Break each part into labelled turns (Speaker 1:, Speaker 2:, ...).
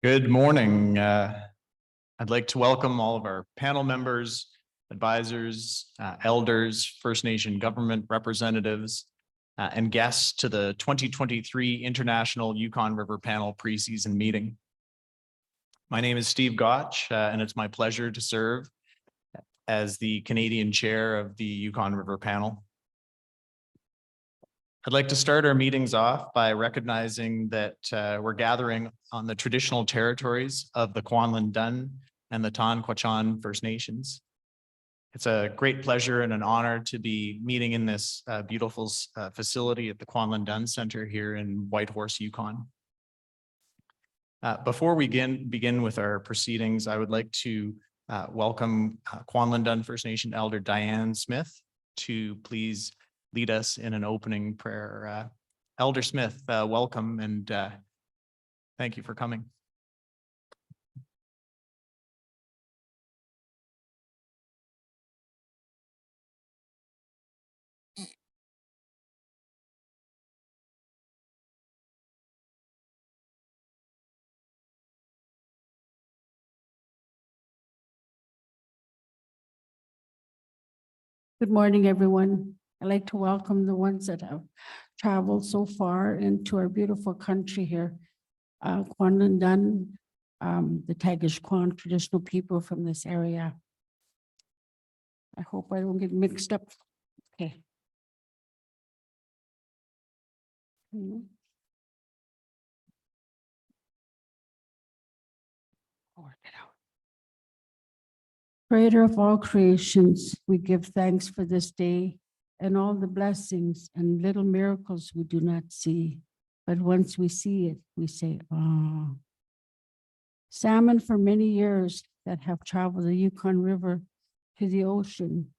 Speaker 1: Good morning. I'd like to welcome all of our panel members, advisors, elders, First Nation government representatives, and guests to the 2023 International Yukon River Panel preseason meeting. My name is Steve Gotch, and it's my pleasure to serve as the Canadian chair of the Yukon River Panel. I'd like to start our meetings off by recognizing that we're gathering on the traditional territories of the Kwanlin Dun and the Tan-Kwachan First Nations. It's a great pleasure and an honor to be meeting in this beautiful facility at the Kwanlin Dun Center here in Whitehorse, Yukon. Before we begin with our proceedings, I would like to welcome Kwanlin Dun First Nation Elder Diane Smith to please lead us in an opening prayer. Elder Smith, welcome and thank you for coming.
Speaker 2: Good morning, everyone. I'd like to welcome the ones that have traveled so far into our beautiful country here. Kwanlin Dun, the Tagish Kwan traditional people from this area. I hope I don't get mixed up. Okay. Work it out. Creator of all creations, we give thanks for this day and all the blessings and little miracles we do not see. But once we see it, we say, "Ah." Salmon for many years that have traveled the Yukon River to the ocean.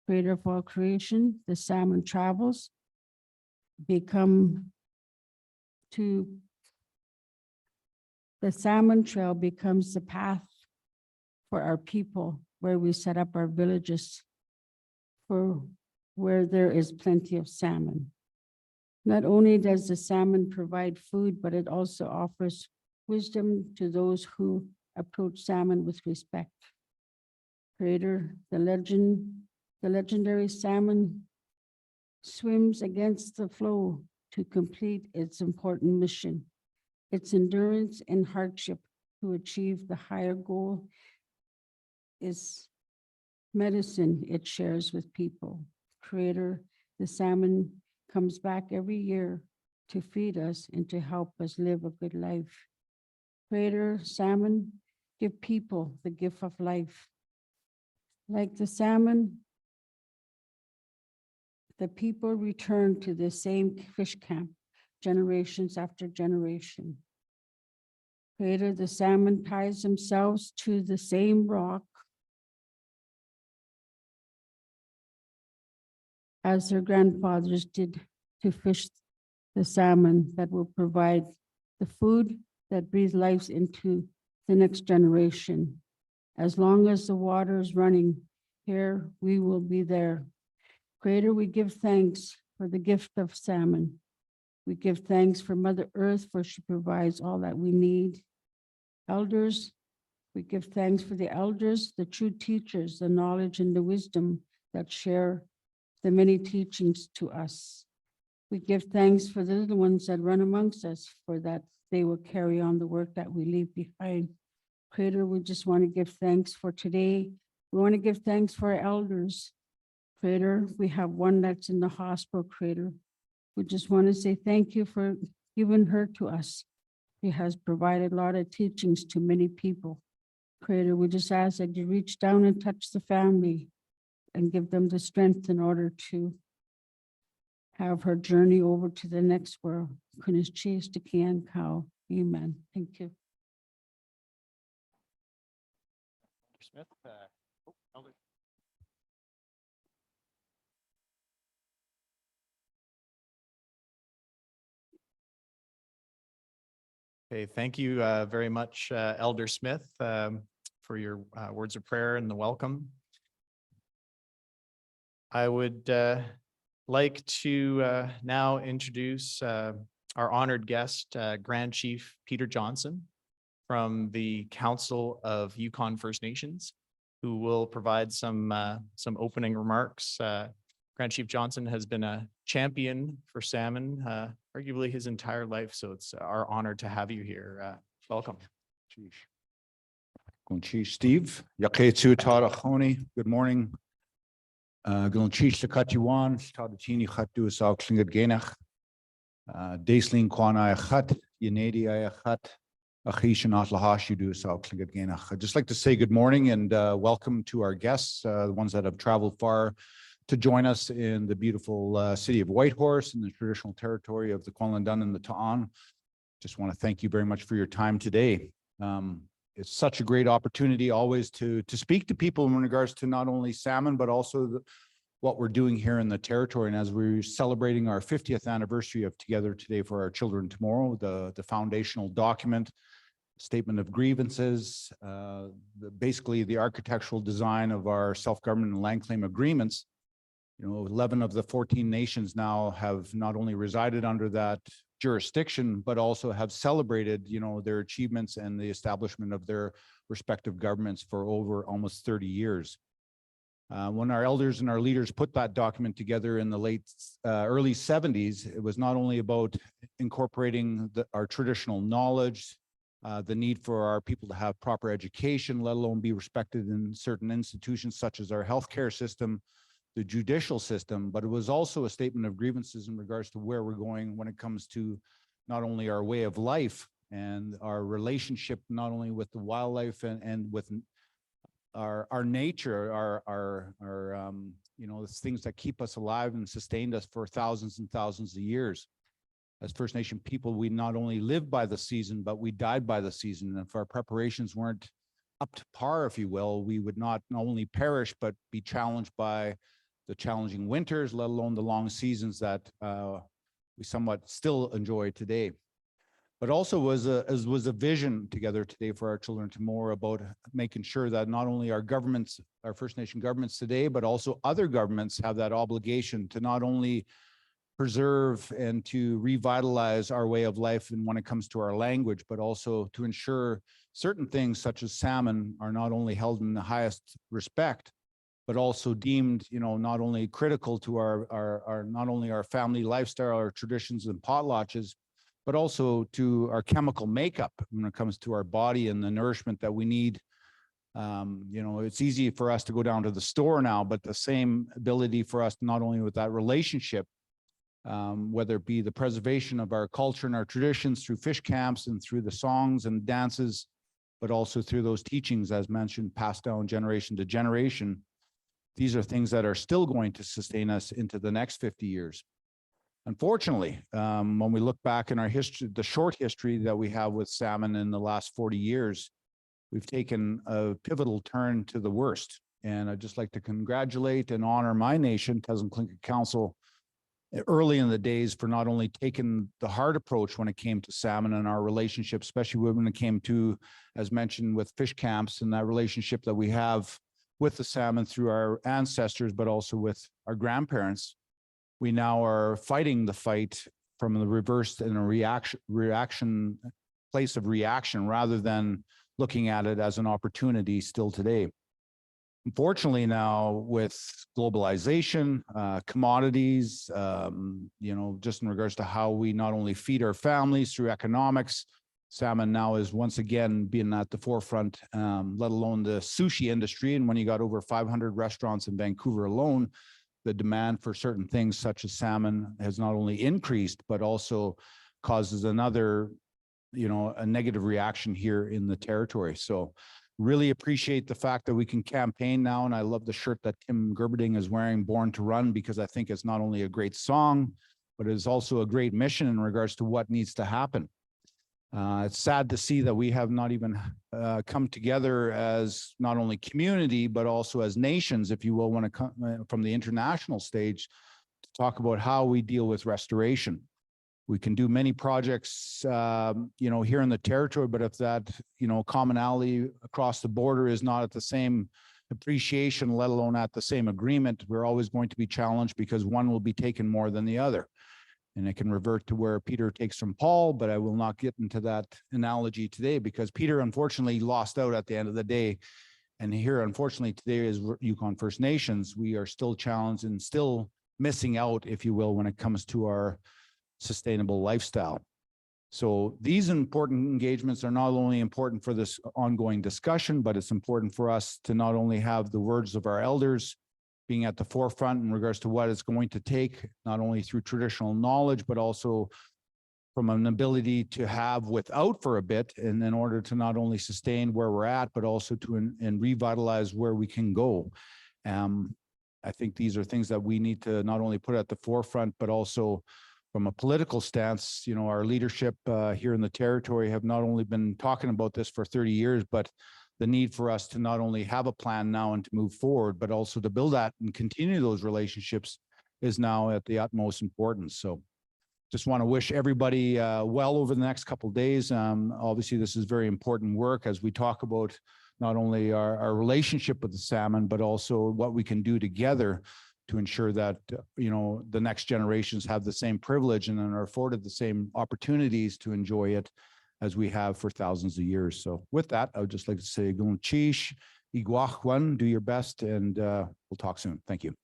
Speaker 2: Creator of all creation, the salmon travels, the salmon trail becomes the path for our people, where we set up our villages for where there is plenty of salmon. Not only does the salmon provide food, but it also offers wisdom to those who approach salmon with respect. Creator, the legendary salmon swims against the flow to complete its important mission. Its endurance and hardship to achieve the higher goal is medicine it shares with people. Creator, the salmon comes back every year to feed us and to help us live a good life. Creator, salmon give people the gift of life. Like the salmon, the people return to the same fish camp generations after generation. Creator, the salmon ties themselves to the same rock as their grandfathers did to fish the salmon that will provide the food that breathes life into the next generation. As long as the water is running here, we will be there. Creator, we give thanks for the gift of salmon. We give thanks for Mother Earth, for she provides all that we need. Elders, we give thanks for the elders, the true teachers, the knowledge and the wisdom that share the many teachings to us. We give thanks for the little ones that run amongst us, for that they will carry on the work that we leave behind. Creator, we just want to give thanks for today. We want to give thanks for our elders. Creator, we have one that's in the hospital, Creator. We just want to say thank you for giving her to us. She has provided a lot of teachings to many people. Creator, we just ask that you reach down and touch the family and give them the strength in order to have her journey over to the next world. Kunis cheese to can cow. Amen. Thank you.
Speaker 1: Smith, Elder. Okay, thank you very much, Elder Smith, for your words of prayer and the welcome. I would like to now introduce our honored guest, Grand Chief Peter Johnson. from the Council of Yukon First Nations, who will provide some opening remarks. Grand Chief Johnson has been a champion for salmon, arguably his entire life. So it's our honor to have you here. Welcome.
Speaker 3: Chief Steve, Yaketsu Tarachoni, good morning. Chief Sakatiwan, Tadatini Hatu Sau Klingat Genach, Daisling Kwana Hat, Yanadi Ayachat, Achish and Atlahash, you do Sau Klingat Genach. I'd just like to say good morning and welcome to our guests, the ones that have traveled far to join us in the beautiful city of Whitehorse in the traditional territory of the Kwalendun and the Ta'an. Just want to thank you very much for your time today. It's such a great opportunity always to speak to people in regards to not only salmon, but also what we're doing here in the territory. And as we're celebrating our 50th anniversary of Together Today for Our Children Tomorrow, the foundational document, statement of grievances, basically the architectural design of our self-government and land claim agreements. 11 of the 14 nations now have not only resided under that jurisdiction, but also have celebrated, their achievements and the establishment of their respective governments for over almost 30 years. When our elders and our leaders put that document together in the early 70s, it was not only about incorporating our traditional knowledge, the need for our people to have proper education, let alone be respected in certain institutions such as our healthcare system, the judicial system, but it was also a statement of grievances in regards to where we're going when it comes to not only our way of life and our relationship, not only with the wildlife and with our nature, the things that keep us alive and sustained us for thousands and thousands of years. As First Nation people, we not only lived by the season, but we died by the season. And if our preparations weren't up to par, if you will, we would not only perish, but be challenged by the challenging winters, let alone the long seasons that we somewhat still enjoy today. But also was a vision Together Today for Our Children Tomorrow about making sure that not only our governments, our First Nation governments today, but also other governments have that obligation to not only preserve and to revitalize our way of life and when it comes to our language, but also to ensure certain things such as salmon are not only held in the highest respect, but also deemed, not only critical to our not only our family lifestyle, our traditions and potlatches, but also to our chemical makeup when it comes to our body and the nourishment that we need. It's easy for us to go down to the store now, but the same ability for us, not only with that relationship, whether it be the preservation of our culture and our traditions through fish camps and through the songs and dances, but also through those teachings, as mentioned, passed down generation to generation. These are things that are still going to sustain us into the next 50 years. Unfortunately, when we look back in our history, the short history that we have with salmon in the last 40 years, we've taken a pivotal turn to the worst. And I'd just like to congratulate and honor my nation, Tasman Tlingit Council, early in the days for not only taking the hard approach when it came to salmon and our relationship, especially when it came to, as mentioned, with fish camps and that relationship that we have with the salmon through our ancestors, but also with our grandparents. We now are fighting the fight from the reverse in a reaction place of reaction rather than looking at it as an opportunity still today. Unfortunately, now with globalization, commodities, just in regards to how we not only feed our families through economics, salmon now is once again being at the forefront, let alone the sushi industry. And when you got over 500 restaurants in Vancouver alone, the demand for certain things such as salmon has not only increased, but also causes another, a negative reaction here in the territory. So really appreciate the fact that we can campaign now. And I love the shirt that Tim Gerberding is wearing, Born to Run, because I think it's not only a great song, but it is also a great mission in regards to what needs to happen. It's sad to see that we have not even come together as not only community, but also as nations, if you will, when it comes from the international stage to talk about how we deal with restoration. We can do many projects, here in the territory, but if that, commonality across the border is not at the same appreciation, let alone at the same agreement, we're always going to be challenged because one will be taken more than the other. And it can revert to where Peter takes from Paul, but I will not get into that analogy today because Peter unfortunately lost out at the end of the day. And here, unfortunately, today is Yukon First Nations. We are still challenged and still missing out, if you will, when it comes to our sustainable lifestyle. So these important engagements are not only important for this ongoing discussion, but it's important for us to not only have the words of our elders being at the forefront in regards to what it's going to take, not only through traditional knowledge, but also from an ability to have without for a bit, and in order to not only sustain where we're at, but also to and revitalize where we can go. I think these are things that we need to not only put at the forefront, but also from a political stance. You know, our leadership here in the territory have not only been talking about this for 30 years, but the need for us to not only have a plan now and to move forward, but also to build that and continue those relationships is now at the utmost importance. So just want to wish everybody well over the next couple of days. Obviously, this is very important work as we talk about not only our relationship with the salmon, but also what we can do together to ensure that, you know, the next generations have the same privilege and are afforded the same opportunities to enjoy it as we have for thousands of years. So with that, I would just like to say, Gunchish, Iguachuan, do your best, and we'll talk soon. Thank you.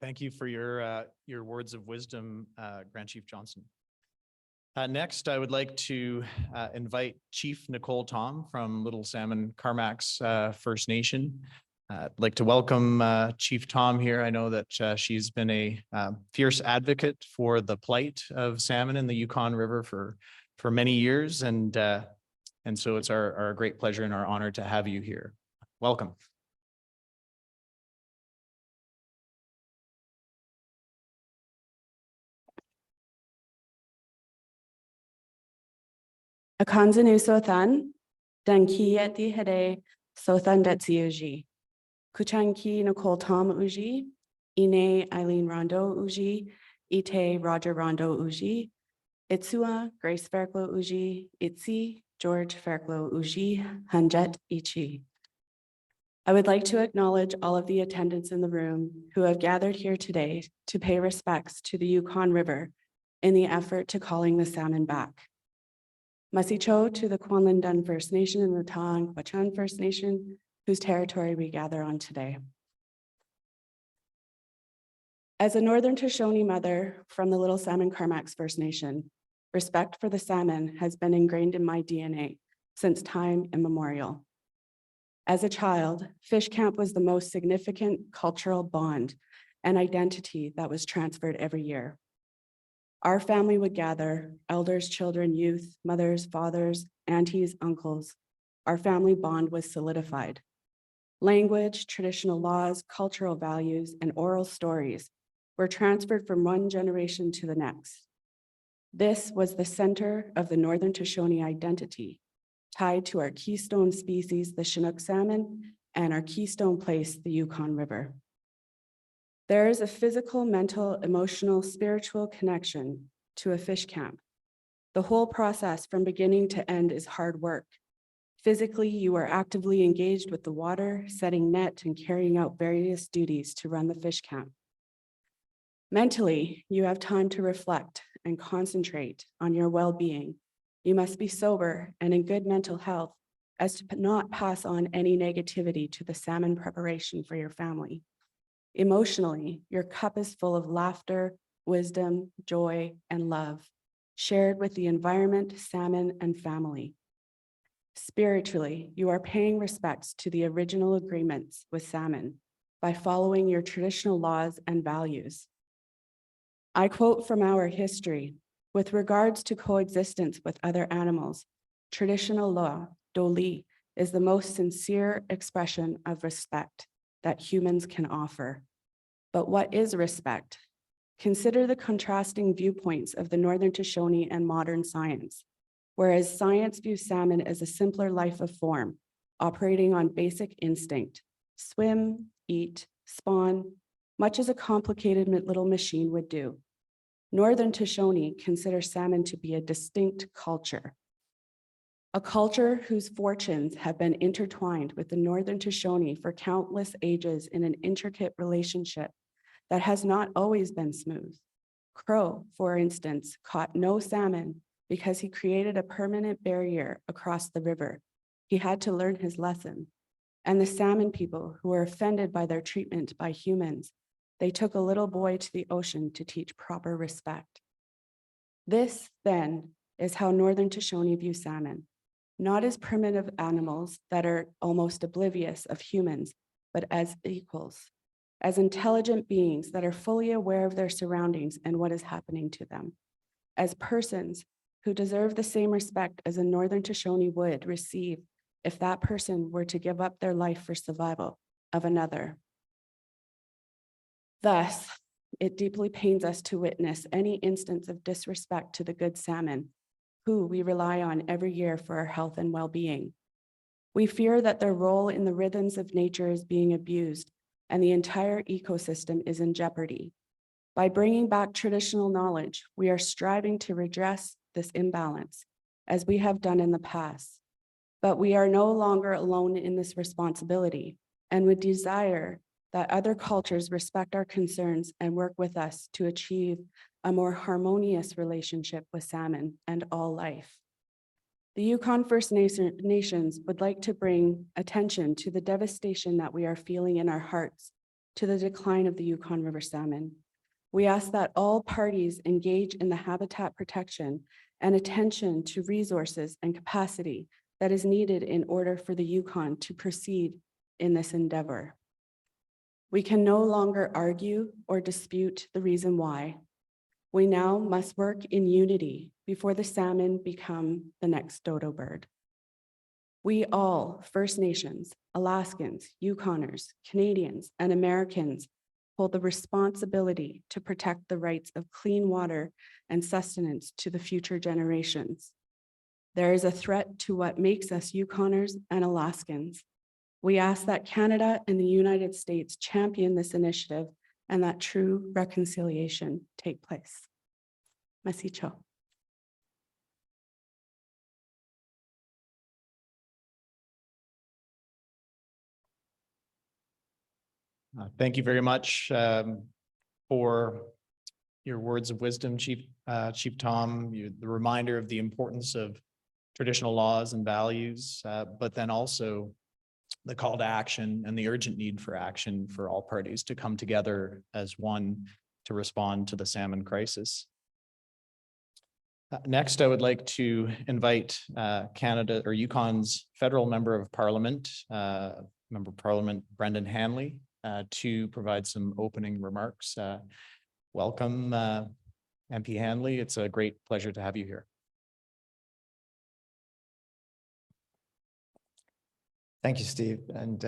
Speaker 1: Thank you for your words of wisdom, Grand Chief Johnson. Next, I would like to invite Chief Nicole Tom from Little Salmon Carmacks First Nation. I'd like to welcome Chief Tom here. I know that she's been a fierce advocate for the plight of salmon in the Yukon River for many years, and so it's our great pleasure and our honor to have you here. Welcome.
Speaker 4: Akanzanu Sothan, Danki Eti Hede, Sothan Detsi Uji, Kuchanki Nicole Tom Uji, Ine Eileen Rondo Uji, Ite Roger Rondo Uji, Itsua Grace Fairclough Uji, Itzi George Fairclough Uji, Hanjet Ichi. I would like to acknowledge all of the attendants in the room who have gathered here today to pay respects to the Yukon River in the effort to calling the salmon back. Masicho to the Kwanlin First Nation and the Tang Wachan First Nation, whose territory we gather on today. As a Northern Shoshone mother from the Little Salmon Carmacks First Nation, respect for the salmon has been ingrained in my DNA since time immemorial. As a child, fish camp was the most significant cultural bond and identity that was transferred every year. Our family would gather, elders, children, youth, mothers, fathers, aunties, uncles. Our family bond was solidified. Language, traditional laws, cultural values, and oral stories were transferred from one generation to the next. This was the center of the Northern Shoshone identity, tied to our keystone species, the Chinook salmon, and our keystone place, the Yukon River. There is a physical, mental, emotional, spiritual connection to a fish camp. The whole process from beginning to end is hard work. Physically, you are actively engaged with the water, setting net, and carrying out various duties to run the fish camp. Mentally, you have time to reflect and concentrate on your well-being. You must be sober and in good mental health as to not pass on any negativity to the salmon preparation for your family. Emotionally, your cup is full of laughter, wisdom, joy, and love, shared with the environment, salmon, and family. Spiritually, you are paying respects to the original agreements with salmon by following your traditional laws and values. I quote from our history, with regards to coexistence with other animals, traditional law, doli, is the most sincere expression of respect that humans can offer. But what is respect? Consider the contrasting viewpoints of the Northern Shoshone and modern science. Whereas science views salmon as a simpler life of form, operating on basic instinct, swim, eat, spawn, much as a complicated little machine would do. Northern Shoshone consider salmon to be a distinct culture. a culture whose fortunes have been intertwined with the Northern Shoshone for countless ages in an intricate relationship that has not always been smooth. Crow, for instance, caught no salmon because he created a permanent barrier across the river. He had to learn his lesson. And the salmon people who were offended by their treatment by humans, they took a little boy to the ocean to teach proper respect. This, then, is how Northern Shoshone view salmon, not as primitive animals that are almost oblivious of humans, but as equals, as intelligent beings that are fully aware of their surroundings and what is happening to them, as persons who deserve the same respect as a Northern Shoshone would receive if that person were to give up their life for survival of another. Thus, it deeply pains us to witness any instance of disrespect to the good salmon, who we rely on every year for our health and well-being. We fear that their role in the rhythms of nature is being abused and the entire ecosystem is in jeopardy. By bringing back traditional knowledge, we are striving to redress this imbalance, as we have done in the past. But we are no longer alone in this responsibility and would desire that other cultures respect our concerns and work with us to achieve a more harmonious relationship with salmon and all life. The Yukon First Nations would like to bring attention to the devastation that we are feeling in our hearts to the decline of the Yukon River salmon. We ask that all parties engage in the habitat protection and attention to resources and capacity that is needed in order for the Yukon to proceed in this endeavor. We can no longer argue or dispute the reason why. We now must work in unity before the salmon become the next dodo bird. We all, First Nations, Alaskans, Yukoners, Canadians, and Americans hold the responsibility to protect the rights of clean water and sustenance to the future generations. There is a threat to what makes us Yukoners and Alaskans. We ask that Canada and the United States champion this initiative and that true reconciliation take place. Masicho.
Speaker 1: Thank you very much for your words of wisdom, Chief Tom, the reminder of the importance of traditional laws and values, but then also the call to action and the urgent need for action for all parties to come together as one to respond to the salmon crisis. Next, I would like to invite Canada or Yukon's federal member of parliament, Brendan Hanley, to provide some opening remarks. Welcome, MP Hanley. It's a great pleasure to have you here.
Speaker 5: Thank you, Steve, and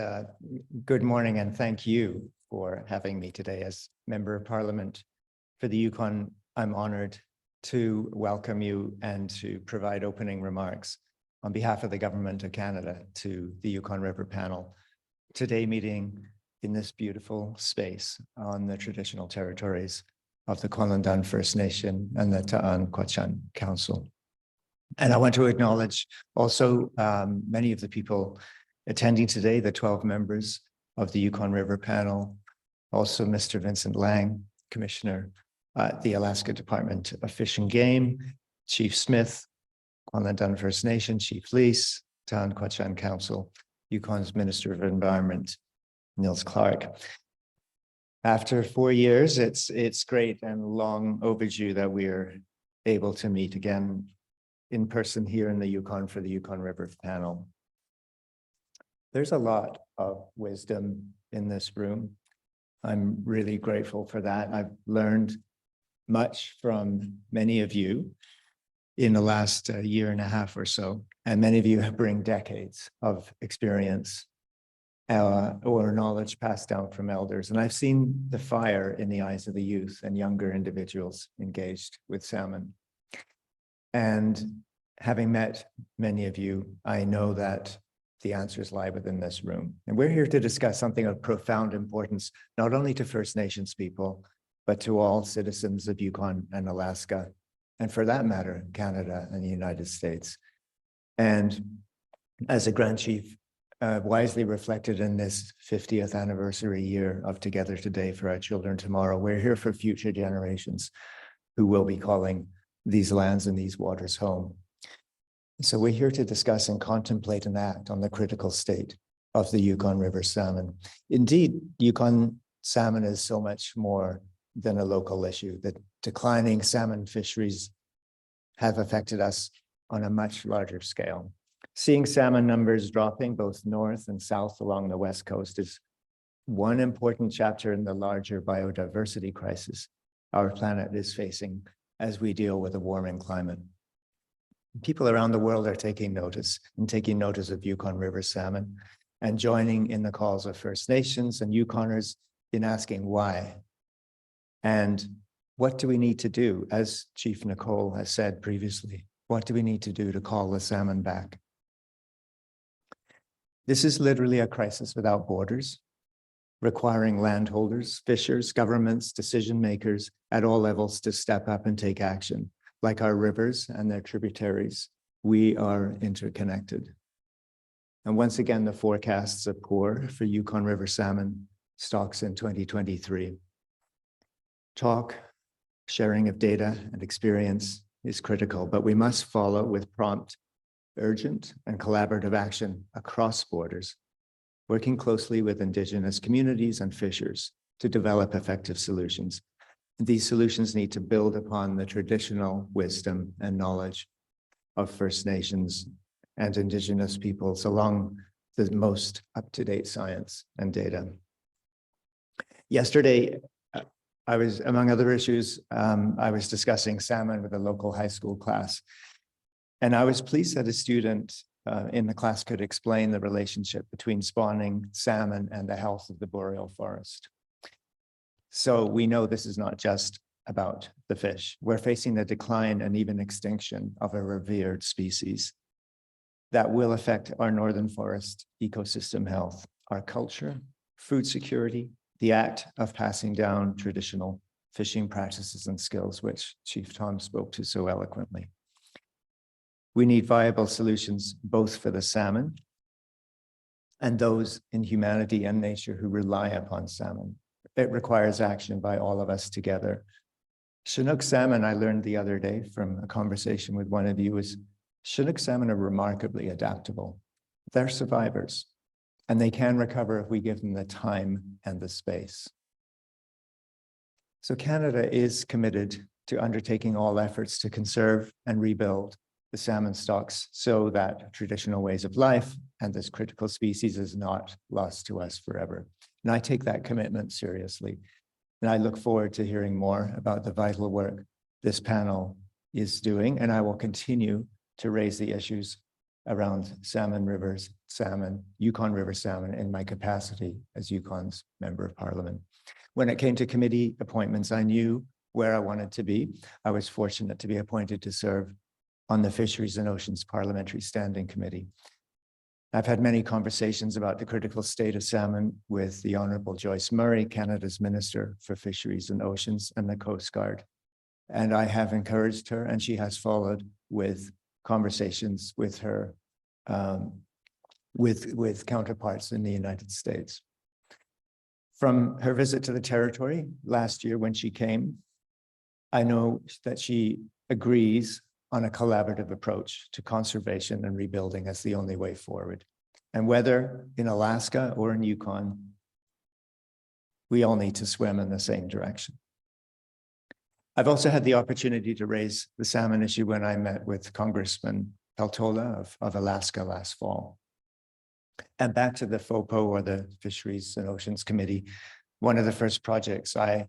Speaker 5: good morning, and thank you for having me today as Member of Parliament for the Yukon. I'm honored to welcome you and to provide opening remarks on behalf of the Government of Canada to the Yukon River Panel, today meeting in this beautiful space on the traditional territories of the Kwalendun First Nation and the Ta'an Council. And I want to acknowledge also many of the people attending today, the 12 members of the Yukon River Panel, also Mr. Vincent Lang, Commissioner at the Alaska Department of Fish and Game, Chief Smith, Kwalendun First Nation, Chief Lease, Ta'an Council, Yukon's Minister of Environment, Nils Clark. After 4 years, it's great and long overdue that we're able to meet again in person here in the Yukon for the Yukon River Panel. There's a lot of wisdom in this room. I'm really grateful for that. I've learned much from many of you in the last year and a half or so, and many of you bring decades of experience or knowledge passed down from elders. And I've seen the fire in the eyes of the youth and younger individuals engaged with salmon. And having met many of you, I know that the answers lie within this room. And we're here to discuss something of profound importance, not only to First Nations people, but to all citizens of Yukon and Alaska, and for that matter, Canada and the United States. And as the Grand Chief wisely reflected in this 50th anniversary year of Together Today for Our Children Tomorrow, we're here for future generations who will be calling these lands and these waters home. So we're here to discuss and contemplate and act on the critical state of the Yukon River salmon. Indeed, Yukon salmon is so much more than a local issue. The declining salmon fisheries have affected us on a much larger scale. Seeing salmon numbers dropping both north and south along the West Coast is one important chapter in the larger biodiversity crisis our planet is facing as we deal with a warming climate. People around the world are taking notice of Yukon River salmon and joining in the calls of First Nations and Yukoners in asking why. And what do we need to do? As Chief Nicole has said previously, what do we need to do to call the salmon back? This is literally a crisis without borders, requiring landholders, fishers, governments, decision makers at all levels to step up and take action. Like our rivers and their tributaries, we are interconnected. And once again, the forecasts are poor for Yukon River salmon stocks in 2023. Talk, sharing of data and experience is critical, but we must follow with prompt, urgent, and collaborative action across borders, working closely with Indigenous communities and fishers to develop effective solutions. These solutions need to build upon the traditional wisdom and knowledge of First Nations and Indigenous peoples along the most up-to-date science and data. Yesterday, I was, among other issues, I was discussing salmon with a local high school class. And I was pleased that a student in the class could explain the relationship between spawning salmon and the health of the boreal forest. So we know this is not just about the fish. We're facing the decline and even extinction of a revered species that will affect our northern forest ecosystem health, our culture, food security, the act of passing down traditional fishing practices and skills, which Chief Tom spoke to so eloquently. We need viable solutions both for the salmon and those in humanity and nature who rely upon salmon. It requires action by all of us together. Chinook salmon, I learned the other day from a conversation with one of you, is Chinook salmon are remarkably adaptable. They're survivors, and they can recover if we give them the time and the space. So Canada is committed to undertaking all efforts to conserve and rebuild the salmon stocks so that traditional ways of life and this critical species is not lost to us forever. And I take that commitment seriously. And I look forward to hearing more about the vital work this panel is doing. And I will continue to raise the issues around salmon rivers, salmon, Yukon River salmon in my capacity as Yukon's Member of Parliament. When it came to committee appointments, I knew where I wanted to be. I was fortunate to be appointed to serve on the Fisheries and Oceans Parliamentary Standing Committee. I've had many conversations about the critical state of salmon with the Honourable Joyce Murray, Canada's Minister for Fisheries and Oceans, and the Coast Guard. And I have encouraged her, and she has followed with conversations with her, with counterparts in the United States. From her visit to the territory last year when she came, I know that she agrees on a collaborative approach to conservation and rebuilding as the only way forward. And whether in Alaska or in Yukon, we all need to swim in the same direction. I've also had the opportunity to raise the salmon issue when I met with Congressman Peltola of Alaska last fall. And back to the FOPO, or the Fisheries and Oceans Committee, one of the first projects I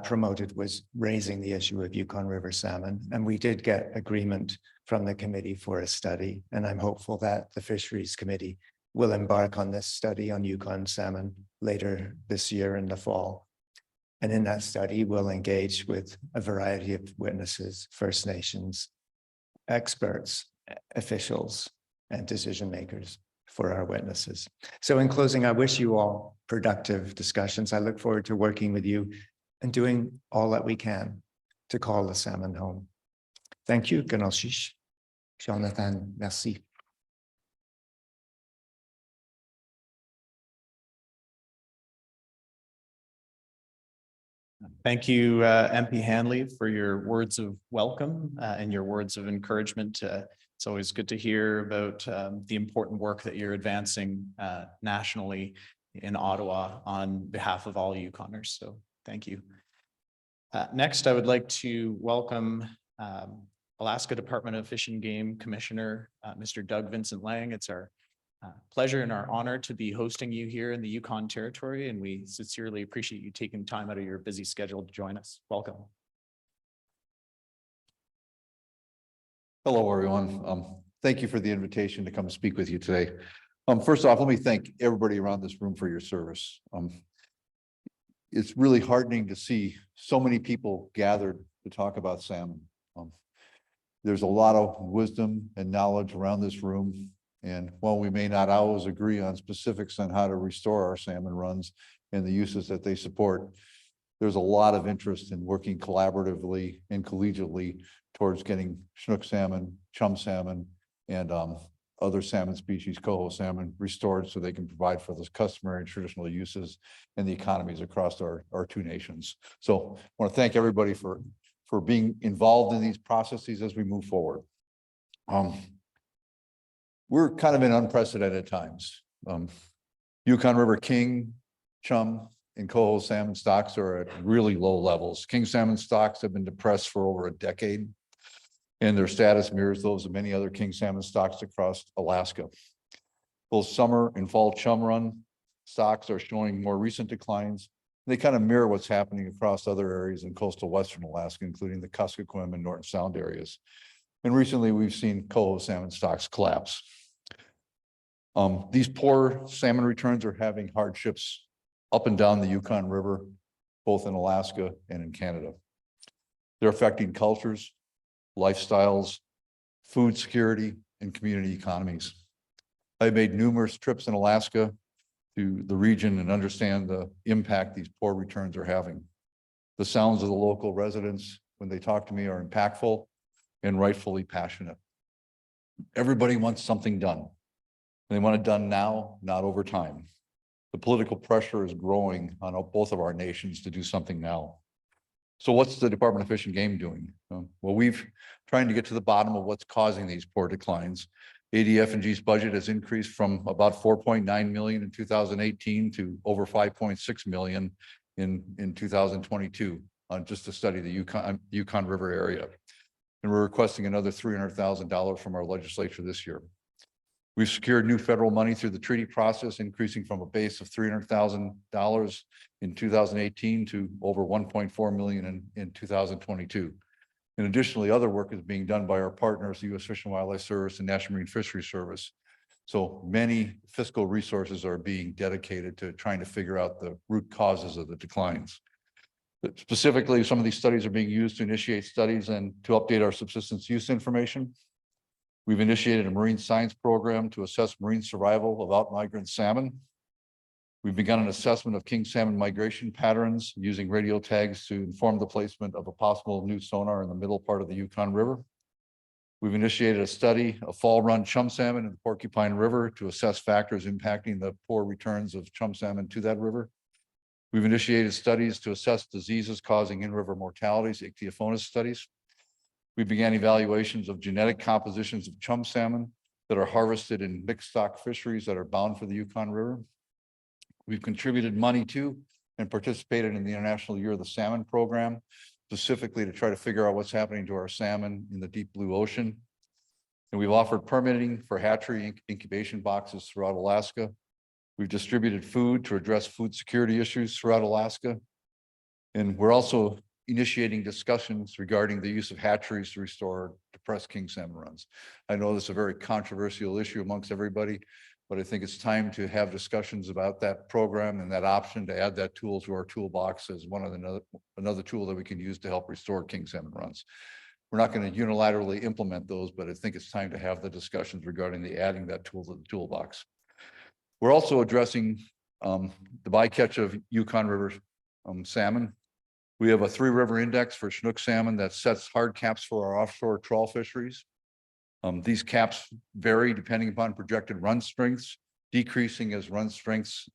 Speaker 5: promoted was raising the issue of Yukon River salmon. And we did get agreement from the committee for a study. And I'm hopeful that the Fisheries Committee will embark on this study on Yukon salmon later this year in the fall. And in that study, we'll engage with a variety of witnesses, First Nations, experts, officials, and decision makers for our witnesses. So in closing, I wish you all productive discussions. I look forward to working with you and doing all that we can to call the salmon home. Thank you, Ganashish. Jonathan, merci.
Speaker 1: Thank you, MP Hanley, for your words of welcome and your words of encouragement. It's always good to hear about the important work that you're advancing nationally in Ottawa on behalf of all Yukoners. So thank you. Next, I would like to welcome Alaska Department of Fish and Game Commissioner, Mr. Doug Vincent Lang. It's our pleasure and our honor to be hosting you here in the Yukon Territory, and we sincerely appreciate you taking time out of your busy schedule to join us. Welcome.
Speaker 6: Hello, everyone. Thank you for the invitation to come speak with you today. First off, let me thank everybody around this room for your service. It's really heartening to see so many people gathered to talk about salmon. There's a lot of wisdom and knowledge around this room. And while we may not always agree on specifics on how to restore our salmon runs and the uses that they support, there's a lot of interest in working collaboratively and collegiately towards getting Chinook salmon, chum salmon, and other salmon species, coho salmon, restored so they can provide for those customary and traditional uses and the economies across our two nations. So I want to thank everybody for being involved in these processes as we move forward. We're kind of in unprecedented times. Yukon River king, chum, and coho salmon stocks are at really low levels. King salmon stocks have been depressed for over a decade, and their status mirrors those of many other king salmon stocks across Alaska. Both summer and fall chum run stocks are showing more recent declines. They kind of mirror what's happening across other areas in coastal Western Alaska, including the Kuskokwim and Norton Sound areas. And recently we've seen coho salmon stocks collapse. These poor salmon returns are having hardships up and down the Yukon River, both in Alaska and in Canada. They're affecting cultures, lifestyles, food security, and community economies. I've made numerous trips in Alaska to the region and understand the impact these poor returns are having. The sounds of the local residents when they talk to me are impactful and rightfully passionate. Everybody wants something done. They want it done now, not over time. The political pressure is growing on both of our nations to do something now. So what's the Department of Fish and Game doing? Well, we've trying to get to the bottom of what's causing these poor declines. ADF&G's budget has increased from about 4.9 million in 2018 to over 5.6 million in 2022 on just to study the Yukon River area. And we're requesting another $300,000 from our legislature this year. We've secured new federal money through the treaty process, increasing from a base of $300,000 in 2018 to over 1.4 million in 2022. And additionally, other work is being done by our partners, the U.S. Fish and Wildlife Service and National Marine Fisheries Service. So many fiscal resources are being dedicated to trying to figure out the root causes of the declines. But specifically, some of these studies are being used to initiate studies and to update our subsistence use information. We've initiated a marine science program to assess marine survival of out-migrant salmon. We've begun an assessment of king salmon migration patterns using radio tags to inform the placement of a possible new sonar in the middle part of the Yukon River. We've initiated a study of fall run chum salmon in the Porcupine River to assess factors impacting the poor returns of chum salmon to that river. We've initiated studies to assess diseases causing in-river mortalities, Ichthyophonus studies. We began evaluations of genetic compositions of chum salmon that are harvested in mixed stock fisheries that are bound for the Yukon River. We've contributed money to and participated in the International Year of the Salmon program, specifically to try to figure out what's happening to our salmon in the deep blue ocean. And we've offered permitting for hatchery incubation boxes throughout Alaska. We've distributed food to address food security issues throughout Alaska. And we're also initiating discussions regarding the use of hatcheries to restore depressed king salmon runs. I know this is a very controversial issue amongst everybody, but I think it's time to have discussions about that program and that option to add that tool to our toolbox as one of another tool that we can use to help restore king salmon runs. We're not going to unilaterally implement those, but I think it's time to have the discussions regarding the adding that tool to the toolbox. We're also addressing the bycatch of Yukon River salmon. We have a 3-river index for Chinook salmon that sets hard caps for our offshore trawl fisheries. These caps vary depending upon projected run strengths, decreasing as run strengths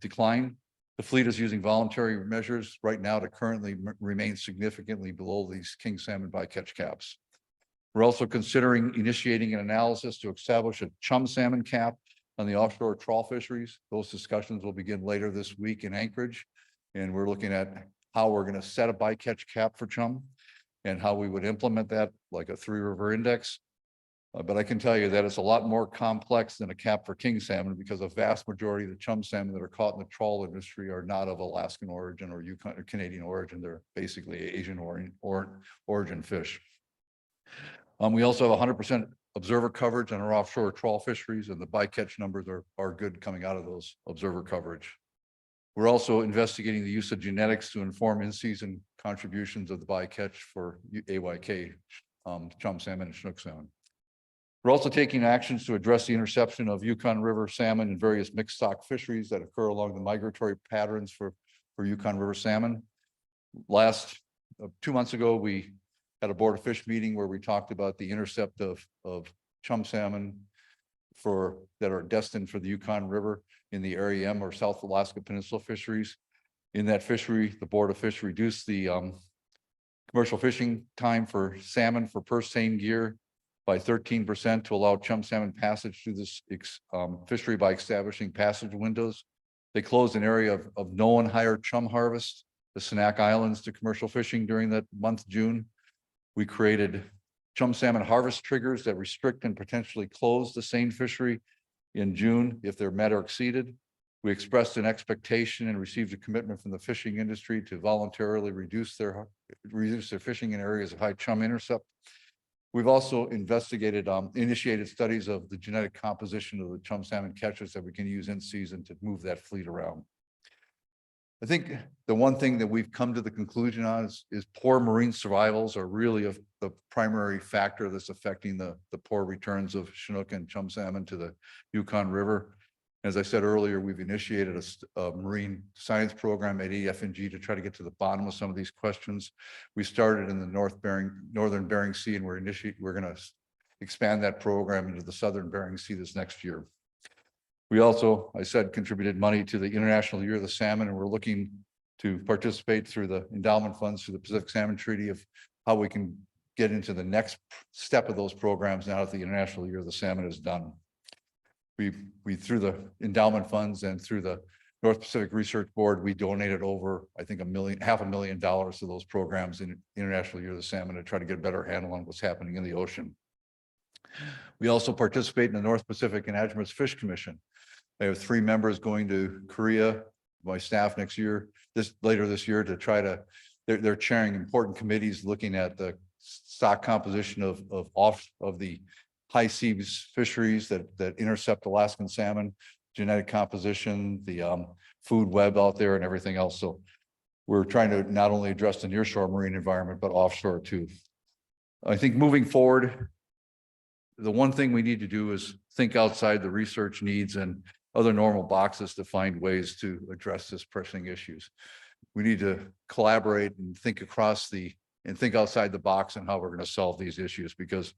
Speaker 6: decline. The fleet is using voluntary measures right now to currently remain significantly below these king salmon bycatch caps. We're also considering initiating an analysis to establish a chum salmon cap on the offshore trawl fisheries. Those discussions will begin later this week in Anchorage. And we're looking at how we're going to set a bycatch cap for chum and how we would implement that like a 3-river index. But I can tell you that it's a lot more complex than a cap for king salmon because a vast majority of the chum salmon that are caught in the trawl industry are not of Alaskan origin or Yukon or Canadian origin. They're basically Asian origin fish. We also have 100% observer coverage on our offshore trawl fisheries, and the bycatch numbers are good coming out of those observer coverage. We're also investigating the use of genetics to inform in-season contributions of the bycatch for AYK, chum salmon and Chinook salmon. We're also taking actions to address the interception of Yukon River salmon and various mixed stock fisheries that occur along the migratory patterns for Yukon River salmon. 2 months ago, we had a board of fish meeting where we talked about the intercept of chum salmon that are destined for the Yukon River in the Area M or South Alaska Peninsula fisheries. In that fishery, the board of fish reduced the commercial fishing time for salmon for purse seine gear by 13% to allow chum salmon passage through this fishery by establishing passage windows. They closed an area of known higher chum harvest, the Sanak Islands, to commercial fishing during that month, June. We created chum salmon harvest triggers that restrict and potentially close the seine fishery in June if they're met or exceeded. We expressed an expectation and received a commitment from the fishing industry to voluntarily reduce their fishing in areas of high chum intercept. We've also initiated studies of the genetic composition of the chum salmon catches that we can use in season to move that fleet around. I think the one thing that we've come to the conclusion on is poor marine survivals are really the primary factor that's affecting the poor returns of Chinook and chum salmon to the Yukon River. As I said earlier, we've initiated a marine science program at ADF&G to try to get to the bottom of some of these questions. We started in the northern Bering Sea, and we're going to expand that program into the southern Bering Sea this next year. We also, I said, contributed money to the International Year of the Salmon, and we're looking to participate through the endowment funds through the Pacific Salmon Treaty of how we can get into the next step of those programs now that the International Year of the Salmon is done. We through the endowment funds and through the North Pacific Research Board, we donated over, I think, $500,000 to those programs in International Year of the Salmon to try to get a better handle on what's happening in the ocean. We also participate in the North Pacific Anadromous Fish Commission. I have 3 members going to Korea, my staff later this year to try to, they're chairing important committees looking at the stock composition of the high seas fisheries that intercept Alaskan salmon, genetic composition, the food web out there and everything else. So we're trying to not only address the nearshore marine environment, but offshore too. I think moving forward, the one thing we need to do is think outside the research needs and other normal boxes to find ways to address this pressing issues. We need to collaborate and think outside the box on how we're going to solve these issues, because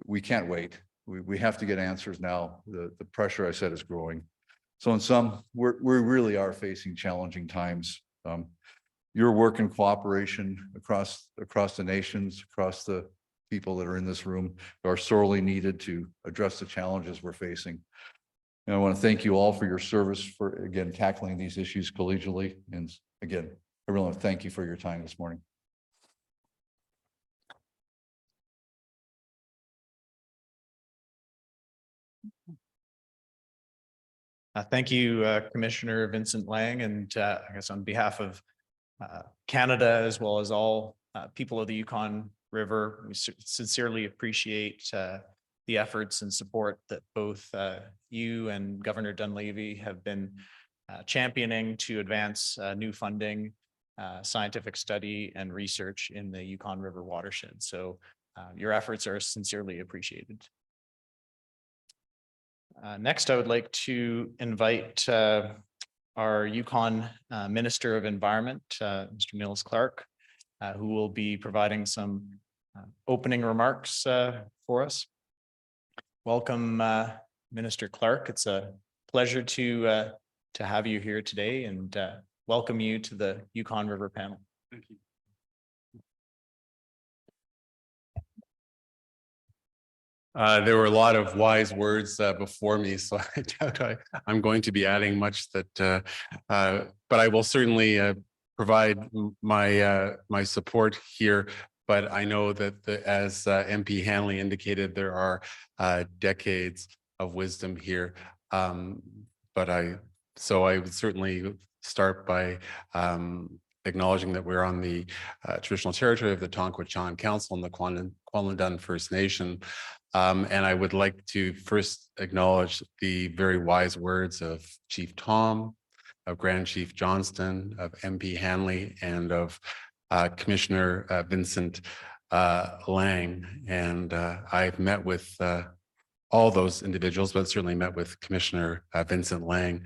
Speaker 6: we can't wait. We have to get answers now. The pressure, I said, is growing. So in sum, we really are facing challenging times. Your work and cooperation across the nations, across the people that are in this room, are sorely needed to address the challenges we're facing. And I want to thank you all for your service for, again, tackling these issues collegially. And again, I really want to thank you for your time this morning.
Speaker 1: Thank you, Commissioner Vincent Lang, and I guess on behalf of Canada, as well as all people of the Yukon River, we sincerely appreciate the efforts and support that both you and Governor Dunleavy have been championing to advance new funding, scientific study, and research in the Yukon River watershed. So your efforts are sincerely appreciated. Next, I would like to invite our Yukon Minister of Environment, Mr. Nils Clark, who will be providing some opening remarks for us. Welcome, Minister Clark. It's a pleasure to have you here today and welcome you to the Yukon River Panel.
Speaker 7: Thank you. There were a lot of wise words before me, so I doubt I'm going to be adding much that, but I will certainly provide my support here. But I know that as MP Hanley indicated, there are decades of wisdom here. So I would certainly start by acknowledging that we're on the traditional territory of the Tonquitchan Council and the Kwalindun First Nation. And I would like to first acknowledge the very wise words of Chief Tom, of Grand Chief Johnston, of MP Hanley, and of Commissioner Vincent Lang. And I've met with all those individuals, but certainly met with Commissioner Vincent Lang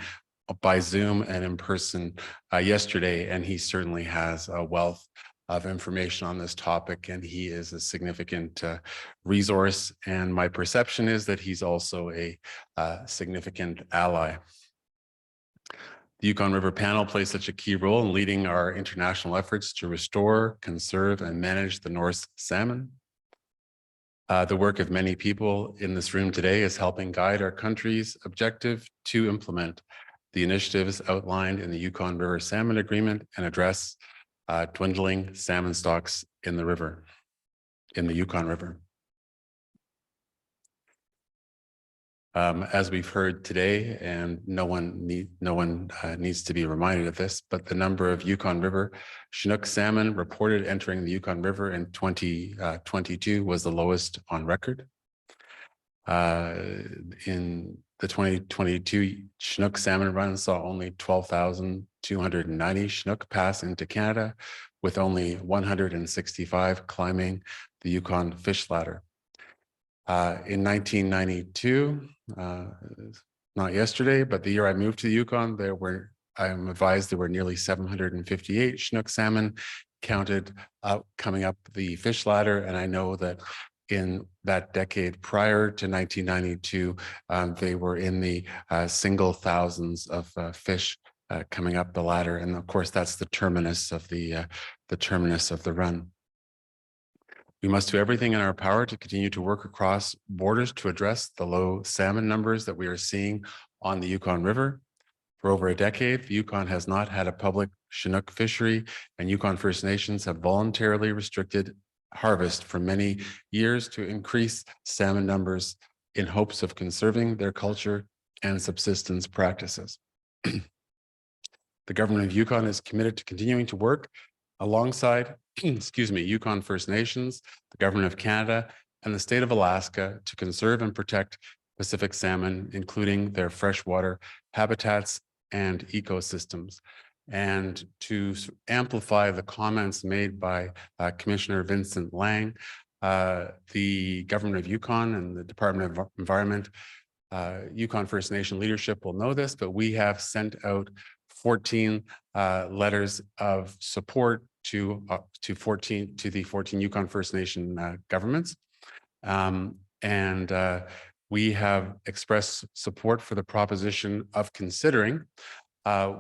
Speaker 7: by Zoom and in person yesterday, and he certainly has a wealth of information on this topic, and he is a significant resource. And my perception is that he's also a significant ally. The Yukon River Panel plays such a key role in leading our international efforts to restore, conserve, and manage the North salmon. The work of many people in this room today is helping guide our country's objective to implement the initiatives outlined in the Yukon River Salmon Agreement and address dwindling salmon stocks in the river, in the Yukon River. As we've heard today, and no one needs to be reminded of this, but the number of Yukon River Chinook salmon reported entering the Yukon River in 2022 was the lowest on record. In the 2022 Chinook salmon run saw only 12,290 Chinook pass into Canada, with only 165 climbing the Yukon fish ladder. In 1992, not yesterday, but the year I moved to the Yukon, I'm advised there were nearly 758 Chinook salmon counted coming up the fish ladder. And I know that in that decade prior to 1992, they were in the single thousands of fish coming up the ladder. And of course, that's the terminus of the run. We must do everything in our power to continue to work across borders to address the low salmon numbers that we are seeing on the Yukon River. For over a decade, the Yukon has not had a public Chinook fishery, and Yukon First Nations have voluntarily restricted harvest for many years to increase salmon numbers in hopes of conserving their culture and subsistence practices. The government of Yukon is committed to continuing to work alongside, Yukon First Nations, the government of Canada, and the state of Alaska to conserve and protect Pacific salmon, including their freshwater habitats and ecosystems. And to amplify the comments made by Commissioner Vincent Lang, the government of Yukon and the Department of Environment, Yukon First Nation leadership will know this, but we have sent out 14 letters of support to the 14 Yukon First Nation governments. We have expressed support for the proposition of considering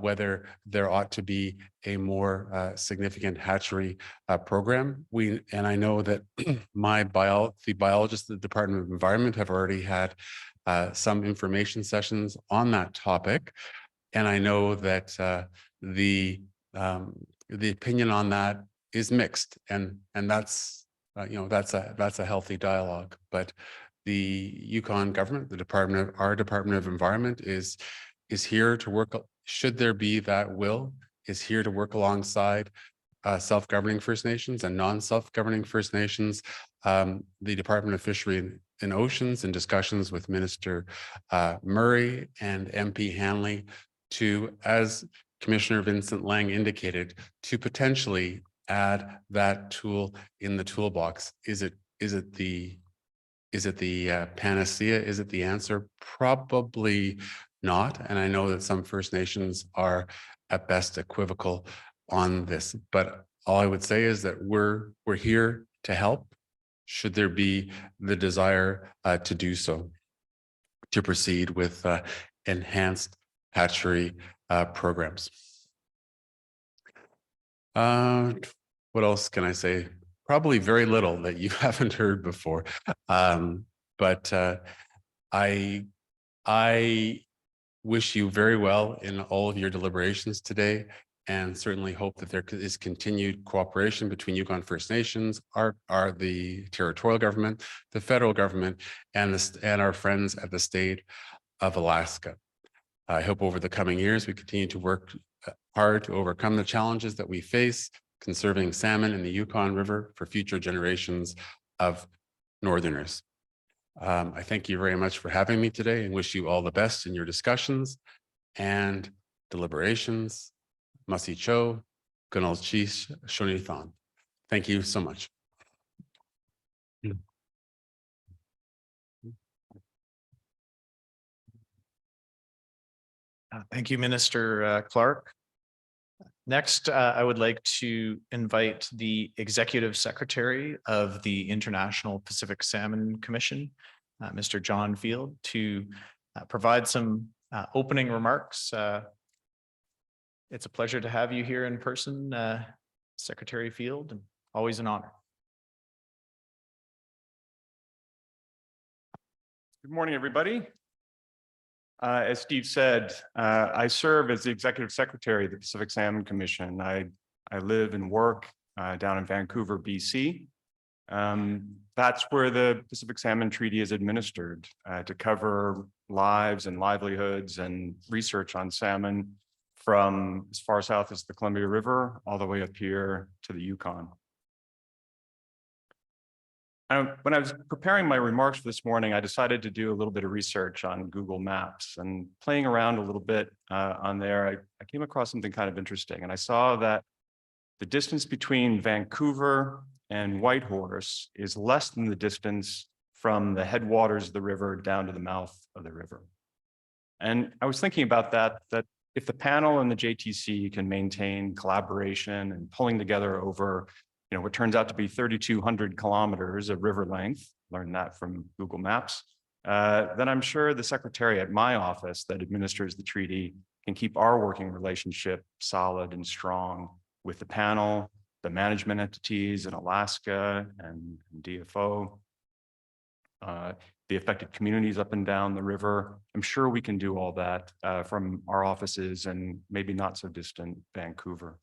Speaker 7: whether there ought to be a more significant hatchery program. And I know that the biologists at the Department of Environment have already had some information sessions on that topic. And I know that the opinion on that is mixed, and that's that's a healthy dialogue. But the Yukon government, our Department of Environment is here to work. Should there be that will, is here to work alongside self-governing First Nations and non-self-governing First Nations. The Department of Fishery and Oceans, in discussions with Minister Murray and MP Hanley, to, as Commissioner Vincent Lang indicated, to potentially add that tool in the toolbox. Is it the panacea? Is it the answer? Probably not. And I know that some First Nations are at best equivocal on this, but all I would say is that we're here to help should there be the desire to do so. to proceed with enhanced hatchery programs. What else can I say? Probably very little that you haven't heard before. But I wish you very well in all of your deliberations today, and certainly hope that there is continued cooperation between Yukon First Nations, the territorial government, the federal government, and our friends at the state of Alaska. I hope over the coming years we continue to work hard to overcome the challenges that we face, conserving salmon in the Yukon River for future generations of Northerners. I thank you very much for having me today and wish you all the best in your discussions and deliberations. Masi Cho, Gunal Chish, Shonithan. Thank you so much.
Speaker 1: Thank you, Minister Clark. Next, I would like to invite the Executive Secretary of the International Pacific Salmon Commission, Mr. John Field, to provide some opening remarks. It's a pleasure to have you here in person, Secretary Field, and always an honor.
Speaker 8: Good morning, everybody. As Steve said, I serve as the Executive Secretary of the Pacific Salmon Commission. I live and work down in Vancouver, BC. That's where the Pacific Salmon Treaty is administered to cover lives and livelihoods and research on salmon from as far south as the Columbia River all the way up here to the Yukon. When I was preparing my remarks for this morning, I decided to do a little bit of research on Google Maps, and playing around a little bit on there, I came across something kind of interesting, and I saw that the distance between Vancouver and Whitehorse is less than the distance from the headwaters of the river down to the mouth of the river. And I was thinking about that if the panel and the JTC can maintain collaboration and pulling together over what turns out to be 3,200 kilometers of river length, learned that from Google Maps, then I'm sure the secretary at my office that administers the treaty can keep our working relationship solid and strong with the panel, the management entities in Alaska and DFO, the affected communities up and down the river. I'm sure we can do all that from our offices and maybe not so distant Vancouver.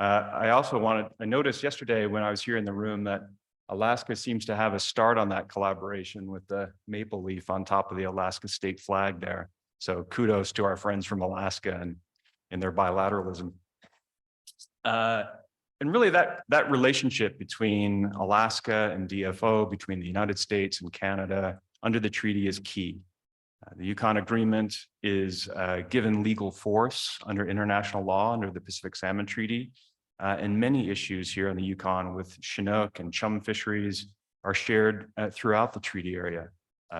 Speaker 8: I noticed yesterday when I was here in the room that Alaska seems to have a start on that collaboration with the maple leaf on top of the Alaska state flag there. So kudos to our friends from Alaska and in their bilateralism. And really that relationship between Alaska and DFO, between the United States and Canada under the treaty is key. The Yukon Agreement is given legal force under international law, under the Pacific Salmon Treaty, and many issues here in the Yukon with Chinook and chum fisheries are shared throughout the treaty area,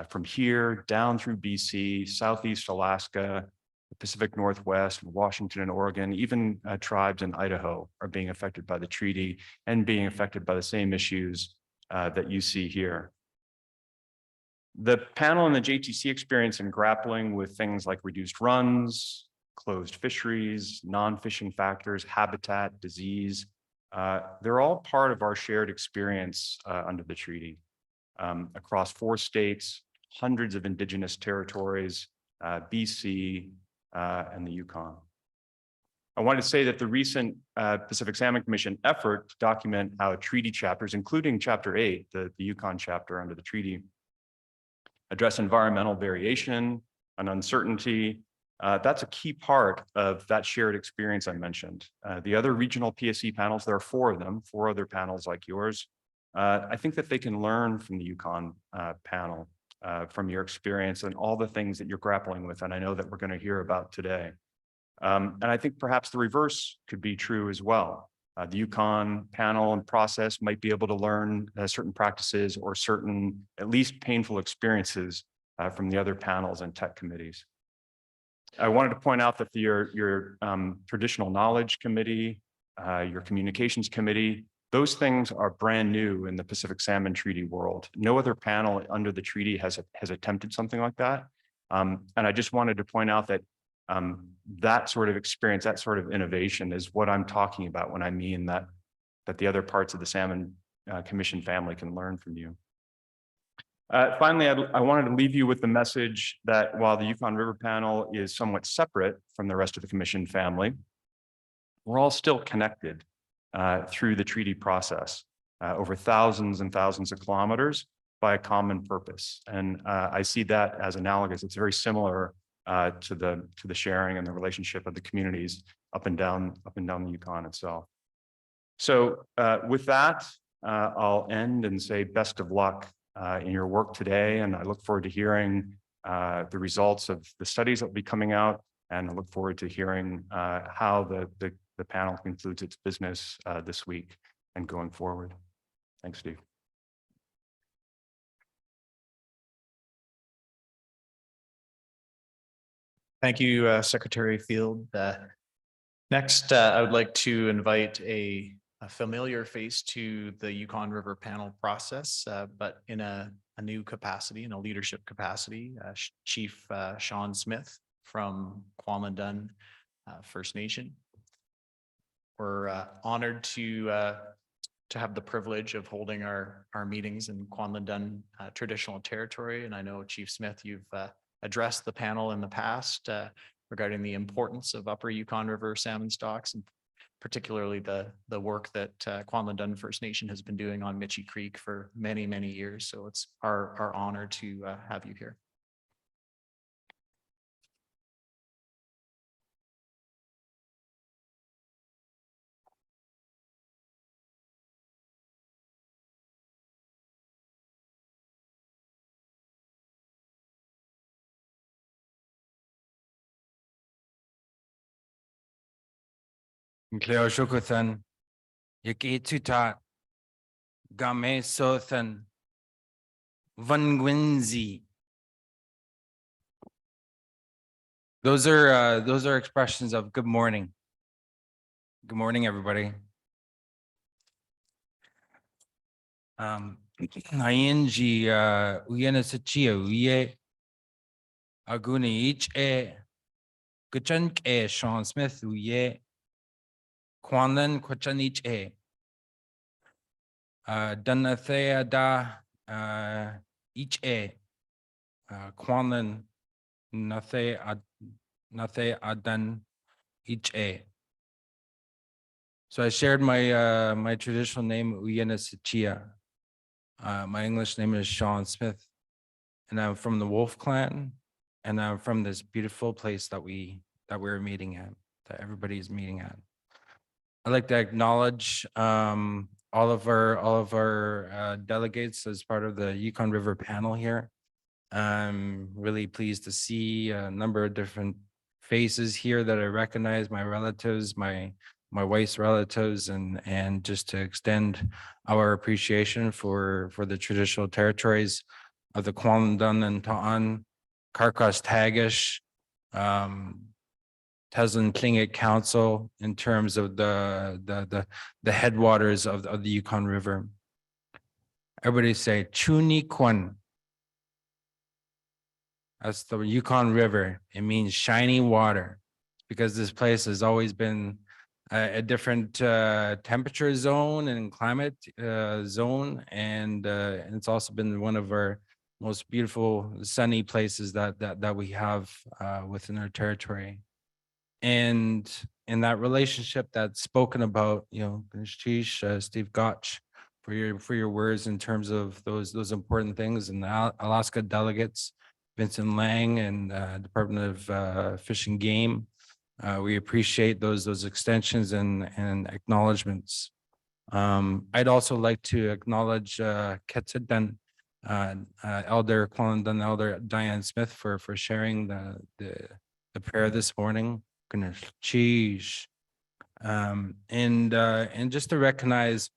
Speaker 8: from here down through BC, Southeast Alaska, the Pacific Northwest, Washington and Oregon, even tribes in Idaho are being affected by the treaty and being affected by the same issues that you see here. The panel and the JTC experience in grappling with things like reduced runs, closed fisheries, non-fishing factors, habitat, disease, they're all part of our shared experience under the treaty. Across 4 states, hundreds of indigenous territories, BC, and the Yukon. I want to say that the recent Pacific Salmon Commission effort to document how treaty chapters, including Chapter 8, the Yukon chapter under the treaty, address environmental variation and uncertainty. That's a key part of that shared experience I mentioned. The other regional PSC panels, there are 4 of them, 4 other panels like yours. I think that they can learn from the Yukon panel, from your experience and all the things that you're grappling with, and I know that we're going to hear about today. And I think perhaps the reverse could be true as well. The Yukon panel and process might be able to learn certain practices or certain, at least painful experiences from the other panels and tech committees. I wanted to point out that your traditional knowledge committee, your communications committee, Those things are brand new in the Pacific Salmon Treaty world. No other panel under the treaty has attempted something like that. And I just wanted to point out that that sort of experience, that sort of innovation is what I'm talking about when I mean that the other parts of the Salmon Commission family can learn from you. Finally, I wanted to leave you with the message that while the Yukon River Panel is somewhat separate from the rest of the Commission family, we're all still connected through the treaty process over thousands and thousands of kilometers by a common purpose. And I see that as analogous. It's very similar to the sharing and the relationship of the communities up and down the Yukon itself. So with that, I'll end and say best of luck in your work today. And I look forward to hearing the results of the studies that will be coming out. And I look forward to hearing how the panel concludes its business this week and going forward. Thanks, Steve.
Speaker 1: Thank you, Secretary Field. Next, I would like to invite a familiar face to the Yukon River Panel process, but in a new capacity, in a leadership capacity, Chief Sean Smith from Kwamandun First Nation. We're honored to have the privilege of holding our meetings in Kwamandun traditional territory. And I know, Chief Smith, you've addressed the panel in the past regarding the importance of Upper Yukon River salmon stocks, and particularly the work that Kwamandun First Nation has been doing on Mitchie Creek for many, many years. So it's our honor to have you here.
Speaker 9: Cleo Shukuthan, Yaki Tutat, Game Sothan, Van Gwinzi. Those are expressions of good morning. Good morning, everybody. Nainji Uyena Sachia Uye Aguni each Kuchank Sean Smith Uye Kwandan Kuchanich Danathea da each Kwandan Nathe Adan each So I shared my my traditional name Uyena Sachia. My English name is Sean Smith, and I'm from the Wolf Clan, and I'm from this beautiful place that we're meeting at, that everybody's meeting at. I'd like to acknowledge all of our delegates as part of the Yukon River Panel here. I'm really pleased to see a number of different faces here that I recognize, my relatives, my wife's relatives, and just to extend our appreciation for the traditional territories of the Kwamandun and Ta'an, Karkas Tagish, Tasman Tlingit Council in terms of the headwaters of the Yukon River. Everybody say Chuni Kwan. That's the Yukon River. It means shiny water, because this place has always been a different temperature zone and climate zone, and it's also been one of our most beautiful sunny places that we have within our territory. And in that relationship that's spoken about, you know, Steve Gotch, for your words in terms of those important things, and the Alaska delegates, Vincent Lang and Department of Fish and Game. We appreciate those extensions and acknowledgements. I'd also like to acknowledge Ketsadan, Elder Kwamandun Elder Diane Smith for sharing the prayer this morning. Goodness, cheese. And just to recognize,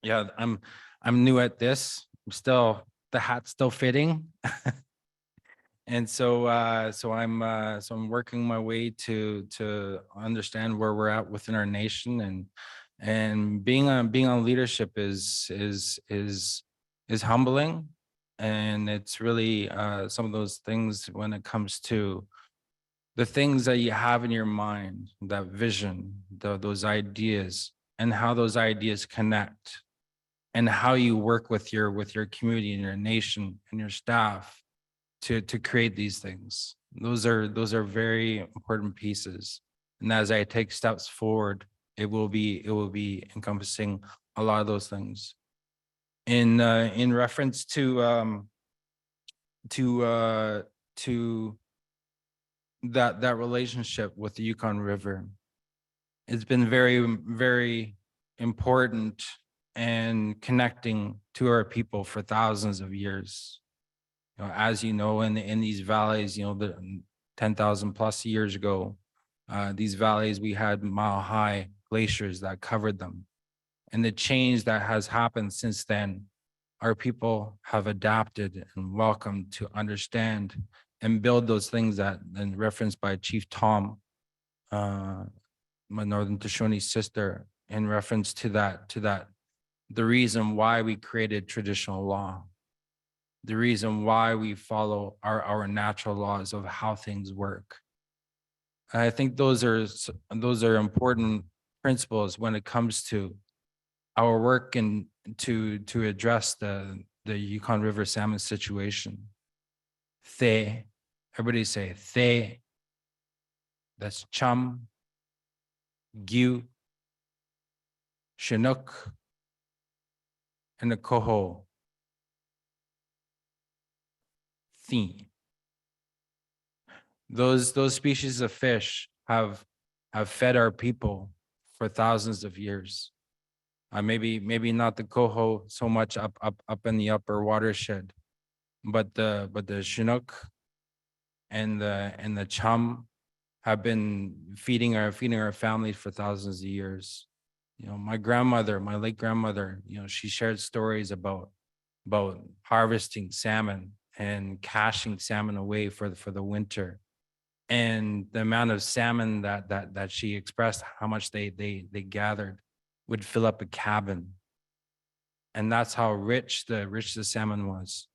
Speaker 9: yeah, I'm new at this. The hat's still fitting. And so I'm working my way to understand where we're at within our nation, And being on leadership is humbling. And it's really some of those things when it comes to the things that you have in your mind, that vision, those ideas, and how those ideas connect, and how you work with your community and your nation and your staff to create these things. Those are very important pieces. And as I take steps forward, it will be encompassing a lot of those things. In reference to that relationship with the Yukon River, it's been very important and connecting to our people for thousands of years. You know, as you know, in these valleys, you know, the 10,000 plus years ago, these valleys, we had mile-high glaciers that covered them. And the change that has happened since then, our people have adapted and welcomed to understand and build those things that, and referenced by Chief Tom, my Northern Shoshone sister, in reference to that, the reason why we created traditional law, the reason why we follow our natural laws of how things work. I think those are important principles when it comes to our work and to address the Yukon River salmon situation. They, everybody say they. That's chum, Gyu, Chinook, and the coho. Theme. Those species of fish have fed our people for thousands of years. Maybe not the coho so much up in the upper watershed, but the Chinook and the chum have been feeding our families for thousands of years. You know, my late grandmother, you know, she shared stories about harvesting salmon and caching salmon away for the winter, and the amount of salmon that she expressed how much they gathered would fill up a cabin. And that's how rich the salmon was.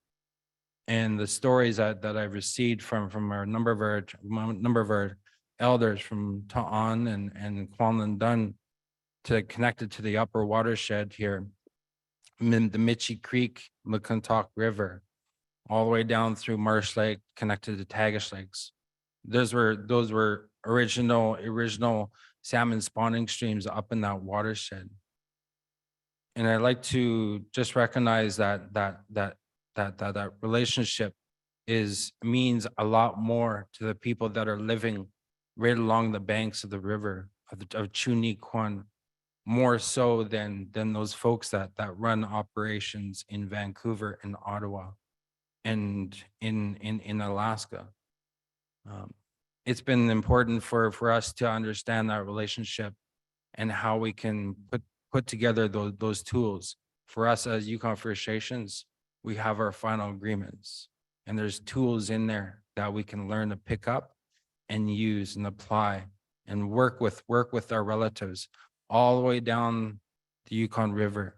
Speaker 9: And the stories that I received from our number of our elders from Ta'an and Kwanlin Dun to connected to the upper watershed here, the Michi Creek, McClintock River, all the way down through Marsh Lake, connected to Tagish Lakes. Those were original salmon spawning streams up in that watershed. And I'd like to just recognize that relationship means a lot more to the people that are living right along the banks of the river of Chuni Kwan, more so than those folks that run operations in Vancouver and Ottawa and in Alaska. It's been important for us to understand that relationship and how we can put together those tools. For us as Yukon First Nations, we have our final agreements, and there's tools in there that we can learn to pick up and use and apply and work with our relatives all the way down the Yukon River.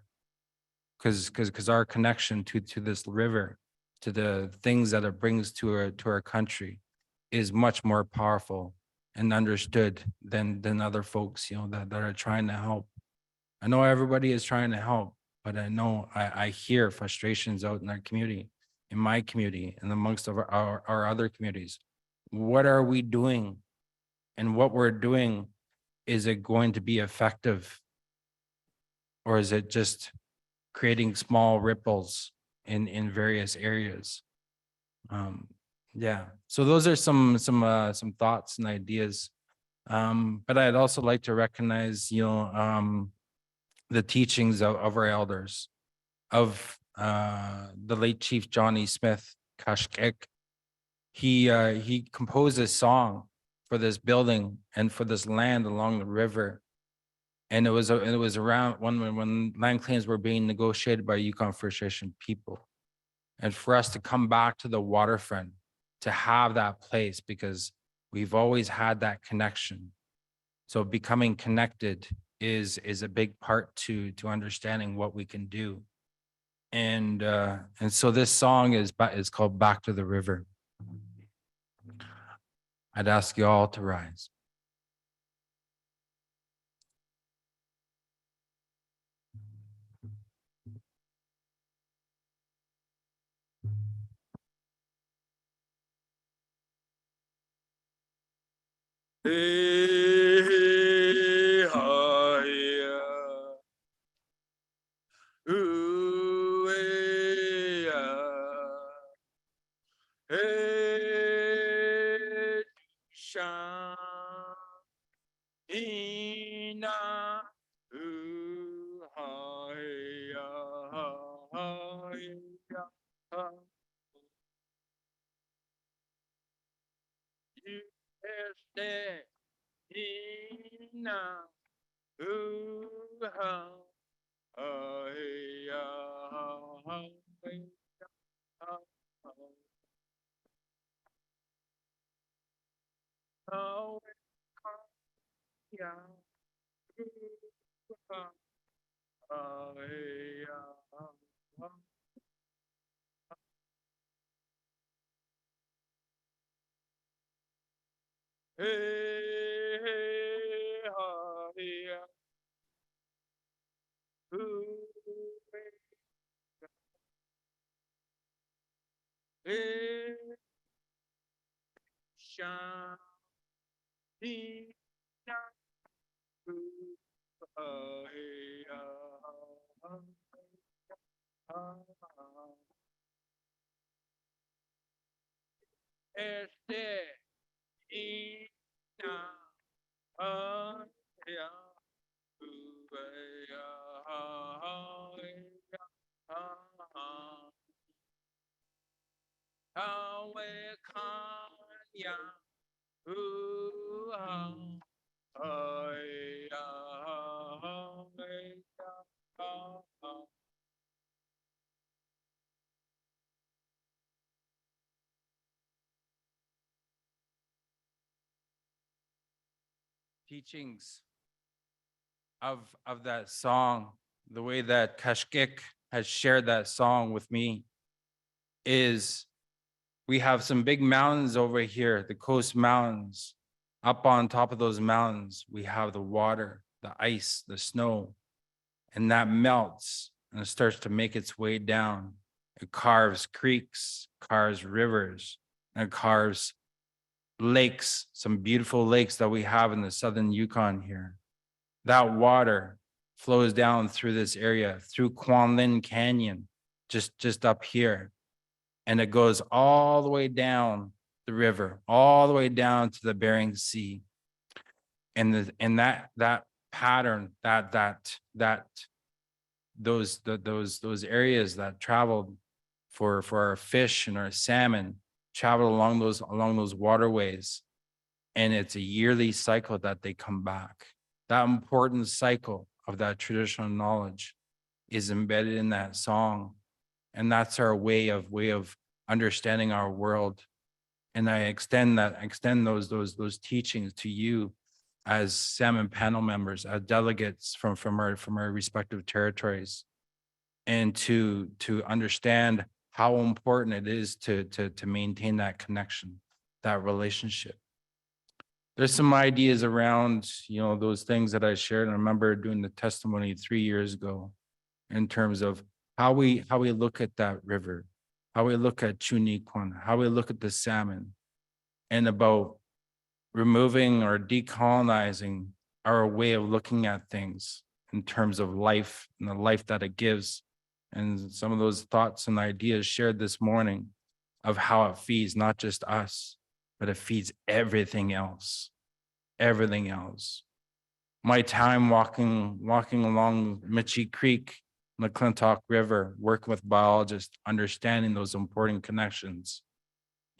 Speaker 9: Because our connection to this river, to the things that it brings to our country, is much more powerful and understood than other folks, you know, that are trying to help. I know everybody is trying to help, but I know I hear frustrations out in our community, in my community, and amongst our other communities. What are we doing? And what we're doing, is it going to be effective? Or is it just creating small ripples in various areas? Yeah, so those are some thoughts and ideas. But I'd also like to recognize, you know, the teachings of our elders, of the late Chief Johnny Smith Kashkek. He composed a song for this building and for this land along the river. And it was around when land claims were being negotiated by Yukon First Nation people. And for us to come back to the waterfront, to have that place, because we've always had that connection. So becoming connected is a big part to understanding what we can do. And so this song is called Back to the River. I'd ask you all to rise. Hey, hi, ooh, hey, hey, Ina, ooh, hi, Deena, ooh, hey, hey, hi, ooh, hey, Shantina, ooh, hey, este, ina, ya, teachings of that song, the way that Kashkik has shared that song with me is we have some big mountains over here, the coast mountains. Up on top of those mountains, we have the water, the ice, the snow, and that melts and it starts to make its way down. It carves creeks, carves rivers, and it carves lakes, some beautiful lakes that we have in the southern Yukon here. That water flows down through this area, through Kwanlin Canyon, just up here. And it goes all the way down the river, all the way down to the Bering Sea. And that pattern, those areas that traveled for our fish and our salmon travel along those waterways. And it's a yearly cycle that they come back. That important cycle of that traditional knowledge is embedded in that song. And that's our way of understanding our world. And I extend those teachings to you as Salmon panel members, as delegates from our respective territories, and to understand how important it is to maintain that connection, that relationship. There's some ideas around, those things that I shared. I remember doing the testimony 3 years ago in terms of how we look at that river, how we look at Chinook, how we look at the salmon, and about removing or decolonizing our way of looking at things in terms of life and the life that it gives. And some of those thoughts and ideas shared this morning of how it feeds not just us, but it feeds everything else. Everything else. My time walking along Mitchie Creek, McClintock River, working with biologists, understanding those important connections,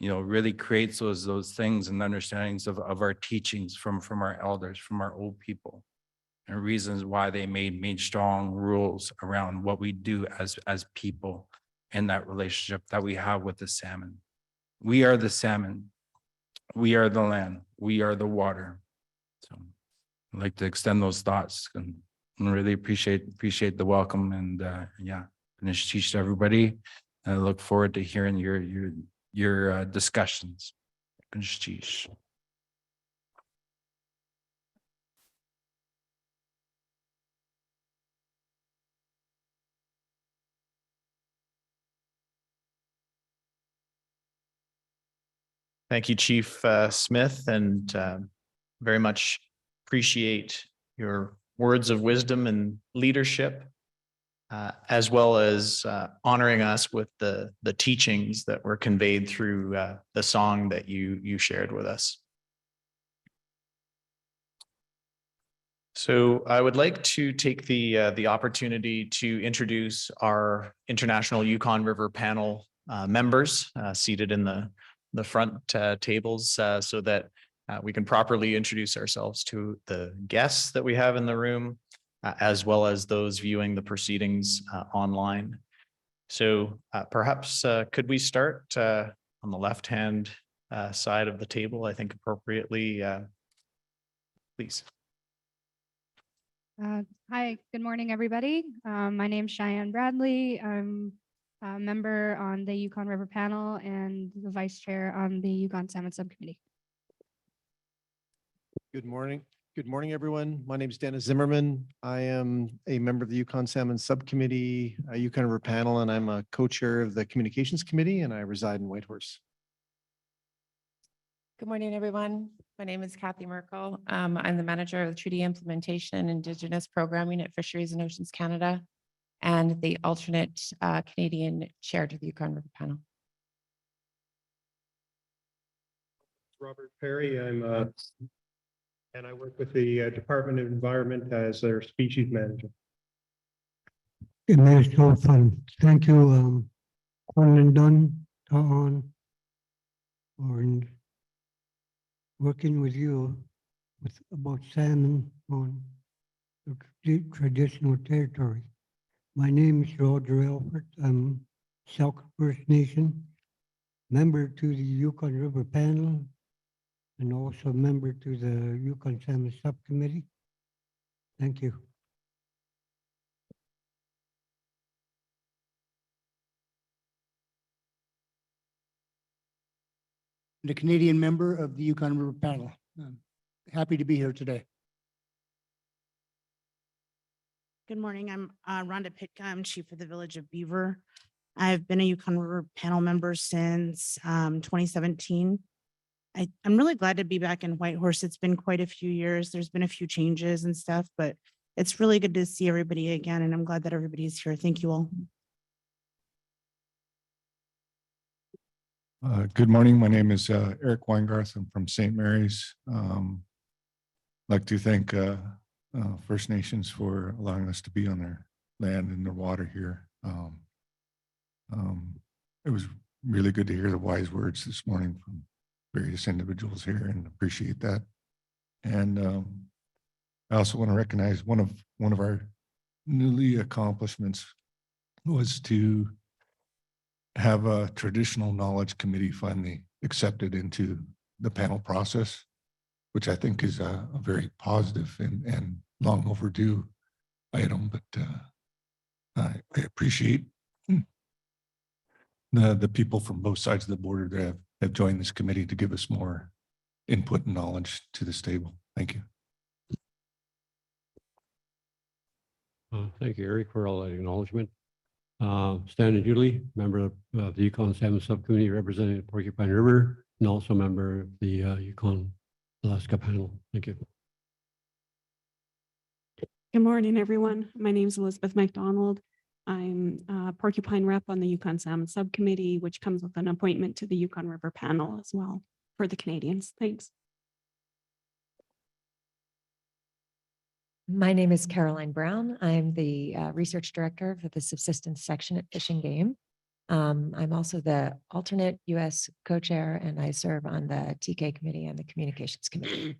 Speaker 9: really creates those things and understandings of our teachings from our elders, from our old people, and reasons why they made strong rules around what we do as people and that relationship that we have with the salmon. We are the salmon. We are the land. We are the water. So I'd like to extend those thoughts and really appreciate the welcome and yeah, finish teach to everybody. I look forward to hearing your discussions. Finish teach.
Speaker 1: Thank you, Chief Smith, and very much appreciate your words of wisdom and leadership, as well as honoring us with the teachings that were conveyed through the song that you shared with us. So I would like to take the opportunity to introduce our International Yukon River Panel members seated in the front tables so that we can properly introduce ourselves to the guests that we have in the room, as well as those viewing the proceedings online. So perhaps could we start on the left-hand side of the table, I think appropriately, please.
Speaker 10: Hi, good morning, everybody. My name's Cheyenne Bradley. I'm a member on the Yukon River Panel and the vice chair on the Yukon Salmon Subcommittee.
Speaker 11: Good morning. Good morning, everyone. My name is Dennis Zimmerman. I am a member of the Yukon Salmon Subcommittee, Yukon River Panel, and I'm a co-chair of the Communications Committee, and I reside in Whitehorse.
Speaker 12: Good morning, everyone. My name is Kathy Merkel. I'm the manager of the Treaty Implementation and Indigenous Programming at Fisheries and Oceans Canada and the alternate Canadian chair to the Yukon River Panel.
Speaker 13: Robert Perry. And I work with the Department of Environment as their species manager.
Speaker 14: It makes no fun. Thank you, Corlin Dunn, on working with you about salmon on the traditional territory. My name is Roger Elford. I'm Selkirk First Nation, member to the Yukon River Panel, and also a member to the Yukon Salmon Subcommittee. Thank you.
Speaker 15: The Canadian member of the Yukon River Panel. I'm happy to be here today.
Speaker 16: Good morning. I'm Rhonda Pitka. I'm chief of the village of Beaver. I've been a Yukon River Panel member since 2017. I'm really glad to be back in Whitehorse. It's been quite a few years. There's been a few changes and stuff, but it's really good to see everybody again, and I'm glad that everybody's here. Thank you all.
Speaker 17: Good morning. My name is Eric Weingarth. I'm from St. Mary's. I'd like to thank First Nations for allowing us to be on their land and their water here. It was really good to hear the wise words this morning from various individuals here, and appreciate that. And I also want to recognize one of our newly accomplishments was to have a traditional knowledge committee finally accepted into the panel process, which I think is a very positive and long overdue item. But I appreciate the people from both sides of the border that have joined this committee to give us more input and knowledge to this table. Thank you.
Speaker 18: Thank you, Eric, for all that acknowledgement. Stan Julie, member of the Yukon Salmon Subcommittee representing the Porcupine River, and also a member of the Yukon Alaska panel. Thank you.
Speaker 19: Good morning, everyone. My name is Elizabeth McDonald. I'm a Porcupine rep on the Yukon Salmon Subcommittee, which comes with an appointment to the Yukon River Panel as well for the Canadians. Thanks.
Speaker 20: My name is Caroline Brown. I'm the research director for the subsistence section at Fish and Game. I'm also the alternate U.S. co-chair, and I serve on the TK committee and the communications committee.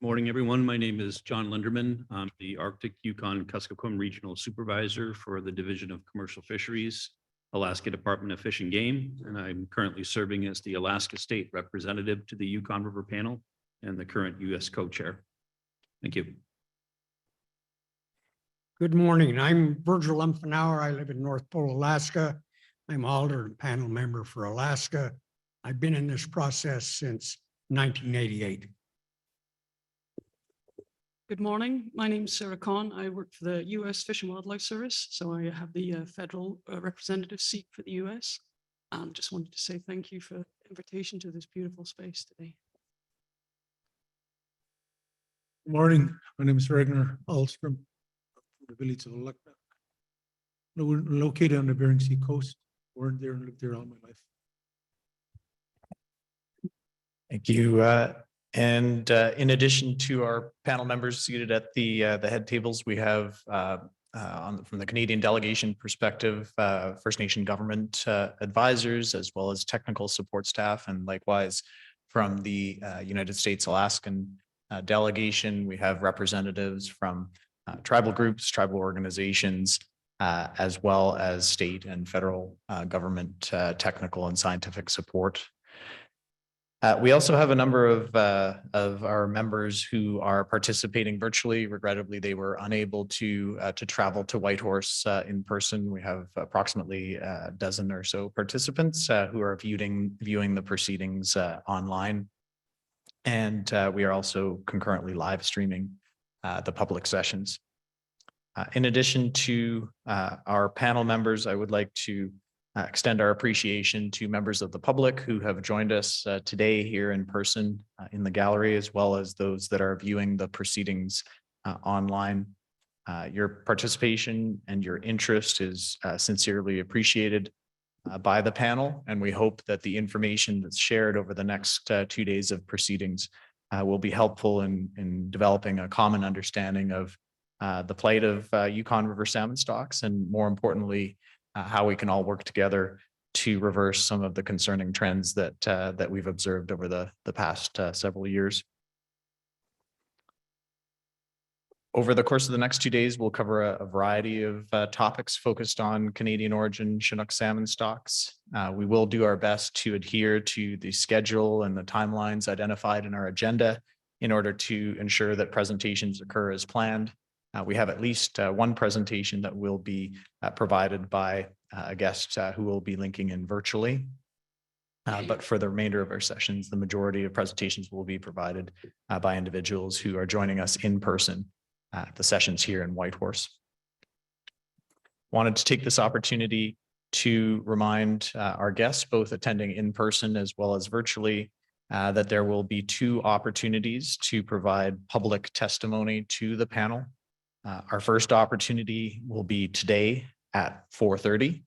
Speaker 21: Morning, everyone. My name is John Linderman. I'm the Arctic Yukon Kuskokwim Regional Supervisor for the Division of Commercial Fisheries, Alaska Department of Fish and Game, and I'm currently serving as the Alaska State Representative to the Yukon River Panel. and the current U.S. co-chair. Thank you.
Speaker 2: Good morning. I'm Virgil Umfenauer. I live in North Pole, Alaska. I'm Alder and panel member for Alaska. I've been in this process since 1988.
Speaker 22: Good morning. My name is Sarah Kahn. I work for the U.S. Fish and Wildlife Service, so I have the federal representative seat for the U.S. Just wanted to say thank you for the invitation to this beautiful space today.
Speaker 23: Good morning. My name is Ragnar Ahlstrom from the village of Lukna. We're located on the Bering Sea coast. Born there and lived there all my life.
Speaker 1: Thank you. And in addition to our panel members seated at the head tables, we have from the Canadian delegation perspective, First Nation government advisors, as well as technical support staff, and likewise from the United States Alaskan delegation, we have representatives from tribal groups, tribal organizations, as well as state and federal government technical and scientific support. We also have a number of our members who are participating virtually. Regrettably, they were unable to travel to Whitehorse in person. We have approximately a dozen or so participants who are viewing the proceedings online. And we are also concurrently live streaming the public sessions. In addition to our panel members, I would like to extend our appreciation to members of the public who have joined us today here in person in the gallery, as well as those that are viewing the proceedings online. Your participation and your interest is sincerely appreciated by the panel, and we hope that the information that's shared over the next 2 days of proceedings will be helpful in developing a common understanding of the plight of Yukon River salmon stocks, and more importantly, how we can all work together to reverse some of the concerning trends that we've observed over the past several years. Over the course of the next 2 days, we'll cover a variety of topics focused on Canadian origin Chinook salmon stocks. We will do our best to adhere to the schedule and the timelines identified in our agenda in order to ensure that presentations occur as planned. We have at least one presentation that will be provided by a guest who will be linking in virtually. But for the remainder of our sessions, the majority of presentations will be provided by individuals who are joining us in person at the sessions here in Whitehorse. Wanted to take this opportunity to remind our guests, both attending in person as well as virtually, that there will be 2 opportunities to provide public testimony to the panel. Our first opportunity will be today at 4:30,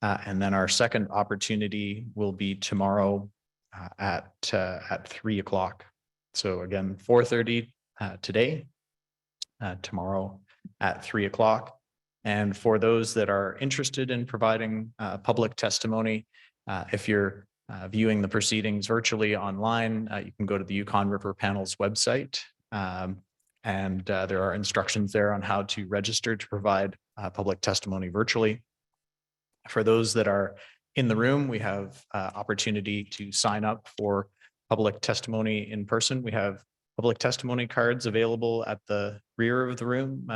Speaker 1: and then our second opportunity will be tomorrow at 3 o'clock. So again, 4:30 today, tomorrow at 3 o'clock. And for those that are interested in providing public testimony, if you're viewing the proceedings virtually online, you can go to the Yukon River Panel's website. And there are instructions there on how to register to provide public testimony virtually. For those that are in the room, we have opportunity to sign up for public testimony in person. We have public testimony cards available at the rear of the room.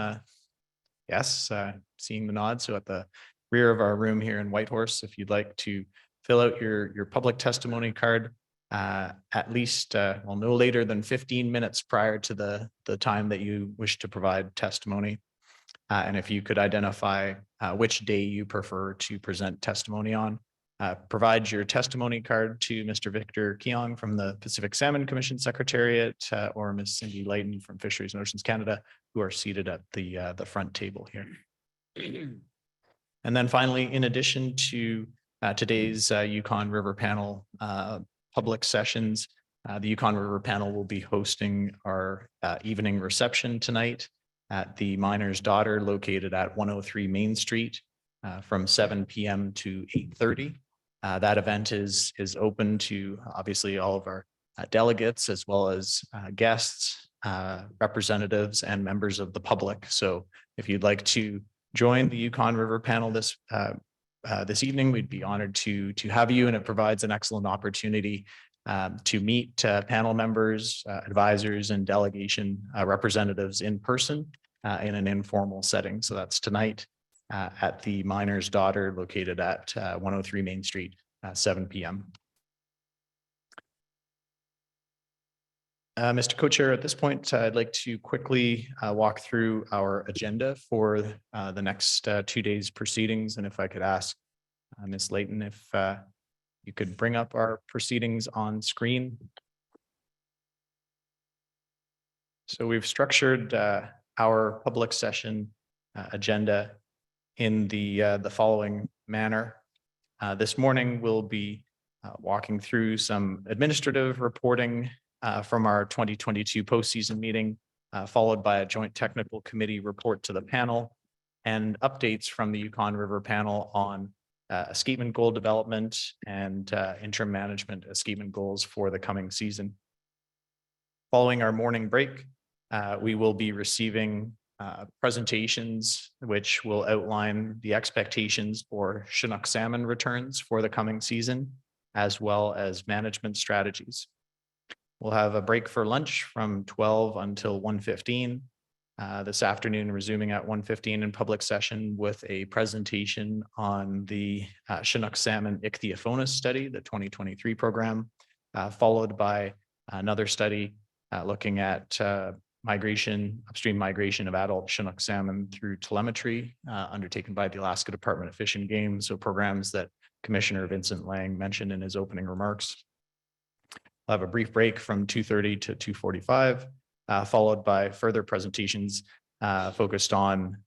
Speaker 1: Yes, seeing the nod. So at the rear of our room here in Whitehorse, if you'd like to fill out your public testimony card, at least, well, no later than 15 minutes prior to the time that you wish to provide testimony. And if you could identify which day you prefer to present testimony on, provide your testimony card to Mr. Victor Keong from the Pacific Salmon Commission Secretariat or Ms. Cindy Layton from Fisheries and Oceans Canada, who are seated at the front table here. And then finally, in addition to today's Yukon River Panel public sessions, the Yukon River Panel will be hosting our evening reception tonight at the Miner's Daughter, located at 103 Main Street from 7 p.m. to 8:30. That event is open to obviously all of our delegates, as well as guests, representatives, and members of the public. So if you'd like to join the Yukon River Panel this evening, we'd be honored to have you, and it provides an excellent opportunity to meet panel members, advisors, and delegation representatives in person in an informal setting. So that's tonight at the Miner's Daughter located at 103 Main Street, 7 p.m. Mr. Co-Chair, at this point, I'd like to quickly walk through our agenda for the next 2 days proceedings. And if I could ask Ms. Layton if you could bring up our proceedings on screen. So we've structured our public session agenda in the following manner. This morning, we'll be walking through some administrative reporting from our 2022 postseason meeting, followed by a joint technical committee report to the panel and updates from the Yukon River Panel on escapement goal development and interim management escapement goals for the coming season. Following our morning break, we will be receiving presentations which will outline the expectations for Chinook salmon returns for the coming season, as well as management strategies. We'll have a break for lunch from 12 until 1:15. This afternoon, resuming at 1:15 in public session with a presentation on the Chinook salmon Ichthyophonus study, the 2023 program, followed by another study looking at upstream migration of adult Chinook salmon through telemetry undertaken by the Alaska Department of Fish and Game. So programs that Commissioner Vincent Lang mentioned in his opening remarks. We'll have a brief break from 2:30 to 2:45, followed by further presentations focused on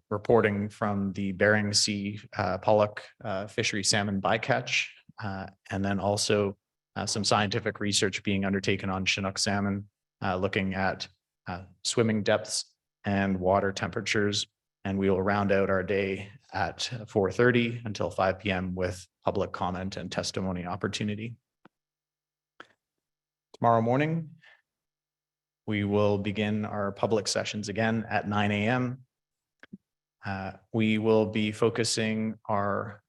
Speaker 1: reporting from the Bering Sea pollock fishery salmon bycatch, and then also some scientific research being undertaken on Chinook salmon, looking at swimming depths and water temperatures. And we will round out our day at 4:30 until 5 p.m. with public comment and testimony opportunity. Tomorrow morning, we will begin our public sessions again at 9 a.m. We will be focusing our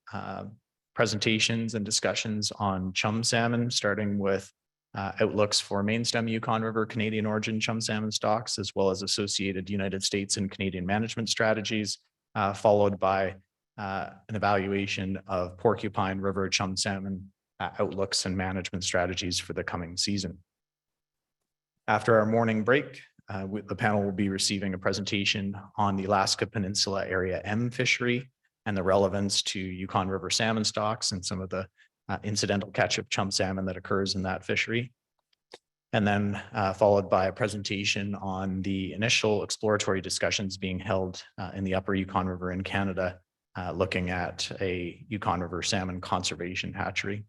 Speaker 1: presentations and discussions on chum salmon, starting with outlooks for main stem Yukon River Canadian origin chum salmon stocks, as well as associated United States and Canadian management strategies, followed by an evaluation of Porcupine River chum salmon outlooks and management strategies for the coming season. After our morning break, the panel will be receiving a presentation on the Alaska Peninsula Area M fishery and the relevance to Yukon River salmon stocks and some of the incidental catch of chum salmon that occurs in that fishery. And then followed by a presentation on the initial exploratory discussions being held in the upper Yukon River in Canada, looking at a Yukon River salmon conservation hatchery.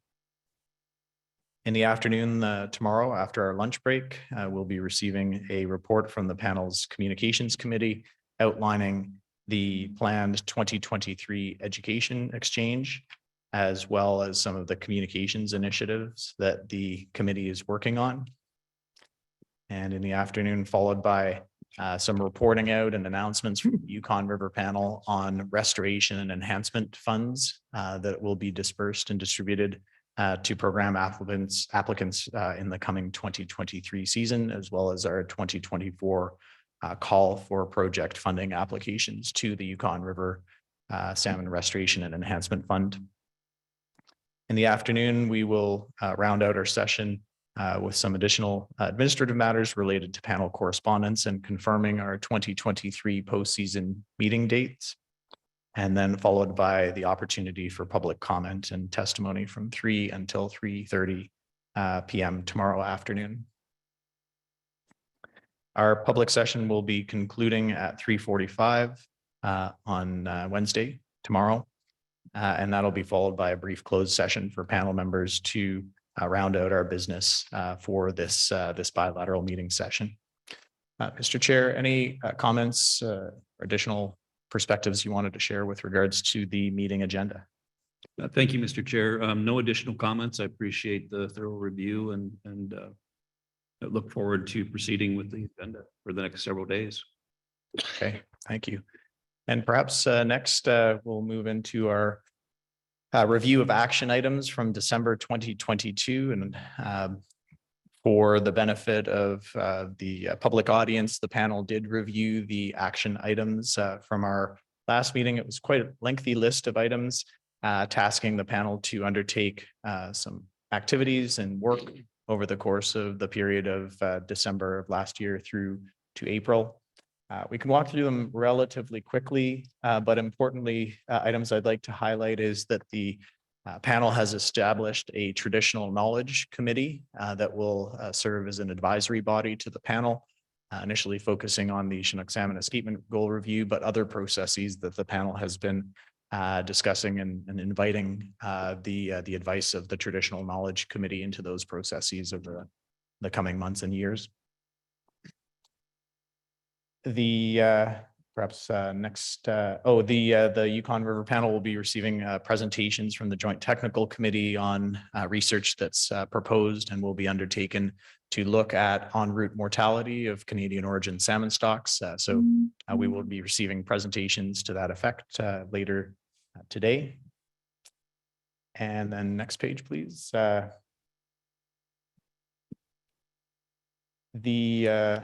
Speaker 1: In the afternoon tomorrow, after our lunch break, we'll be receiving a report from the panel's communications committee outlining the planned 2023 education exchange, as well as some of the communications initiatives that the committee is working on. And in the afternoon, followed by some reporting out and announcements from the Yukon River Panel on restoration and enhancement funds that will be dispersed and distributed to program applicants in the coming 2023 season, as well as our 2024 call for project funding applications to the Yukon River Salmon Restoration and Enhancement Fund. In the afternoon, we will round out our session with some additional administrative matters related to panel correspondence and confirming our 2023 postseason meeting dates, and then followed by the opportunity for public comment and testimony from 3 until 3:30 p.m. tomorrow afternoon. Our public session will be concluding at 3:45 on Wednesday, tomorrow, and that'll be followed by a brief closed session for panel members to round out our business for this bilateral meeting session. Mr. Chair, any comments or additional perspectives you wanted to share with regards to the meeting agenda?
Speaker 21: Thank you, Mr. Chair. No additional comments. I appreciate the thorough review and I look forward to proceeding with the agenda for the next several days.
Speaker 1: Okay, thank you. And perhaps next we'll move into our Review of action items from December 2022, and for the benefit of the public audience, the panel did review the action items from our last meeting. It was quite a lengthy list of items, tasking the panel to undertake some activities and work over the course of the period of December of last year through to April. We can walk through them relatively quickly, but importantly, items I'd like to highlight is that the panel has established a traditional knowledge committee that will serve as an advisory body to the panel, initially focusing on the Chinook salmon escapement goal review, but other processes that the panel has been discussing and inviting the advice of the traditional knowledge committee into those processes over the coming months and years. The the Yukon River Panel will be receiving presentations from the Joint Technical Committee on research that's proposed and will be undertaken to look at en route mortality of Canadian origin salmon stocks. We will be receiving presentations to that effect later today. And then next page, please. The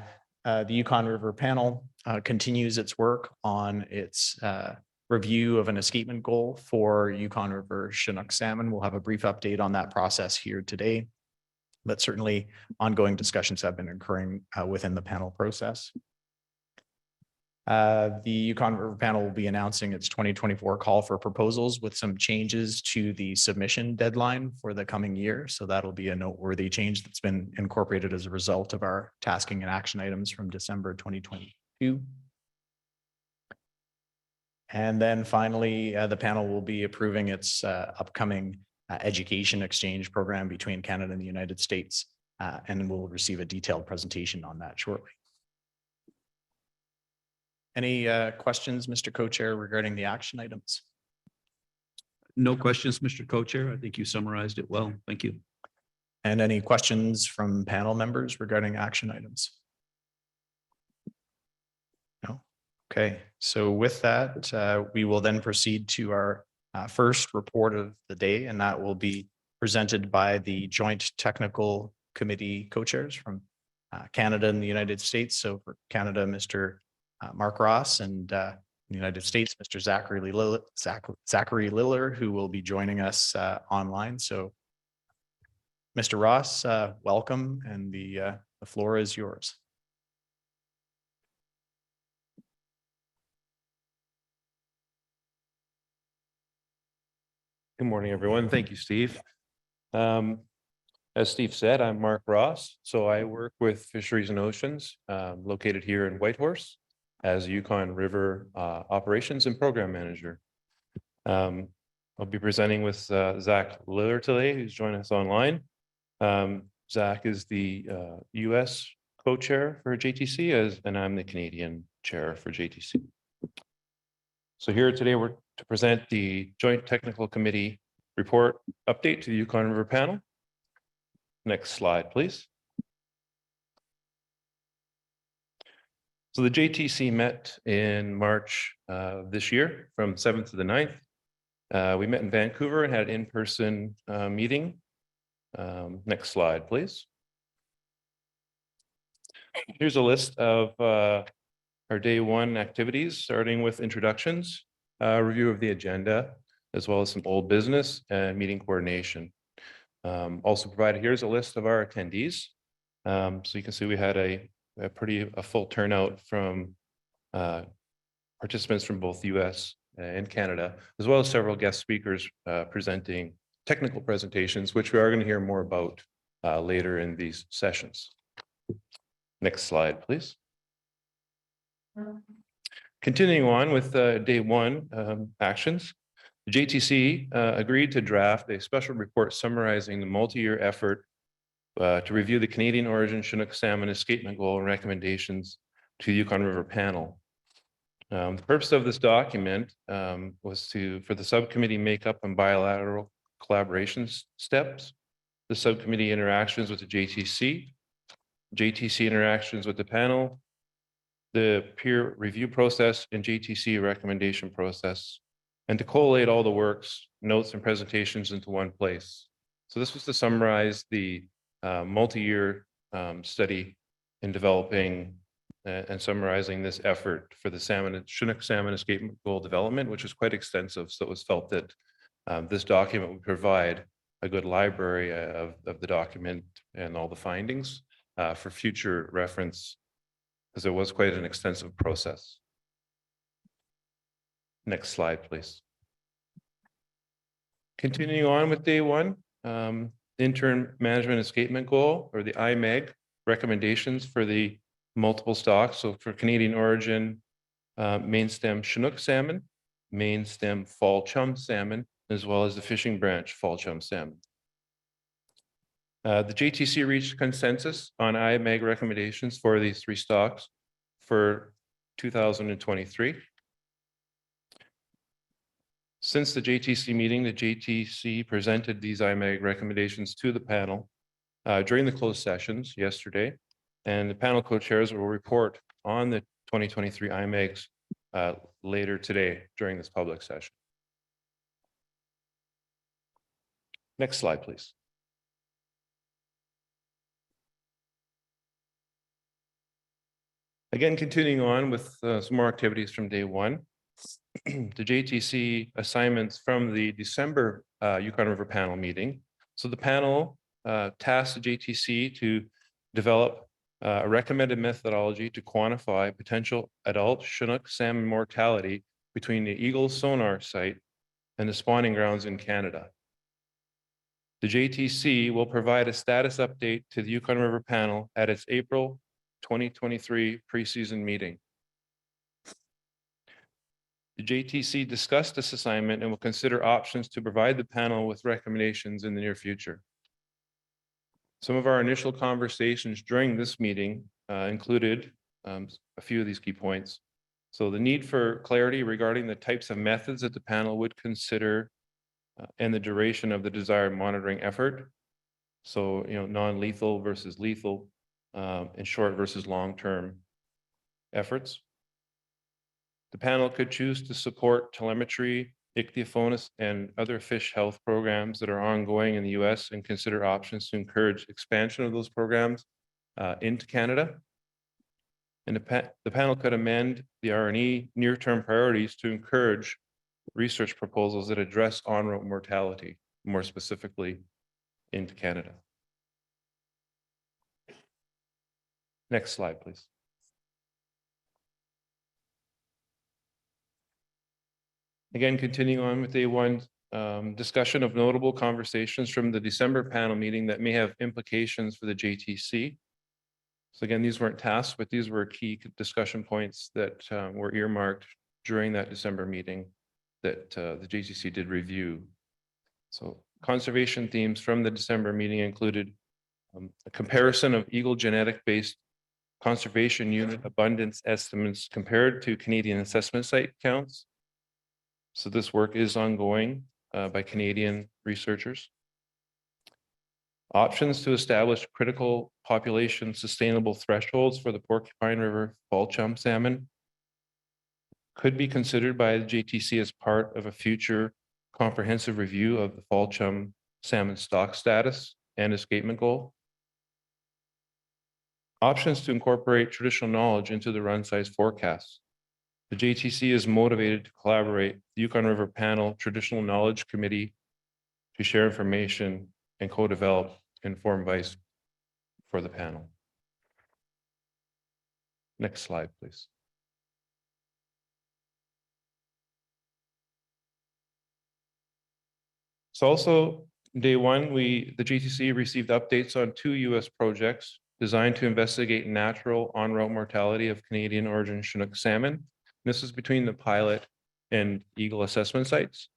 Speaker 1: Yukon River Panel continues its work on its review of an escapement goal for Yukon River Chinook salmon. We'll have a brief update on that process here today, but certainly ongoing discussions have been occurring within the panel process. The Yukon River Panel will be announcing its 2024 call for proposals with some changes to the submission deadline for the coming year. So that'll be a noteworthy change that's been incorporated as a result of our tasking and action items from December 2022. And then finally, the panel will be approving its upcoming education exchange program between Canada and the United States, and we'll receive a detailed presentation on that shortly. Any questions, Mr. Co-Chair, regarding the action items?
Speaker 21: No questions, Mr. Co-Chair. I think you summarized it well. Thank you.
Speaker 1: And any questions from panel members regarding action items? No? Okay, so with that, we will then proceed to our first report of the day, and that will be presented by the Joint Technical Committee co-chairs from Canada and the United States. So for Canada, Mr. Mark Ross, and the United States, Mr. Zachary Liller, who will be joining us online. So Mr. Ross, welcome, and the floor is yours.
Speaker 3: Good morning, everyone. Thank you, Steve. As Steve said, I'm Mark Ross. So I work with Fisheries and Oceans, located here in Whitehorse, as Yukon River Operations and Program Manager. I'll be presenting with Zach Liller today, who's joining us online. Zach is the US co-chair for JTC, and I'm the Canadian chair for JTC. So here today, we're to present the Joint Technical Committee report update to the Yukon River Panel. Next slide, please. So the JTC met in March this year from 7th to the 9th. We met in Vancouver and had an in-person meeting. Next slide, please. Here's a list of our day one activities, starting with introductions, review of the agenda, as well as some old business and meeting coordination. Also provided here is a list of our attendees. So you can see we had a full turnout from participants from both US and Canada, as well as several guest speakers presenting technical presentations, which we are going to hear more about later in these sessions. Next slide, please. Continuing on with day one actions, the JTC agreed to draft a special report summarizing the multi-year effort to review the Canadian origin Chinook salmon escapement goal and recommendations to the Yukon River Panel. The purpose of this document was for the subcommittee makeup and bilateral collaboration steps, the subcommittee interactions with the JTC interactions with the panel, the peer review process, and JTC recommendation process, and to collate all the works, notes, and presentations into one place. So this was to summarize the multi-year study in developing and summarizing this effort for the Chinook salmon escapement goal development, which is quite extensive. So it was felt that this document would provide a good library of the document and all the findings for future reference, because it was quite an extensive process. Next slide, please. Continuing on with day one, interim management escapement goal, or the IMEG recommendations for the multiple stocks. So for Canadian origin, main stem Chinook salmon, main stem fall chum salmon, as well as the fishing branch fall chum salmon. The JTC reached consensus on IMEG recommendations for these three stocks for 2023. Since the JTC meeting, the JTC presented these IMEG recommendations to the panel during the closed sessions yesterday, and the panel co-chairs will report on the 2023 IMEGs later today during this public session. Next slide, please. Again, continuing on with some more activities from day one. The JTC assignments from the December Yukon River Panel meeting. So the panel tasked the JTC to develop a recommended methodology to quantify potential adult Chinook salmon mortality between the Eagle sonar site and the spawning grounds in Canada. The JTC will provide a status update to the Yukon River Panel at its April 2023 preseason meeting. The JTC discussed this assignment and will consider options to provide the panel with recommendations in the near future. Some of our initial conversations during this meeting included a few of these key points. So the need for clarity regarding the types of methods that the panel would consider and the duration of the desired monitoring effort. So, non-lethal versus lethal, and short versus long-term efforts. The panel could choose to support telemetry, Ichthyophonus, and other fish health programs that are ongoing in the US and consider options to encourage expansion of those programs into Canada. And the panel could amend the RNE near-term priorities to encourage research proposals that address en-route mortality, more specifically into Canada. Next slide, please. Again, continuing on with day one, discussion of notable conversations from the December panel meeting that may have implications for the JTC. So again, these weren't tasks, but these were key discussion points that were earmarked during that December meeting that the JTC did review. So conservation themes from the December meeting included a comparison of eagle genetic-based conservation unit abundance estimates compared to Canadian assessment site counts. So this work is ongoing by Canadian researchers. Options to establish critical population sustainable thresholds for the Porcupine River fall chum salmon could be considered by the JTC as part of a future comprehensive review of the fall chum salmon stock status and escapement goal. Options to incorporate traditional knowledge into the run size forecasts. The JTC is motivated to collaborate with the Yukon River Panel Traditional Knowledge Committee to share information and co-develop informed advice for the panel. Next slide, please. So also day one, the JTC received updates on 2 US projects designed to investigate natural en-route mortality of Canadian origin Chinook salmon. This is between the pilot and eagle assessment sites.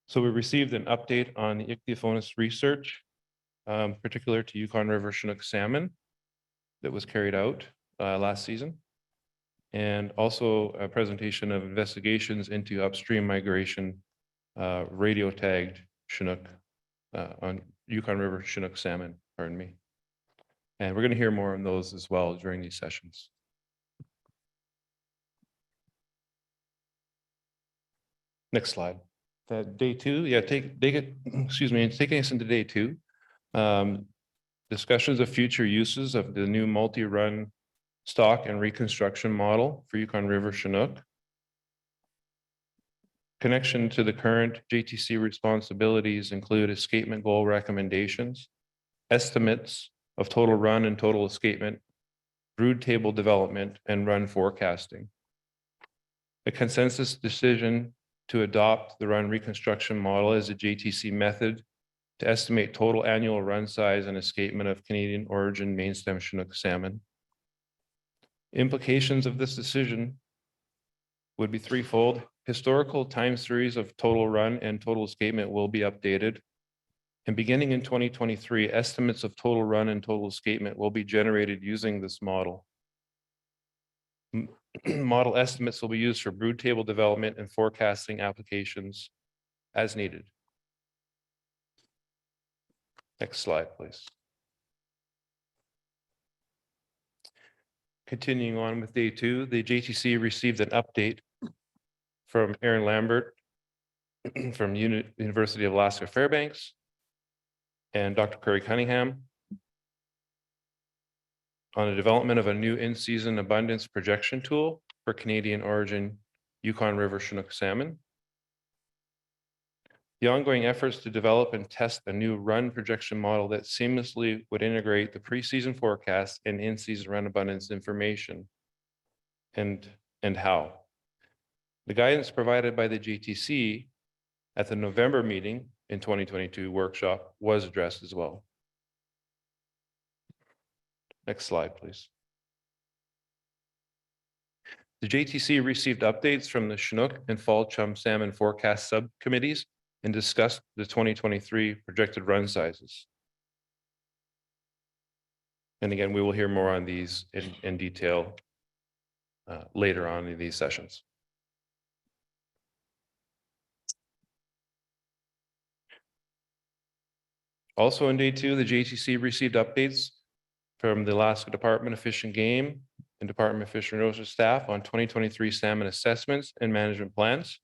Speaker 3: So we received an update on the Ichthyophonus research, particular to Yukon River Chinook salmon that was carried out last season. And also a presentation of investigations into upstream migration, radio tagged Chinook on Yukon River Chinook salmon, pardon me. And we're going to hear more on those as well during these sessions. Next slide. Day two, yeah, take it, excuse me, taking us into day two. Discussions of future uses of the new multi-run stock and reconstruction model for Yukon River Chinook. Connection to the current JTC responsibilities include escapement goal recommendations, estimates of total run and total escapement, brood table development, and run forecasting. A consensus decision to adopt the run reconstruction model as a JTC method to estimate total annual run size and escapement of Canadian origin mainstem Chinook salmon. Implications of this decision would be threefold. Historical time series of total run and total escapement will be updated. And beginning in 2023, estimates of total run and total escapement will be generated using this model. Model estimates will be used for brood table development and forecasting applications as needed. Next slide, please. Continuing on with day two, the JTC received an update from Aaron Lambert from University of Alaska Fairbanks and Dr. Curry Cunningham on the development of a new in-season abundance projection tool for Canadian origin Yukon River Chinook salmon. The ongoing efforts to develop and test a new run projection model that seamlessly would integrate the preseason forecast and in-season run abundance information and how. The guidance provided by the JTC at the November meeting in 2022 workshop was addressed as well. Next slide, please. The JTC received updates from the Chinook and fall chum salmon forecast subcommittees and discussed the 2023 projected run sizes. And again, we will hear more on these in detail later on in these sessions. Also in day two, the JTC received updates from the Alaska Department of Fish and Game and Department of Fish and Ocean staff on 2023 salmon assessments and management plans.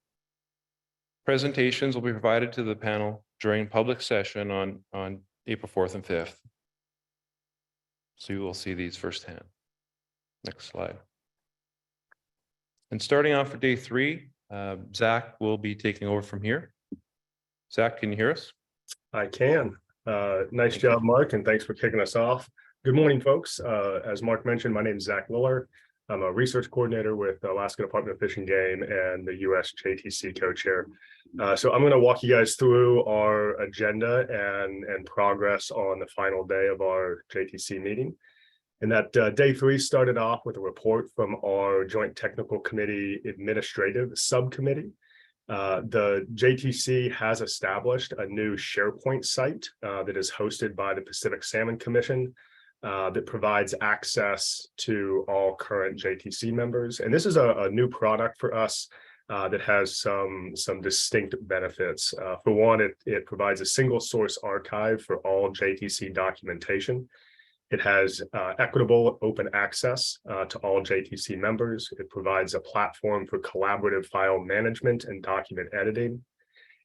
Speaker 3: Presentations will be provided to the panel during public session on April 4th and 5th. So you will see these firsthand. Next slide. And starting off for day three, Zach will be taking over from here. Zach, can you hear us?
Speaker 4: I can. Nice job, Mark, and thanks for kicking us off. Good morning, folks. As Mark mentioned, my name is Zach Liller. I'm a research coordinator with the Alaska Department of Fish and Game and the US JTC co-chair. So I'm going to walk you guys through our agenda and progress on the final day of our JTC meeting. And that day three started off with a report from our Joint Technical Committee Administrative Subcommittee. The JTC has established a new SharePoint site that is hosted by the Pacific Salmon Commission that provides access to all current JTC members. And this is a new product for us that has some distinct benefits. For one, it provides a single source archive for all JTC documentation. It has equitable open access to all JTC members. It provides a platform for collaborative file management and document editing.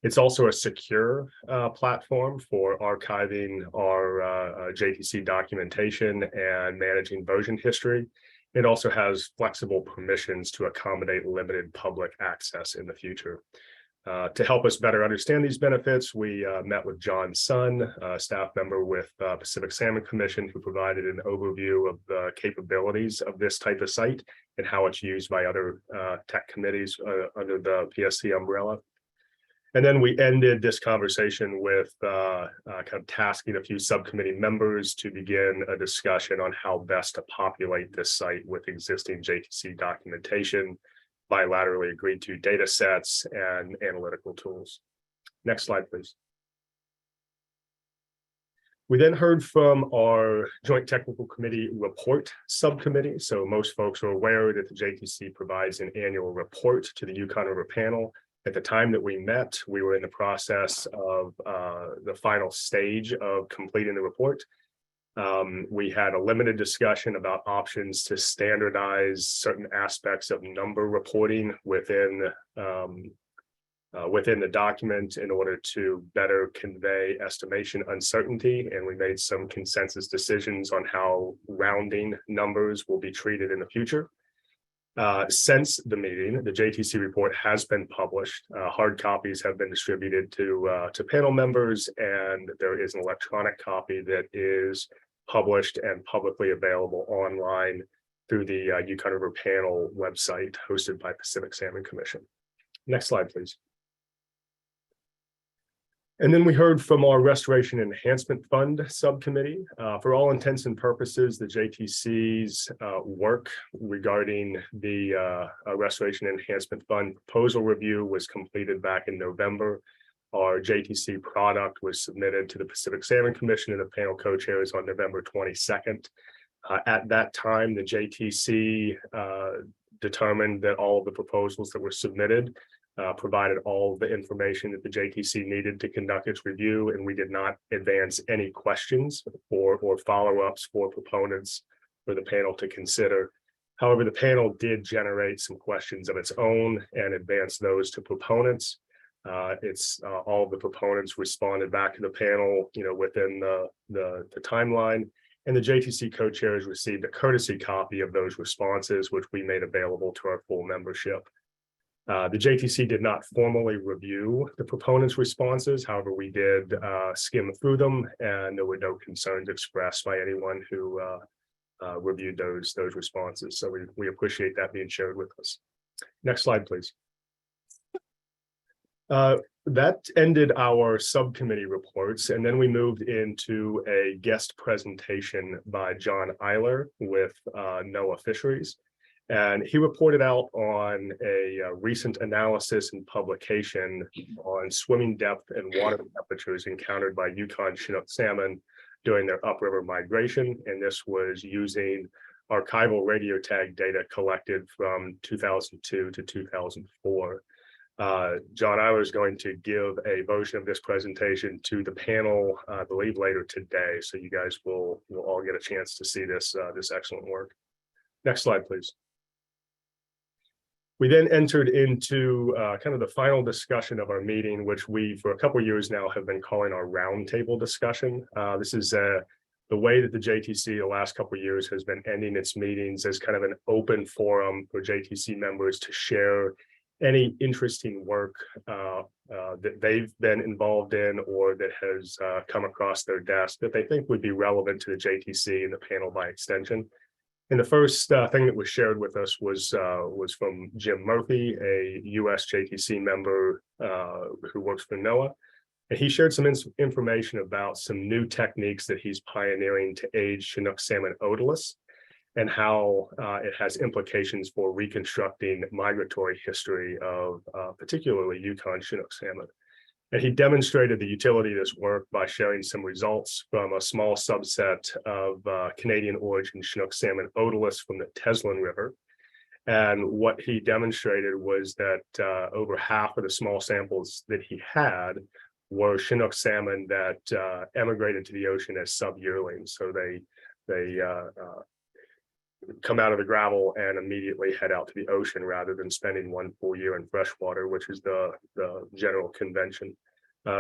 Speaker 4: It's also a secure platform for archiving our JTC documentation and managing version history. It also has flexible permissions to accommodate limited public access in the future. To help us better understand these benefits, we met with John Sun, a staff member with Pacific Salmon Commission, who provided an overview of the capabilities of this type of site and how it's used by other tech committees under the PSC umbrella. And then we ended this conversation with kind of tasking a few subcommittee members to begin a discussion on how best to populate this site with existing JTC documentation, bilaterally agreed to data sets, and analytical tools. Next slide, please. We then heard from our Joint Technical Committee Report Subcommittee. So most folks are aware that the JTC provides an annual report to the Yukon River Panel. At the time that we met, we were in the process of the final stage of completing the report. We had a limited discussion about options to standardize certain aspects of number reporting within within the document in order to better convey estimation uncertainty. And we made some consensus decisions on how rounding numbers will be treated in the future. Since the meeting, the JTC report has been published. Hard copies have been distributed to panel members, and there is an electronic copy that is published and publicly available online through the Yukon River Panel website hosted by Pacific Salmon Commission. Next slide, please. And then we heard from our Restoration Enhancement Fund subcommittee. For all intents and purposes, the JTC's work regarding the Restoration Enhancement Fund proposal review was completed back in November. Our JTC product was submitted to the Pacific Salmon Commission and the panel co-chairs on November 22nd. At that time, the JTC determined that all of the proposals that were submitted provided all the information that the JTC needed to conduct its review, and we did not advance any questions or follow-ups for proponents for the panel to consider. However, the panel did generate some questions of its own and advance those to proponents. All of the proponents responded back to the panel, within the timeline, and the JTC co-chairs received a courtesy copy of those responses, which we made available to our full membership. The JTC did not formally review the proponents' responses. However, we did skim through them, and there were no concerns expressed by anyone who reviewed those responses. So we appreciate that being shared with us. Next slide, please. That ended our subcommittee reports, and then we moved into a guest presentation by John Eiler with NOAA Fisheries. And he reported out on a recent analysis and publication on swimming depth and water temperatures encountered by Yukon Chinook salmon during their upriver migration. And this was using archival radio tag data collected from 2002 to 2004. John Eiler is going to give a version of this presentation to the panel, I believe later today. So you guys will all get a chance to see this excellent work. Next slide, please. We then entered into kind of the final discussion of our meeting, which we, for a couple of years now, have been calling our roundtable discussion. This is the way that the JTC the last couple of years has been ending its meetings as kind of an open forum for JTC members to share any interesting work that they've been involved in or that has come across their desk that they think would be relevant to the JTC and the panel by extension. And the first thing that was shared with us was from Jim Murphy, a US JTC member who works for NOAA. And he shared some information about some new techniques that he's pioneering to age Chinook salmon otoliths and how it has implications for reconstructing migratory history of particularly Yukon Chinook salmon. And he demonstrated the utility of this work by sharing some results from a small subset of Canadian origin Chinook salmon otoliths from the Jallen River. And what he demonstrated was that over half of the small samples that he had were Chinook salmon that emigrated to the ocean as sub-yearlings. So they come out of the gravel and immediately head out to the ocean rather than spending one full year in freshwater, which is the general convention.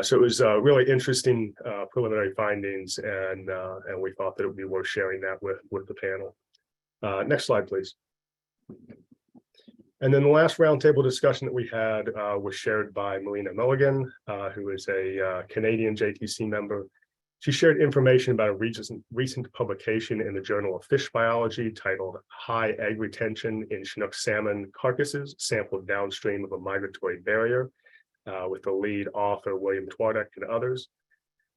Speaker 4: So it was really interesting preliminary findings, and we thought that it would be worth sharing that with the panel. Next slide, please. And then the last roundtable discussion that we had was shared by Melina Milligan, who is a Canadian JTC member. She shared information about a recent publication in the Journal of Fish Biology titled "High Egg Retention in Chinook Salmon Carcasses Sampled Downstream of a Migratory Barrier," with the lead author William Twardek and others.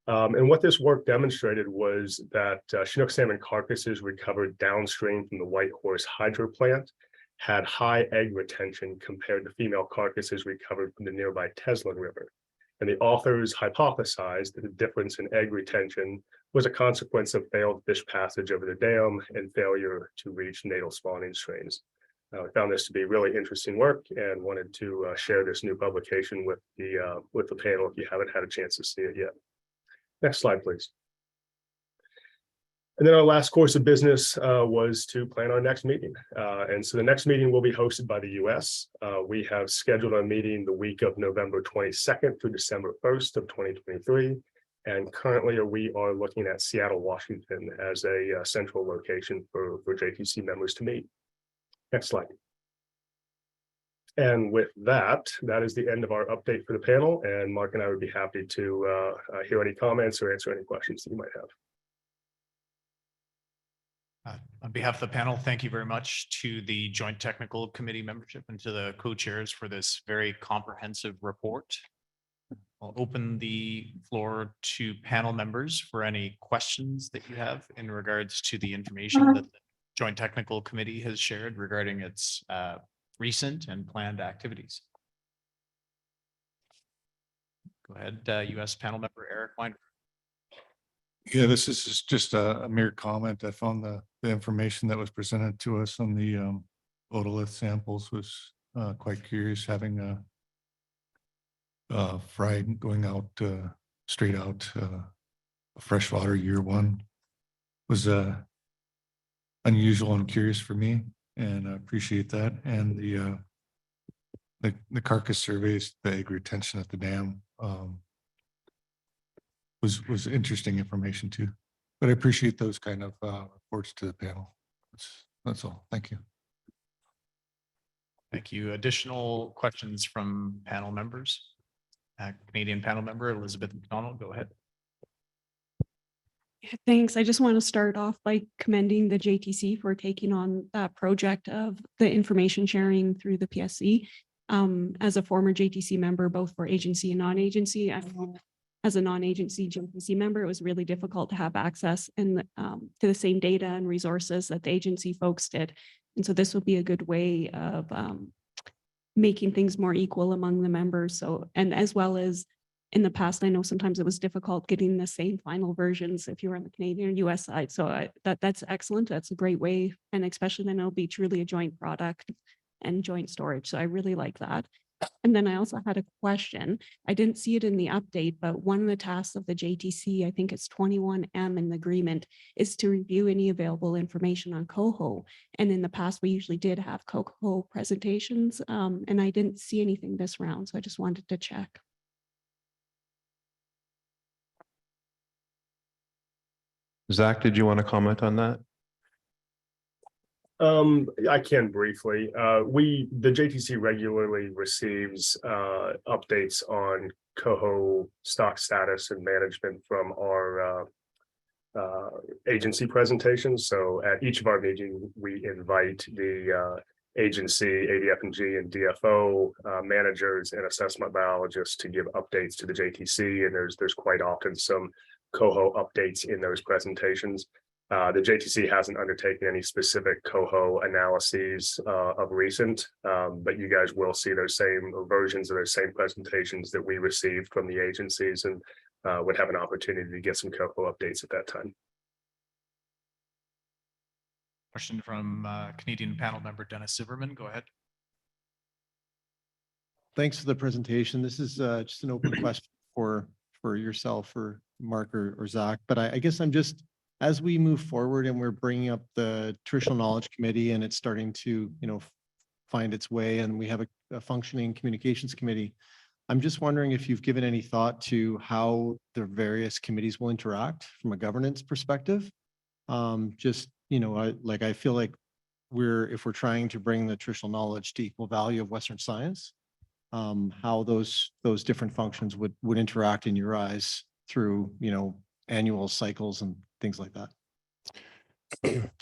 Speaker 4: And what this work demonstrated was that Chinook salmon carcasses recovered downstream from the White Horse hydro plant had high egg retention compared to female carcasses recovered from the nearby Jallen River. And the authors hypothesized that the difference in egg retention was a consequence of failed fish passage over the dam and failure to reach natal spawning strains. I found this to be really interesting work and wanted to share this new publication with the panel if you haven't had a chance to see it yet. Next slide, please. And then our last course of business was to plan our next meeting. And so the next meeting will be hosted by the US. We have scheduled a meeting the week of November 22nd through December 1st of 2023. And currently we are looking at Seattle, Washington as a central location for JTC members to meet. Next slide. And with that, that is the end of our update for the panel. And Mark and I would be happy to hear any comments or answer any questions that you might have.
Speaker 1: On behalf of the panel, thank you very much to the Joint Technical Committee membership and to the co-chairs for this very comprehensive report. I'll open the floor to panel members for any questions that you have in regards to the information that the Joint Technical Committee has shared regarding its recent and planned activities. Go ahead, US panel member Eric Weiner.
Speaker 17: Yeah, this is just a mere comment. I found the information that was presented to us on the otolith samples was quite curious, having a fry going out straight out freshwater year one was unusual and curious for me, and I appreciate that. And the carcass surveys, the egg retention at the dam was interesting information too. But I appreciate those kind of reports to the panel. That's all. Thank you.
Speaker 1: Thank you. Additional questions from panel members? Canadian panel member Elizabeth McDonald, go ahead.
Speaker 19: Yeah, thanks. I just want to start off by commending the JTC for taking on that project of the information sharing through the PSC. As a former JTC member, both for agency and non-agency, as a non-agency JTC member, it was really difficult to have access to the same data and resources that the agency folks did. And so this will be a good way of making things more equal among the members. So, and as well as in the past, I know sometimes it was difficult getting the same final versions if you were on the Canadian or US side. So that's excellent. That's a great way. And especially then it'll be truly a joint product and joint storage. So I really like that. And then I also had a question. I didn't see it in the update, but one of the tasks of the JTC, I think it's 21M in the agreement, is to review any available information on coho. And in the past, we usually did have coho presentations, and I didn't see anything this round. So I just wanted to check.
Speaker 3: Zach, did you want to comment on that?
Speaker 4: I can briefly. The JTC regularly receives updates on coho stock status and management from our agency presentations. So at each of our meetings, we invite the agency, ADF&G and DFO managers and assessment biologists to give updates to the JTC. And there's quite often some coho updates in those presentations. The JTC hasn't undertaken any specific coho analyses of recent, but you guys will see those same versions of those same presentations that we received from the agencies, and would have an opportunity to get some coho updates at that time.
Speaker 1: Question from Canadian panel member Dennis Zimmerman. Go ahead.
Speaker 11: Thanks for the presentation. This is just an open question for yourself or Mark or Zach, but I guess I'm just, as we move forward and we're bringing up the traditional knowledge committee and it's starting to, find its way, and we have a functioning communications committee, I'm just wondering if you've given any thought to how the various committees will interact from a governance perspective. I feel like if we're trying to bring the traditional knowledge to equal value of Western science, how those different functions would interact in your eyes through, annual cycles and things like that.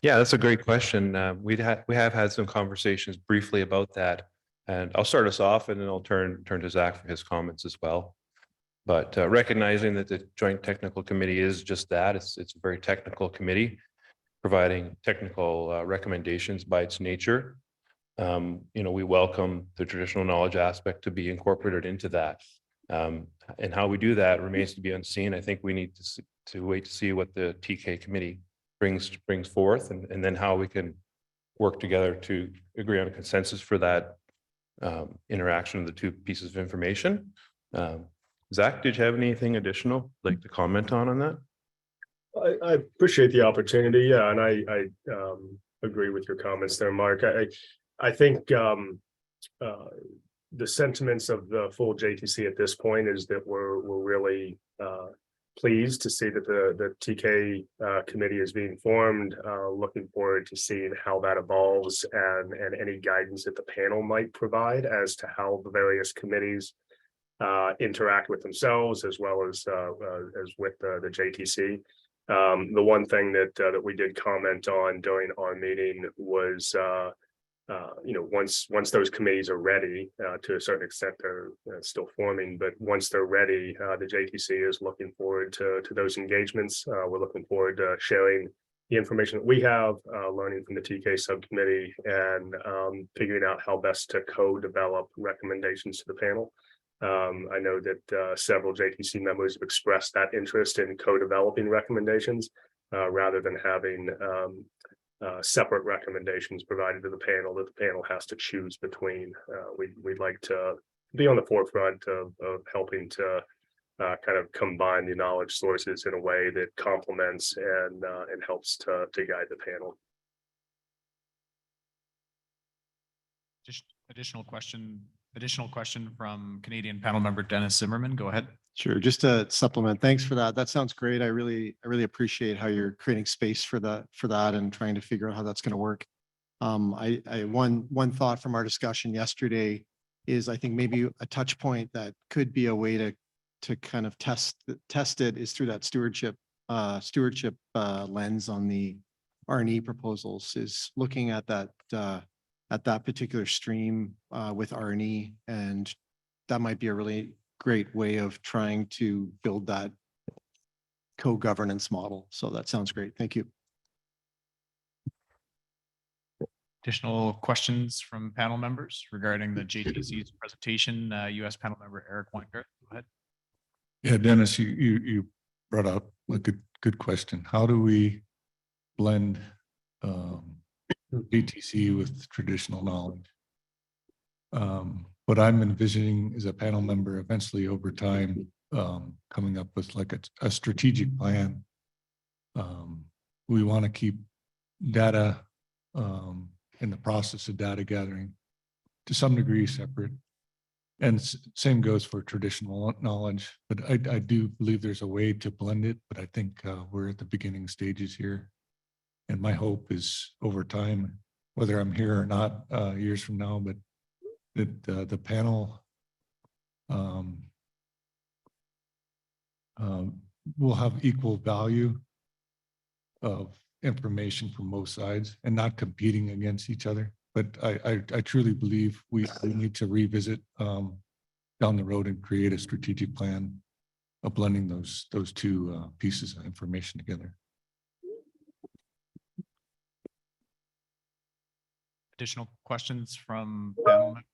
Speaker 3: Yeah, that's a great question. We have had some conversations briefly about that, and I'll start us off, and then I'll turn to Zach for his comments as well. But recognizing that the Joint Technical Committee is just that, it's a very technical committee, providing technical recommendations by its nature. We welcome the traditional knowledge aspect to be incorporated into that. And how we do that remains to be unseen. I think we need to wait to see what the TK committee brings forth, and then how we can work together to agree on a consensus for that interaction of the two pieces of information. Zach, did you have anything additional like to comment on that?
Speaker 4: I appreciate the opportunity. Yeah, and I agree with your comments there, Mark. I think the sentiments of the full JTC at this point is that we're really pleased to see that the TK committee is being formed. Looking forward to seeing how that evolves and any guidance that the panel might provide as to how the various committees interact with themselves as well as with the JTC. The one thing that we did comment on during our meeting was once those committees are ready, to a certain extent, they're still forming, but once they're ready, the JTC is looking forward to those engagements. We're looking forward to sharing the information that we have, learning from the TK subcommittee, and figuring out how best to co-develop recommendations to the panel. I know that several JTC members have expressed that interest in co-developing recommendations rather than having separate recommendations provided to the panel that the panel has to choose between. We'd like to be on the forefront of helping to kind of combine the knowledge sources in a way that complements and helps to guide the panel.
Speaker 1: Just additional question from Canadian panel member Dennis Zimmerman. Go ahead.
Speaker 11: Sure. Just to supplement, thanks for that. That sounds great. I really appreciate how you're creating space for that and trying to figure out how that's going to work. One thought from our discussion yesterday is I think maybe a touch point that could be a way to kind of test it is through that stewardship lens on the R&E proposals, is looking at that particular stream with R&E, and that might be a really great way of trying to build that co-governance model. So that sounds great. Thank you.
Speaker 1: Additional questions from panel members regarding the JTC's presentation? US panel member Eric Weingart, go ahead.
Speaker 17: Yeah, Dennis, you brought up a good question. How do we blend JTC with traditional knowledge? What I'm envisioning is a panel member eventually over time coming up with like a strategic plan. We want to keep data in the process of data gathering to some degree separate. And same goes for traditional knowledge, but I do believe there's a way to blend it, but I think we're at the beginning stages here. And my hope is over time, whether I'm here or not years from now, but that the panel will have equal value of information from both sides and not competing against each other. But I truly believe we need to revisit down the road and create a strategic plan of blending those two pieces of information together.
Speaker 1: Additional questions from panel members?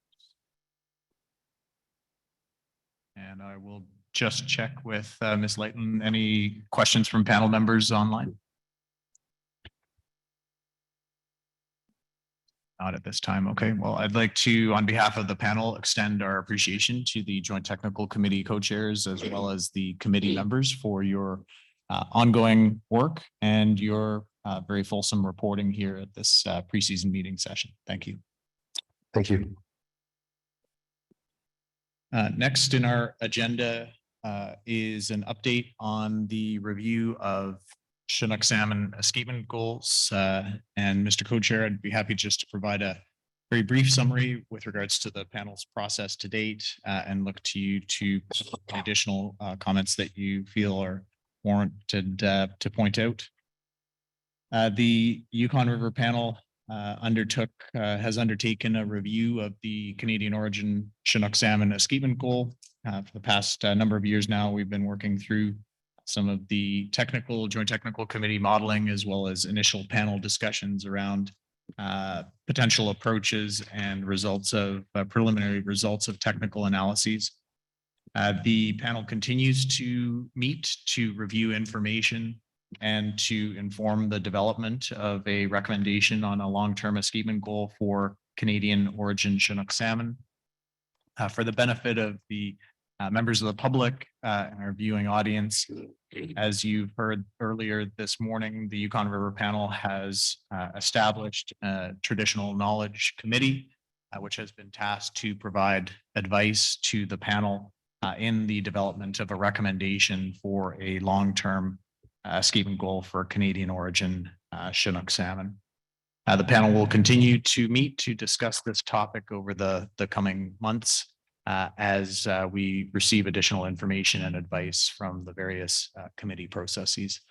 Speaker 1: And I will just check with Ms. Layton. Any questions from panel members online? Not at this time. Okay, well, I'd like to, on behalf of the panel, extend our appreciation to the Joint Technical Committee co-chairs as well as the committee members for your ongoing work and your very fulsome reporting here at this preseason meeting session. Thank you.
Speaker 3: Thank you.
Speaker 1: Next in our agenda is an update on the review of Chinook salmon escapement goals. And Mr. Co-Chair, I'd be happy just to provide a very brief summary with regards to the panel's process to date and look to you to additional comments that you feel are warranted to point out. The Yukon River Panel has undertaken a review of the Canadian origin Chinook salmon escapement goal. For the past number of years now, we've been working through some of the Joint Technical Committee modeling, as well as initial panel discussions around potential approaches and preliminary results of technical analyses. The panel continues to meet to review information and to inform the development of a recommendation on a long-term escapement goal for Canadian origin Chinook salmon. For the benefit of the members of the public and our viewing audience, As you've heard earlier this morning, the Yukon River Panel has established a traditional knowledge committee, which has been tasked to provide advice to the panel in the development of a recommendation for a long-term escapement goal for Canadian origin Chinook salmon. The panel will continue to meet to discuss this topic over the coming months as we receive additional information and advice from the various committee processes.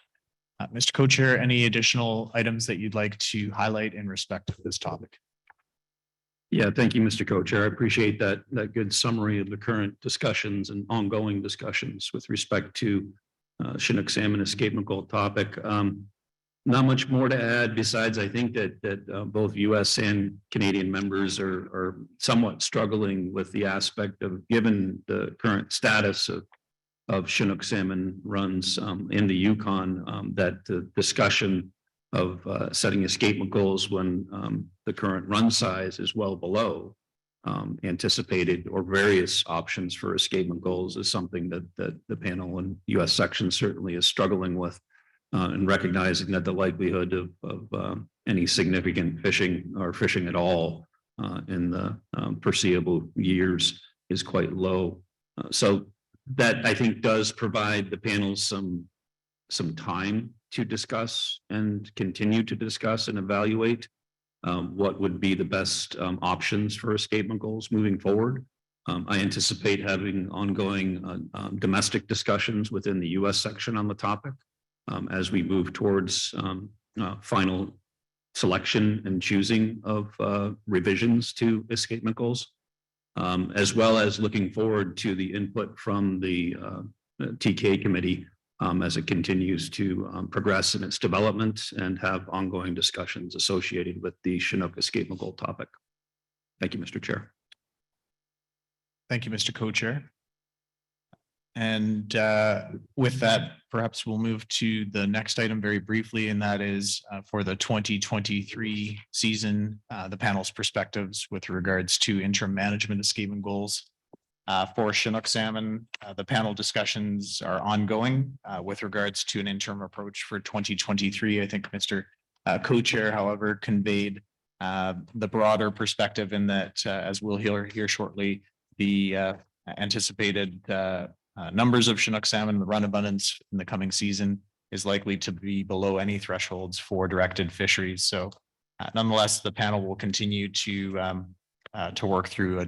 Speaker 1: Mr. Co-Chair, any additional items that you'd like to highlight in respect of this topic?
Speaker 21: Yeah, thank you, Mr. Co-Chair. I appreciate that good summary of the current discussions and ongoing discussions with respect to Chinook salmon escapement goal topic. Not much more to add besides I think that both US and Canadian members are somewhat struggling with the aspect of, given the current status of Chinook salmon runs in the Yukon, that the discussion of setting escapement goals when the current run size is well below anticipated, or various options for escapement goals, is something that the panel and US section certainly is struggling with. And recognizing that the likelihood of any significant fishing or fishing at all in the foreseeable years is quite low. So that I think does provide the panel some time to discuss and continue to discuss and evaluate what would be the best options for escapement goals moving forward. I anticipate having ongoing domestic discussions within the US section on the topic. As we move towards final selection and choosing of revisions to escapement goals, as well as looking forward to the input from the TK committee as it continues to progress in its development and have ongoing discussions associated with the Chinook escapement goal topic. Thank you, Mr. Chair.
Speaker 1: Thank you, Mr. Co-Chair. And with that, perhaps we'll move to the next item very briefly, and that is for the 2023 season, the panel's perspectives with regards to interim management escapement goals. For Chinook salmon, the panel discussions are ongoing with regards to an interim approach for 2023. I think Mr. Co-Chair, however, conveyed the broader perspective in that, as we'll hear shortly, the anticipated numbers of Chinook salmon, the run abundance in the coming season is likely to be below any thresholds for directed fisheries. So nonetheless, the panel will continue to work through a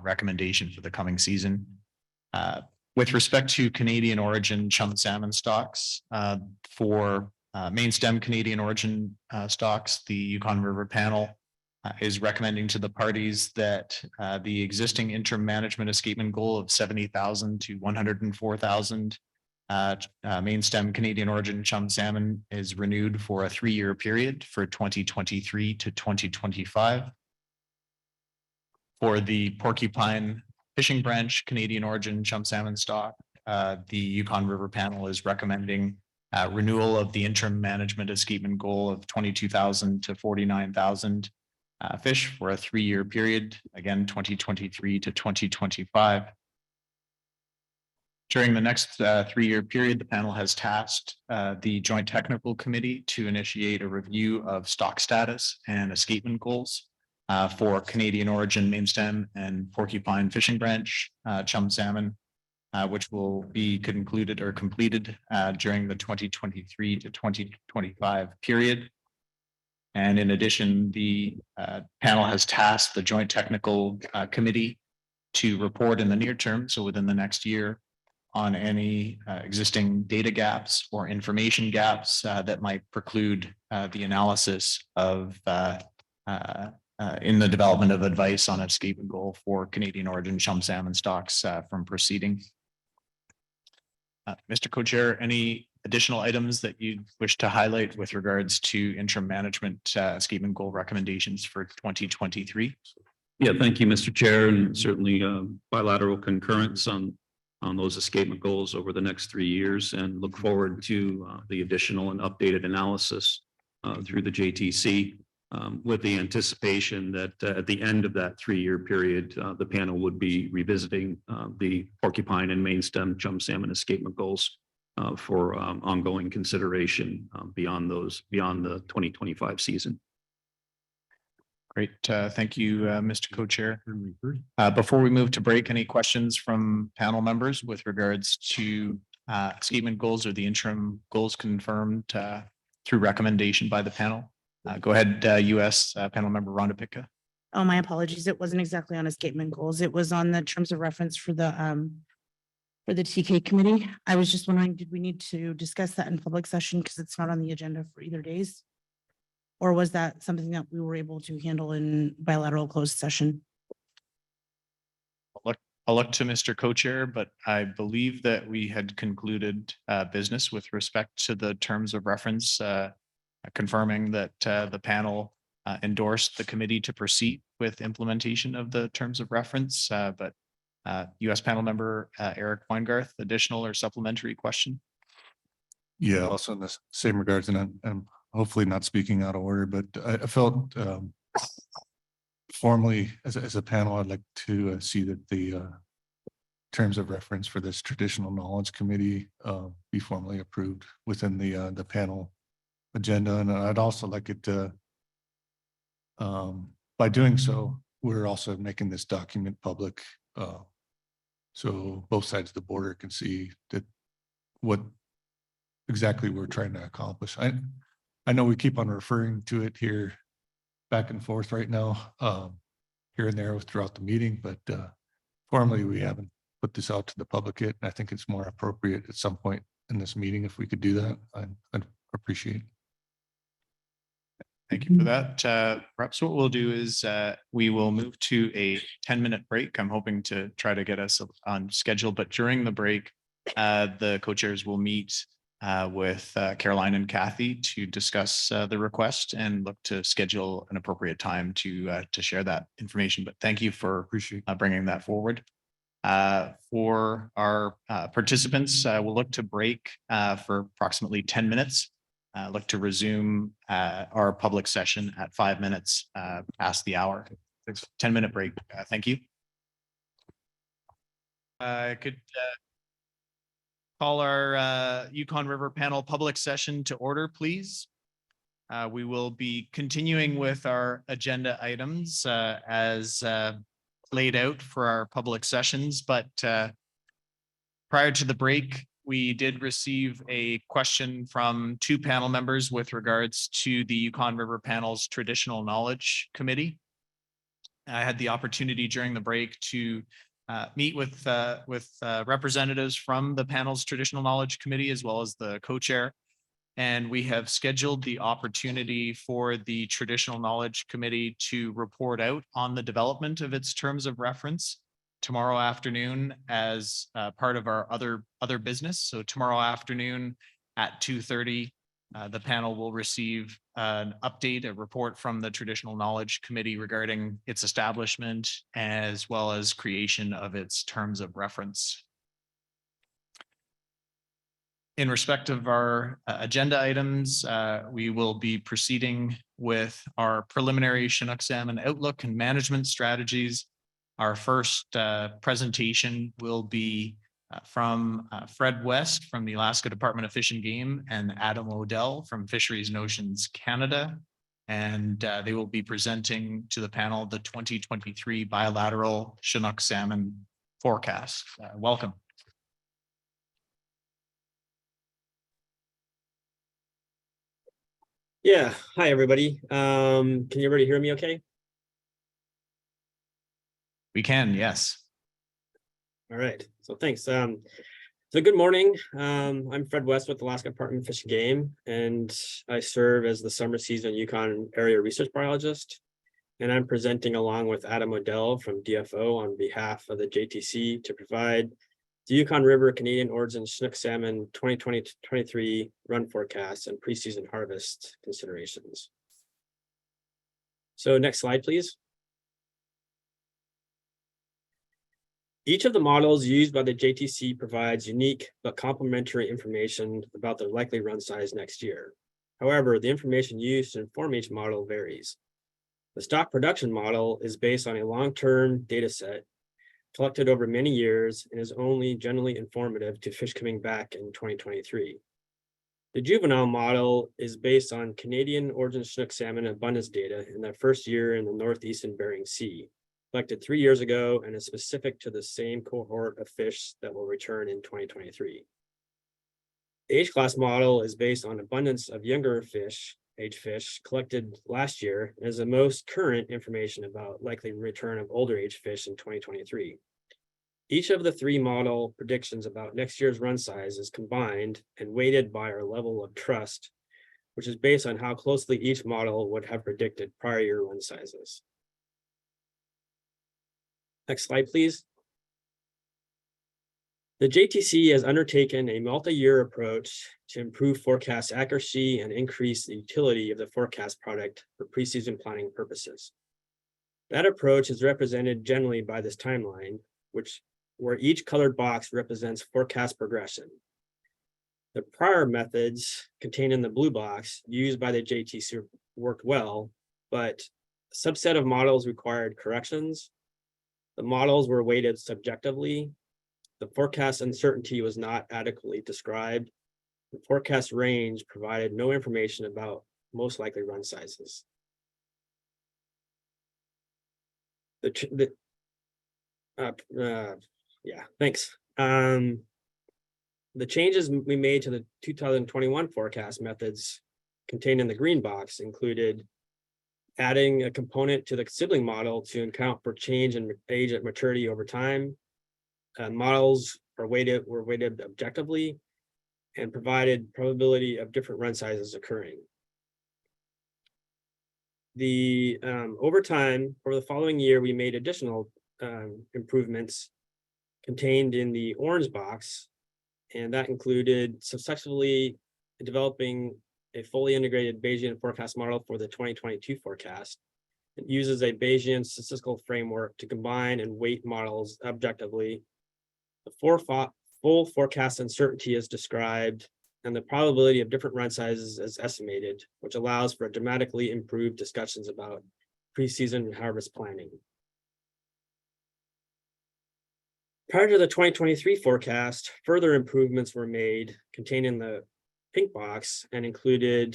Speaker 1: recommendation for the coming season. With respect to Canadian origin chum salmon stocks, for main stem Canadian origin stocks, the Yukon River Panel is recommending to the parties that the existing interim management escapement goal of 70,000 to 104,000 main stem Canadian origin chum salmon is renewed for a 3-year period for 2023 to 2025. For the porcupine fishing branch Canadian origin chum salmon stock, the Yukon River Panel is recommending renewal of the interim management escapement goal of 22,000 to 49,000 fish for a 3-year period, again, 2023 to 2025. During the next 3-year period, the panel has tasked the Joint Technical Committee to initiate a review of stock status and escapement goals for Canadian origin main stem and porcupine fishing branch chum salmon, which will be concluded or completed during the 2023 to 2025 period. And in addition, the panel has tasked the Joint Technical Committee to report in the near term, so within the next year, on any existing data gaps or information gaps that might preclude the analysis of in the development of advice on escapement goal for Canadian origin chum salmon stocks from proceeding. Mr. Co-Chair, any additional items that you wish to highlight with regards to interim management escapement goal recommendations for 2023?
Speaker 21: Yeah, thank you, Mr. Chair, and certainly bilateral concurrence on those escapement goals over the next 3 years, and look forward to the additional and updated analysis through the JTC with the anticipation that at the end of that 3-year period, the panel would be revisiting the porcupine and main stem chum salmon escapement goals for ongoing consideration beyond the 2025 season.
Speaker 1: Great. Thank you, Mr. Co-Chair. Before we move to break, any questions from panel members with regards to escapement goals or the interim goals confirmed through recommendation by the panel? Go ahead, US panel member Rhonda Pitka.
Speaker 16: Oh, my apologies. It wasn't exactly on escapement goals. It was on the terms of reference for the TK committee. I was just wondering, did we need to discuss that in public session because it's not on the agenda for either days? Or was that something that we were able to handle in bilateral closed session?
Speaker 1: I'll look to Mr. Co-Chair, but I believe that we had concluded business with respect to the terms of reference, confirming that the panel endorsed the committee to proceed with implementation of the terms of reference. But US panel member Eric Weingarth, additional or supplementary question?
Speaker 17: Yeah, also in the same regards, and I'm hopefully not speaking out of order, but I felt formally as a panel, I'd like to see that the terms of reference for this traditional knowledge committee be formally approved within the panel agenda. And I'd also like it to, by doing so, we're also making this document public. So both sides of the border can see that what exactly we're trying to accomplish. I know we keep on referring to it here back and forth right now, here and there throughout the meeting, but formally we haven't put this out to the public yet. And I think it's more appropriate at some point in this meeting if we could do that. I'd appreciate it.
Speaker 1: Thank you for that. Perhaps what we'll do is we will move to a 10-minute break. I'm hoping to try to get us on schedule, but during the break, the co-chairs will meet with Caroline and Kathy to discuss the request and look to schedule an appropriate time to share that information. But thank you for bringing that forward. For our participants, we'll look to break for approximately 10 minutes. Look to resume our public session at 5 minutes past the hour. 10-minute break. Thank you. I could call our Yukon River Panel public session to order, please. We will be continuing with our agenda items as laid out for our public sessions, but prior to the break, we did receive a question from two panel members with regards to the Yukon River Panel's Traditional Knowledge Committee. I had the opportunity during the break to meet with representatives from the panel's Traditional Knowledge Committee as well as the co-chair. And we have scheduled the opportunity for the Traditional Knowledge Committee to report out on the development of its terms of reference tomorrow afternoon as part of our other business. So tomorrow afternoon at 2:30, the panel will receive an update, a report from the Traditional Knowledge Committee regarding its establishment as well as creation of its terms of reference. In respect of our agenda items, we will be proceeding with our preliminary Chinook salmon outlook and management strategies. Our first presentation will be from Fred West from the Alaska Department of Fish and Game and Adam Odell from Fisheries and Oceans Canada. And they will be presenting to the panel the 2023 bilateral Chinook salmon forecast. Welcome.
Speaker 5: Yeah, hi everybody. Can everybody hear me okay?
Speaker 1: We can, yes.
Speaker 5: All right, so thanks. So good morning. I'm Fred West with Alaska Department of Fish and Game, and I serve as the summer season Yukon area research biologist. And I'm presenting along with Adam Odell from DFO on behalf of the JTC to provide the Yukon River Canadian origin Chinook salmon 2020-23 run forecast and preseason harvest considerations. So next slide, please. Each of the models used by the JTC provides unique but complementary information about their likely run size next year. However, the information used to inform each model varies. The stock production model is based on a long-term data set collected over many years and is only generally informative to fish coming back in 2023. The juvenile model is based on Canadian origin Chinook salmon abundance data in their first year in the northeastern Bering Sea, collected 3 years ago and is specific to the same cohort of fish that will return in 2023. The age class model is based on abundance of younger fish, age fish collected last year and is the most current information about likely return of older age fish in 2023. Each of the 3 model predictions about next year's run size is combined and weighted by our level of trust, which is based on how closely each model would have predicted prior year run sizes. Next slide, please. The JTC has undertaken a multi-year approach to improve forecast accuracy and increase the utility of the forecast product for preseason planning purposes. That approach is represented generally by this timeline, where each colored box represents forecast progression. The prior methods contained in the blue box used by the JTC worked well, but a subset of models required corrections. The models were weighted subjectively. The forecast uncertainty was not adequately described. The forecast range provided no information about most likely run sizes. Thanks. The changes we made to the 2021 forecast methods contained in the green box included adding a component to the sibling model to account for change in age at maturity over time. Models were weighted objectively and provided probability of different run sizes occurring. Over time, over the following year, we made additional improvements contained in the orange box, and that included successfully developing a fully integrated Bayesian forecast model for the 2022 forecast. It uses a Bayesian statistical framework to combine and weight models objectively. The full forecast uncertainty is described, and the probability of different run sizes is estimated, which allows for dramatically improved discussions about preseason harvest planning. Prior to the 2023 forecast, further improvements were made contained in the pink box and included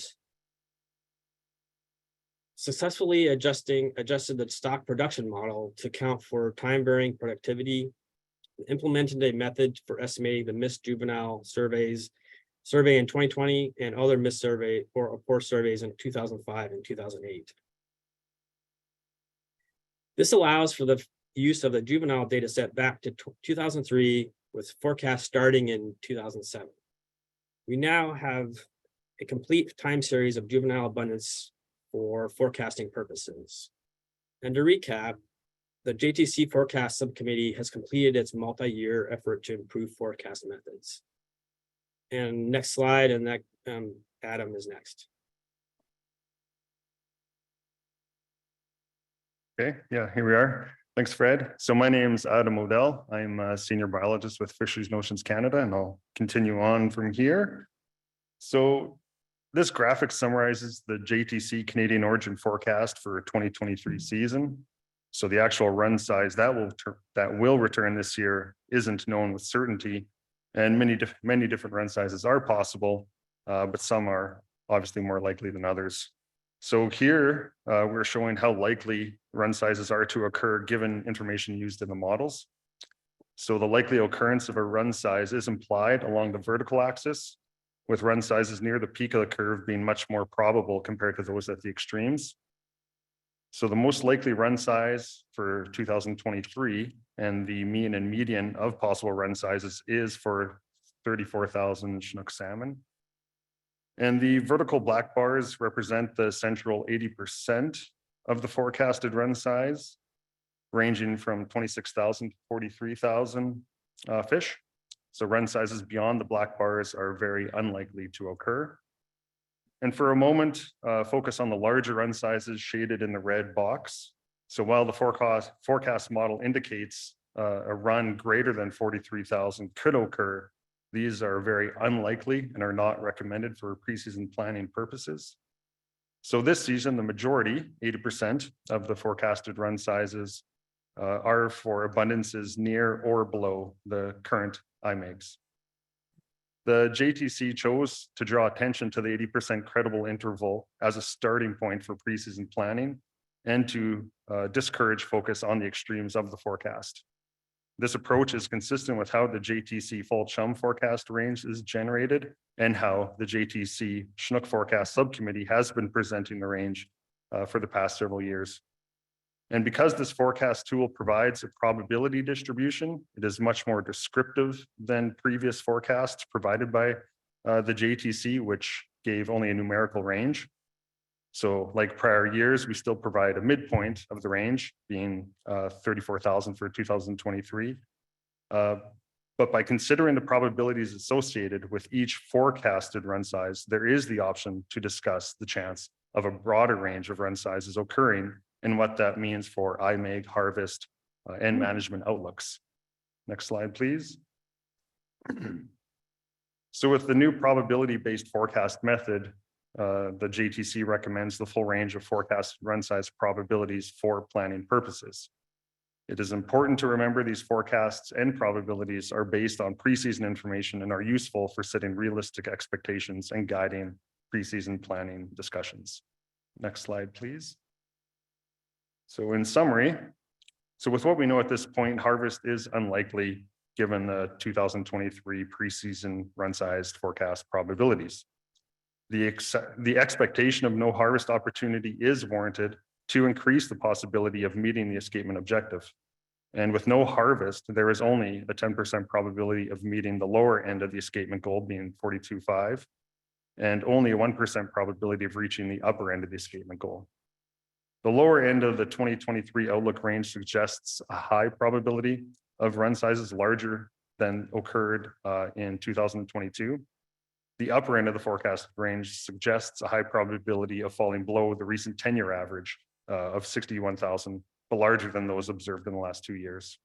Speaker 5: successfully adjusted the stock production model to account for time varying productivity, implemented a method for estimating the missed juvenile survey in 2020 and other missed poor surveys in 2005 and 2008. This allows for the use of the juvenile data set back to 2003 with forecasts starting in 2007. We now have a complete time series of juvenile abundance for forecasting purposes. And to recap, the JTC Forecast Subcommittee has completed its multi-year effort to improve forecast methods. And next slide, and that Adam is next.
Speaker 6: Okay, yeah, here we are. Thanks, Fred. So my name's Adam Odell. I'm a senior biologist with Fisheries and Oceans Canada, and I'll continue on from here. So this graphic summarizes the JTC Canadian origin forecast for 2023 season. So the actual run size that will return this year isn't known with certainty, and many different run sizes are possible, but some are obviously more likely than others. So here we're showing how likely run sizes are to occur given information used in the models. So the likely occurrence of a run size is implied along the vertical axis, with run sizes near the peak of the curve being much more probable compared to those at the extremes. So the most likely run size for 2023 and the mean and median of possible run sizes is for 34,000 Chinook salmon. And the vertical black bars represent the central 80% of the forecasted run size, ranging from 26,000 to 43,000 fish. So run sizes beyond the black bars are very unlikely to occur. And for a moment, focus on the larger run sizes shaded in the red box. So while the forecast model indicates a run greater than 43,000 could occur, these are very unlikely and are not recommended for preseason planning purposes. So this season, the majority, 80% of the forecasted run sizes are for abundances near or below the current IMEGs. The JTC chose to draw attention to the 80% credible interval as a starting point for preseason planning and to discourage focus on the extremes of the forecast. This approach is consistent with how the JTC fall chum forecast range is generated and how the JTC Chinook forecast subcommittee has been presenting the range for the past several years. And because this forecast tool provides a probability distribution, it is much more descriptive than previous forecasts provided by the JTC, which gave only a numerical range. So like prior years, we still provide a midpoint of the range being 34,000 for 2023. But by considering the probabilities associated with each forecasted run size, there is the option to discuss the chance of a broader range of run sizes occurring and what that means for IMEG, harvest, and management outlooks. Next slide, please. So with the new probability-based forecast method, the JTC recommends the full range of forecast run size probabilities for planning purposes. It is important to remember these forecasts and probabilities are based on preseason information and are useful for setting realistic expectations and guiding preseason planning discussions. Next slide, please. So in summary, so with what we know at this point, harvest is unlikely given the 2023 preseason run sized forecast probabilities. The expectation of no harvest opportunity is warranted to increase the possibility of meeting the escapement objective. And with no harvest, there is only a 10% probability of meeting the lower end of the escapement goal being 42.5, and only a 1% probability of reaching the upper end of the escapement goal. The lower end of the 2023 outlook range suggests a high probability of run sizes larger than occurred in 2022. The upper end of the forecast range suggests a high probability of falling below the recent 10-year average of 61,000, but larger than those observed in the last 2 years.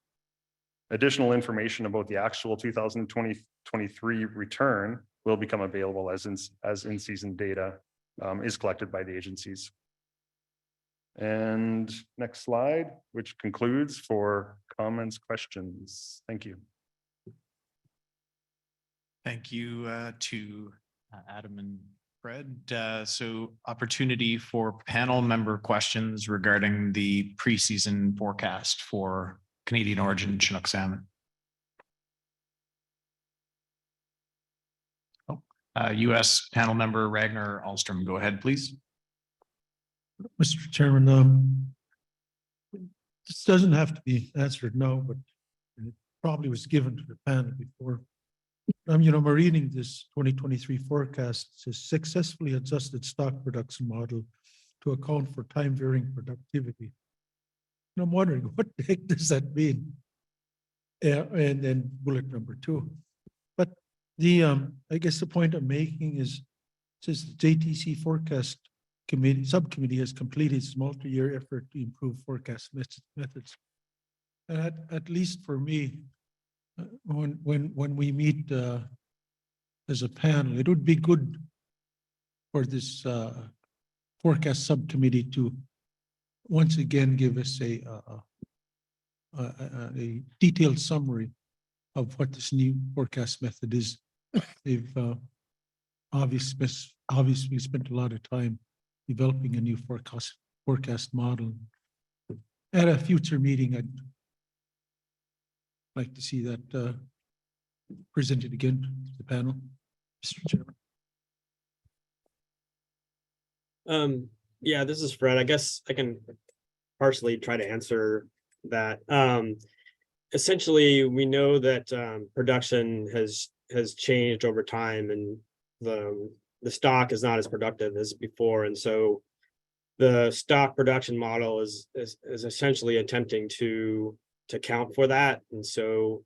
Speaker 6: Additional information about the actual 2023 return will become available as in-season data is collected by the agencies. And next slide, which concludes for comments, questions. Thank you.
Speaker 1: Thank you to Adam and Fred. So opportunity for panel member questions regarding the preseason forecast for Canadian origin Chinook salmon. US panel member Ragnar Alstrom, go ahead, please.
Speaker 23: Mr. Chairman, this doesn't have to be answered now, but it probably was given to the panel before. I'm reading this 2023 forecast. It says successfully adjusted stock production model to account for time varying productivity. And I'm wondering, what the heck does that mean? And then bullet number 2. But the I guess the point I'm making is, it says the JTC forecast subcommittee has completed its multi-year effort to improve forecast methods. And at least for me, when we meet as a panel, it would be good for this forecast subcommittee to once again give us a detailed summary of what this new forecast method is. They've obviously spent a lot of time developing a new forecast model. At a future meeting, I'd like to see that presented again to the panel, Mr. Chairman.
Speaker 5: Yeah, this is Fred. I guess I can partially try to answer that. Essentially, we know that production has changed over time, and the stock is not as productive as before, and so the stock production model is essentially attempting to account for that. And so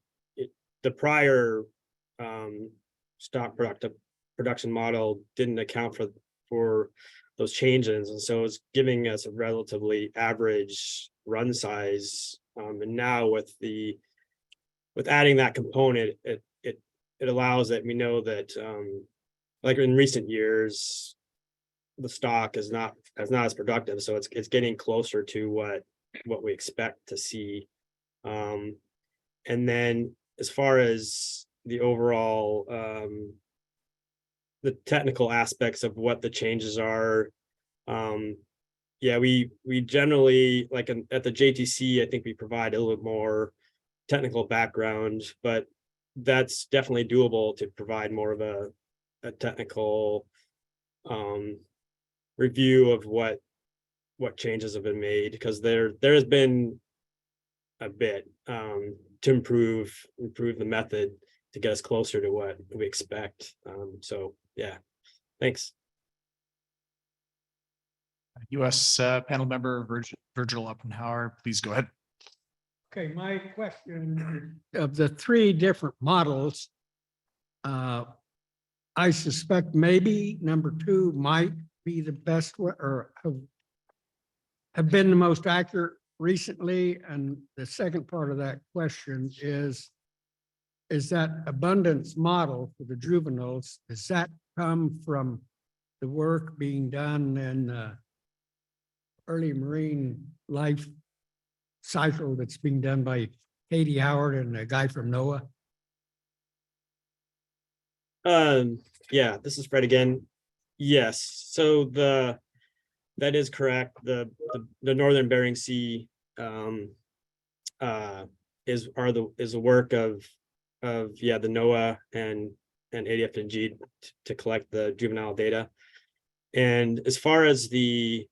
Speaker 5: the prior stock production model didn't account for those changes, and so it's giving us a relatively average run size. And now with adding that component, it allows that we know that like in recent years, the stock is not as productive, so it's getting closer to what we expect to see And then as far as the overall, the technical aspects of what the changes are, yeah, we generally, like at the JTC, I think we provide a little bit more technical background, but that's definitely doable to provide more of a technical review of what changes have been made, because there has been a bit to improve the method to get us closer to what we expect. So yeah, thanks.
Speaker 1: US panel member Virgil Oppenhauer, please go ahead.
Speaker 2: Okay, my question of the three different models, I suspect maybe number two might be the best or have been the most accurate recently. And the second part of that question is that abundance model for the juveniles, does that come from the work being done in early marine life cycle that's being done by Katie Howard and a guy from NOAA?
Speaker 5: Yeah, this is Fred again. Yes, so that is correct. The Northern Bering Sea is the work of the NOAA and ADF&G to collect the juvenile data. And as far as the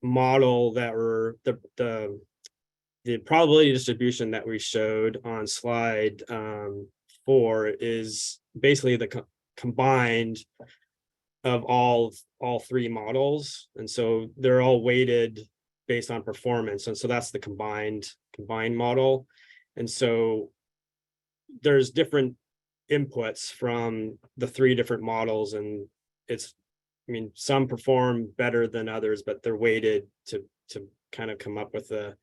Speaker 5: model that were the probability distribution that we showed on slide 4 is basically the combined of all three models, and so they're all weighted based on performance, and so that's the combined model. And so there's different inputs from the three different models, and I mean, some perform better than others, but they're weighted to kind of come up with an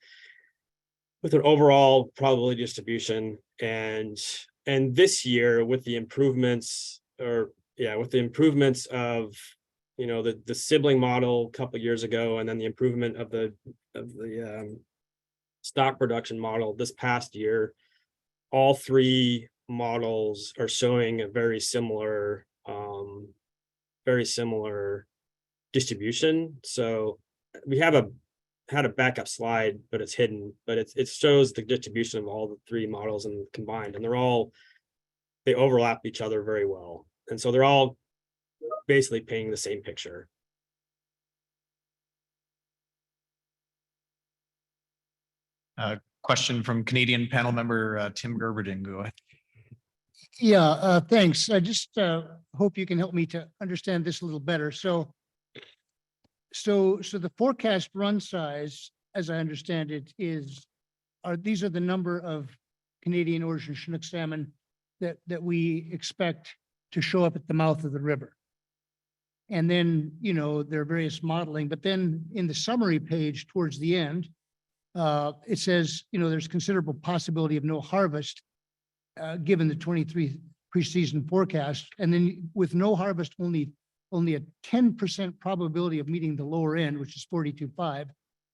Speaker 5: overall probability distribution. And this year, with the improvements of, you know, the sibling model a couple of years ago, and then the improvement of the stock production model this past year, all three models are showing a very similar distribution. So we had a backup slide, but it's hidden, but it shows the distribution of all the three models and combined, and they overlap each other very well. And so they're all basically painting the same picture.
Speaker 1: Question from Canadian panel member Tim Gerberding. Go ahead.
Speaker 15: Yeah, thanks. I just hope you can help me to understand this a little better. So the forecast run size, as I understand it, these are the number of Canadian origin Chinook salmon that we expect to show up at the mouth of the river. And then, you know, there are various modeling, but then in the summary page towards the end, it says, you know, there's considerable possibility of no harvest given the 23 preseason forecast. And then with no harvest, only a 10% probability of meeting the lower end, which is 42.5.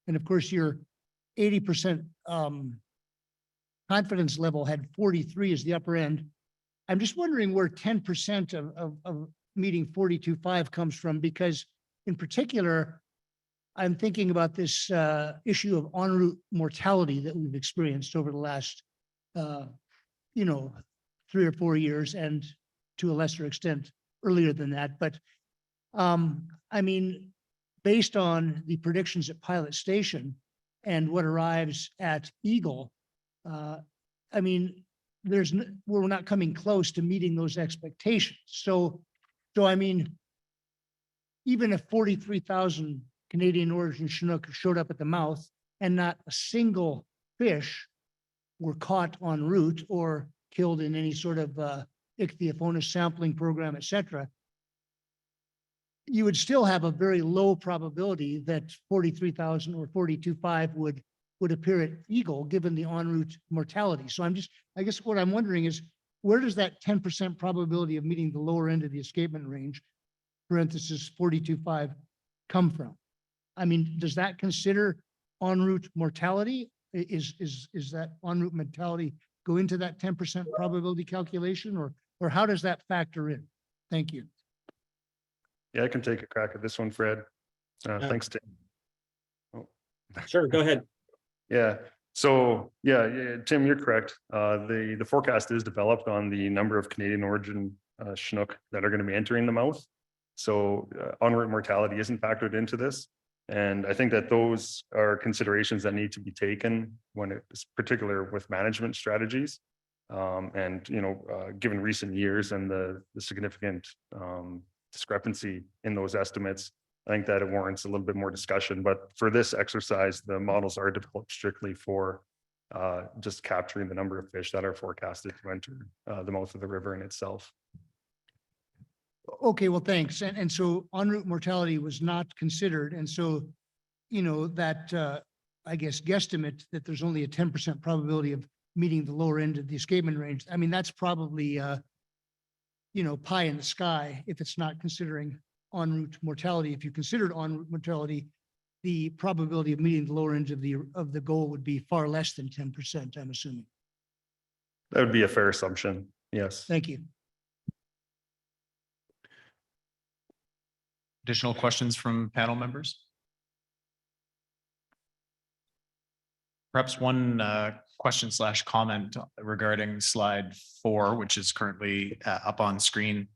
Speaker 15: And of course, your 80% confidence level had 43 as the upper end. I'm just wondering where 10% of meeting 42.5 comes from, because in particular, I'm thinking about this issue of en route mortality that we've experienced over the last, 3 or 4 years, and to a lesser extent earlier than that. But I mean, based on the predictions at Pilot Station and what arrives at Eagle, I mean, we're not coming close to meeting those expectations. So I mean, even if 43,000 Canadian origin Chinook showed up at the mouth and not a single fish were caught en route or killed in any sort of Ichthyophonus sampling program, et cetera, you would still have a very low probability that 43,000 or 42.5 would appear at Eagle, given the en route mortality. So I guess what I'm wondering is, where does that 10% probability of meeting the lower end of the escapement range, parenthesis 42.5, come from? I mean, does that consider en route mortality, Is that en route mortality go into that 10% probability calculation, or how does that factor in? Thank you.
Speaker 6: Yeah, I can take a crack at this one, Fred. Thanks, Tim. Oh.
Speaker 5: Sure, go ahead.
Speaker 6: Yeah, so yeah, Tim, you're correct. The forecast is developed on the number of Canadian origin Chinook that are going to be entering the mouth. So en route mortality isn't factored into this. And I think that those are considerations that need to be taken when it's particular with management strategies. And, given recent years and the significant discrepancy in those estimates, I think that it warrants a little bit more discussion. But for this exercise, the models are developed strictly for just capturing the number of fish that are forecasted to enter the mouth of the river in itself.
Speaker 15: Okay, well, thanks. And so en route mortality was not considered. And so, that, I guess, guesstimate that there's only a 10% probability of meeting the lower end of the escapement range. I mean, that's probably, pie in the sky if it's not considering en route mortality. If you considered en route mortality, the probability of meeting the lower end of the goal would be far less than 10%, I'm assuming.
Speaker 6: That would be a fair assumption. Yes.
Speaker 15: Thank you.
Speaker 1: Additional questions from panel members? Perhaps one question / comment regarding slide 4, which is currently up on screen.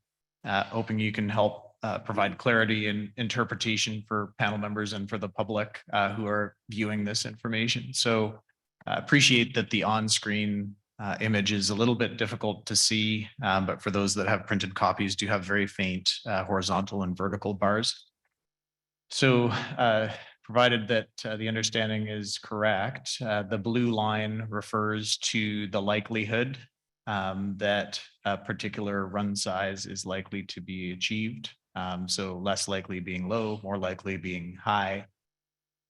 Speaker 1: Hoping you can help provide clarity and interpretation for panel members and for the public who are viewing this information. So appreciate that the on-screen image is a little bit difficult to see, but for those that have printed copies, do have very faint horizontal and vertical bars. So provided that the understanding is correct, the blue line refers to the likelihood that a particular run size is likely to be achieved. So less likely being low, more likely being high.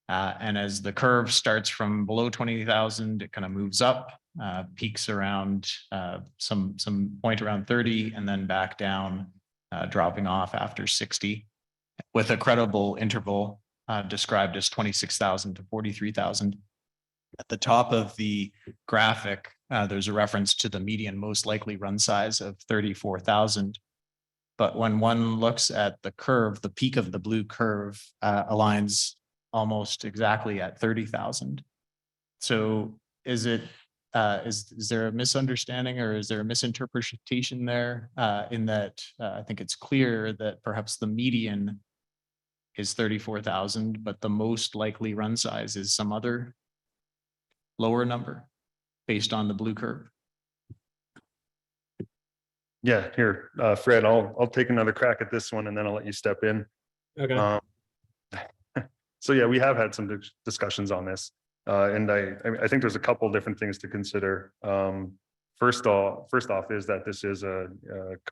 Speaker 1: And as the curve starts from below 20,000, it kind of moves up, peaks around some point around 30, and then back down, dropping off after 60, with a credible interval described as 26,000 to 43,000. At the top of the graphic, there's a reference to the median most likely run size of 34,000. But when one looks at the curve, the peak of the blue curve aligns almost exactly at 30,000. So is there a misunderstanding or is there a misinterpretation there in that I think it's clear that perhaps the median is 34,000, but the most likely run size is some other lower number based on the blue curve?
Speaker 6: Yeah, here, Fred, I'll take another crack at this one and then I'll let you step in.
Speaker 5: Okay.
Speaker 6: So yeah, we have had some discussions on this. And I think there's a couple different things to consider. First off is that this is a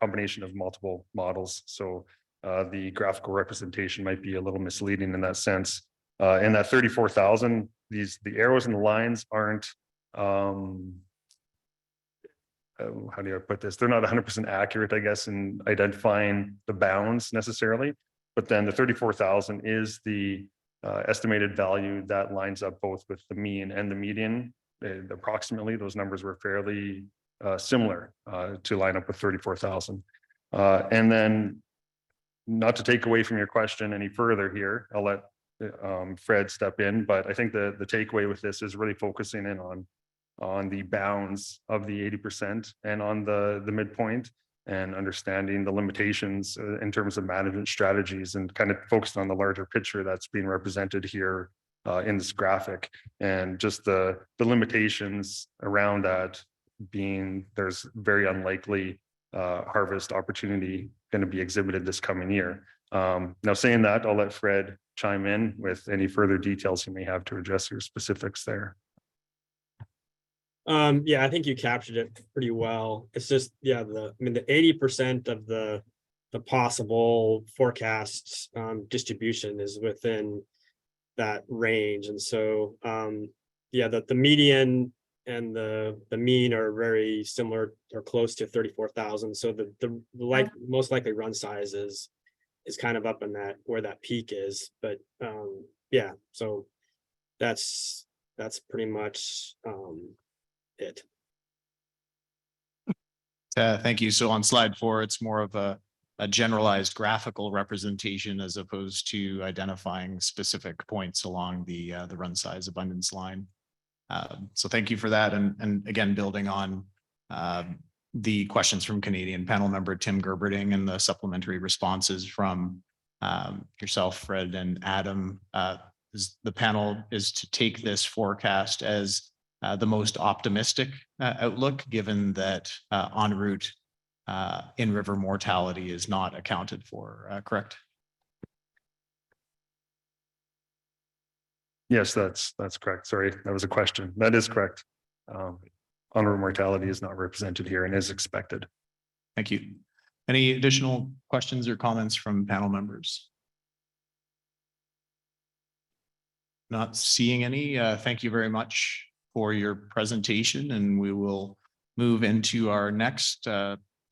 Speaker 6: combination of multiple models. So the graphical representation might be a little misleading in that sense. And that 34,000, the arrows and the lines aren't, how do I put this? They're not 100% accurate, I guess, in identifying the bounds necessarily. But then the 34,000 is the estimated value that lines up both with the mean and the median. Approximately, those numbers were fairly similar to line up with 34,000. And then, not to take away from your question any further here, I'll let Fred step in, but I think the takeaway with this is really focusing in on the bounds of the 80% and on the midpoint, and understanding the limitations in terms of management strategies, and kind of focused on the larger picture that's being represented here in this graphic, and just the limitations around that being there's very unlikely harvest opportunity going to be exhibited this coming year. Now saying that, I'll let Fred chime in with any further details he may have to address your specifics there.
Speaker 5: Yeah, I think you captured it pretty well. It's just, yeah, the 80% of the possible forecast distribution is within that range. And so, yeah, the median and the mean are very similar or close to 34,000. So the most likely run size is kind of up in that where that peak is. But yeah, so that's that's pretty much it.
Speaker 1: Thank you. So on slide 4, it's more of a generalized graphical representation as opposed to identifying specific points along the run size abundance line. So thank you for that. And again, building on the questions from Canadian panel member Tim Gerberding and the supplementary responses from yourself, Fred, and Adam, the panel is to take this forecast as the most optimistic outlook, given that en route in-river mortality is not accounted for, correct?
Speaker 6: Yes, that's correct. Sorry, that was a question. That is correct. On-river mortality is not represented here and is expected.
Speaker 1: Thank you. Any additional questions or comments from panel members? Not seeing any. Thank you very much for your presentation, and we will move into our next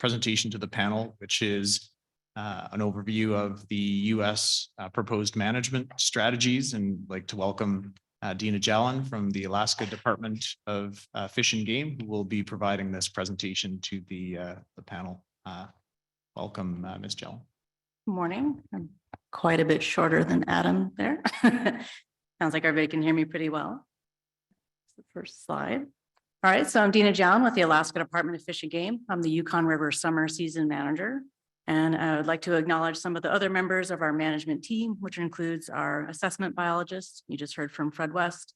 Speaker 1: presentation to the panel, which is an overview of the U.S. Proposed management strategies, and I'd like to welcome Deena Jallen from the Alaska Department of Fish and Game, who will be providing this presentation to the panel. Welcome, Ms. Jallen.
Speaker 7: Morning. I'm quite a bit shorter than Adam there. Sounds like everybody can hear me pretty well. That's the first slide. All right, so I'm Deena Jallen with the Alaska Department of Fish and Game. I'm the Yukon River Summer Season Manager. And I would like to acknowledge some of the other members of our management team, which includes our assessment biologist, you just heard from Fred West,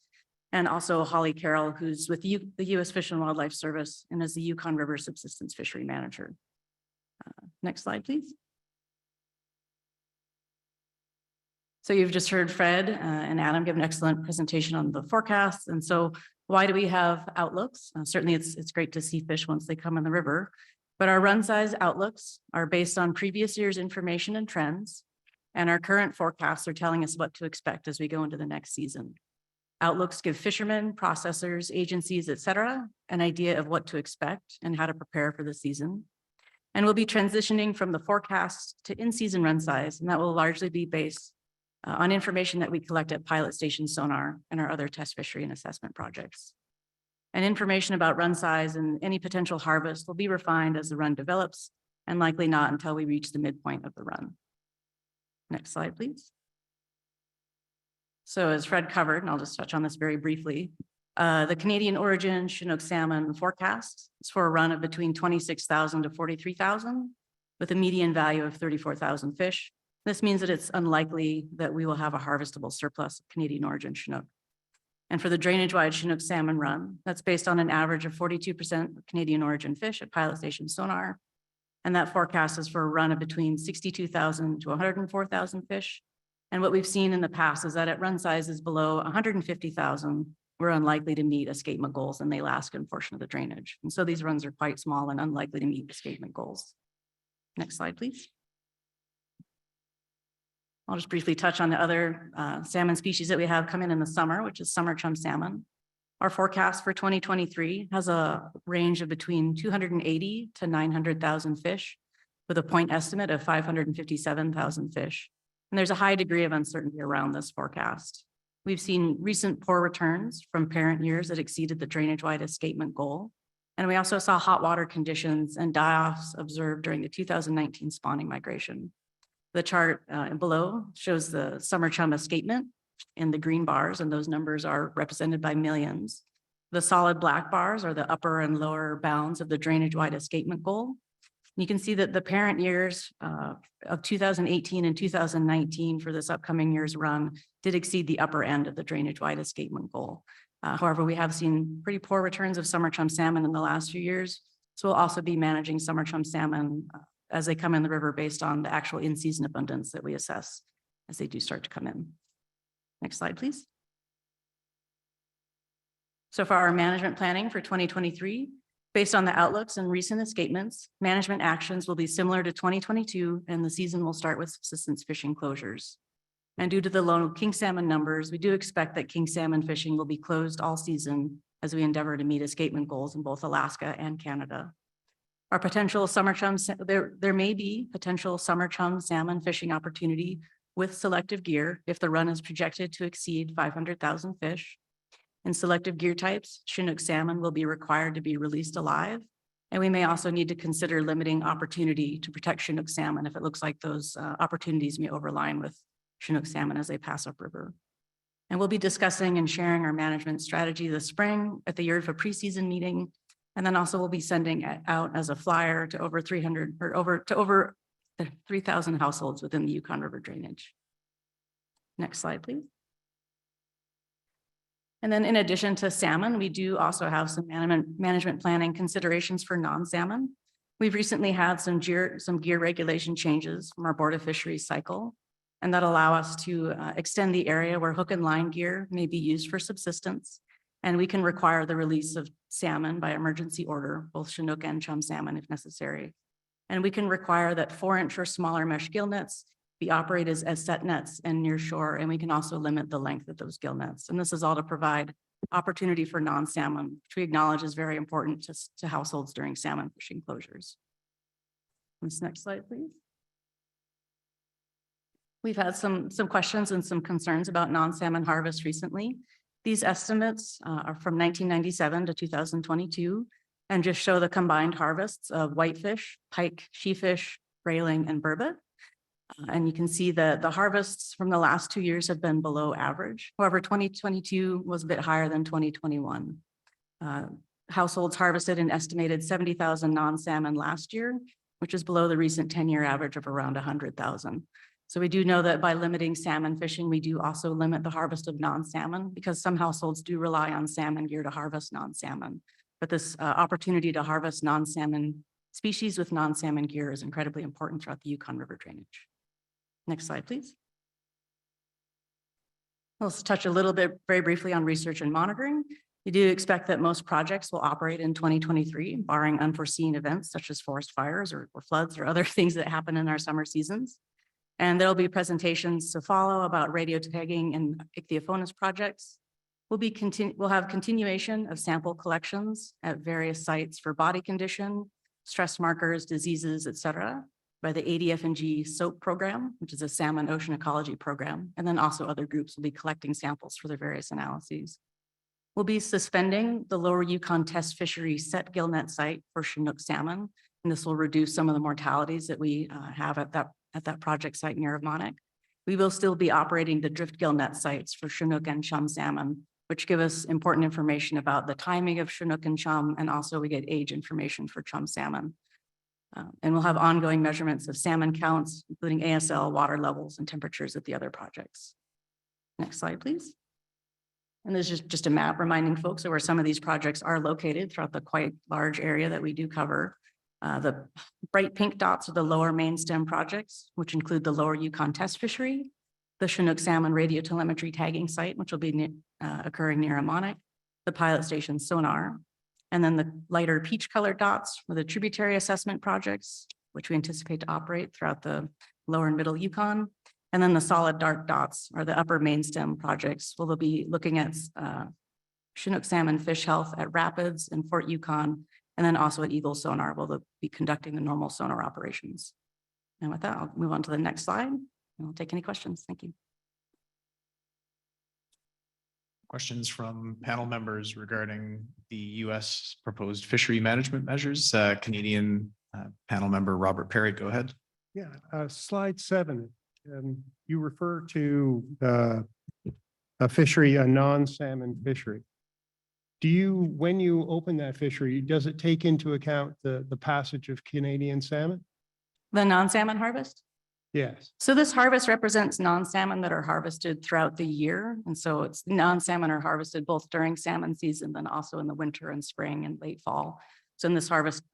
Speaker 7: and also Holly Carrol, who's with the U.S. Fish and Wildlife Service and is the Yukon River Subsistence Fishery Manager. Next slide, please. So you've just heard Fred and Adam give an excellent presentation on the forecasts. And so why do we have outlooks? Certainly it's great to see fish once they come in the river, but our run size outlooks are based on previous year's information and trends, and our current forecasts are telling us what to expect as we go into the next season. Outlooks give fishermen, processors, agencies, et cetera, an idea of what to expect and how to prepare for the season. And we'll be transitioning from the forecast to in-season run size, and that will largely be based on information that we collect at pilot station sonar and our other test fishery and assessment projects. And information about run size and any potential harvest will be refined as the run develops, and likely not until we reach the midpoint of the run. Next slide, please. So as Fred covered, and I'll just touch on this very briefly, the Canadian origin Chinook salmon forecast is for a run of between 26,000 to 43,000 with a median value of 34,000 fish. This means that it's unlikely that we will have a harvestable surplus of Canadian origin Chinook. And for the drainage-wide Chinook salmon run, that's based on an average of 42% of Canadian origin fish at pilot station sonar. And that forecast is for a run of between 62,000 to 104,000 fish. And what we've seen in the past is that at run sizes below 150,000, we're unlikely to meet escapement goals in the Alaskan portion of the drainage. And so these runs are quite small and unlikely to meet escapement goals. Next slide, please. I'll just briefly touch on the other salmon species that we have coming in the summer, which is summer chum salmon. Our forecast for 2023 has a range of between 280 to 900,000 fish with a point estimate of 557,000 fish. And there's a high degree of uncertainty around this forecast. We've seen recent poor returns from parent years that exceeded the drainage-wide escapement goal. And we also saw hot water conditions and die-offs observed during the 2019 spawning migration. The chart below shows the summer chum escapement in the green bars, and those numbers are represented by millions. The solid black bars are the upper and lower bounds of the drainage-wide escapement goal. You can see that the parent years of 2018 and 2019 for this upcoming year's run did exceed the upper end of the drainage-wide escapement goal. However, we have seen pretty poor returns of summer chum salmon in the last few years. So we'll also be managing summer chum salmon as they come in the river based on the actual in-season abundance that we assess as they do start to come in. Next slide, please. So for our management planning for 2023, based on the outlooks and recent escapements, management actions will be similar to 2022, and the season will start with subsistence fishing closures. And due to the low king salmon numbers, we do expect that king salmon fishing will be closed all season as we endeavor to meet escapement goals in both Alaska and Canada. Our potential summer chum, there may be potential summer chum salmon fishing opportunity with selective gear if the run is projected to exceed 500,000 fish. In selective gear types, Chinook salmon will be required to be released alive. And we may also need to consider limiting opportunity to protect Chinook salmon if it looks like those opportunities may overline with Chinook salmon as they pass upriver. And we'll be discussing and sharing our management strategy this spring at the URFA preseason meeting. And then also we'll be sending it out as a flyer to over 300 or over 3,000 households within the Yukon River drainage. Next slide, please. And then in addition to salmon, we do also have some management planning considerations for non-salmon. We've recently had some gear regulation changes from our Board of Fisheries cycle, and that allow us to extend the area where hook and line gear may be used for subsistence. And we can require the release of salmon by emergency order, both Chinook and chum salmon if necessary. And we can require that 4-inch or smaller mesh gill nets be operated as set nets and near shore, and we can also limit the length of those gill nets. And this is all to provide opportunity for non-salmon, which we acknowledge is very important to households during salmon fishing closures. This next slide, please. We've had some questions and some concerns about non-salmon harvest recently. These estimates are from 1997 to 2022 and just show the combined harvests of whitefish, pike, sheefish, grayling, and burbot. And you can see that the harvests from the last 2 years have been below average. However, 2022 was a bit higher than 2021. Households harvested an estimated 70,000 non-salmon last year, which is below the recent 10-year average of around 100,000. So we do know that by limiting salmon fishing, we do also limit the harvest of non-salmon because some households do rely on salmon gear to harvest non-salmon. But this opportunity to harvest non-salmon species with non-salmon gear is incredibly important throughout the Yukon River drainage. Next slide, please. Let's touch a little bit very briefly on research and monitoring. We do expect that most projects will operate in 2023, barring unforeseen events such as forest fires or floods or other things that happen in our summer seasons. And there'll be presentations to follow about radio tagging and Ichthyophonus projects. We'll have continuation of sample collections at various sites for body condition, stress markers, diseases, et cetera, by the ADF&G SOAP program, which is a salmon ocean ecology program. And then also other groups will be collecting samples for their various analyses. We'll be suspending the Lower Yukon Test Fishery set gill net site for Chinook salmon. And this will reduce some of the mortalities that we have at that project site near Avonic. We will still be operating the drift gill net sites for Chinook and chum salmon, which give us important information about the timing of Chinook and chum, and also we get age information for chum salmon. And we'll have ongoing measurements of salmon counts, including ASL, water levels, and temperatures at the other projects. Next slide, please. And this is just a map reminding folks of where some of these projects are located throughout the quite large area that we do cover. The bright pink dots are the lower main stem projects, which include the Lower Yukon Test Fishery, the Chinook Salmon Radio Telemetry tagging site, which will be occurring near Avonic, the pilot station sonar, and then the lighter peach colored dots are the tributary assessment projects, which we anticipate to operate throughout the lower and middle Yukon. And then the solid dark dots are the upper main stem projects. We'll be looking at Chinook salmon fish health at Rapids and Fort Yukon, and then also at Eagle Sonar, we'll be conducting the normal sonar operations. And with that, I'll move on to the next slide, and I'll take any questions. Thank you.
Speaker 1: Questions from panel members regarding the U.S. proposed fishery management measures. Canadian panel member Robert Perry, go ahead.
Speaker 13: Yeah, slide 7. You refer to a fishery, a non-salmon fishery. Do you, when you open that fishery, does it take into account the passage of Canadian salmon?
Speaker 7: The non-salmon harvest?
Speaker 13: Yes.
Speaker 7: So this harvest represents non-salmon that are harvested throughout the year. And so it's non-salmon are harvested both during salmon season, then also in the winter and spring and late fall. So in this harvest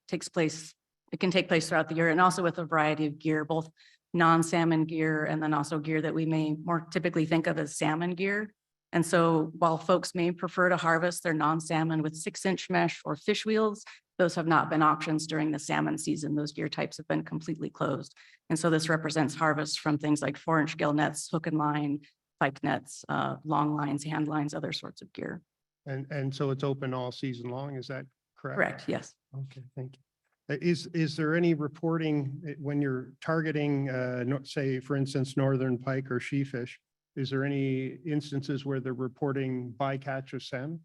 Speaker 7: takes place, it can take place throughout the year, and also with a variety of gear, both non-salmon gear and then also gear that we may more typically think of as salmon gear. And so while folks may prefer to harvest their non-salmon with 6-inch mesh or fish wheels, those have not been options during the salmon season. Those gear types have been completely closed. And so this represents harvest from things like 4-inch gill nets, hook and line, pike nets, long lines, hand lines, other sorts of gear.
Speaker 13: And so it's open all season long, is that correct?
Speaker 7: Correct, yes.
Speaker 13: Okay, thank you. Is there any reporting when you're targeting, say, for instance, northern pike or sheefish? Is there any instances where they're reporting bycatch of salmon?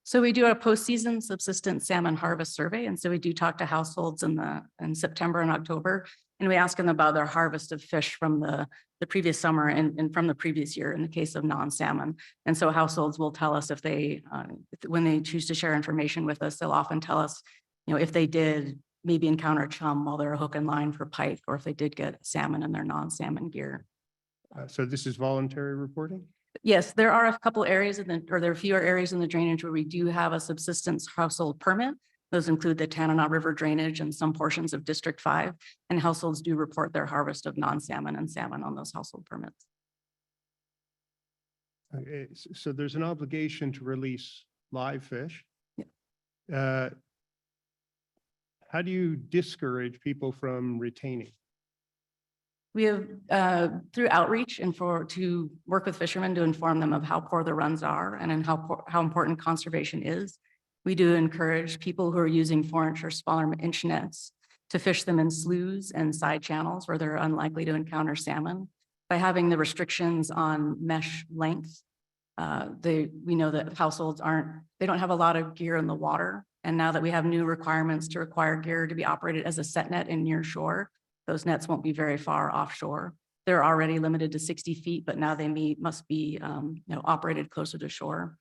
Speaker 7: So we do a postseason subsistence salmon harvest survey. And so we do talk to households in September and October. And we ask them about their harvest of fish from the previous summer and from the previous year in the case of non-salmon. And so households will tell us if they, when they choose to share information with us, they'll often tell us, if they did maybe encounter chum while they're hook and line for pike, or if they did get salmon in their non-salmon gear.
Speaker 13: So this is voluntary reporting?
Speaker 7: Yes, there are a couple areas there are fewer areas in the drainage where we do have a subsistence household permit. Those include the Tanana River drainage and some portions of District 5, and households do report their harvest of non-salmon and salmon on those household permits.
Speaker 13: Okay, so there's an obligation to release live fish.
Speaker 7: Yeah.
Speaker 13: How do you discourage people from retaining?
Speaker 7: We have, through outreach and to work with fishermen to inform them of how poor the runs are and how important conservation is. We do encourage people who are using 4-inch or smaller inch nets to fish them in sloughs and side channels where they're unlikely to encounter salmon. By having the restrictions on mesh length, we know that households they don't have a lot of gear in the water. And now that we have new requirements to require gear to be operated as a set net in near shore, those nets won't be very far offshore. They're already limited to 60 feet, but now they must be operated closer to shore.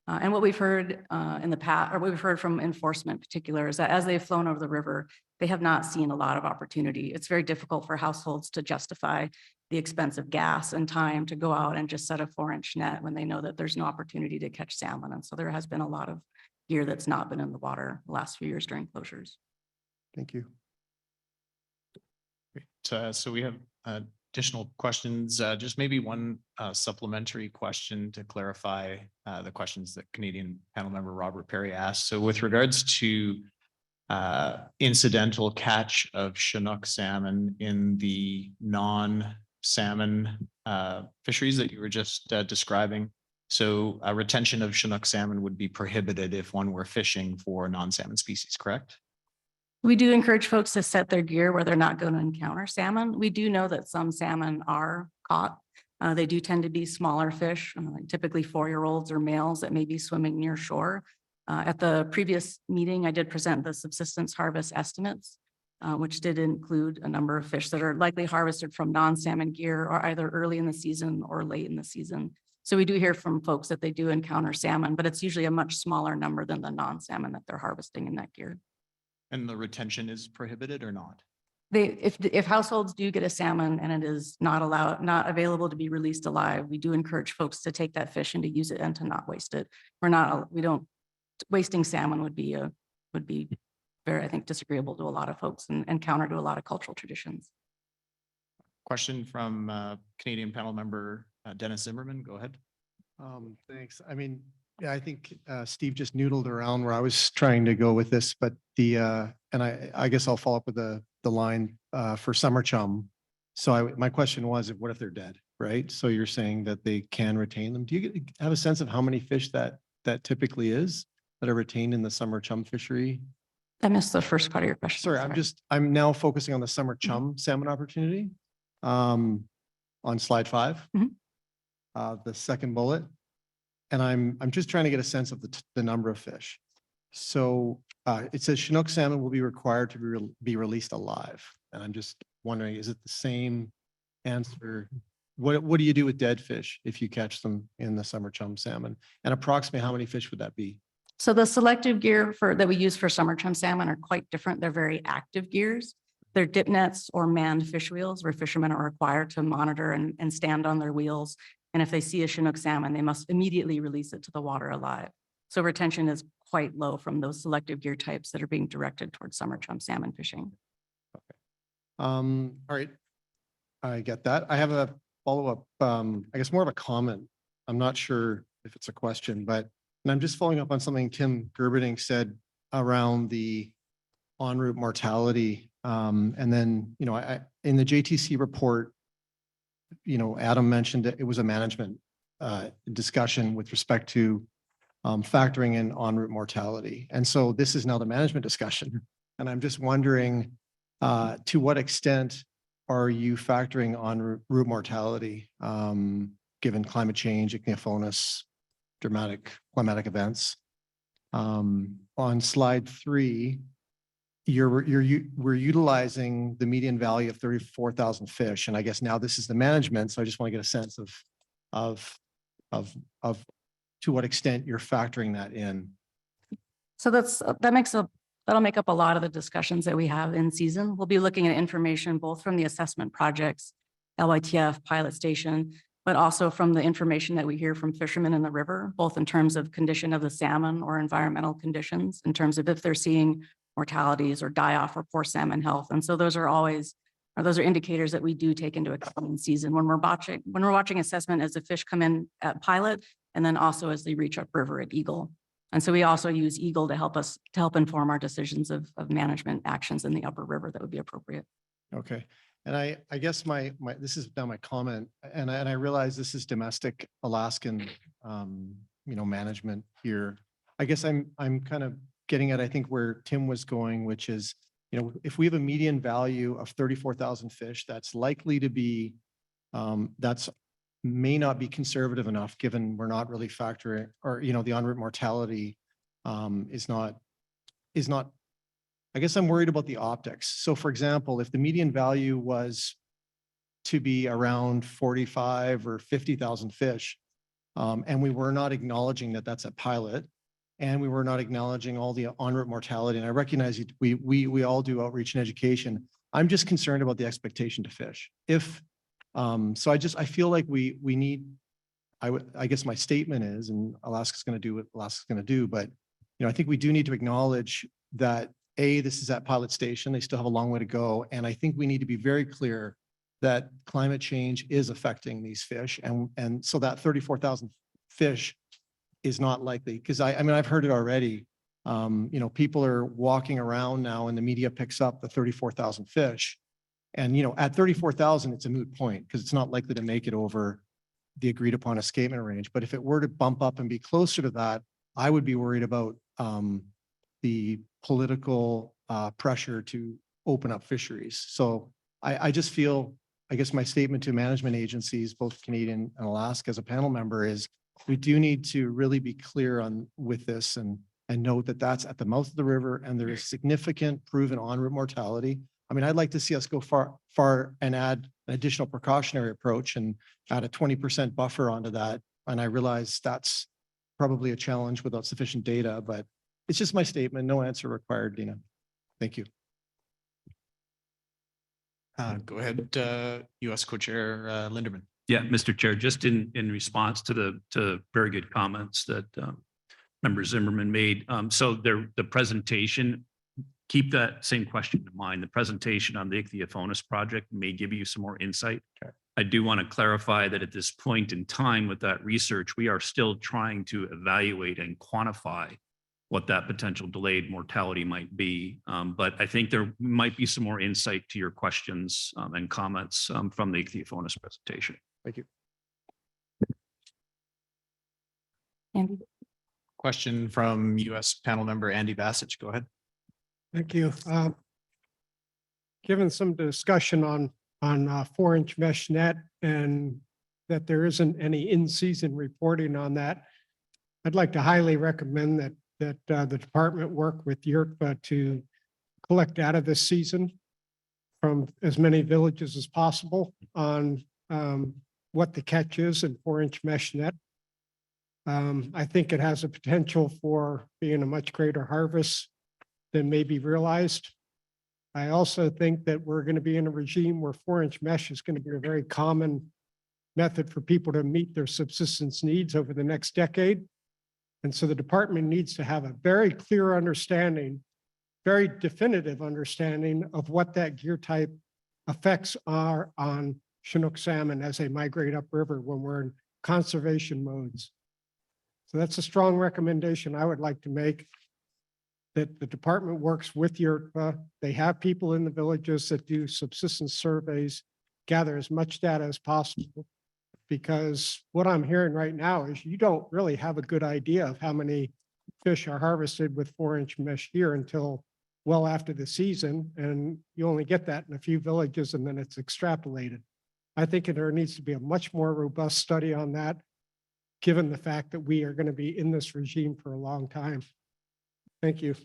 Speaker 7: And what we've heard in the past, or what we've heard from enforcement in particular, is that as they've flown over the river, they have not seen a lot of opportunity. It's very difficult for households to justify the expense of gas and time to go out and just set a 4-inch net when they know that there's no opportunity to catch salmon. And so there has been a lot of gear that's not been in the water the last few years during closures.
Speaker 13: Thank you.
Speaker 1: So we have additional questions, just maybe one supplementary question to clarify the questions that Canadian panel member Robert Perry asked. So with regards to incidental catch of Chinook salmon in the non-salmon fisheries that you were just describing. So retention of Chinook salmon would be prohibited if one were fishing for non-salmon species, correct?
Speaker 7: We do encourage folks to set their gear where they're not going to encounter salmon. We do know that some salmon are caught. They do tend to be smaller fish, typically 4-year-olds or males that may be swimming near shore. At the previous meeting, I did present the subsistence harvest estimates, which did include a number of fish that are likely harvested from non-salmon gear or either early in the season or late in the season. So we do hear from folks that they do encounter salmon, but it's usually a much smaller number than the non-salmon that they're harvesting in that gear.
Speaker 1: And the retention is prohibited or not?
Speaker 7: If households do get a salmon and it is not available to be released alive, we do encourage folks to take that fish and to use it and to not waste it. Wasting salmon would be very, I think, disagreeable to a lot of folks and counter to a lot of cultural traditions.
Speaker 1: Question from Canadian panel member Dennis Zimmerman. Go ahead.
Speaker 11: Thanks. I mean, yeah, I think Steve just noodled around where I was trying to go with this, but and I guess I'll follow up with the line for summer chum. So my question was, what if they're dead, right? So you're saying that they can retain them. Do you have a sense of how many fish that typically is that are retained in the summer chum fishery?
Speaker 7: I missed the first part of your question.
Speaker 11: Sorry, I'm now focusing on the summer chum salmon opportunity on slide 5, the second bullet. And I'm just trying to get a sense of the number of fish. So it says Chinook salmon will be required to be released alive. And I'm just wondering, is it the same answer? What do you do with dead fish if you catch them in the summer chum salmon? And approximately how many fish would that be?
Speaker 7: So the selective gear that we use for summer chum salmon are quite different. They're very active gears. They're dip nets or manned fish wheels where fishermen are required to monitor and stand on their wheels. And if they see a Chinook salmon, they must immediately release it to the water alive. So retention is quite low from those selective gear types that are being directed towards summer chum salmon fishing.
Speaker 11: All right. I get that. I have a follow-up, I guess more of a comment. I'm not sure if it's a question, but and I'm just following up on something Tim Gerberding said around the en route mortality. And then, in the JTC report, Adam mentioned that it was a management discussion with respect to factoring in en route mortality. And so this is now the management discussion. And I'm just wondering, to what extent are you factoring en route mortality given climate change, Ichthyophonus, dramatic climatic events. On slide 3, we're utilizing the median value of 34,000 fish. And I guess now this is the management. So I just want to get a sense of to what extent you're factoring that in.
Speaker 7: So that'll make up a lot of the discussions that we have in season. We'll be looking at information both from the assessment projects, LYTF, pilot station, but also from the information that we hear from fishermen in the river, both in terms of condition of the salmon or environmental conditions, in terms of if they're seeing mortalities or die off or poor salmon health. And so those are indicators that we do take into account in season when we're watching assessment as the fish come in at pilot, and then also as they reach upriver at Eagle. And so we also use Eagle to help inform our decisions of management actions in the upper river that would be appropriate.
Speaker 11: Okay. And I guess this is now my comment, and I realize this is domestic Alaskan, management here. I guess I'm kind of getting at, I think where Tim was going, which is, if we have a median value of 34,000 fish, that's likely to be, may not be conservative enough, given we're not really factoring, or, the en route mortality is not, I guess I'm worried about the optics. So for example, if the median value was to be around 45 or 50,000 fish, and we were not acknowledging that that's a pilot, and we were not acknowledging all the en route mortality, and I recognize we all do outreach and education. I'm just concerned about the expectation to fish. So I feel like we need, I guess my statement is, and Alaska's going to do what Alaska's going to do, but I think we do need to acknowledge that this is at pilot station. They still have a long way to go. And I think we need to be very clear that climate change is affecting these fish. And so that 34,000 fish is not likely, because I mean, I've heard it already. People are walking around now and the media picks up the 34,000 fish. And, at 34,000, it's a moot point because it's not likely to make it over the agreed upon escapement range. But if it were to bump up and be closer to that, I would be worried about the political pressure to open up fisheries. So I just feel, I guess my statement to management agencies, both Canadian and Alaska as a panel member, is we do need to really be clear with this and note that that's at the mouth of the river and there is significant proven en route mortality. I mean, I'd like to see us go far and add an additional precautionary approach and add a 20% buffer onto that. And I realize that's probably a challenge without sufficient data, but it's just my statement. No answer required, Deena. Thank you.
Speaker 1: Go ahead, US Co-Chair Linderman.
Speaker 21: Yeah, Mr. Chair, just in response to the very good comments that Member Zimmerman made. So the presentation, keep that same question in mind. The presentation on the Ichthyophonus project may give you some more insight. Okay. I do want to clarify that at this point in time with that research, we are still trying to evaluate and quantify what that potential delayed mortality might be. But I think there might be some more insight to your questions and comments from the Ichthyophonus presentation.
Speaker 11: Thank you.
Speaker 7: Andy.
Speaker 1: Question from US panel member Andy Bassich. Go ahead.
Speaker 2: Thank you. Given some discussion on 4-inch mesh net and that there isn't any in-season reporting on that, I'd like to highly recommend that the department work with YRPA to collect data this season from as many villages as possible on what the catch is in 4-inch mesh net. I think it has a potential for being a much greater harvest than may be realized. I also think that we're going to be in a regime where 4-inch mesh is going to be a very common method for people to meet their subsistence needs over the next decade. And so the department needs to have a very clear understanding, very definitive understanding of what that gear type effects are on Chinook salmon as they migrate upriver when we're in conservation modes. So that's a strong recommendation I would like to make, that the department works with YRPA. They have people in the villages that do subsistence surveys, gather as much data as possible, because what I'm hearing right now is you don't really have a good idea of how many fish are harvested with 4-inch mesh here until well after the season. And you only get that in a few villages and then it's extrapolated.
Speaker 13: I think there needs to be a much more robust study on that, given the fact that we are going to be in this regime for a long time. Thank you.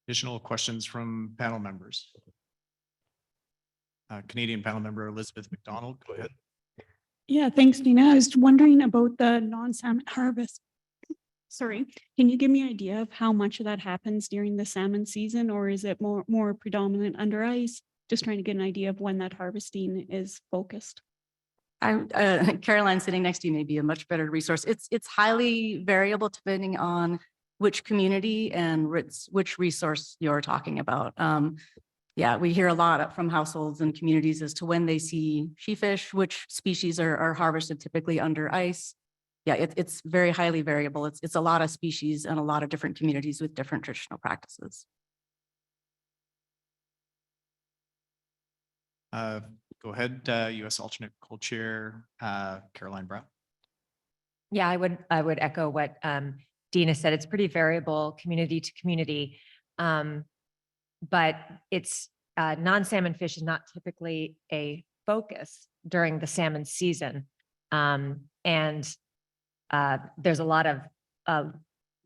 Speaker 1: Additional questions from panel members? Canadian panel member Elizabeth McDonald, go ahead.
Speaker 19: Yeah, thanks, Deena. I was wondering about the non-salmon harvest. Sorry, can you give me an idea of how much of that happens during the salmon season, or is it more predominant under ice? Just trying to get an idea of when that harvesting is focused.
Speaker 7: Caroline sitting next to you may be a much better resource. It's highly variable depending on which community and which resource you're talking about. Yeah, we hear a lot from households and communities as to when they see sheefish, which species are harvested typically under ice. Yeah, it's very highly variable. It's a lot of species and a lot of different communities with different traditional practices.
Speaker 1: Go ahead, U.S. alternate co-chair, Caroline Brown.
Speaker 20: Yeah, I would echo what Deena said. It's pretty variable community to community. But it's non-salmon fish is not typically a focus during the salmon season. And there's a lot of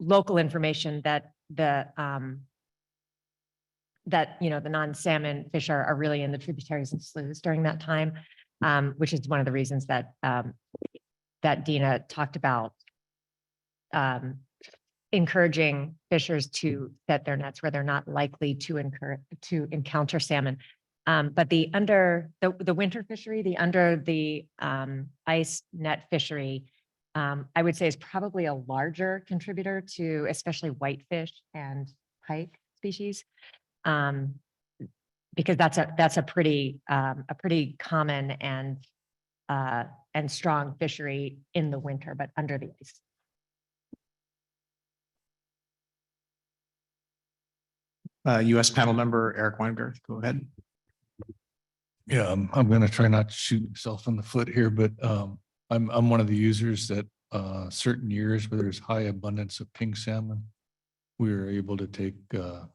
Speaker 20: local information that the non-salmon fish are really in the tributaries and sloughs during that time, which is one of the reasons that that Deena talked about encouraging fishers to set their nets where they're not likely to encounter salmon. But the winter fishery, the under the ice net fishery, I would say is probably a larger contributor to especially whitefish and pike species. Because that's a pretty common and strong fishery in the winter, but under the ice.
Speaker 1: U.S. panel member Eric Weingarth, go ahead.
Speaker 17: Yeah, I'm going to try not to shoot myself in the foot here, but I'm one of the users that certain years where there's high abundance of pink salmon, we are able to take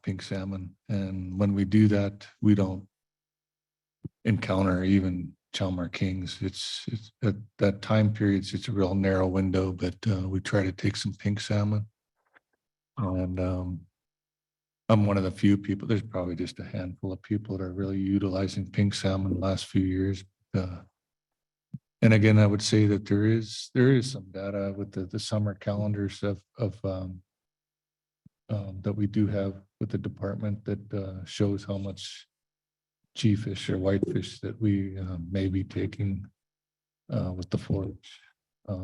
Speaker 17: pink salmon, and when we do that, we don't encounter even Chalmar kings. It's at that time periods, it's a real narrow window, but we try to take some pink salmon, and I'm one of the few people. There's probably just a handful of people that are really utilizing pink salmon the last few years. And again, I would say that there is some data with the summer calendars of that we do have with the department that shows how much cheefish or whitefish that we may be taking with the forage.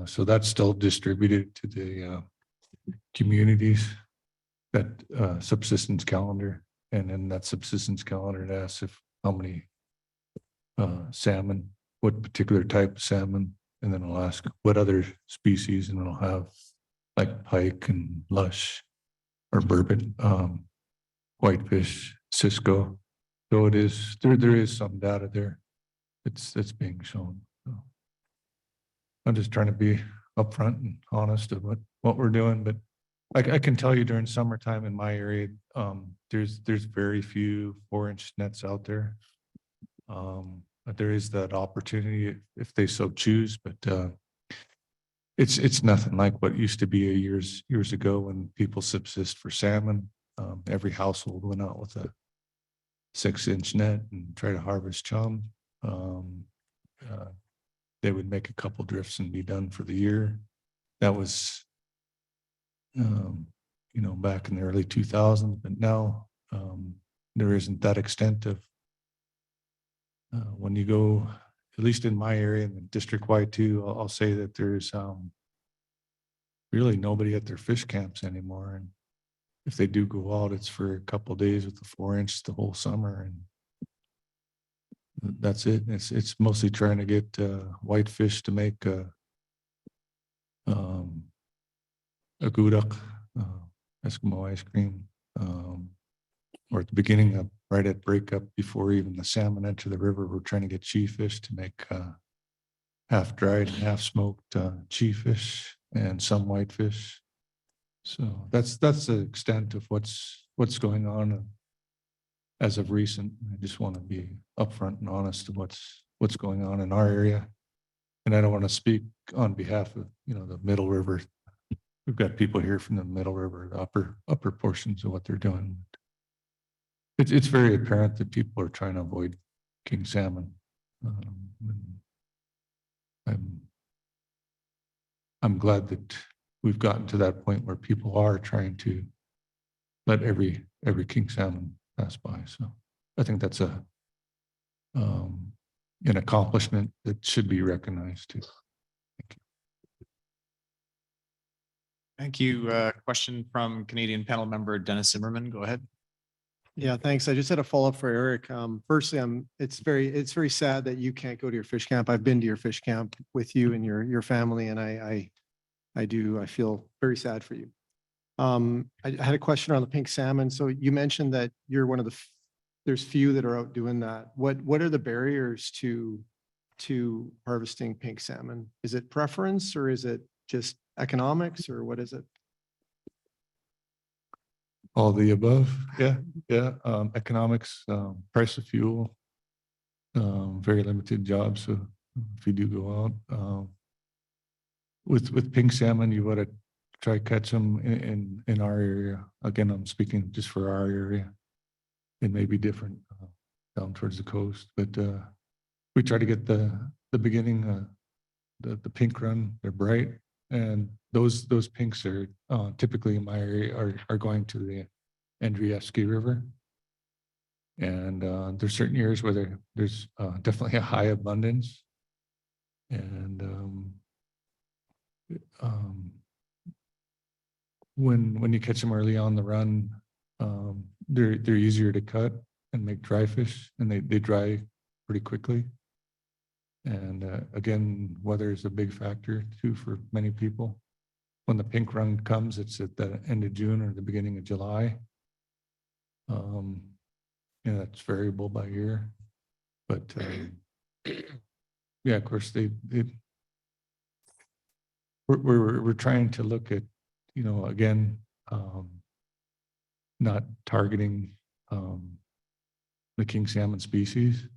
Speaker 17: So that's still distributed to the communities, that subsistence calendar. And in that subsistence calendar, it asks if how many salmon, what particular type of salmon, and then it'll ask what other species, and it'll have like pike and lush or bourbon, whitefish, Cisco. So it is, there is some data there. It's being shown. So I'm just trying to be upfront and honest of what we're doing, but I can tell you during summertime in my area, there's very few 4-inch nets out there. But there is that opportunity if they so choose, but it's nothing like what used to be years ago when people subsist for salmon. Every household went out with a 6-inch net and try to harvest chum. They would make a couple drifts and be done for the year. That was, back in the early 2000s, but now there isn't that extent of when you go, at least in my area and district-wide too, I'll say that there's really nobody at their fish camps anymore. And if they do go out, it's for a couple of days with the 4-inch the whole summer, and that's it. It's mostly trying to get whitefish to make a gudok, Eskimo ice cream, or at the beginning of right at breakup before even the salmon enter the river, we're trying to get cheefish to make half dried and half smoked cheefish and some whitefish. So that's the extent of what's going on. as of recent. I just want to be upfront and honest to what's going on in our area. And I don't want to speak on behalf of, the Middle River. We've got people here from the Middle River, the upper portions of what they're doing. It's very apparent that people are trying to avoid king salmon. I'm glad that we've gotten to that point where people are trying to let every king salmon pass by. So I think that's an accomplishment that should be recognized too.
Speaker 1: Thank you. Question from Canadian panel member Dennis Zimmerman. Go ahead.
Speaker 11: Yeah, thanks. I just had a follow-up for Eric. Firstly, it's very sad that you can't go to your fish camp. I've been to your fish camp with you and your family, and I feel very sad for you. I had a question on the pink salmon. So you mentioned that you're one of there's few that are out doing that. What are the barriers to harvesting pink salmon? Is it preference, or is it just economics, or what is it?
Speaker 17: All the above. Yeah. Economics, price of fuel, very limited jobs. So if you do go out, with pink salmon, you want to try catch them in our area. Again, I'm speaking just for our area. It may be different down towards the coast, but we try to get the beginning, the pink run. They're bright, and those pinks are typically in my area are going to the Andrievsky River. And there's certain years where there's definitely a high abundance. And when you catch them early on the run, they're easier to cut and make dry fish, and they dry pretty quickly. And again, weather is a big factor too for many people. When the pink run comes, it's at the end of June or the beginning of July. It's variable by year, but yeah, of course we're trying to look at, again, not targeting the king salmon species.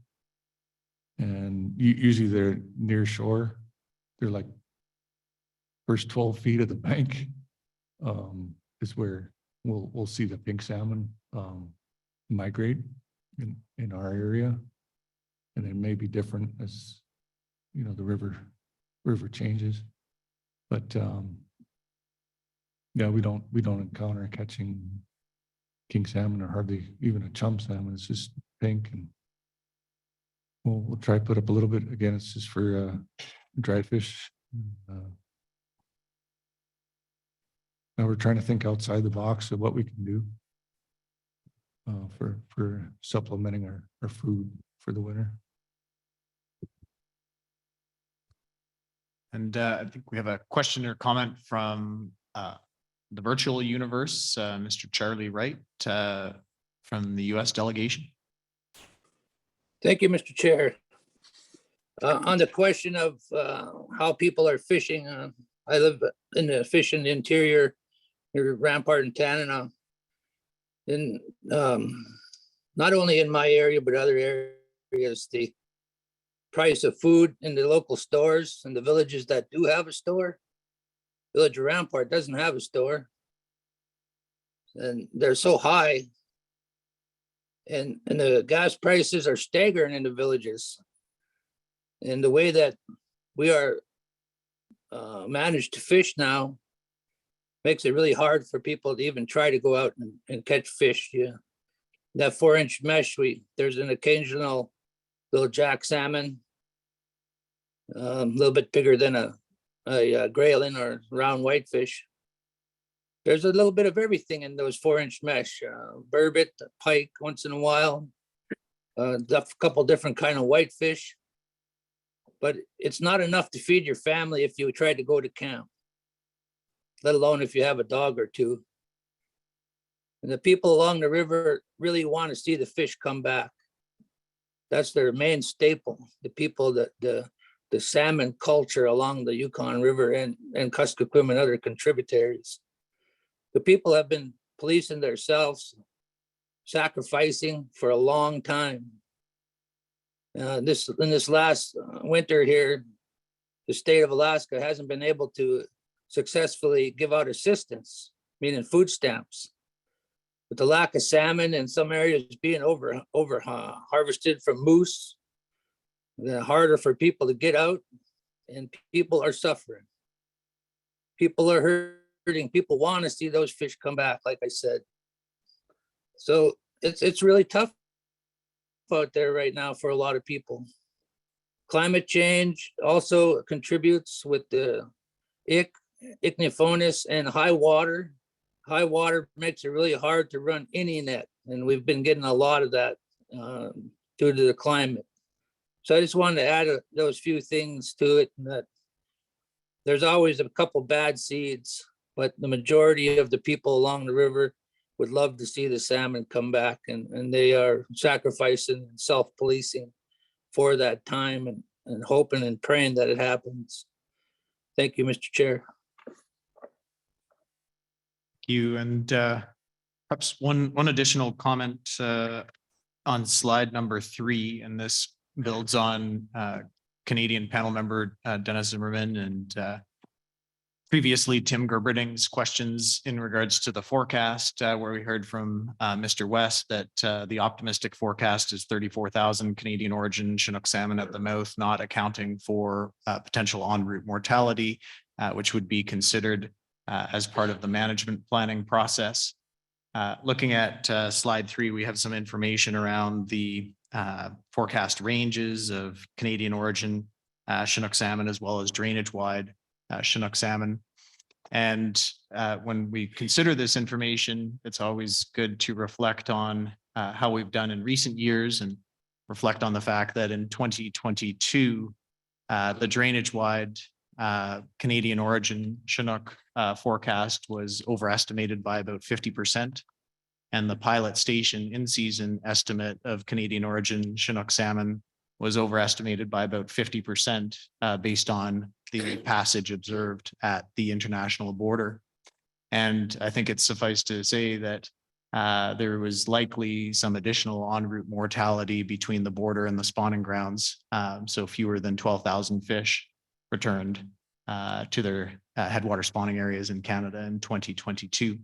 Speaker 17: And usually they're near shore. They're like first 12 feet of the bank is where we'll see the pink salmon migrate in our area. And it may be different as the river changes. But yeah, we don't encounter catching king salmon or hardly even a chum salmon. It's just pink, and we'll try to put up a little bit. Again, it's just for dried fish. Now we're trying to think outside the box of what we can do for supplementing our food for the winter.
Speaker 1: And I think we have a question or comment from the virtual universe, Mr. Charlie Wright from the US delegation.
Speaker 8: Thank you, Mr. Chair. On the question of how people are fishing, I live in the interior near Rampart and Tanana. And not only in my area, but other areas, the price of food in the local stores and the villages that do have a store. Village of Rampart doesn't have a store. And they're so high. And the gas prices are staggering in the villages. And the way that we are managed to fish now makes it really hard for people to even try to go out and catch fish. Yeah, that 4-inch mesh, there's an occasional little jack salmon, a little bit bigger than a grayling or round whitefish. There's a little bit of everything in those 4-inch mesh, burbot, pike once in a while, a couple different kind of whitefish. But it's not enough to feed your family if you try to go to camp, let alone if you have a dog or two. And the people along the river really want to see the fish come back. That's their main staple. The people that the salmon culture along the Yukon River and Kuskokwim and other contributaries. The people have been policing themselves sacrificing for a long time. In this last winter here, the state of Alaska hasn't been able to successfully give out assistance, meaning food stamps. With the lack of salmon in some areas being over harvested from moose, harder for people to get out, and people are suffering. People are hurting. People want to see those fish come back, like I said. So it's really tough out there right now for a lot of people. Climate change also contributes with the Ichthyophonus and high water. High water makes it really hard to run any net, and we've been getting a lot of that due to the climate. So I just wanted to add those few things to it, that there's always a couple bad seeds, but the majority of the people along the river would love to see the salmon come back, and they are sacrificing and self-policing for that time, and hoping and praying that it happens. Thank you, Mr. Chair.
Speaker 1: You and perhaps one additional comment on slide number 3, and this builds on Canadian panel member Dennis Zimmerman and previously Tim Gerberding's questions in regards to the forecast, where we heard from Mr. West that the optimistic forecast is 34,000 Canadian origin Chinook salmon at the mouth, not accounting for potential en route mortality, which would be considered as part of the management planning process. Looking at slide 3, we have some information around the forecast ranges of Canadian origin Chinook salmon, as well as drainage wide Chinook salmon. And when we consider this information, it's always good to reflect on how we've done in recent years, and reflect on the fact that in 2022, the drainage wide Canadian origin Chinook forecast was overestimated by about 50%. And the pilot station in-season estimate of Canadian origin Chinook salmon was overestimated by about 50% based on the passage observed at the international border. And I think it's suffice to say that there was likely some additional en route mortality between the border and the spawning grounds. So fewer than 12,000 fish returned to their headwater spawning areas in Canada in 2022.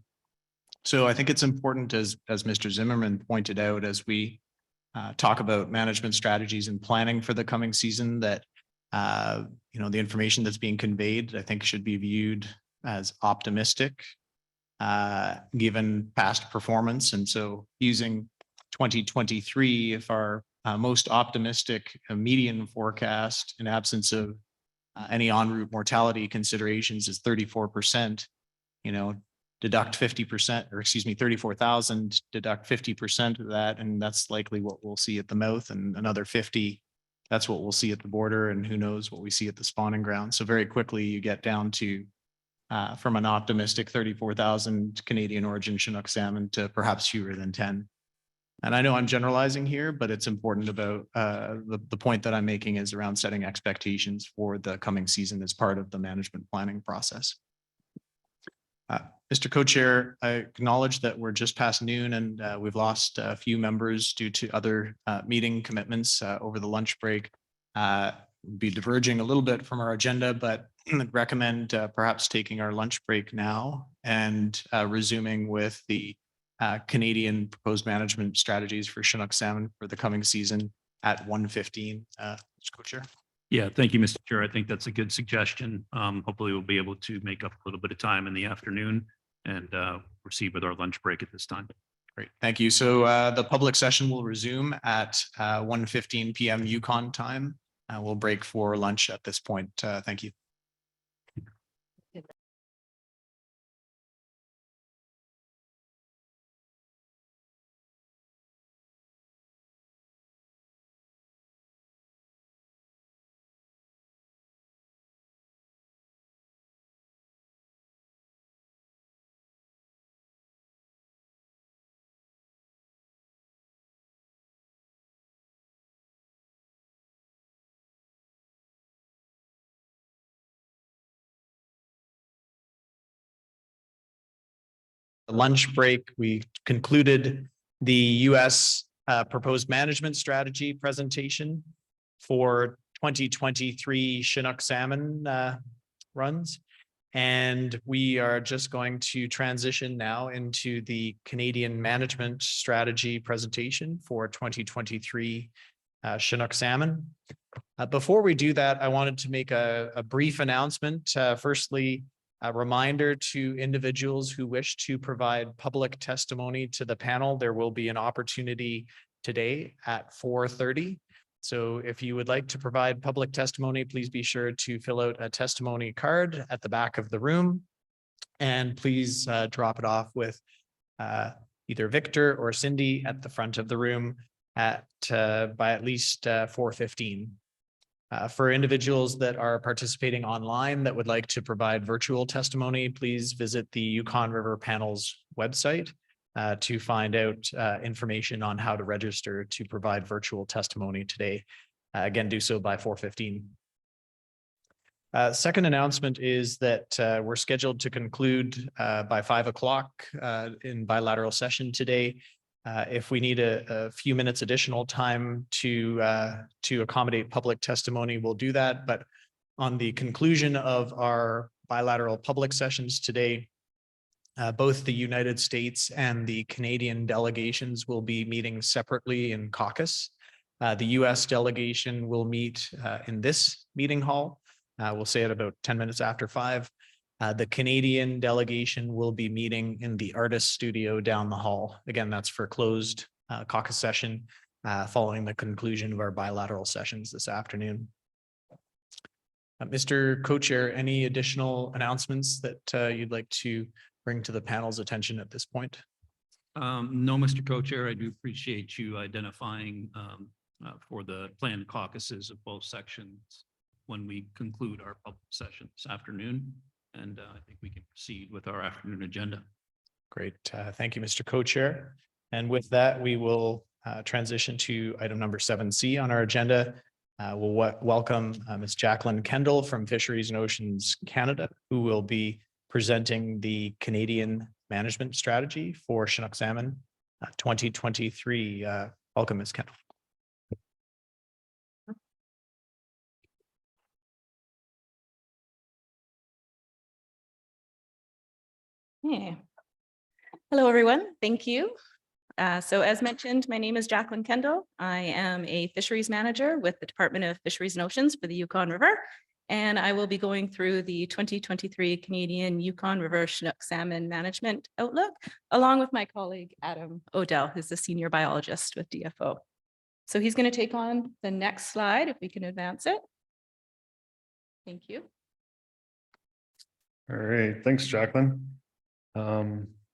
Speaker 1: So I think it's important, as Mr. Zimmerman pointed out, as we talk about management strategies and planning for the coming season, that the information that's being conveyed, I think, should be viewed as optimistic given past performance. And so using 2023, if our most optimistic median forecast in absence of any en route mortality considerations is 34%, deduct 50%, or excuse me, 34,000, deduct 50% of that, and that's likely what we'll see at the mouth, and another 50, that's what we'll see at the border, and who knows what we see at the spawning ground. So very quickly you get down to, from an optimistic 34,000 Canadian origin Chinook salmon to perhaps fewer than 10. And I know I'm generalizing here, but it's important about the point that I'm making is around setting expectations for the coming season as part of the management planning process. Mr. Co-Chair, I acknowledge that we're just past noon, and we've lost a few members due to other meeting commitments over the lunch break. We'll be diverging a little bit from our agenda, but I'd recommend perhaps taking our lunch break now and resuming with the Canadian proposed management strategies for Chinook salmon for the coming season at 1:15. Mr. Co-Chair.
Speaker 21: Yeah, thank you, Mr. Chair. I think that's a good suggestion. Hopefully we'll be able to make up a little bit of time in the afternoon and proceed with our lunch break at this time.
Speaker 1: Great, thank you. So the public session will resume at 1:15 p.m. Yukon time. We'll break for lunch at this point. Thank you. The lunch break, we concluded the US proposed management strategy presentation for 2023 Chinook salmon runs. And we are just going to transition now into the Canadian management strategy presentation for 2023 Chinook salmon. Before we do that, I wanted to make a brief announcement. Firstly, a reminder to individuals who wish to provide public testimony to the panel. There will be an opportunity today at 4:30. So if you would like to provide public testimony, please be sure to fill out a testimony card at the back of the room. And please drop it off with either Victor or Cindy at the front of the room by at least 4:15. For individuals that are participating online that would like to provide virtual testimony, please visit the Yukon River Panel's website to find out information on how to register to provide virtual testimony today. Again, do so by 4:15. Second announcement is that we're scheduled to conclude by 5 o'clock in bilateral session today. If we need a few minutes additional time to accommodate public testimony, we'll do that. But on the conclusion of our bilateral public sessions today, both the United States and the Canadian delegations will be meeting separately in caucus. The US delegation will meet in this meeting hall. We'll say at about 10 minutes after 5. The Canadian delegation will be meeting in the artist studio down the hall. Again, that's for closed caucus session following the conclusion of our bilateral sessions this afternoon. Mr. Co-Chair, any additional announcements that you'd like to bring to the panel's attention at this point?
Speaker 21: No, Mr. Co-Chair, I do appreciate you identifying for the planned caucuses of both sections when we conclude our public session this afternoon. And I think we can proceed with our afternoon agenda.
Speaker 1: Great. Thank you, Mr. Co-Chair. And with that, we will transition to item number 7C on our agenda. We'll welcome Ms. Jaclyn Kendal from Fisheries and Oceans Canada, who will be presenting the Canadian management strategy for Chinook salmon 2023. Welcome, Ms. Kendal.
Speaker 9: Yeah. Hello, everyone. Thank you. So as mentioned, my name is Jaclyn Kendal. I am a fisheries manager with the Department of Fisheries and Oceans for the Yukon River, and I will be going through the 2023 Canadian Yukon River Chinook salmon management outlook, along with my colleague, Adam Odell, who's the senior biologist with DFO. So he's going to take on the next slide, if we can advance it. Thank you.
Speaker 6: All right, thanks, Jaclyn.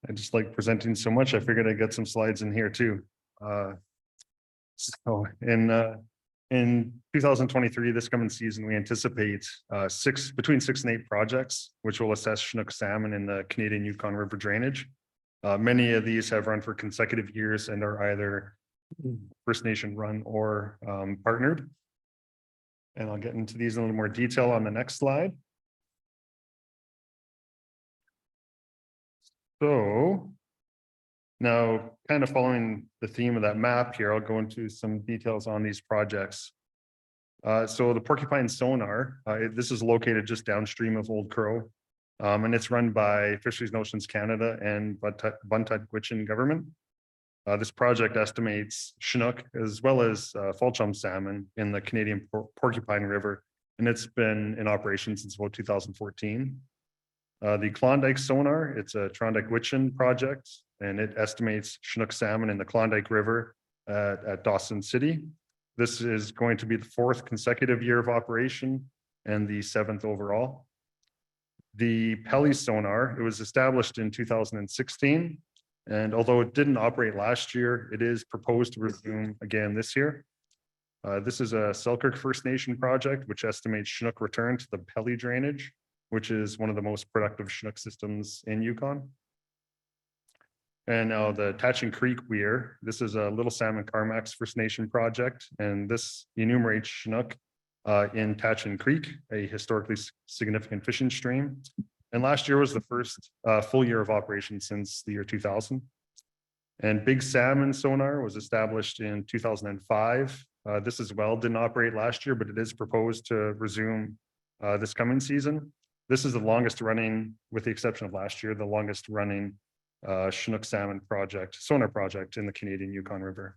Speaker 6: I just like presenting so much. I figured I'd get some slides in here too. So in 2023, this coming season, we anticipate between 6 and 8 projects, which will assess Chinook salmon in the Canadian Yukon River drainage. Many of these have run for consecutive years and are either First Nation run or partnered. And I'll get into these in a little more detail on the next slide. So now, kind of following the theme of that map here, I'll go into some details on these projects. So the Porcupine Sonar, this is located just downstream of Old Crow, and it's run by Fisheries and Oceans Canada and Untitled government. This project estimates Chinook as well as fall chum salmon in the Canadian Porcupine River, and it's been in operation since about 2014. The Klondike Sonar, it's a Trondike-Witchen project, and it estimates Chinook salmon in the Klondike River at Dawson City. This is going to be the 4th consecutive year of operation and the 7th overall. The Pelly Sonar, it was established in 2016, and although it didn't operate last year, it is proposed to resume again this year. This is a Selkirk First Nation project, which estimates Chinook return to the Pelly drainage, which is one of the most productive Chinook systems in Yukon. And now the Tatchin Creek Weir, this is a Little Salmon Carmack's First Nation project, and this enumerates Chinook in Tatchin Creek, a historically significant fishing stream. And last year was the first full year of operation since the year 2000. And Big Salmon sonar was established in 2005. This as well didn't operate last year, but it is proposed to resume this coming season. This is the longest running, with the exception of last year, the longest running Chinook salmon project, sonar project in the Canadian Yukon River.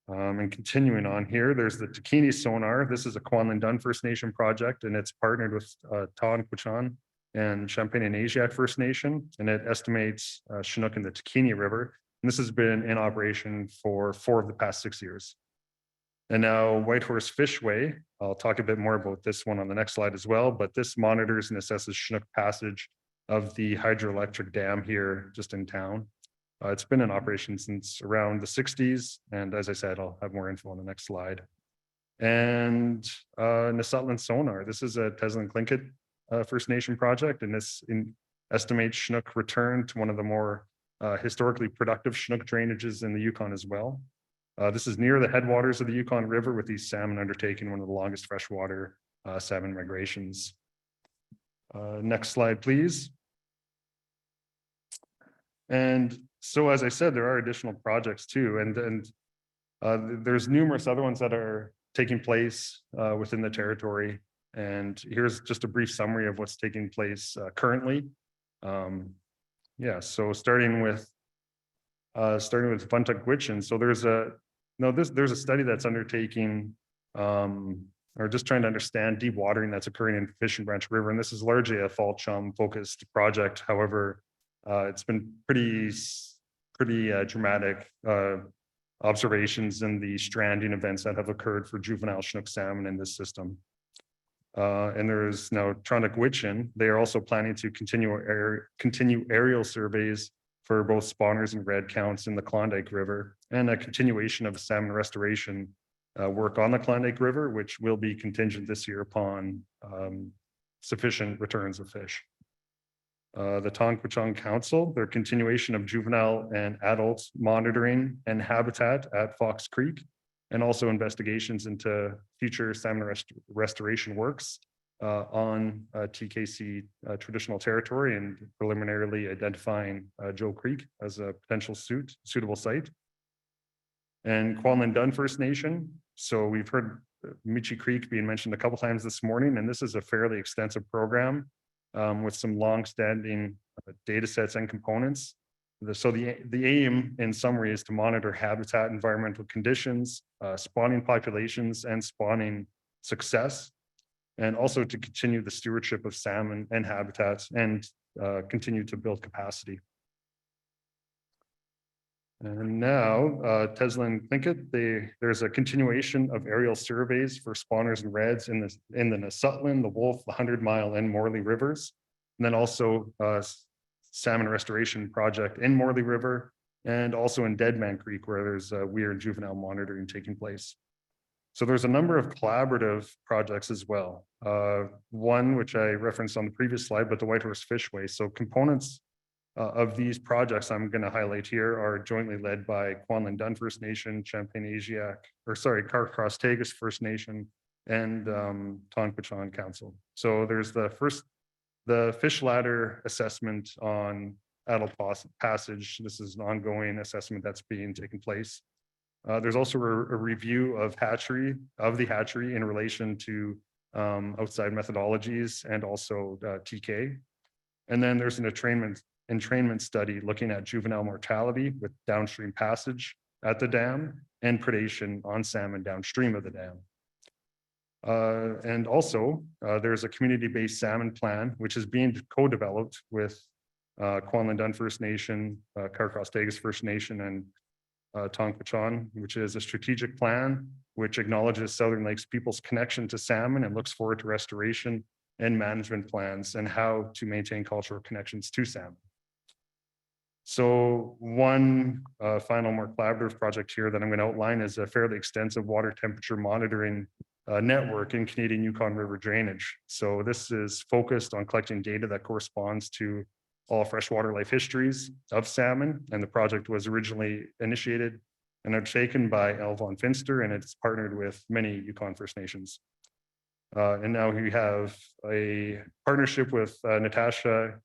Speaker 6: And continuing on here, there's the Takini sonar. This is a Kwanlin Dun First Nation project, and it's partnered with Tonquichan and Champagne and Asiatic First Nation, and it estimates Chinook in the Takini River. And this has been in operation for 4 of the past 6 years. And now Whitehorse Fishway, I'll talk a bit more about this one on the next slide as well, but this monitors and assesses Chinook passage of the hydroelectric dam here just in town. It's been in operation since around the 60s. And as I said, I'll have more info on the next slide. And Nisutlan sonar, this is a Teslin Tlingit First Nation project, and this estimates Chinook return to one of the more historically productive Chinook drainages in the Yukon as well. This is near the headwaters of the Yukon River, with these salmon undertaking one of the longest freshwater salmon migrations. Next slide, please. And so, as I said, there are additional projects too, and there's numerous other ones that are taking place within the territory. And here's just a brief summary of what's taking place currently. Yeah, so starting with Vuntagwitchin. So there's a study that's undertaking or just trying to understand deep watering that's occurring in Fish and Branch River, and this is largely a fall chum focused project. However, it's been pretty dramatic observations in the stranding events that have occurred for juvenile Chinook salmon in this system. And there's now Tonquichan. They are also planning to continue aerial surveys for both spawners and red counts in the Klondike River, and a continuation of salmon restoration work on the Klondike River, which will be contingent this year upon sufficient returns of fish. The Tonquichan Council, their continuation of juvenile and adult monitoring and habitat at Fox Creek, and also investigations into future salmon restoration works on TKC traditional territory, and preliminarily identifying Joe Creek as a potential suitable site. And Kwanlin Dun First Nation. So we've heard Michi Creek being mentioned a couple times this morning, and this is a fairly extensive program with some long-standing data sets and components. So the aim, in summary, is to monitor habitat, environmental conditions, spawning populations, and spawning success, and also to continue the stewardship of salmon and habitats, and continue to build capacity. And now, Teslin Tlingit, there's a continuation of aerial surveys for spawners and reds in the Nisutlan, the Wolf, the 100 Mile, and Morley rivers, and then also salmon restoration project in Morley River, and also in Deadman Creek, where there's weir and juvenile monitoring taking place. So there's a number of collaborative projects as well. One which I referenced on the previous slide, but the Whitehorse Fishway. So components of these projects I'm going to highlight here are jointly led by Kwanlin Dun First Nation, Carcross-Tagus First Nation, and Tonquichan Council. So there's the fish ladder assessment on adult passage. This is an ongoing assessment that's being taken place. There's also a review of the hatchery in relation to outside methodologies, and also TK. And then there's an entrainment study looking at juvenile mortality with downstream passage at the dam and predation on salmon downstream of the dam. And also there's a community-based salmon plan, which is being co-developed with Kwanlin Dun First Nation, Carcross-Tagus First Nation, and Tonquichan, which is a strategic plan which acknowledges Southern Lakes people's connection to salmon and looks forward to restoration and management plans and how to maintain cultural connections to salmon. So one final more collaborative project here that I'm going to outline is a fairly extensive water temperature monitoring network in Canadian Yukon River drainage. So this is focused on collecting data that corresponds to all freshwater life histories of salmon, and the project was originally initiated and undertaken by L. Von Finster, and it's partnered with many Yukon First Nations. And now we have a partnership with Natasha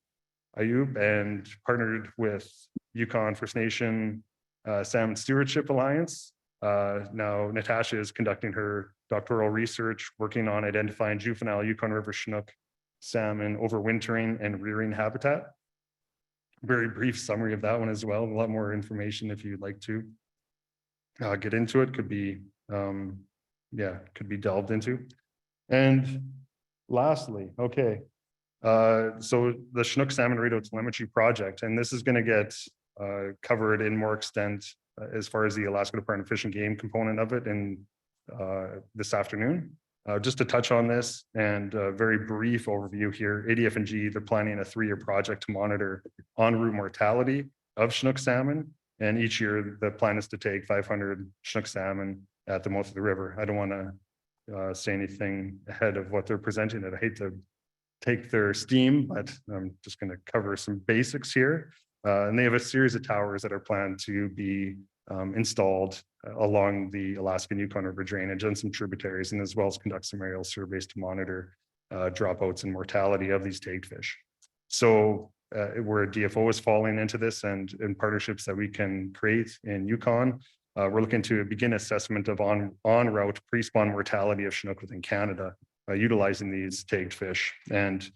Speaker 6: Ayub, and partnered with Yukon First Nation Salmon Stewardship Alliance. Now Natasha is conducting her doctoral research, working on identifying juvenile Yukon River Chinook salmon overwintering and rearing habitat. Very brief summary of that one as well. A lot more information if you'd like to get into it. Could be delved into. And lastly, okay, so the Chinook Salmon Radio Telemetry project, and this is going to get covered in more extent as far as the Alaska Department of Fish and Game component of it in this afternoon. Just to touch on this and a very brief overview here, ADF&G, they're planning a 3-year project to monitor en route mortality of Chinook salmon. And each year the plan is to take 500 Chinook salmon at the mouth of the river. I don't want to say anything ahead of what they're presenting. I hate to take their steam, but I'm just going to cover some basics here. And they have a series of towers that are planned to be installed along the Alaskan Yukon River drainage and some tributaries, and as well as conduct some aerial surveys to monitor dropouts and mortality of these tagged fish. So where DFO is falling into this, and in partnerships that we can create in Yukon, we're looking to begin assessment of en route pre-spawn mortality of Chinook within Canada, utilizing these tagged fish, and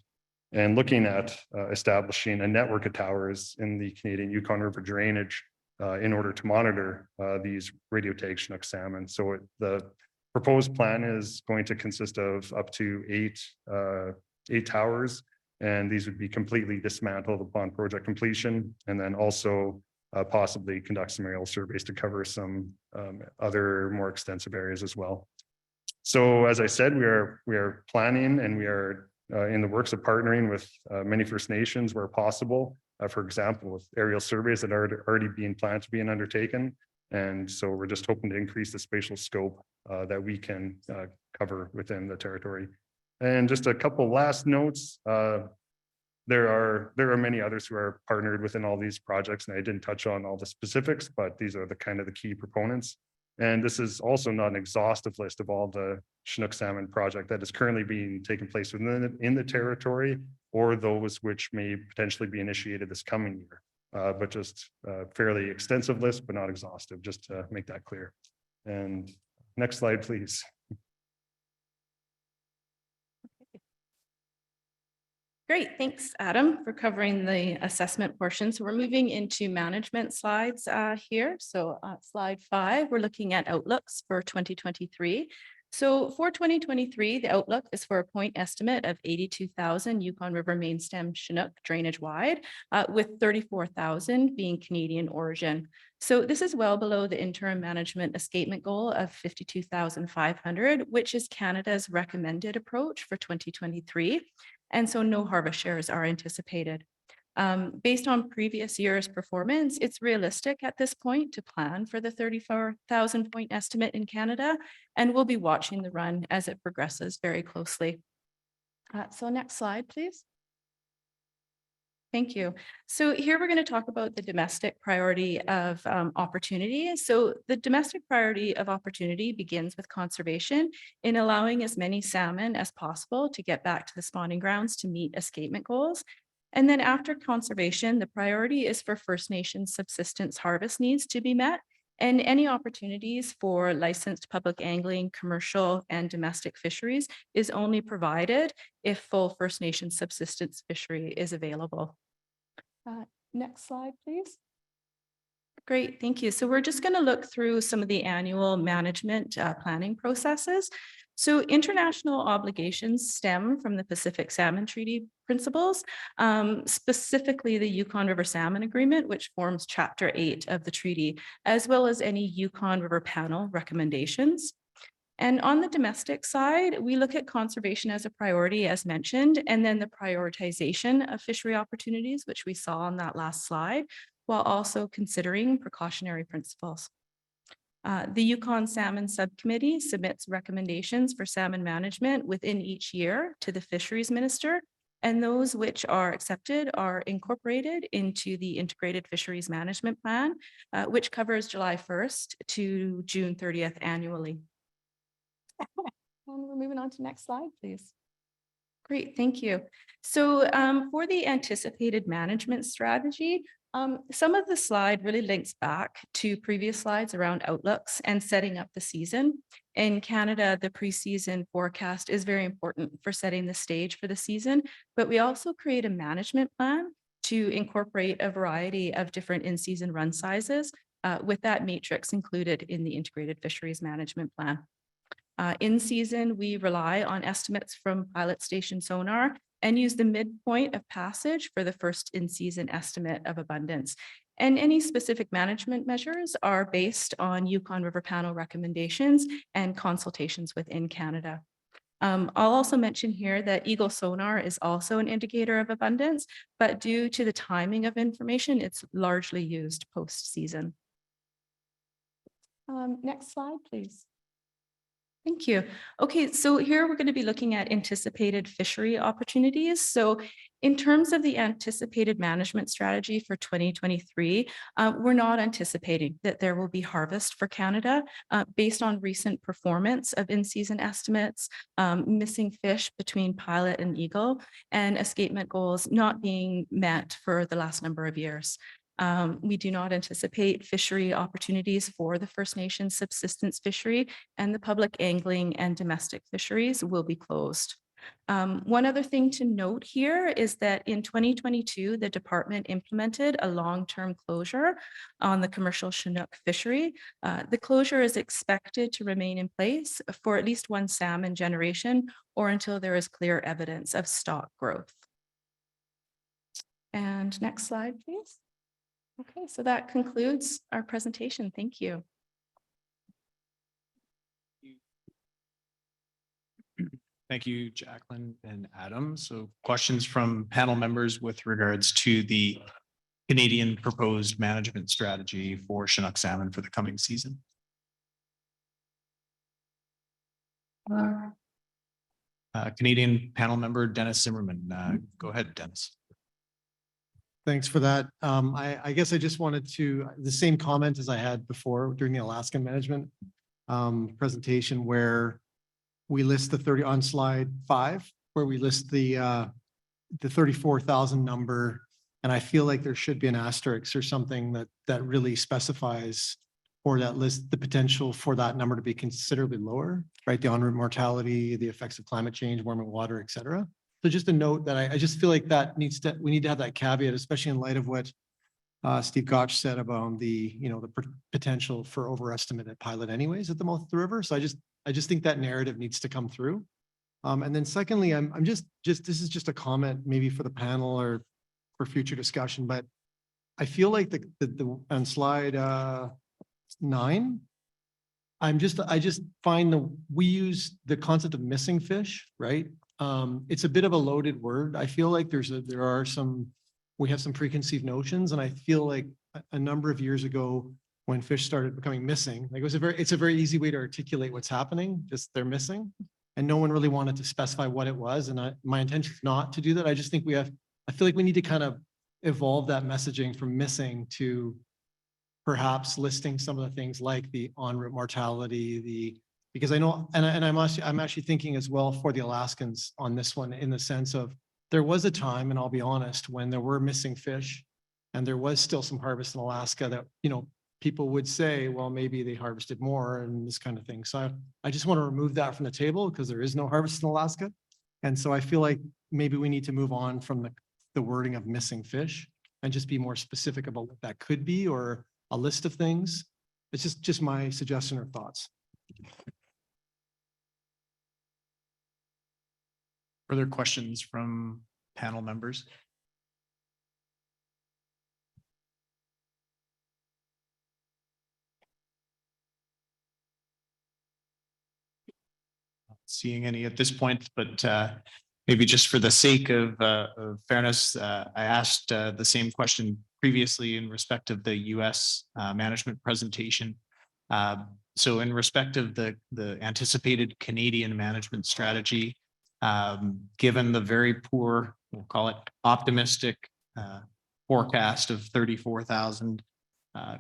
Speaker 6: looking at establishing a network of towers in the Canadian Yukon River drainage in order to monitor these radio tagged Chinook salmon. So the proposed plan is going to consist of up to eight towers, and these would be completely dismantled upon project completion, and then also possibly conduct some aerial surveys to cover some other more extensive areas as well. So as I said, we are planning, and we are in the works of partnering with many First Nations where possible. For example, with aerial surveys that are already being planned to be undertaken. And so we're just hoping to increase the spatial scope that we can cover within the territory. And just a couple last notes. There are many others who are partnered within all these projects, and I didn't touch on all the specifics, but these are the kind of the key proponents. And this is also not an exhaustive list of all the Chinook salmon project that is currently being taken place in the territory, or those which may potentially be initiated this coming year. But just a fairly extensive list, but not exhaustive, just to make that clear. And next slide, please.
Speaker 9: Great, thanks, Adam, for covering the assessment portion. So we're moving into management slides here. So slide 5, we're looking at outlooks for 2023. So for 2023, the outlook is for a point estimate of 82,000 Yukon River main stem Chinook drainage wide, with 34,000 being Canadian origin. So this is well below the interim management escapement goal of 52,500, which is Canada's recommended approach for 2023. And so no harvest shares are anticipated. Based on previous year's performance, it's realistic at this point to plan for the 34,000 point estimate in Canada, and we'll be watching the run as it progresses very closely. So next slide, please. Thank you. So here we're going to talk about the domestic priority of opportunity. So the domestic priority of opportunity begins with conservation in allowing as many salmon as possible to get back to the spawning grounds to meet escapement goals. And then after conservation, the priority is for First Nations subsistence harvest needs to be met, and any opportunities for licensed public angling, commercial, and domestic fisheries is only provided if full First Nations subsistence fishery is available. Next slide, please. Great, thank you. So we're just going to look through some of the annual management planning processes. So international obligations stem from the Pacific Salmon Treaty principles, specifically the Yukon River Salmon Agreement, which forms Chapter 8 of the treaty, as well as any Yukon River Panel recommendations. And on the domestic side, we look at conservation as a priority, as mentioned, and then the prioritization of fishery opportunities, which we saw on that last slide, while also considering precautionary principles. The Yukon Salmon Subcommittee submits recommendations for salmon management within each year to the Fisheries Minister, and those which are accepted are incorporated into the Integrated Fisheries Management Plan, which covers July 1st to June 30th annually. And we're moving on to next slide, please. Great, thank you. So for the anticipated management strategy, Some of the slide really links back to previous slides around outlooks and setting up the season. In Canada, the preseason forecast is very important for setting the stage for the season, but we also create a management plan to incorporate a variety of different in-season run sizes with that matrix included in the integrated fisheries management plan. In season, we rely on estimates from pilot station sonar and use the midpoint of passage for the first in-season estimate of abundance. And any specific management measures are based on Yukon River Panel recommendations and consultations within Canada. I'll also mention here that Eagle sonar is also an indicator of abundance, but due to the timing of information, it's largely used post-season. Next slide, please. Thank you. Okay, so here we're going to be looking at anticipated fishery opportunities. So in terms of the anticipated management strategy for 2023, we're not anticipating that there will be harvest for Canada based on recent performance of in-season estimates, missing fish between pilot and eagle, and escapement goals not being met for the last number of years. We do not anticipate fishery opportunities for the First Nations subsistence fishery, and the public angling and domestic fisheries will be closed. One other thing to note here is that in 2022, the department implemented a long-term closure on the commercial Chinook fishery. The closure is expected to remain in place for at least one salmon generation or until there is clear evidence of stock growth. And next slide, please. Okay, so that concludes our presentation. Thank you.
Speaker 1: Thank you, Jaclyn and Adam. So questions from panel members with regards to the Canadian proposed management strategy for Chinook salmon for the coming season? Canadian panel member Dennis Zimmerman. Go ahead, Dennis.
Speaker 11: Thanks for that. I guess I just wanted to, the same comment as I had before during the Alaskan management presentation, where we list the 30 on slide 5, where we list the 34,000 number. And I feel like there should be an asterisk or something that really specifies, or that lists the potential for that number to be considerably lower, right? The en route mortality, the effects of climate change, warming water, et cetera. So just a note that I just feel like that we need to have that caveat, especially in light of what Steve Gotch said about the potential for overestimate at pilot anyways at the mouth of the river. So I just think that narrative needs to come through. And then secondly, I'm just this is just a comment maybe for the panel or for future discussion, but I feel like the on slide 9, I just find we use the concept of missing fish, right? It's a bit of a loaded word. I feel like we have some preconceived notions, and I feel like a number of years ago when fish started becoming missing, like it's a very easy way to articulate what's happening, just they're missing, and no one really wanted to specify what it was. And my intention is not to do that. I just think I feel like we need to kind of evolve that messaging from missing to perhaps listing some of the things like the en route mortality, because I know, and I'm actually thinking as well for the Alaskans on this one, in the sense of there was a time, and I'll be honest, when there were missing fish and there was still some harvest in Alaska that, people would say, well, maybe they harvested more and this kind of thing. So I just want to remove that from the table because there is no harvest in Alaska. And so I feel like maybe we need to move on from the wording of missing fish and just be more specific about what that could be, or a list of things. It's just my suggestion or thoughts.
Speaker 1: Further questions from panel members? Not seeing any at this point, but maybe just for the sake of fairness, I asked the same question previously in respect of the US management presentation. So in respect of the anticipated Canadian management strategy, given the very poor, we'll call it optimistic forecast of 34,000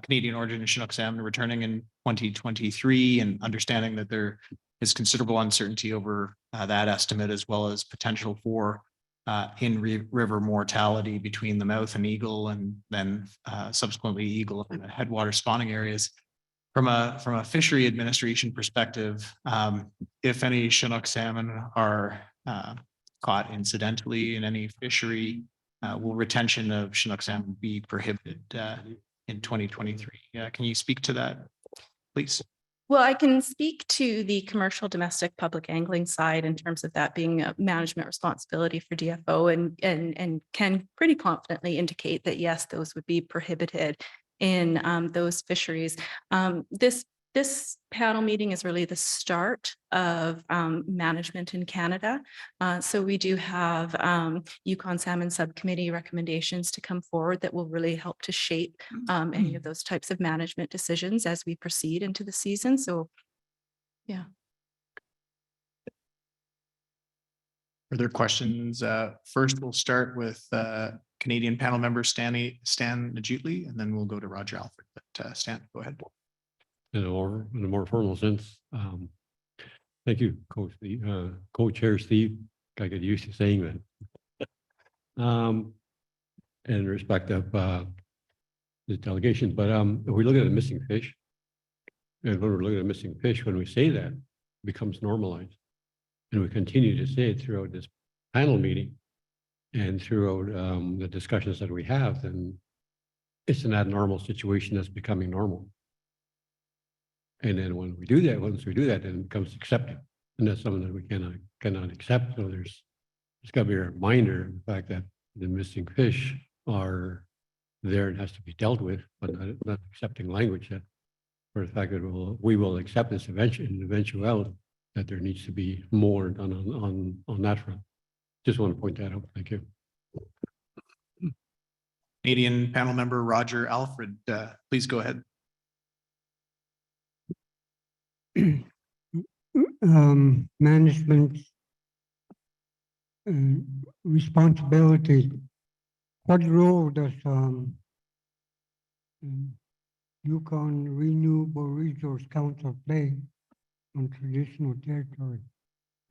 Speaker 1: Canadian origin Chinook salmon returning in 2023, and understanding that there is considerable uncertainty over that estimate, as well as potential for river mortality between the mouth and eagle, and then subsequently eagle in the headwater spawning areas. From a fishery administration perspective, if any Chinook salmon are caught incidentally in any fishery, will retention of Chinook salmon be prohibited in 2023? Can you speak to that, please?
Speaker 9: Well, I can speak to the commercial domestic public angling side in terms of that being a management responsibility for DFO, and can pretty confidently indicate that yes, those would be prohibited in those fisheries. This panel meeting is really the start of management in Canada. So we do have Yukon Salmon Subcommittee recommendations to come forward that will really help to shape any of those types of management decisions as we proceed into the season. So, yeah.
Speaker 1: Further questions? First, we'll start with Canadian panel member Stan Jaclyn, and then we'll go to Roger Alfred. But Stan, go ahead.
Speaker 18: In a more formal sense, thank you, Coach, Co-Chair Steve. I get used to saying that. In respect of the delegations, but if we look at the missing fish, and when we're looking at missing fish, when we say that, it becomes normalized. And we continue to say it throughout this panel meeting and throughout the discussions that we have, then it's an abnormal situation that's becoming normal. And then when we do that, once we do that, then it becomes accepted. And that's something that we cannot accept. So there's got to be a reminder of the fact that the missing fish are there and has to be dealt with, but not accepting language that for the fact that we will accept this eventuality that there needs to be more done on that front. Just want to point that out. Thank you.
Speaker 1: Canadian panel member Roger Alfred, please go ahead.
Speaker 10: Management responsibility. What role does Yukon Renewable Resource Council play on traditional territory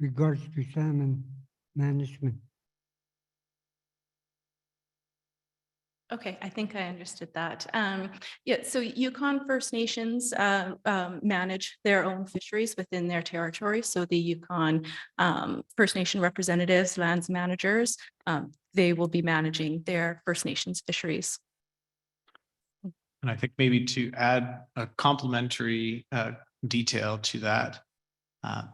Speaker 10: regards to salmon management?
Speaker 9: Okay, I think I understood that. Yeah, so Yukon First Nations manage their own fisheries within their territory. So the Yukon First Nation representatives, lands managers, they will be managing their First Nations fisheries.
Speaker 1: And I think maybe to add a complementary detail to that,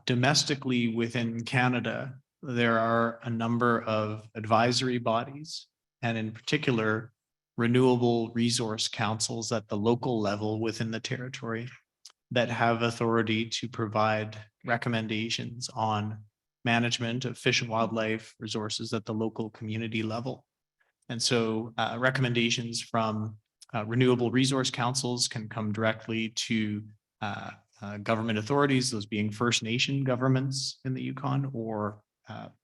Speaker 1: domestically within Canada, there are a number of advisory bodies, and in particular, renewable resource councils at the local level within the territory that have authority to provide recommendations on management of fish and wildlife resources at the local community level. And so recommendations from renewable resource councils can come directly to government authorities, those being First Nation governments in the Yukon or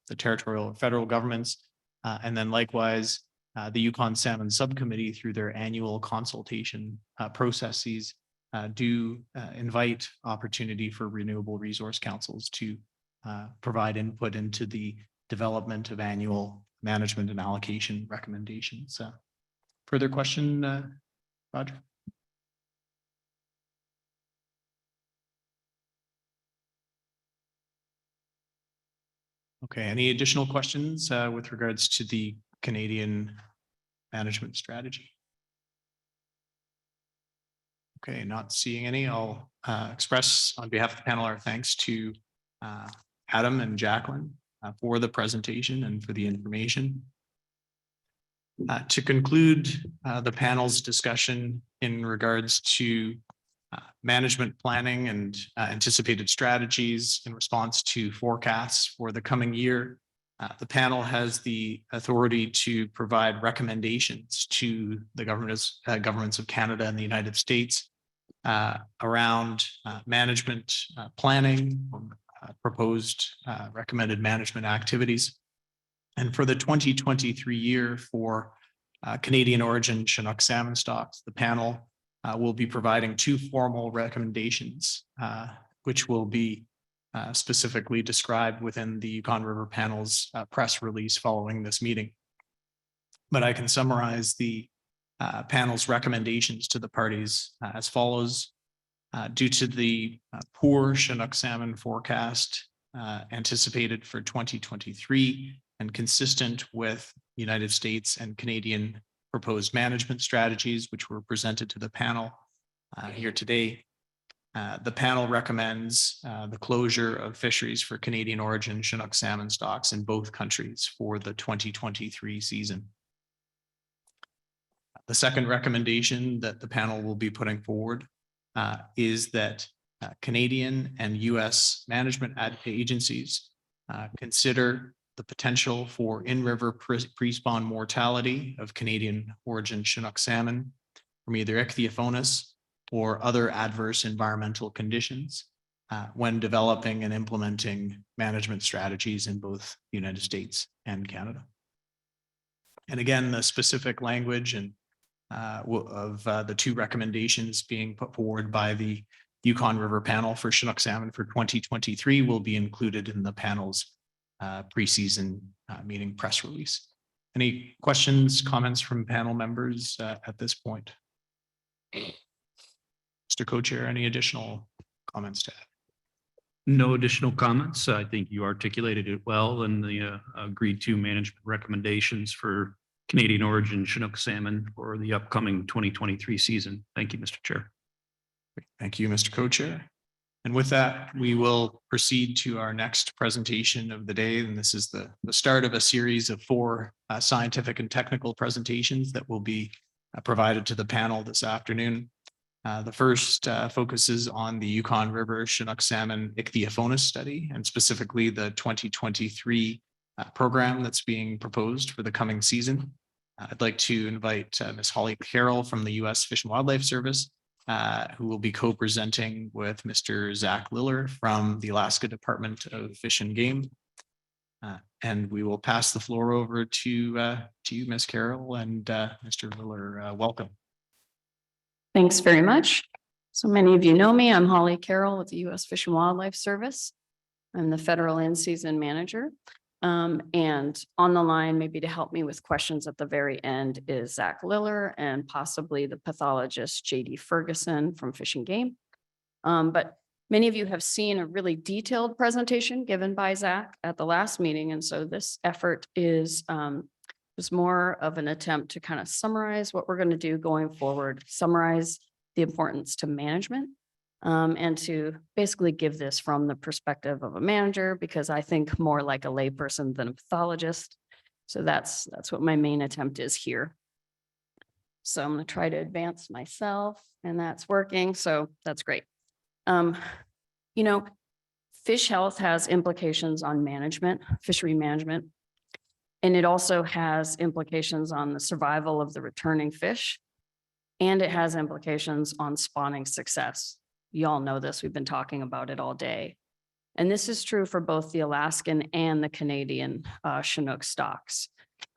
Speaker 1: the territorial or federal governments. And then likewise, the Yukon Salmon Subcommittee, through their annual consultation processes, do invite opportunity for renewable resource councils to provide input into the development of annual management and allocation recommendations. Further question, Roger? Okay, any additional questions with regards to the Canadian management strategy? Okay, not seeing any. I'll express on behalf of the panel our thanks to Adam and Jaclyn for the presentation and for the information. To conclude the panel's discussion in regards to management planning and anticipated strategies in response to forecasts for the coming year, the panel has the authority to provide recommendations to the governments of Canada and the United States around management planning, proposed recommended management activities. And for the 2023 year for Canadian origin Chinook salmon stocks, the panel will be providing two formal recommendations, which will be specifically described within the Yukon River Panel's press release following this meeting. But I can summarize the panel's recommendations to the parties as follows. Due to the poor Chinook salmon forecast anticipated for 2023 and consistent with United States and Canadian proposed management strategies, which were presented to the panel here today, the panel recommends the closure of fisheries for Canadian origin Chinook salmon stocks in both countries for the 2023 season. The second recommendation that the panel will be putting forward is that Canadian and US management agencies consider the potential for in-river pre-spawn mortality of Canadian origin Chinook salmon from either Ichthyophonus or other adverse environmental conditions when developing and implementing management strategies in both the United States and Canada. And again, the specific language and of the two recommendations being put forward by the Yukon River Panel for Chinook salmon for 2023 will be included in the panel's preseason meeting press release. Any questions, comments from panel members at this point? Mr. Co-Chair, any additional comments to add?
Speaker 21: No additional comments. I think you articulated it well in the agreed to management recommendations for Canadian origin Chinook salmon for the upcoming 2023 season. Thank you, Mr. Chair.
Speaker 1: Thank you, Mr. Co-Chair. And with that, we will proceed to our next presentation of the day. And this is the start of a series of 4 scientific and technical presentations that will be provided to the panel this afternoon. The first focuses on the Yukon River Chinook salmon Ichthyophonus study, and specifically the 2023 program that's being proposed for the coming season. I'd like to invite Ms. Carrol from the U.S. Fish and Wildlife Service, who will be co-presenting with Mr. Zach Liller from the Alaska Department of Fish and Game. And we will pass the floor over to you, Ms. Carrol, and Mr. Liller. Welcome.
Speaker 12: Thanks very much. So many of you know me. I'm Holly Carrol with the U.S. Fish and Wildlife Service. I'm the federal in-season manager. And on the line, maybe to help me with questions at the very end, is Zach Liller and possibly the pathologist JD Ferguson from Fish and Game. But many of you have seen a really detailed presentation given by Zach at the last meeting. And so this effort is was more of an attempt to kind of summarize what we're going to do going forward, summarize the importance to management, and to basically give this from the perspective of a manager, because I think more like a layperson than a pathologist. So that's what my main attempt is here. So I'm going to try to advance myself, and that's working. So that's great. You know, fish health has implications on management, fishery management. And it also has implications on the survival of the returning fish. And it has implications on spawning success. You all know this, we've been talking about it all day. And this is true for both the Alaskan and the Canadian Chinook stocks.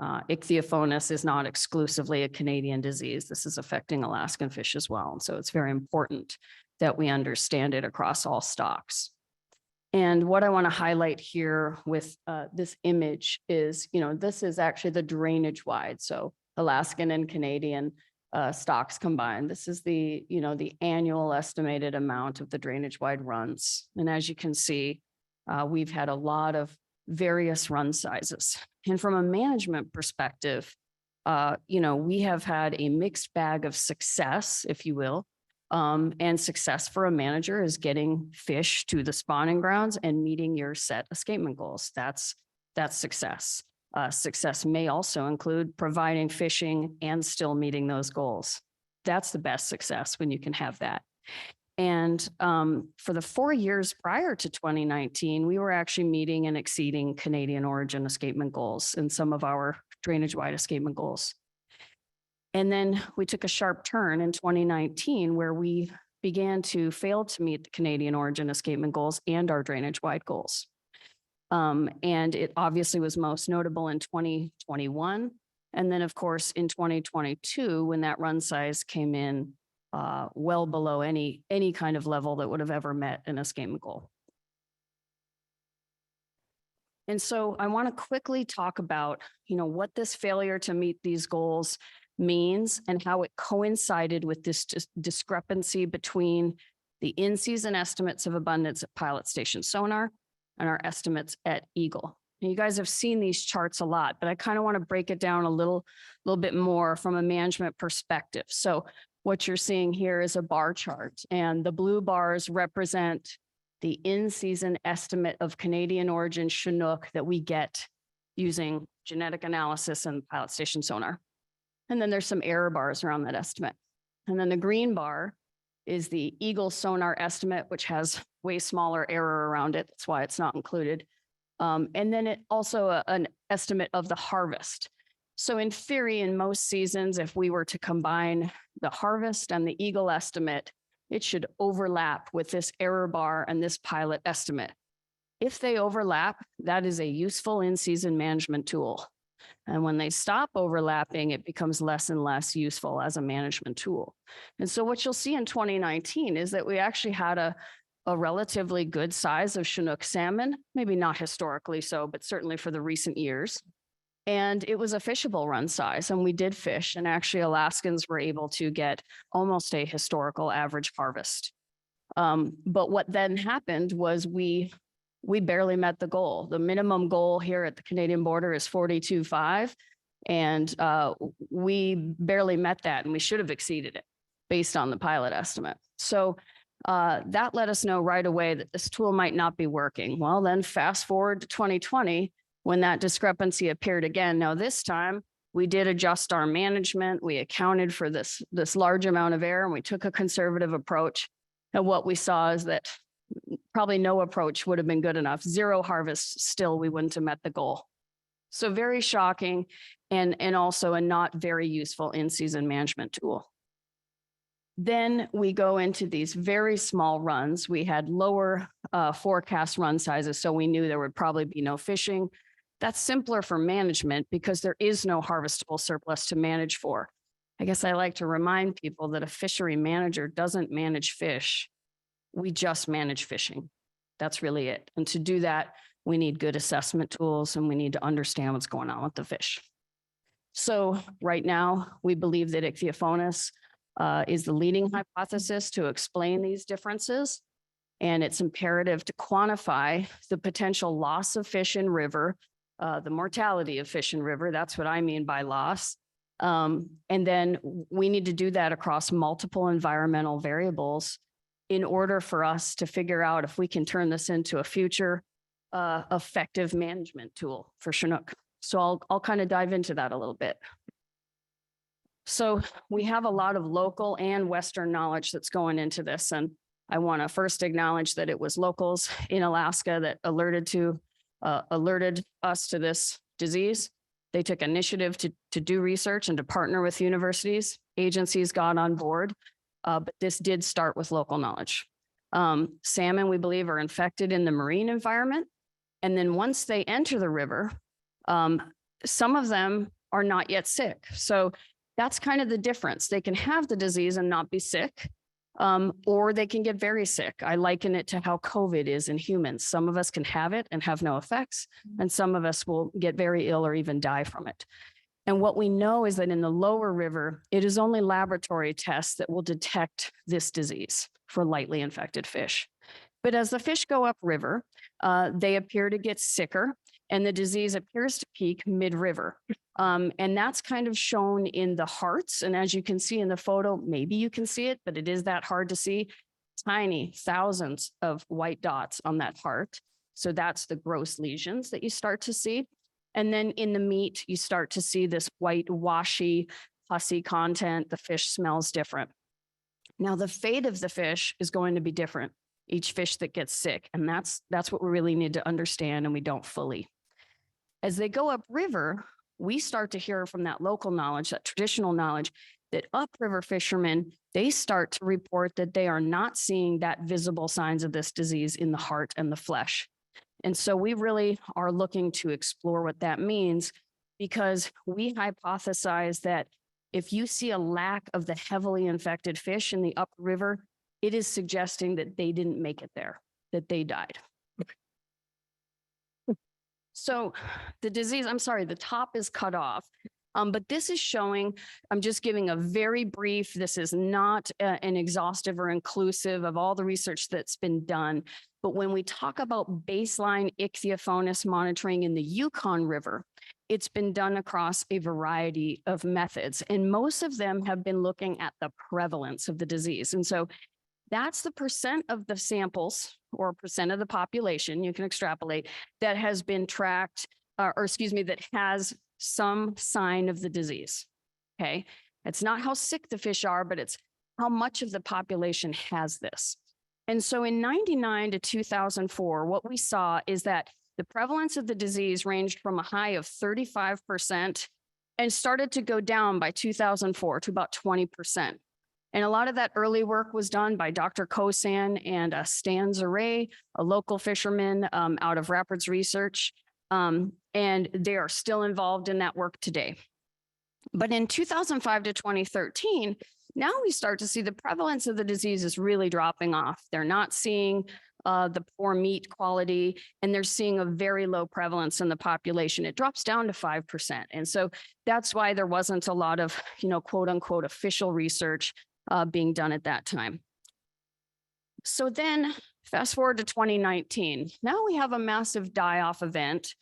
Speaker 12: Ichthyophonus is not exclusively a Canadian disease. This is affecting Alaskan fish as well. And so it's very important that we understand it across all stocks. And what I want to highlight here with this image is, you know, this is actually the drainage wide. So Alaskan and Canadian stocks combined. This is the, you know, the annual estimated amount of the drainage wide runs. And as you can see, we've had a lot of various run sizes. And from a management perspective, you know, we have had a mixed bag of success, if you will. And success for a manager is getting fish to the spawning grounds and meeting your set escapement goals. That's success. Success may also include providing fishing and still meeting those goals. That's the best success when you can have that. And for the 4 years prior to 2019, we were actually meeting and exceeding Canadian origin escapement goals in some of our drainage-wide escapement goals. And then we took a sharp turn in 2019 where we began to fail to meet the Canadian origin escapement goals and our drainage-wide goals. And it obviously was most notable in 2021. And then, of course, in 2022, when that run size came in well below any kind of level that would have ever met an escapement goal. And so I want to quickly talk about, what this failure to meet these goals means and how it coincided with this discrepancy between the in-season estimates of abundance at Pilot Station Sonar and our estimates at Eagle. And you guys have seen these charts a lot, but I kind of want to break it down a little bit more from a management perspective. So what you're seeing here is a bar chart, and the blue bars represent the in-season estimate of Canadian origin Chinook that we get using genetic analysis and Pilot Station Sonar. And then there's some error bars around that estimate. And then the green bar is the Eagle sonar estimate, which has way smaller error around it. That's why it's not included. And then it also an estimate of the harvest. So in theory, in most seasons, if we were to combine the harvest and the Eagle estimate, it should overlap with this error bar and this pilot estimate. If they overlap, that is a useful in-season management tool. And when they stop overlapping, it becomes less and less useful as a management tool. And so what you'll see in 2019 is that we actually had a relatively good size of Chinook salmon, maybe not historically so, but certainly for the recent years. And it was a fishable run size, and we did fish, and actually Alaskans were able to get almost a historical average harvest. But what then happened was we barely met the goal. The minimum goal here at the Canadian border is 42.5, and we barely met that, and we should have exceeded it based on the pilot estimate. So that let us know right away that this tool might not be working. Well, then fast forward to 2020, when that discrepancy appeared again. Now this time we did adjust our management. We accounted for this large amount of error, and we took a conservative approach. And what we saw is that probably no approach would have been good enough. Zero harvest, still we wouldn't have met the goal. So very shocking, and also a not very useful in-season management tool. Then we go into these very small runs. We had lower forecast run sizes, so we knew there would probably be no fishing. That's simpler for management because there is no harvestable surplus to manage for. I guess I like to remind people that a fishery manager doesn't manage fish. We just manage fishing. That's really it. And to do that, we need good assessment tools, and we need to understand what's going on with the fish. So right now, we believe that Ichthyophonus is the leading hypothesis to explain these differences. And it's imperative to quantify the potential loss of fish in river, the mortality of fish in river. That's what I mean by loss. And then we need to do that across multiple environmental variables in order for us to figure out if we can turn this into a future effective management tool for Chinook. So I'll kind of dive into that a little bit. So we have a lot of local and Western knowledge that's going into this. And I want to first acknowledge that it was locals in Alaska that alerted us to this disease. They took initiative to do research and to partner with universities. Agencies got on board, but this did start with local knowledge. Salmon, we believe, are infected in the marine environment. And then once they enter the river, some of them are not yet sick. So that's kind of the difference. They can have the disease and not be sick, or they can get very sick. I liken it to how COVID is in humans. Some of us can have it and have no effects, and some of us will get very ill or even die from it. And what we know is that in the lower river, it is only laboratory tests that will detect this disease for lightly infected fish. But as the fish go upriver, they appear to get sicker, and the disease appears to peak mid-river. And that's kind of shown in the hearts. And as you can see in the photo, maybe you can see it, but it is that hard to see. Tiny thousands of white dots on that heart. So that's the gross lesions that you start to see. And then in the meat, you start to see this white, washy, pussy content. The fish smells different. Now, the fate of the fish is going to be different, each fish that gets sick. And that's what we really need to understand, and we don't fully. As they go upriver, we start to hear from that local knowledge, that traditional knowledge, that upriver fishermen, they start to report that they are not seeing that visible signs of this disease in the heart and the flesh. And so we really are looking to explore what that means, because we hypothesize that if you see a lack of the heavily infected fish in the upriver, it is suggesting that they didn't make it there, that they died. So the disease, I'm sorry, the top is cut off. But this is showing, I'm just giving a very brief, this is not an exhaustive or inclusive of all the research that's been done. But when we talk about baseline Ichthyophonus monitoring in the Yukon River, it's been done across a variety of methods, and most of them have been looking at the prevalence of the disease. And so that's the percent of the samples or percent of the population, you can extrapolate, that has been tracked, that has some sign of the disease. Okay. It's not how sick the fish are, but it's how much of the population has this. And so in 99 to 2004, what we saw is that the prevalence of the disease ranged from a high of 35% and started to go down by 2004 to about 20%. And a lot of that early work was done by Dr. Kosan and Stan Zaray, a local fisherman out of Rapids Research. And they are still involved in that work today. But in 2005 to 2013, now we start to see the prevalence of the disease is really dropping off. They're not seeing the poor meat quality, and they're seeing a very low prevalence in the population. It drops down to 5%. And so that's why there wasn't a lot of, quote unquote, official research being done at that time. So then fast forward to 2019. Now we have a massive die-off event,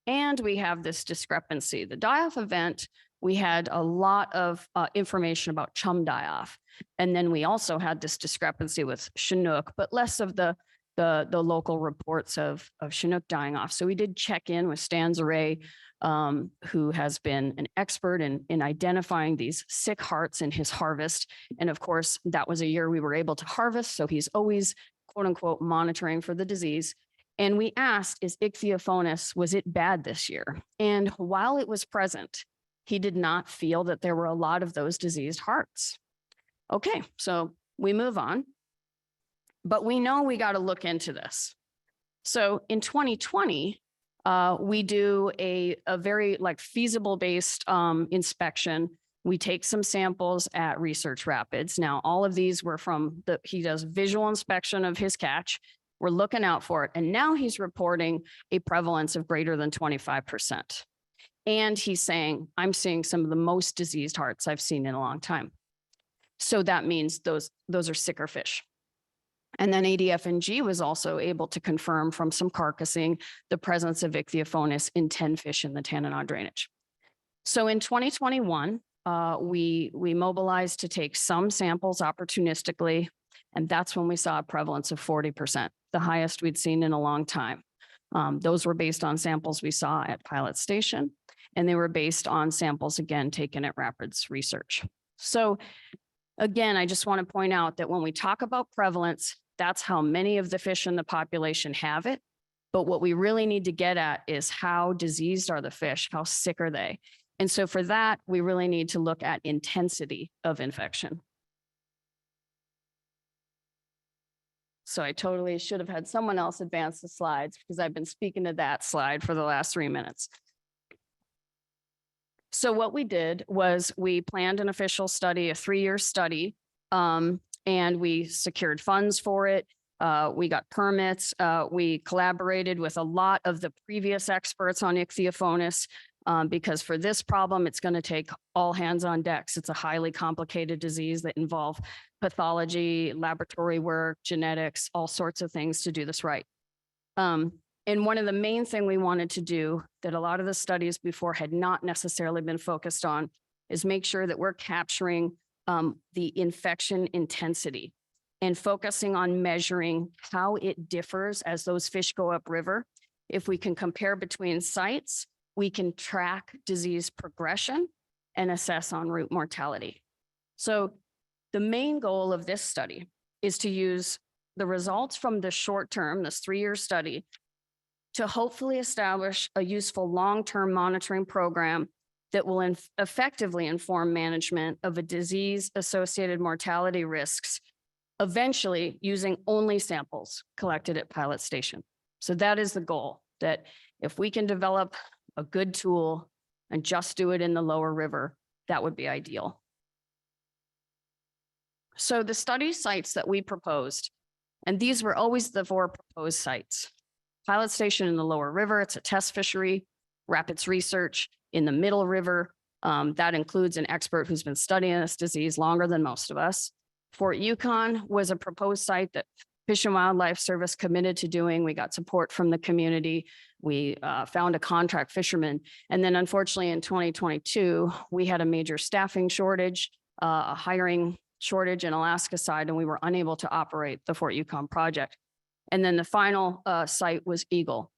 Speaker 12: and we have this discrepancy. The die-off event, we had a lot of information about chum die-off. And then we also had this discrepancy with Chinook, but less of the local reports of Chinook dying off. So we did check in with Stan Zaray, who has been an expert in identifying these sick hearts in his harvest. And of course, that was a year we were able to harvest. So he's always, quote unquote, monitoring for the disease. And we asked, is Ichthyophonus, was it bad this year? And while it was present, he did not feel that there were a lot of those diseased hearts. Okay, so we move on. But we know we got to look into this. So in 2020, we do a very feasible based inspection. We take some samples at Research Rapids. Now, all of these were from he does visual inspection of his catch. We're looking out for it. And now he's reporting a prevalence of greater than 25%. And he's saying, I'm seeing some of the most diseased hearts I've seen in a long time. So that means those are sicker fish. And then ADF&G was also able to confirm from some carcassing the presence of Ichthyophonus in 10 fish in the Tanana drainage. So in 2021, we mobilized to take some samples opportunistically, and that's when we saw a prevalence of 40%, the highest we'd seen in a long time. Those were based on samples we saw at Pilot Station, and they were based on samples, again, taken at Rapids Research. So again, I just want to point out that when we talk about prevalence, that's how many of the fish in the population have it. But what we really need to get at is how diseased are the fish? How sick are they? And so for that, we really need to look at intensity of infection. So I totally should have had someone else advance the slides because I've been speaking to that slide for the last 3 minutes. So what we did was we planned an official study, a 3-year study, and we secured funds for it. We got permits. We collaborated with a lot of the previous experts on Ichthyophonus because for this problem, it's going to take all hands on decks. It's a highly complicated disease that involves pathology, laboratory work, genetics, all sorts of things to do this right. And one of the main things we wanted to do that a lot of the studies before had not necessarily been focused on is make sure that we're capturing the infection intensity and focusing on measuring how it differs as those fish go upriver. If we can compare between sites, we can track disease progression and assess en route mortality. So the main goal of this study is to use the results from the short term, this 3-year study, to hopefully establish a useful long-term monitoring program that will effectively inform management of a disease-associated mortality risks, eventually using only samples collected at Pilot Station. So that is the goal, that if we can develop a good tool and just do it in the lower river, that would be ideal. So the study sites that we proposed, and these were always the 4 proposed sites. pilot station in the lower river. It's a test fishery. Rapids Research in the middle river. That includes an expert who's been studying this disease longer than most of us. Fort Yukon was a proposed site that Fish and Wildlife Service committed to doing. We got support from the community. We found a contract fisherman. And then unfortunately in 2022, we had a major staffing shortage, a hiring shortage in Alaska side, and we were unable to operate the Fort Yukon project. And then the final site was Eagle,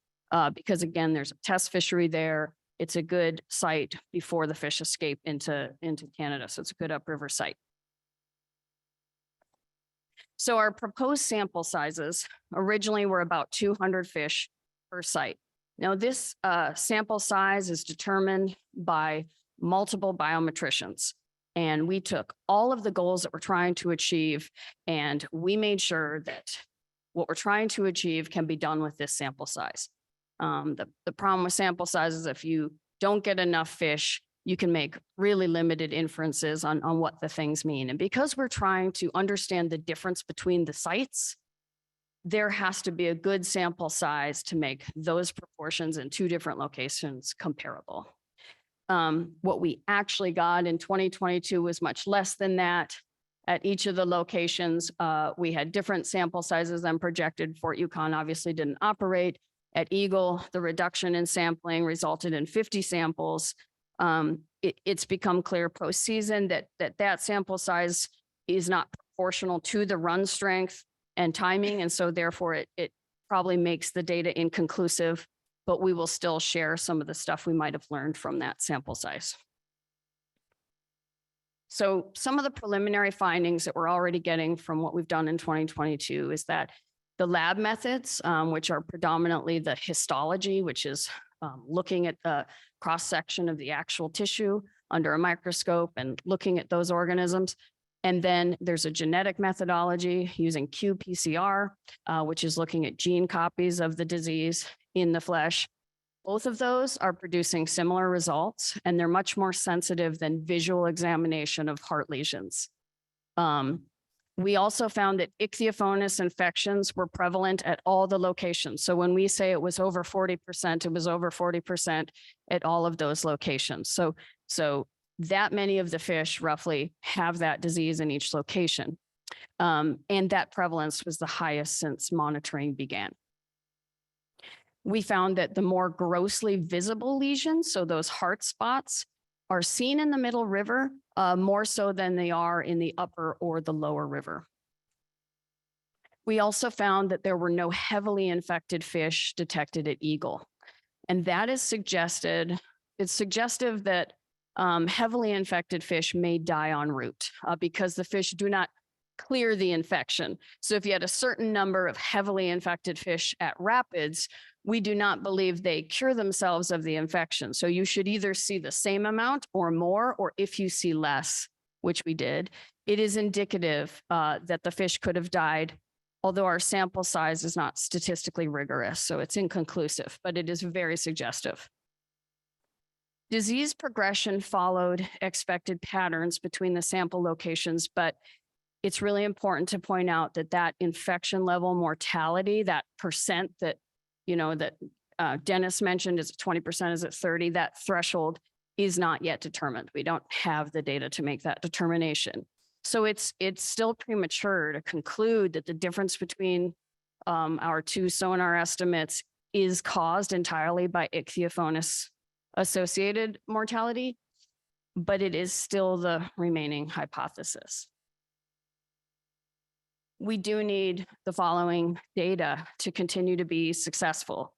Speaker 12: because again, there's a test fishery there. It's a good site before the fish escape into Canada. So it's a good upriver site. So our proposed sample sizes originally were about 200 fish per site. Now this sample size is determined by multiple biometricians. And we took all of the goals that we're trying to achieve, and we made sure that what we're trying to achieve can be done with this sample size. The problem with sample size is if you don't get enough fish, you can make really limited inferences on what the things mean. And because we're trying to understand the difference between the sites, there has to be a good sample size to make those proportions in two different locations comparable. What we actually got in 2022 was much less than that. At each of the locations, we had different sample sizes than projected. Fort Yukon obviously didn't operate. At Eagle, the reduction in sampling resulted in 50 samples. It's become clear post-season that sample size is not proportional to the run strength and timing. And so therefore it probably makes the data inconclusive, but we will still share some of the stuff we might have learned from that sample size. So some of the preliminary findings that we're already getting from what we've done in 2022 is that the lab methods, which are predominantly the histology, which is looking at the cross-section of the actual tissue under a microscope and looking at those organisms. And then there's a genetic methodology using qPCR, which is looking at gene copies of the disease in the flesh. Both of those are producing similar results, and they're much more sensitive than visual examination of heart lesions. We also found that Ichthyophonus infections were prevalent at all the locations. So when we say it was over 40%, it was over 40% at all of those locations. So that many of the fish roughly have that disease in each location. And that prevalence was the highest since monitoring began. We found that the more grossly visible lesions, so those heart spots, are seen in the middle river more so than they are in the upper or the lower river. We also found that there were no heavily infected fish detected at Eagle. And that is suggestive that heavily infected fish may die en route because the fish do not clear the infection. So if you had a certain number of heavily infected fish at rapids, we do not believe they cure themselves of the infection. So you should either see the same amount or more, or if you see less, which we did, it is indicative that the fish could have died, although our sample size is not statistically rigorous. So it's inconclusive, but it is very suggestive. Disease progression followed expected patterns between the sample locations, but it's really important to point out that that infection level mortality, that percent that Dennis mentioned, is it 20%, is it 30%? That threshold is not yet determined. We don't have the data to make that determination. So it's still premature to conclude that the difference between our two sonar estimates is caused entirely by Ichthyophonus associated mortality, but it is still the remaining hypothesis. We do need the following data to continue to be successful.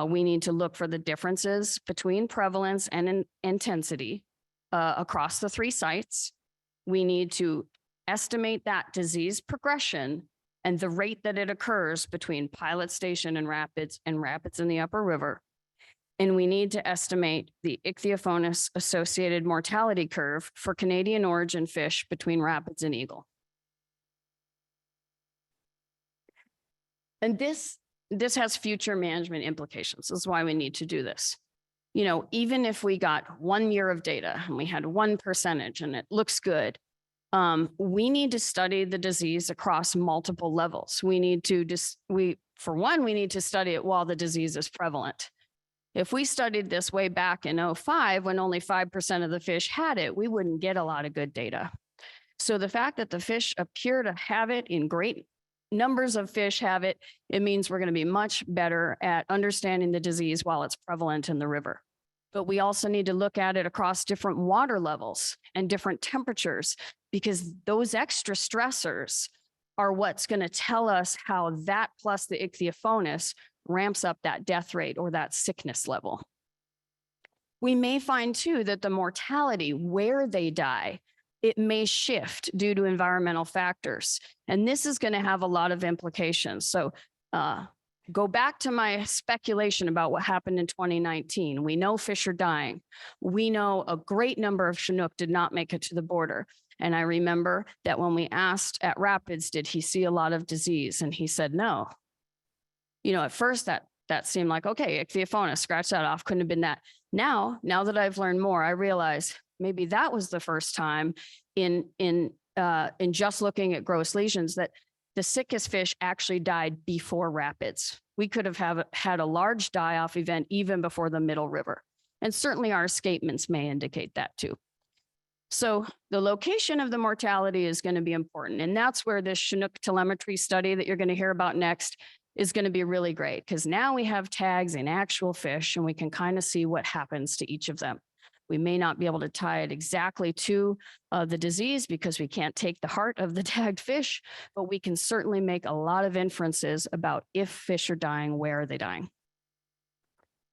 Speaker 12: We need to look for the differences between prevalence and intensity across the three sites. We need to estimate that disease progression and the rate that it occurs between Pilot Station and rapids in the upper river. And we need to estimate the Ichthyophonus associated mortality curve for Canadian origin fish between rapids and Eagle. And this has future management implications. This is why we need to do this. Even if we got 1 year of data and we had 1% and it looks good, we need to study the disease across multiple levels. We need to For one, we need to study it while the disease is prevalent. If we studied this way back in 2005, when only 5% of the fish had it, we wouldn't get a lot of good data. So the fact that the fish appear to have it in great numbers of fish have it, it means we're going to be much better at understanding the disease while it's prevalent in the river. But we also need to look at it across different water levels and different temperatures, because those extra stressors are what's going to tell us how that plus the Ichthyophonus ramps up that death rate or that sickness level. We may find too that the mortality, where they die, it may shift due to environmental factors. And this is going to have a lot of implications. So go back to my speculation about what happened in 2019. We know fish are dying. We know a great number of Chinook did not make it to the border. And I remember that when we asked at Rapids, did he see a lot of disease? And he said no. You know, at first that seemed like, okay, Ichthyophonus, scratch that off, couldn't have been that. Now that I've learned more, I realize maybe that was the first time in just looking at gross lesions that the sickest fish actually died before Rapids. We could have had a large die-off event even before the Middle River. And certainly our escapements may indicate that too. So the location of the mortality is going to be important. And that's where this Chinook telemetry study that you're going to hear about next is going to be really great, because now we have tags in actual fish and we can kind of see what happens to each of them. We may not be able to tie it exactly to the disease because we can't take the heart of the tagged fish, but we can certainly make a lot of inferences about if fish are dying, where are they dying.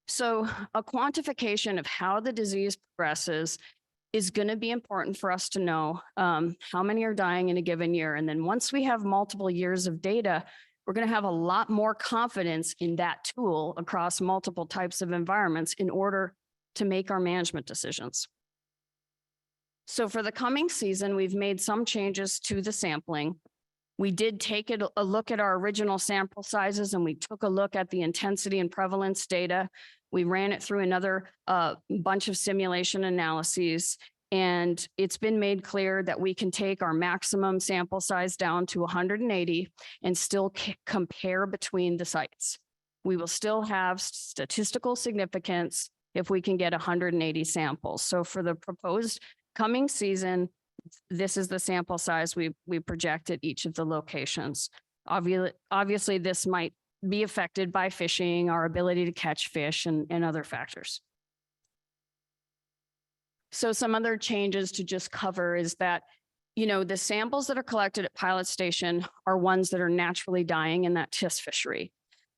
Speaker 12: So a quantification of how the disease progresses is going to be important for us to know how many are dying in a given year. And then once we have multiple years of data, we're going to have a lot more confidence in that tool across multiple types of environments in order to make our management decisions. So for the coming season, we've made some changes to the sampling. We did take a look at our original sample sizes, and we took a look at the intensity and prevalence data. We ran it through another bunch of simulation analyses, and it's been made clear that we can take our maximum sample size down to 180 and still compare between the sites. We will still have statistical significance if we can get 180 samples. So for the proposed coming season, this is the sample size we project at each of the locations. Obviously, this might be affected by fishing, our ability to catch fish, and other factors. So some other changes to just cover is that, you know, the samples that are collected at Pilot Station are ones that are naturally dying in that test fishery.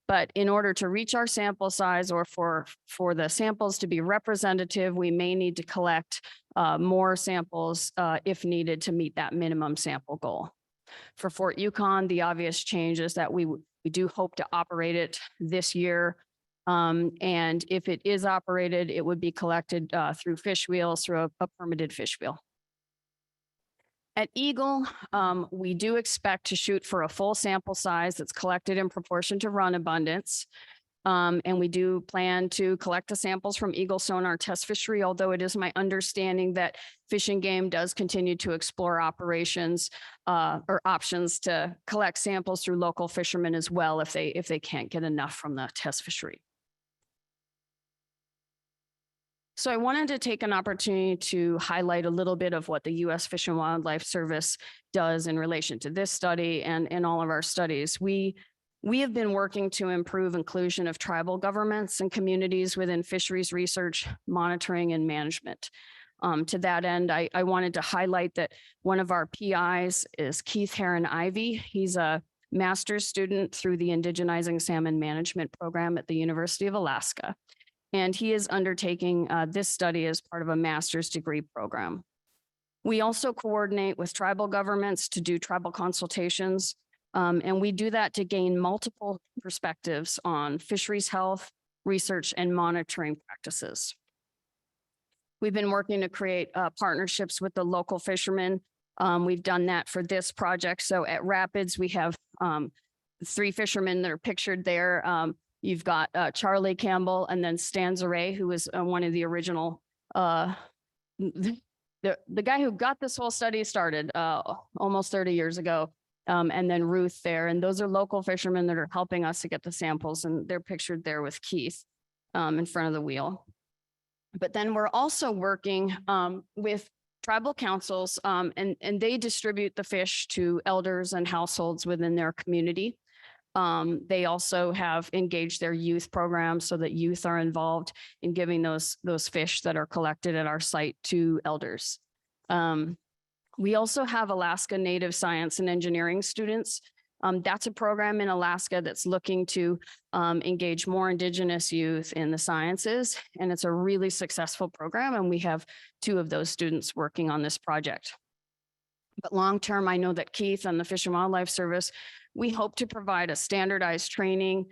Speaker 12: But in order to reach our sample size, or for the samples to be representative, we may need to collect more samples if needed to meet that minimum sample goal. For Fort Yukon, the obvious change is that we do hope to operate it this year. And if it is operated, it would be collected through fish wheels, through a permitted fish wheel. At Eagle, we do expect to shoot for a full sample size that's collected in proportion to run abundance. And we do plan to collect the samples from Eagle Sonar test fishery, although it is my understanding that Fish and Game does continue to explore operations or options to collect samples through local fishermen as well if they can't get enough from the test fishery. So I wanted to take an opportunity to highlight a little bit of what the U.S. Fish and Wildlife Service does in relation to this study and all of our studies. We have been working to improve inclusion of tribal governments and communities within fisheries research, monitoring, and management. To that end, I wanted to highlight that one of our PIs is Keith Heron Ivey. He's a master's student through the Indigenizing Salmon Management Program at the University of Alaska. And he is undertaking this study as part of a master's degree program. We also coordinate with tribal governments to do tribal consultations. And we do that to gain multiple perspectives on fisheries health, research, and monitoring practices. We've been working to create partnerships with the local fishermen. We've done that for this project. So at Rapids, we have 3 fishermen that are pictured there. You've got Charlie Campbell and then Stan Zaray, who was one of the original, the guy who got this whole study started almost 30 years ago. and then Ruth there. And those are local fishermen that are helping us to get the samples, and they're pictured there with Keith in front of the wheel. But then we're also working with tribal councils, and they distribute the fish to elders and households within their community. They also have engaged their youth programs so that youth are involved in giving those fish that are collected at our site to elders. We also have Alaska Native Science and Engineering students. That's a program in Alaska that's looking to engage more Indigenous youth in the sciences, and it's a really successful program, and we have 2 of those students working on this project. But long-term, I know that Keith and the Fish and Wildlife Service, we hope to provide a standardized training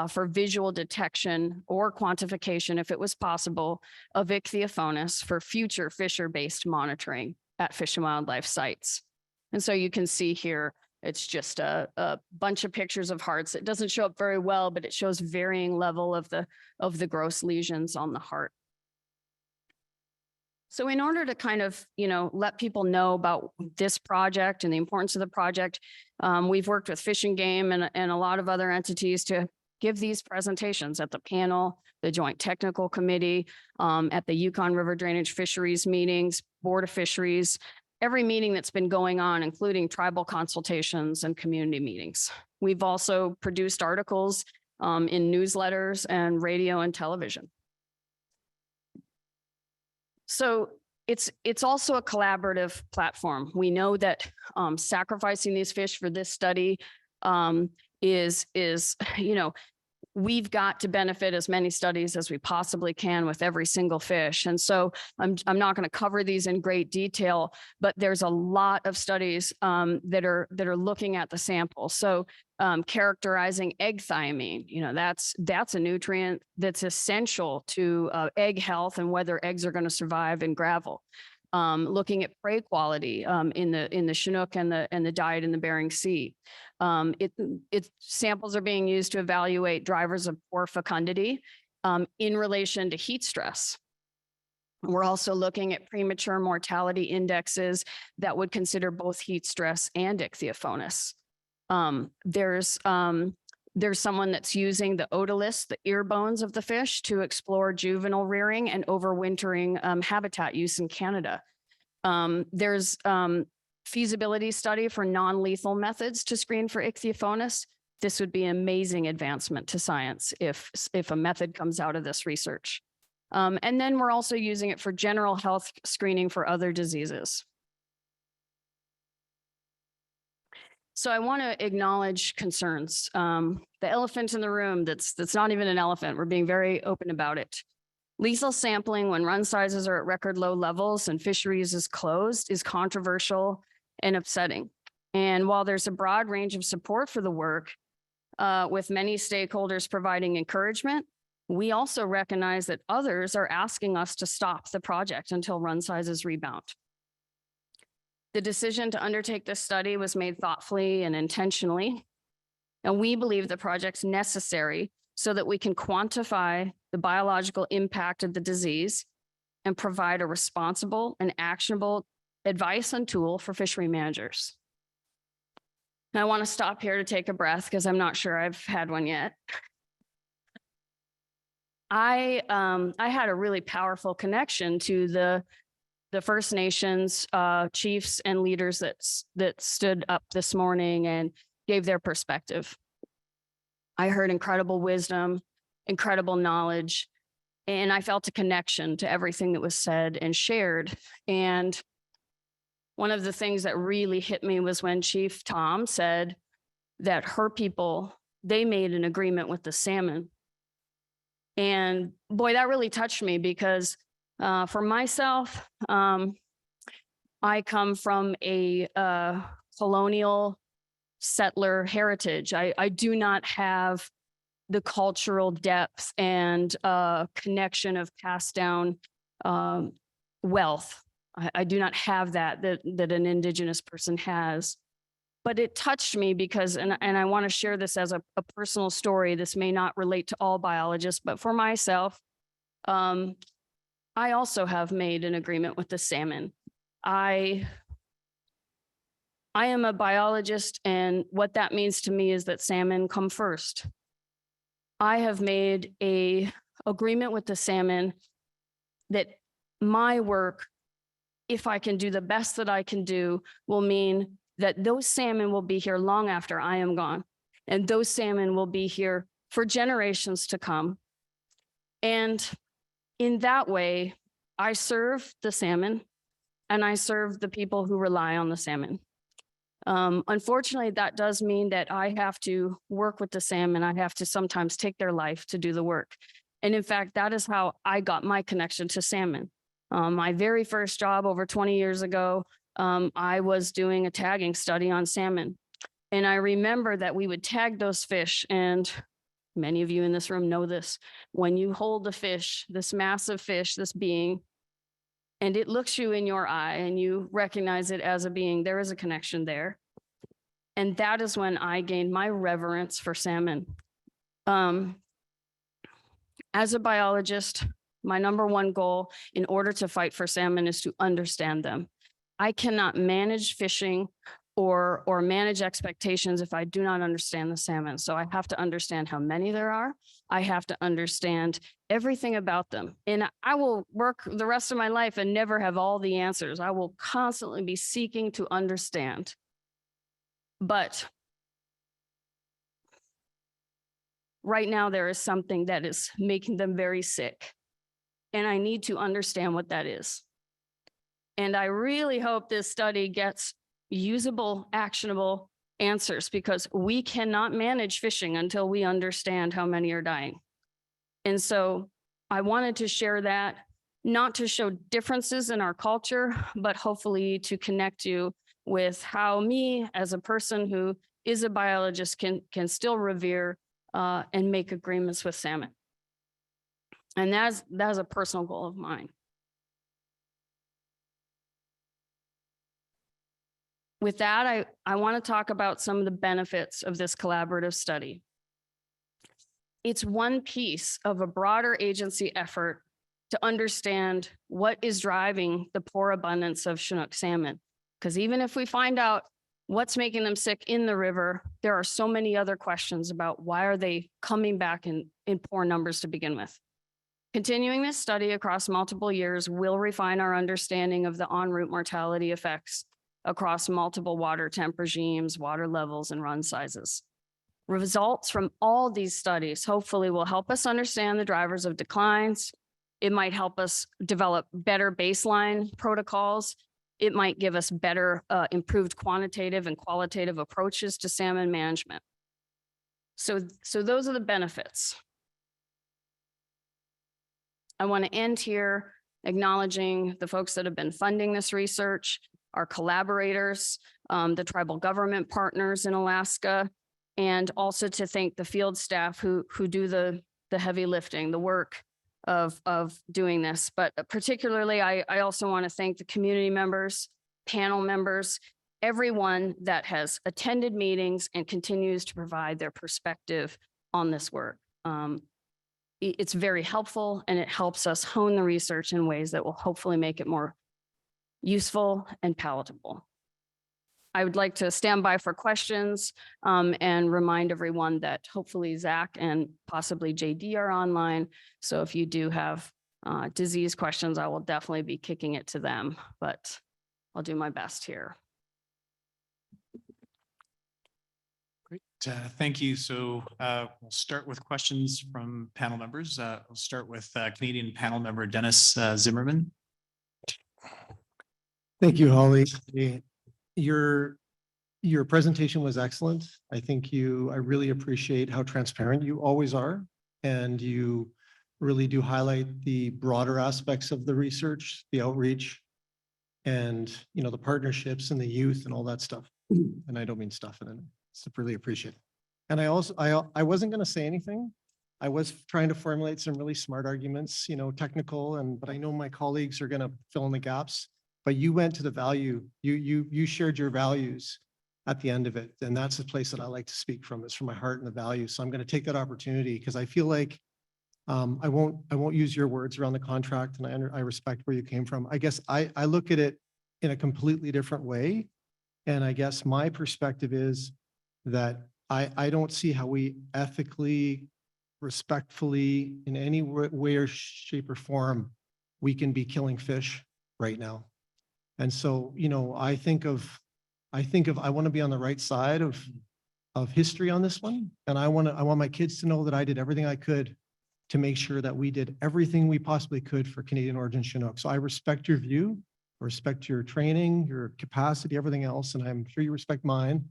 Speaker 12: for visual detection or quantification, if it was possible, of Ichthyophonus for future fisher-based monitoring at Fish and Wildlife sites. And so you can see here, it's just a bunch of pictures of hearts. It doesn't show up very well, but it shows varying level of the gross lesions on the heart. So in order to kind of, let people know about this project and the importance of the project, we've worked with Fish and Game and a lot of other entities to give these presentations at the panel, the Joint Technical Committee, at the Yukon River Drainage Fisheries meetings, Board of Fisheries, every meeting that's been going on, including tribal consultations and community meetings. We've also produced articles in newsletters and radio and television. So it's also a collaborative platform. We know that sacrificing these fish for this study is we've got to benefit as many studies as we possibly can with every single fish. And so I'm not going to cover these in great detail, but there's a lot of studies that are looking at the sample. So characterizing egg thiamine, that's a nutrient that's essential to egg health and whether eggs are going to survive in gravel. Looking at prey quality in the Chinook and the diet in the Bering Sea. Samples are being used to evaluate drivers of poor fecundity in relation to heat stress. We're also looking at premature mortality indexes that would consider both heat stress and Ichthyophonus. There's someone that's using the otoliths, the ear bones of the fish, to explore juvenile rearing and overwintering habitat use in Canada. There's feasibility study for non-lethal methods to screen for Ichthyophonus. This would be an amazing advancement to science if a method comes out of this research. And then we're also using it for general health screening for other diseases. So I want to acknowledge concerns. The elephant in the room that's not even an elephant. We're being very open about it. Lethal sampling when run sizes are at record low levels and fisheries is closed is controversial and upsetting. And while there's a broad range of support for the work, with many stakeholders providing encouragement, we also recognize that others are asking us to stop the project until run sizes rebound. The decision to undertake this study was made thoughtfully and intentionally, and we believe the project's necessary so that we can quantify the biological impact of the disease and provide a responsible and actionable advice and tool for fishery managers. And I want to stop here to take a breath because I'm not sure I've had one yet. I had a really powerful connection to the First Nations chiefs and leaders that stood up this morning and gave their perspective. I heard incredible wisdom, incredible knowledge, and I felt a connection to everything that was said and shared. And one of the things that really hit me was when Chief Tom said that her people, they made an agreement with the salmon. And boy, that really touched me because for myself, I come from a colonial settler heritage. I do not have the cultural depth and connection of passed down wealth. I do not have that an Indigenous person has. But it touched me because, and I want to share this as a personal story. This may not relate to all biologists, but for myself, I also have made an agreement with the salmon. I'm I am a biologist, and what that means to me is that salmon come first. I have made a agreement with the salmon that my work, if I can do the best that I can do, will mean that those salmon will be here long after I am gone. And those salmon will be here for generations to come. And in that way, I serve the salmon and I serve the people who rely on the salmon. Unfortunately, that does mean that I have to work with the salmon. I have to sometimes take their life to do the work. And in fact, that is how I got my connection to salmon. My very first job over 20 years ago, I was doing a tagging study on salmon. And I remember that we would tag those fish, and many of you in this room know this. When you hold the fish, this massive fish, this being, and it looks you in your eye and you recognize it as a being, there is a connection there. And that is when I gained my reverence for salmon. As a biologist, my number one goal in order to fight for salmon is to understand them. I cannot manage fishing or manage expectations if I do not understand the salmon. So I have to understand how many there are. I have to understand everything about them. And I will work the rest of my life and never have all the answers. I will constantly be seeking to understand. But right now there is something that is making them very sick. And I need to understand what that is. And I really hope this study gets usable, actionable answers, because we cannot manage fishing until we understand how many are dying. And so I wanted to share that, not to show differences in our culture, but hopefully to connect you with how me as a person who is a biologist can still revere and make agreements with salmon. And that's a personal goal of mine. With that, I want to talk about some of the benefits of this collaborative study. It's one piece of a broader agency effort to understand what is driving the poor abundance of Chinook salmon. Because even if we find out what's making them sick in the river, there are so many other questions about why are they coming back in poor numbers to begin with. Continuing this study across multiple years will refine our understanding of the en route mortality effects across multiple water temp regimes, water levels, and run sizes. Results from all these studies hopefully will help us understand the drivers of declines. It might help us develop better baseline protocols. It might give us better improved quantitative and qualitative approaches to salmon management. So those are the benefits. I want to end here acknowledging the folks that have been funding this research, our collaborators, the tribal government partners in Alaska, and also to thank the field staff who do the heavy lifting, the work of doing this. But particularly, I also want to thank the community members, panel members, everyone that has attended meetings and continues to provide their perspective on this work. It's very helpful, and it helps us hone the research in ways that will hopefully make it more useful and palatable. I would like to stand by for questions and remind everyone that hopefully Zach and possibly JD are online. So if you do have disease questions, I will definitely be kicking it to them, but I'll do my best here.
Speaker 1: Great, thank you. So we'll start with questions from panel members. We'll start with Canadian panel member Dennis Zimmerman.
Speaker 11: Thank you, Holly. Your presentation was excellent. I really appreciate how transparent you always are. And you really do highlight the broader aspects of the research, the outreach, and the partnerships and the youth and all that stuff. And I don't mean stuff, and it's really appreciate it. And I wasn't going to say anything. I was trying to formulate some really smart arguments, technical, but I know my colleagues are going to fill in the gaps. But you went to the value, you shared your values at the end of it. And that's the place that I like to speak from, is from my heart and the values. So I'm going to take that opportunity, because I feel like I won't use your words around the contract, and I respect where you came from. I guess I look at it in a completely different way. And I guess my perspective is that I don't see how we ethically, respectfully, in any way or shape or form, we can be killing fish right now. And so, you know, I want to be on the right side of history on this one. And I want my kids to know that I did everything I could to make sure that we did everything we possibly could for Canadian origin Chinook. So I respect your view, respect your training, your capacity, everything else, and I'm sure you respect mine.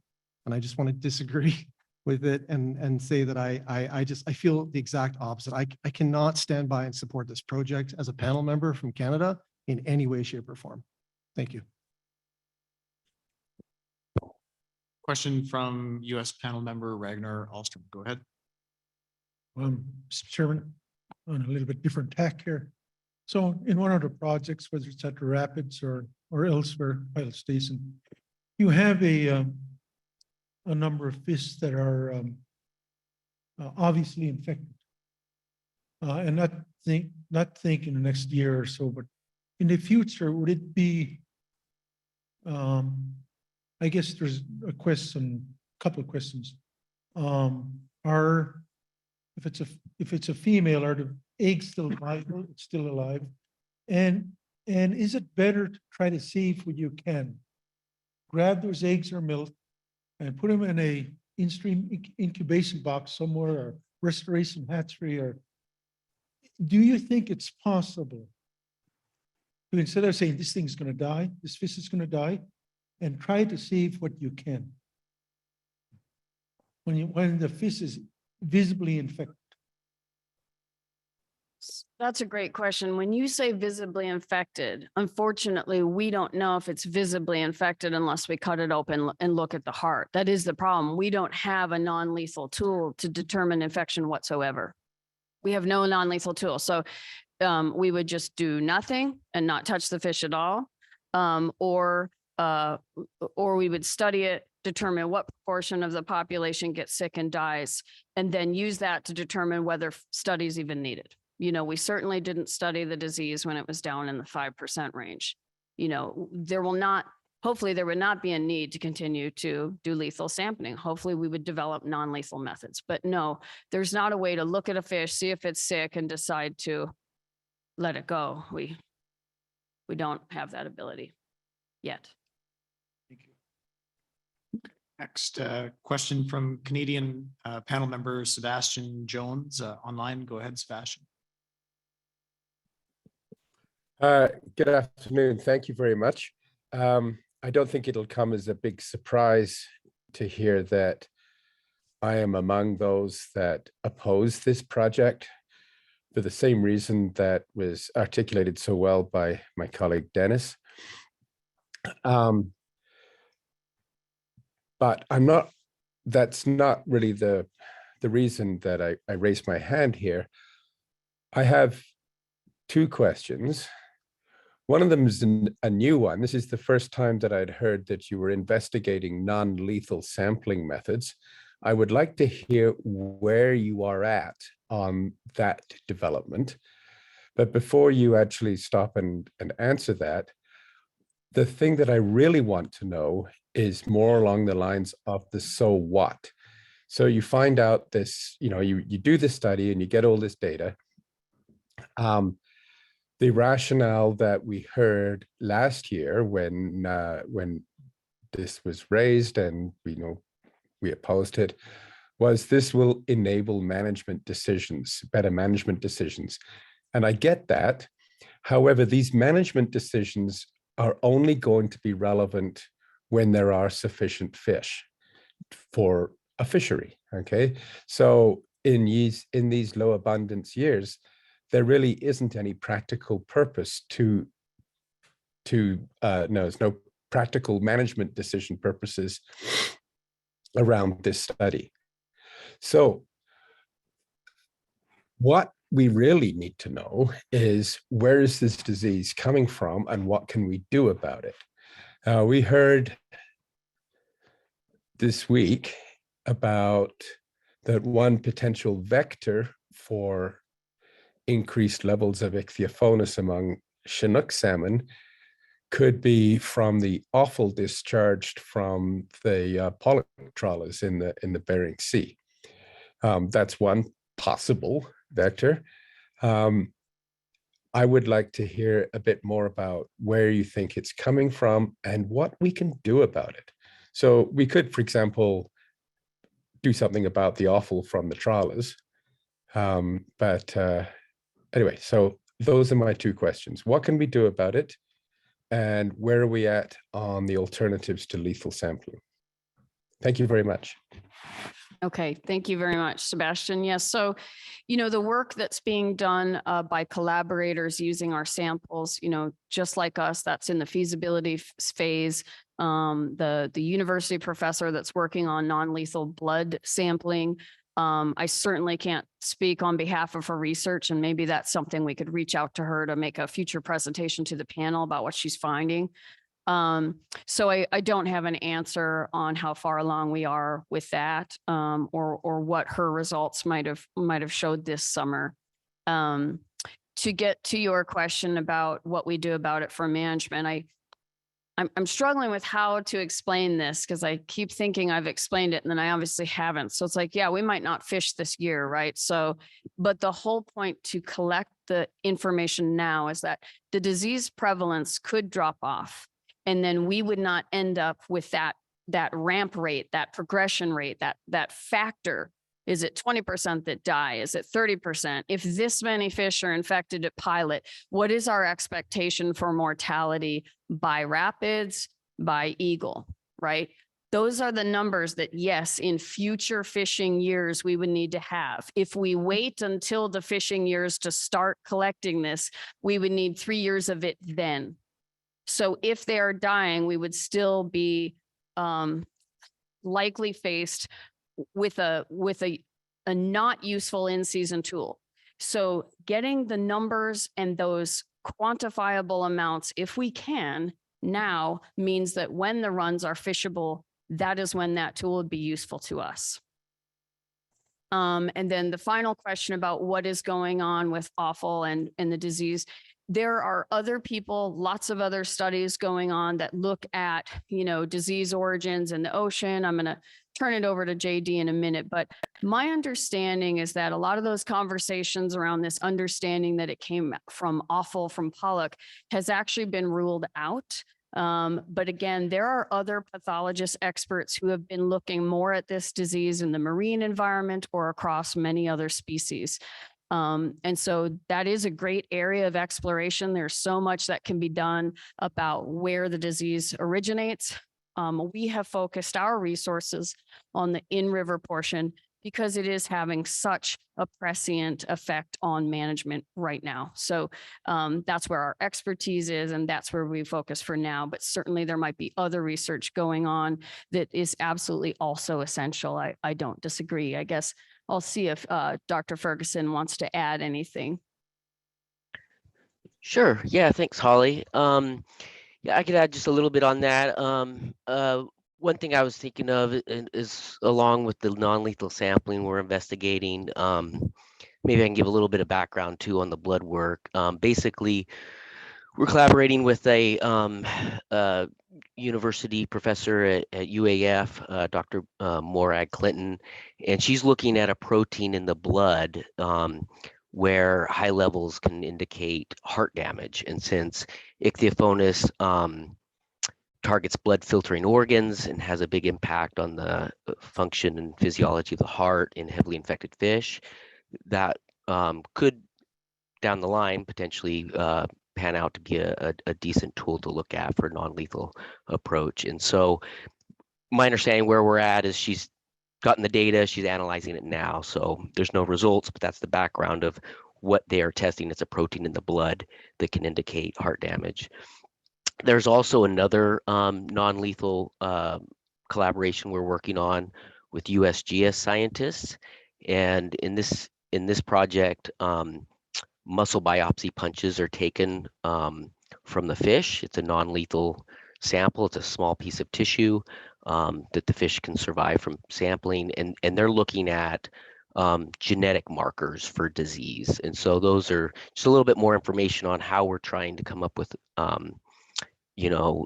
Speaker 11: And I just want to disagree with it and say that I feel the exact opposite. I cannot stand by and support this project as a panel member from Canada in any way, shape, or form. Thank you.
Speaker 1: Question from US panel member Ragnar Alstrom. Go ahead.
Speaker 23: Mr. Chairman, on a little bit different tack here. So in one of the projects, whether it's at the Rapids or elsewhere, pilot station, you have a number of fish that are obviously infected. And not think in the next year or so, but in the future, would it be, I guess there's a couple of questions. If it's a female, are the eggs still viable? It's still alive. And is it better to try to see if you can grab those eggs or milk and put them in a in-stream incubation box somewhere, or restoration hatchery, or do you think it's possible to, instead of saying this thing's going to die, this fish is going to die, and try to save what you can when the fish is visibly infected?
Speaker 12: That's a great question. When you say visibly infected, unfortunately, we don't know if it's visibly infected unless we cut it open and look at the heart. That is the problem. We don't have a non-lethal tool to determine infection whatsoever. We have no non-lethal tool. So we would just do nothing and not touch the fish at all. Or we would study it, determine what proportion of the population gets sick and dies, and then use that to determine whether studies even needed. You know, we certainly didn't study the disease when it was down in the 5% range. You know, hopefully there would not be a need to continue to do lethal sampling. Hopefully we would develop non-lethal methods, but no, there's not a way to look at a fish, see if it's sick and decide to let it go. We don't have that ability yet.
Speaker 1: Next question from Canadian panel member Sebastian Jones online. Go ahead, Sebastian.
Speaker 4: Good afternoon. Thank you very much. I don't think it'll come as a big surprise to hear that I am among those that oppose this project for the same reason that was articulated so well by my colleague Dennis. But that's not really the reason that I raised my hand here. I have two questions. One of them is a new one. This is the first time that I'd heard that you were investigating non-lethal sampling methods. I would like to hear where you are at on that development. But before you actually stop and answer that, the thing that I really want to know is more along the lines of the so what. So you find out this, you know, you do this study and you get all this data. The rationale that we heard last year when this was raised and we opposed it was this will enable management decisions, better management decisions. And I get that. However, these management decisions are only going to be relevant when there are sufficient fish for a fishery, okay? So in these low abundance years, there really isn't any practical purpose there's no practical management decision purposes around this study. So what we really need to know is where is this disease coming from and what can we do about it? We heard this week about that one potential vector for increased levels of Ichthyophonus among Chinook salmon could be from the offal discharged from the pollock trawlers in the Bering Sea. That's one possible vector. I would like to hear a bit more about where you think it's coming from and what we can do about it. So we could, for example, do something about the offal from the trawlers. Anyway, so those are my two questions. What can we do about it? And where are we at on the alternatives to lethal sampling? Thank you very much.
Speaker 12: Okay, thank you very much, Sebastian. Yes, so, the work that's being done by collaborators using our samples, just like us, that's in the feasibility phase. The university professor that's working on non-lethal blood sampling. I certainly can't speak on behalf of her research, and maybe that's something we could reach out to her to make a future presentation to the panel about what she's finding. So I don't have an answer on how far along we are with that, or what her results might have showed this summer. To get to your question about what we do about it for management, I'm struggling with how to explain this because I keep thinking I've explained it and then I obviously haven't. So it's like, yeah, we might not fish this year, right? So, but the whole point to collect the information now is that the disease prevalence could drop off. And then we would not end up with that ramp rate, that progression rate, that factor. Is it 20% that die? Is it 30%? If this many fish are infected at pilot, what is our expectation for mortality by rapids, by eagle, right? Those are the numbers that, yes, in future fishing years, we would need to have. If we wait until the fishing years to start collecting this, we would need 3 years of it then. So if they are dying, we would still be likely faced with a not useful in-season tool. So getting the numbers and those quantifiable amounts, if we can now, means that when the runs are fishable, that is when that tool would be useful to us. And then the final question about what is going on with offal and the disease. There are other people, lots of other studies going on that look at, disease origins in the ocean. I'm going to turn it over to JD in a minute, but my understanding is that a lot of those conversations around this understanding that it came from offal from pollock has actually been ruled out. But again, there are other pathologist experts who have been looking more at this disease in the marine environment or across many other species. And so that is a great area of exploration. There's so much that can be done about where the disease originates. We have focused our resources on the in-river portion because it is having such a prescient effect on management right now. So that's where our expertise is, and that's where we focus for now. But certainly there might be other research going on that is absolutely also essential. I don't disagree. I guess I'll see if Dr. Ferguson wants to add anything.
Speaker 3: Sure. Yeah, thanks, Holly. Yeah, I could add just a little bit on that. One thing I was thinking of is along with the non-lethal sampling we're investigating, maybe I can give a little bit of background too on the blood work. Basically, we're collaborating with a university professor at UAF, Dr. Morag Clinton, and she's looking at a protein in the blood where high levels can indicate heart damage. And since Ichthyophonus targets blood filtering organs and has a big impact on the function and physiology of the heart in heavily infected fish, that could down the line potentially pan out to be a decent tool to look at for a non-lethal approach. And so my understanding where we're at is she's gotten the data, she's analyzing it now. So there's no results, but that's the background of what they are testing. It's a protein in the blood that can indicate heart damage. There's also another non-lethal collaboration we're working on with USGS scientists. And in this project, muscle biopsy punches are taken from the fish. It's a non-lethal sample. It's a small piece of tissue that the fish can survive from sampling. And they're looking at genetic markers for disease. And so those are just a little bit more information on how we're trying to come up with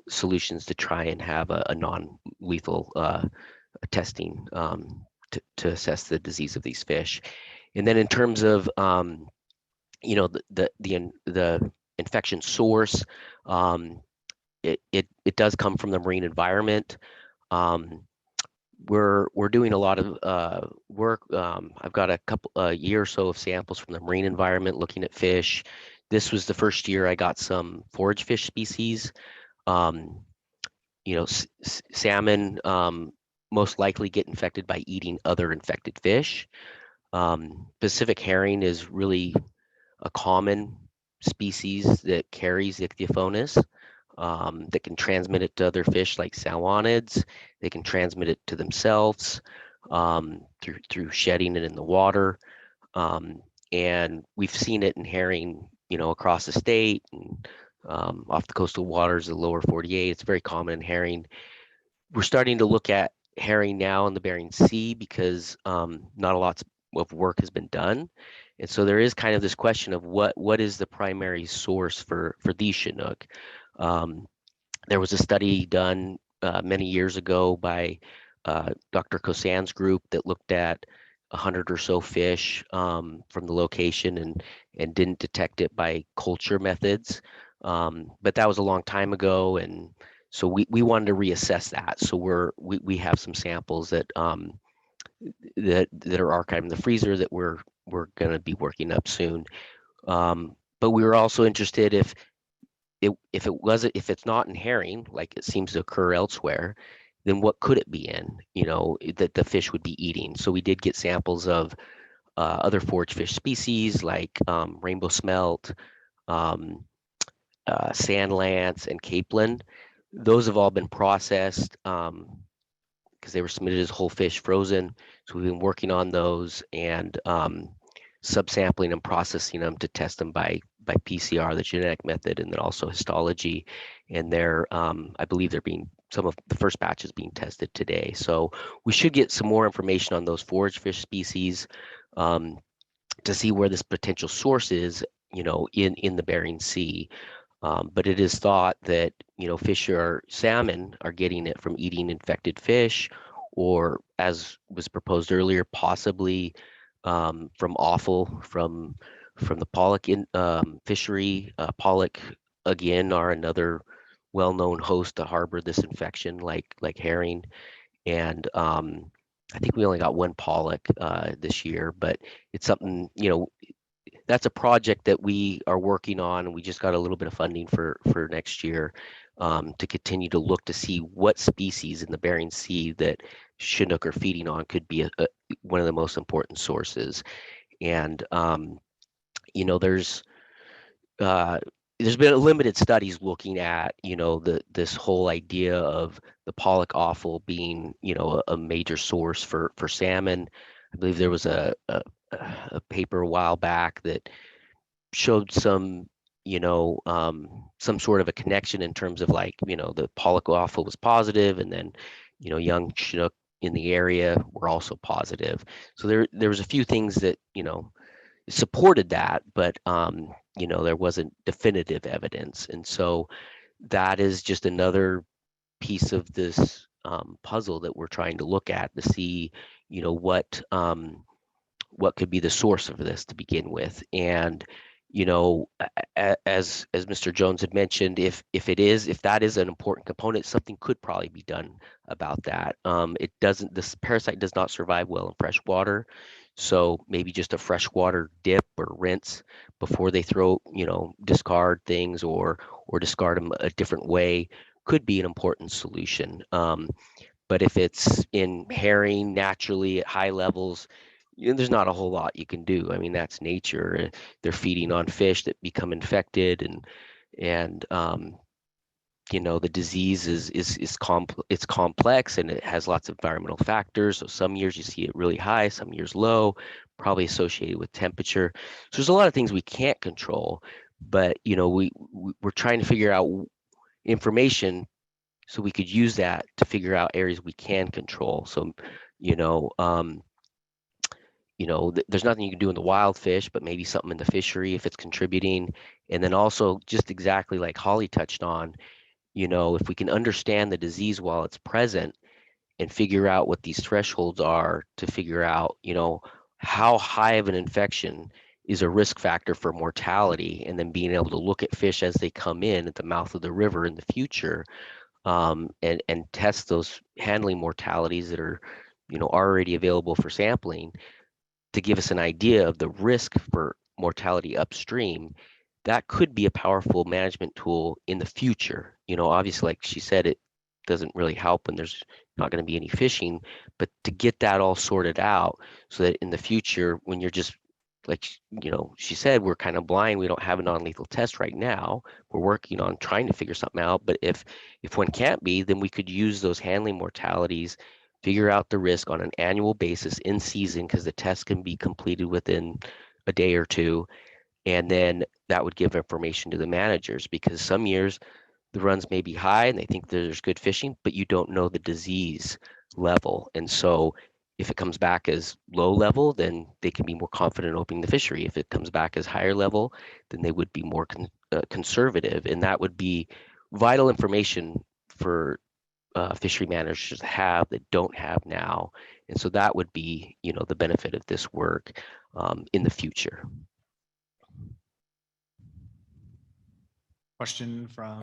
Speaker 3: solutions to try and have a non-lethal testing to assess the disease of these fish. And then in terms of the infection source, it does come from the marine environment. We're doing a lot of work. I've got a year or so of samples from the marine environment looking at fish. This was the first year I got some forage fish species. Salmon most likely get infected by eating other infected fish. Pacific herring is really a common species that carries Ichthyophonus, that can transmit it to other fish like salmonids. They can transmit it to themselves through shedding it in the water. And we've seen it in herring, across the state and off the coastal waters of the lower 48. It's very common in herring. We're starting to look at herring now in the Bering Sea because not a lot of work has been done. And so there is kind of this question of what is the primary source for these Chinook. There was a study done many years ago by Dr. Kosan's group that looked at 100 or so fish from the location and didn't detect it by culture methods. But that was a long time ago, and so we wanted to reassess that. So we have some samples that are archived in the freezer that we're going to be working up soon. But we were also interested if it's not in herring, like it seems to occur elsewhere, then what could it be in, that the fish would be eating? So we did get samples of other forage fish species like rainbow smelt, sand lance, and capelin. Those have all been processed because they were submitted as whole fish frozen. So we've been working on those and subsampling and processing them to test them by PCR, the genetic method, and then also histology. And I believe some of the first batches being tested today. So we should get some more information on those forage fish species to see where this potential source is, in the Bering Sea. But it is thought that, salmon are getting it from eating infected fish, or as was proposed earlier, possibly from offal from the pollock fishery. Pollock, again, are another well-known host to harbor this infection like herring. And I think we only got one pollock this year, but it's something, that's a project that we are working on, and we just got a little bit of funding for next year to continue to look to see what species in the Bering Sea that Chinook are feeding on could be one of the most important sources. And there's been limited studies looking at this whole idea of the pollock offal being a major source for salmon. I believe there was a paper a while back that showed some sort of a connection in terms of the pollock offal was positive, and then young Chinook in the area were also positive. So there was a few things that supported that, but there wasn't definitive evidence. And so that is just another piece of this puzzle that we're trying to look at to see what could be the source of this to begin with. And as Mr. Jones had mentioned, if that is an important component, something could probably be done about that. This parasite does not survive well in fresh water. So maybe just a freshwater dip or rinse before they discard things or discard them a different way could be an important solution. But if it's in herring naturally at high levels, there's not a whole lot you can do. I mean, that's nature. They're feeding on fish that become infected, and the disease is complex, and it has lots of environmental factors. So some years you see it really high, some years low, probably associated with temperature. So there's a lot of things we can't control, but we're trying to figure out information so we could use that to figure out areas we can control. So there's nothing you can do in the wild fish, but maybe something in the fishery if it's contributing. And then also, just exactly like Holly touched on, if we can understand the disease while it's present and figure out what these thresholds are to figure out, how high of an infection is a risk factor for mortality, and then being able to look at fish as they come in at the mouth of the river in the future, and test those handling mortalities that are, already available for sampling to give us an idea of the risk for mortality upstream. That could be a powerful management tool in the future. Obviously, like she said, it doesn't really help when there's not going to be any fishing, but to get that all sorted out so that in the future, when you're just like, she said, we're kind of blind. We don't have a non-lethal test right now. We're working on trying to figure something out. But if one can't be, then we could use those handling mortalities, figure out the risk on an annual basis in season, because the test can be completed within a day or two. And then that would give information to the managers, because some years the runs may be high and they think there's good fishing, but you don't know the disease level. And so if it comes back as low level, then they can be more confident opening the fishery. If it comes back as higher level, then they would be more conservative. And that would be vital information for fishery managers to have that don't have now. And so that would be, the benefit of this work in the future.
Speaker 1: Question from,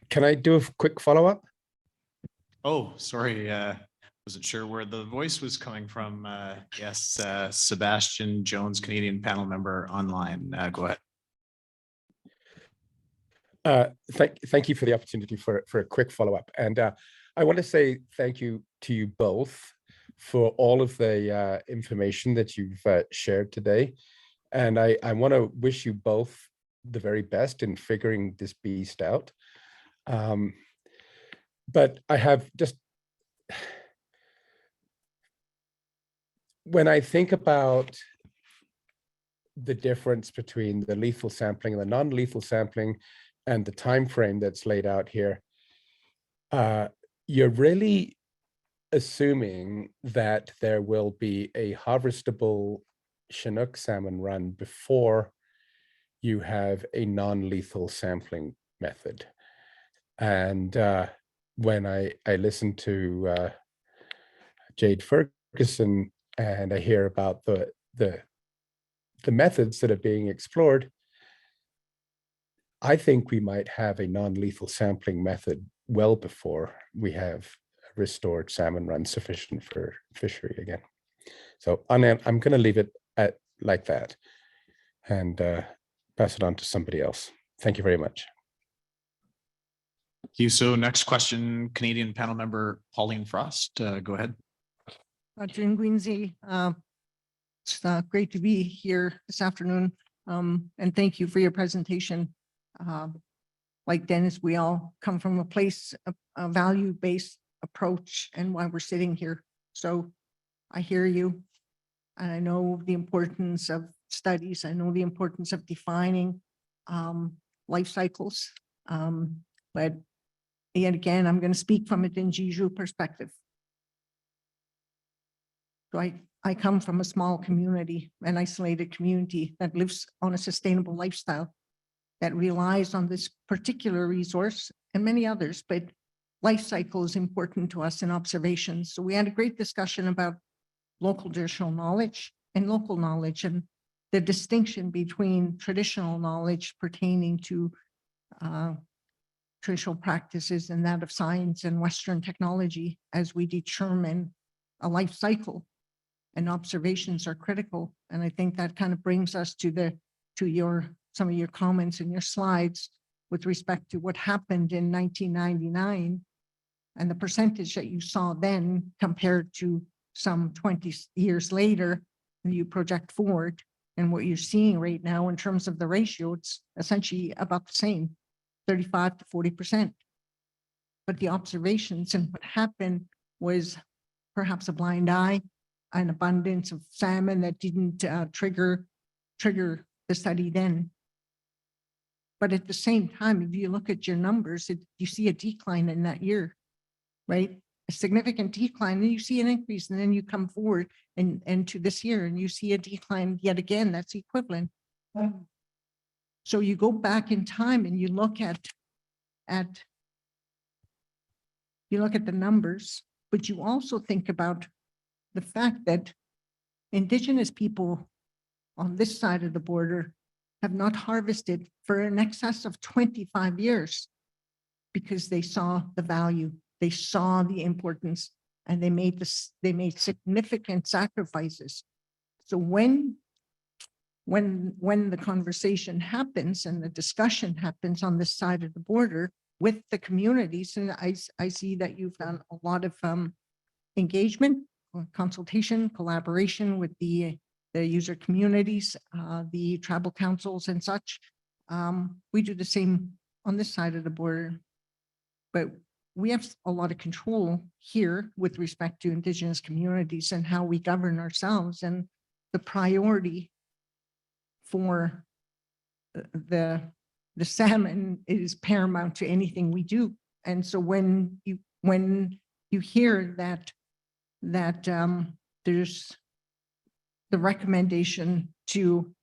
Speaker 4: Can I do a quick follow-up?
Speaker 1: oh, sorry, wasn't sure where the voice was coming from. Yes, Sebastian Jones, Canadian panel member online. Go ahead.
Speaker 4: Thank you for the opportunity for a quick follow-up. And I want to say thank you to you both for all of the information that you've shared today. And I want to wish you both the very best in figuring this beast out. But I have just, when I think about the difference between the lethal sampling and the non-lethal sampling and the time frame that's laid out here, you're really assuming that there will be a harvestable Chinook salmon run before you have a non-lethal sampling method. And when I listen to Jade Ferguson and I hear about the methods that are being explored, I think we might have a non-lethal sampling method well before we have a restored salmon run sufficient for fishery again. So I'm going to leave it at like that and pass it on to somebody else. Thank you very much.
Speaker 1: Thank you. So next question, Canadian panel member Pauline Frost. Go ahead.
Speaker 14: June Guinzy, it's great to be here this afternoon, and thank you for your presentation. Like Dennis, we all come from a place of a value-based approach and why we're sitting here. So I hear you, and I know the importance of studies. I know the importance of defining life cycles. But yet again, I'm going to speak from a Dinjiju perspective. So I come from a small community, an isolated community that lives on a sustainable lifestyle that relies on this particular resource and many others, but life cycle is important to us in observations. So we had a great discussion about local traditional knowledge and local knowledge, and the distinction between traditional knowledge pertaining to traditional practices and that of science and Western technology as we determine a life cycle. And observations are critical. And I think that kind of brings us to some of your comments in your slides with respect to what happened in 1999 and the percentage that you saw then compared to some 20 years later, and you project forward and what you're seeing right now in terms of the ratio, it's essentially about the same, 35 to 40%. But the observations and what happened was perhaps a blind eye, an abundance of salmon that didn't trigger the study then. But at the same time, if you look at your numbers, you see a decline in that year, right? A significant decline, and you see an increase, and then you come forward and to this year, and you see a decline yet again, that's equivalent. So you go back in time and you look at the numbers, but you also think about the fact that Indigenous people on this side of the border have not harvested for in excess of 25 years because they saw the value, they saw the importance, and they made significant sacrifices. So when the conversation happens and the discussion happens on this side of the border with the communities, and I see that you've done a lot of engagement, consultation, collaboration with the user communities, the tribal councils and such. We do the same on this side of the border, but we have a lot of control here with respect to Indigenous communities and how we govern ourselves, and the priority for the salmon is paramount to anything we do. And so when you hear that there's the recommendation to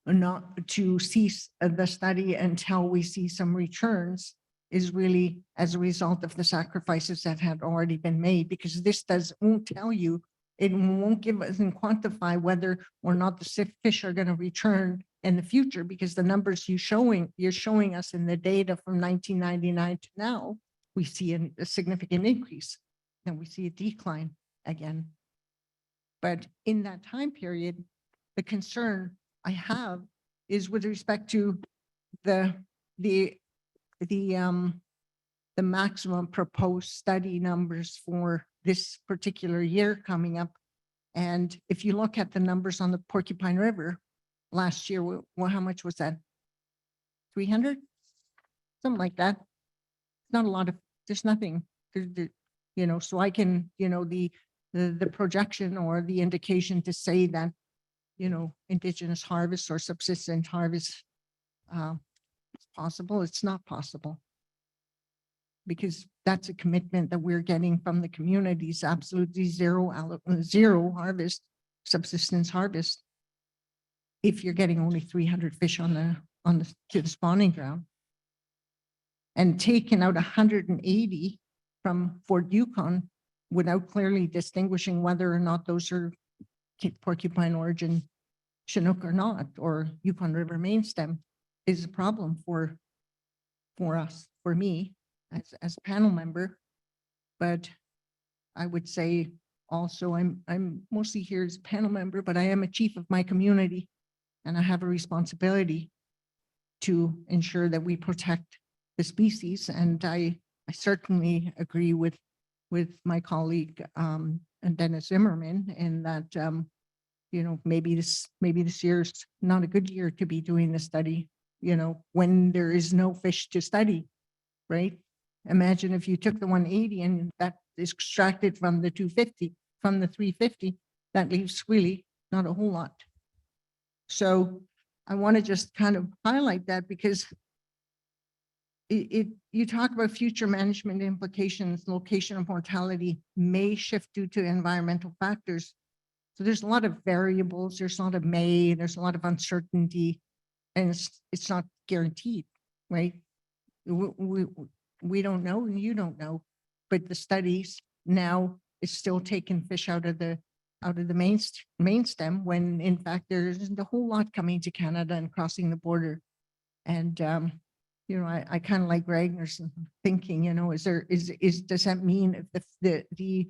Speaker 14: not to cease the study until we see some returns is really as a result of the sacrifices that had already been made, because this won't tell you, it won't give us and quantify whether or not the fish are going to return in the future, because the numbers you're showing us in the data from 1999 to now, we see a significant increase, and we see a decline again. But in that time period, the concern I have is with respect to the maximum proposed study numbers for this particular year coming up. And if you look at the numbers on the Porcupine River last year, well, how much was that? 300? Something like that. Not a lot of, there's nothing, so I can, the projection or the indication to say that, Indigenous harvest or subsistence harvest is possible, it's not possible. Because that's a commitment that we're getting from the communities, absolutely zero harvest, subsistence harvest. If you're getting only 300 fish to the spawning ground, and taking out 180 from Fort Yukon without clearly distinguishing whether or not those are porcupine origin, Chinook or not, or Yukon River main stem, is a problem for us, for me as a panel member. But I would say also I'm mostly here as a panel member, but I am a chief of my community, and I have a responsibility to ensure that we protect the species. And I certainly agree with my colleague and Dennis Zimmerman in that maybe this year's not a good year to be doing the study, when there is no fish to study, right? Imagine if you took the 180 and that is extracted from the 250, from the 350, that leaves really not a whole lot. So I want to just kind of highlight that, because you talk about future management implications, location of mortality may shift due to environmental factors. So there's a lot of variables, there's a lot of there's a lot of uncertainty, and it's not guaranteed, right? We don't know, and you don't know, but the studies now is still taking fish out of the main stem, when in fact there isn't a whole lot coming to Canada and crossing the border. And I kind of like Ragner's thinking, does that mean if the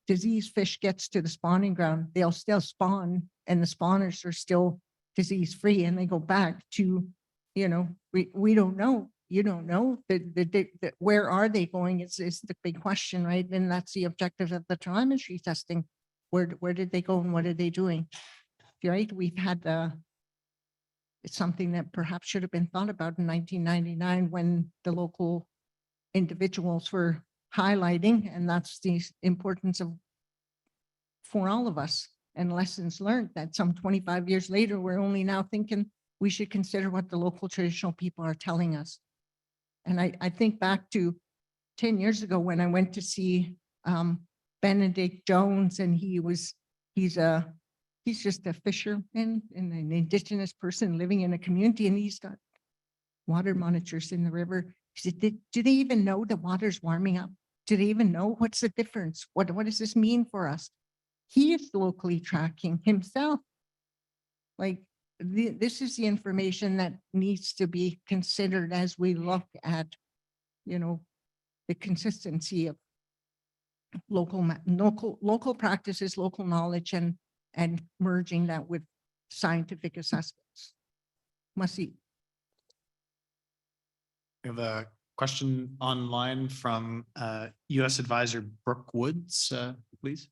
Speaker 14: diseased fish gets to the spawning ground, they'll still spawn and the spawners are still disease free, and they go back to, we don't know. You don't know where are they going is the big question, right? And that's the objective of the telemetry testing. Where did they go and what are they doing? Right? We've had it's something that perhaps should have been thought about in 1999 when the local individuals were highlighting, and that's the importance of, for all of us, and lessons learned that some 25 years later, we're only now thinking we should consider what the local traditional people are telling us. And I think back to 10 years ago when I went to see Benedict Jones, and he's a he's just a fisherman and an indigenous person living in a community, and he's got water monitors in the river. He said, do they even know the water's warming up? Do they even know what's the difference? What does this mean for us? He is locally tracking himself. Like, this is the information that needs to be considered as we look at, you know, the consistency of local practices, local knowledge, and merging that with scientific assessments. Masi.
Speaker 1: We have a question online from US Advisor Brooke Woods, please.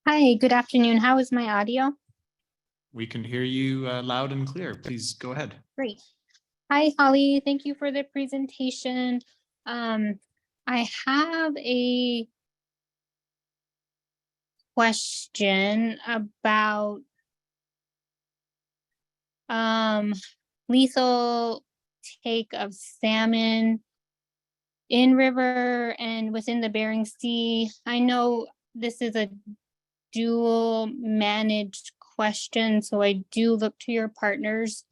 Speaker 15: Hi, good afternoon. How is my audio?
Speaker 1: We can hear you loud and clear. Please go ahead.
Speaker 15: Great. Hi, Holly. Thank you for the presentation. I have a question about lethal take of salmon in river and within the Bering Sea. I know this is a dual managed question, so I do look to your partners.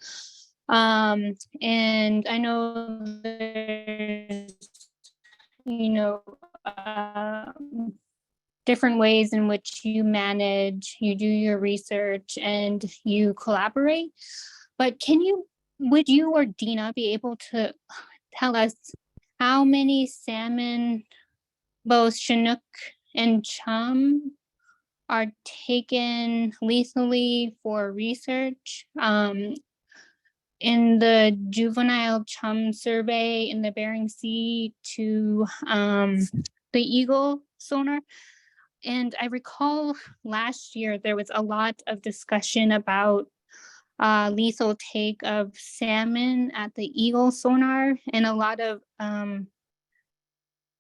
Speaker 15: And I know there's, you know, different ways in which you manage, you do your research, and you collaborate. But would you or Deena be able to tell us how many salmon, both Chinook and chum, are taken lethally for research? In the juvenile chum survey in the Bering Sea to the Eagle sonar. And I recall last year there was a lot of discussion about lethal take of salmon at the Eagle sonar, and a lot of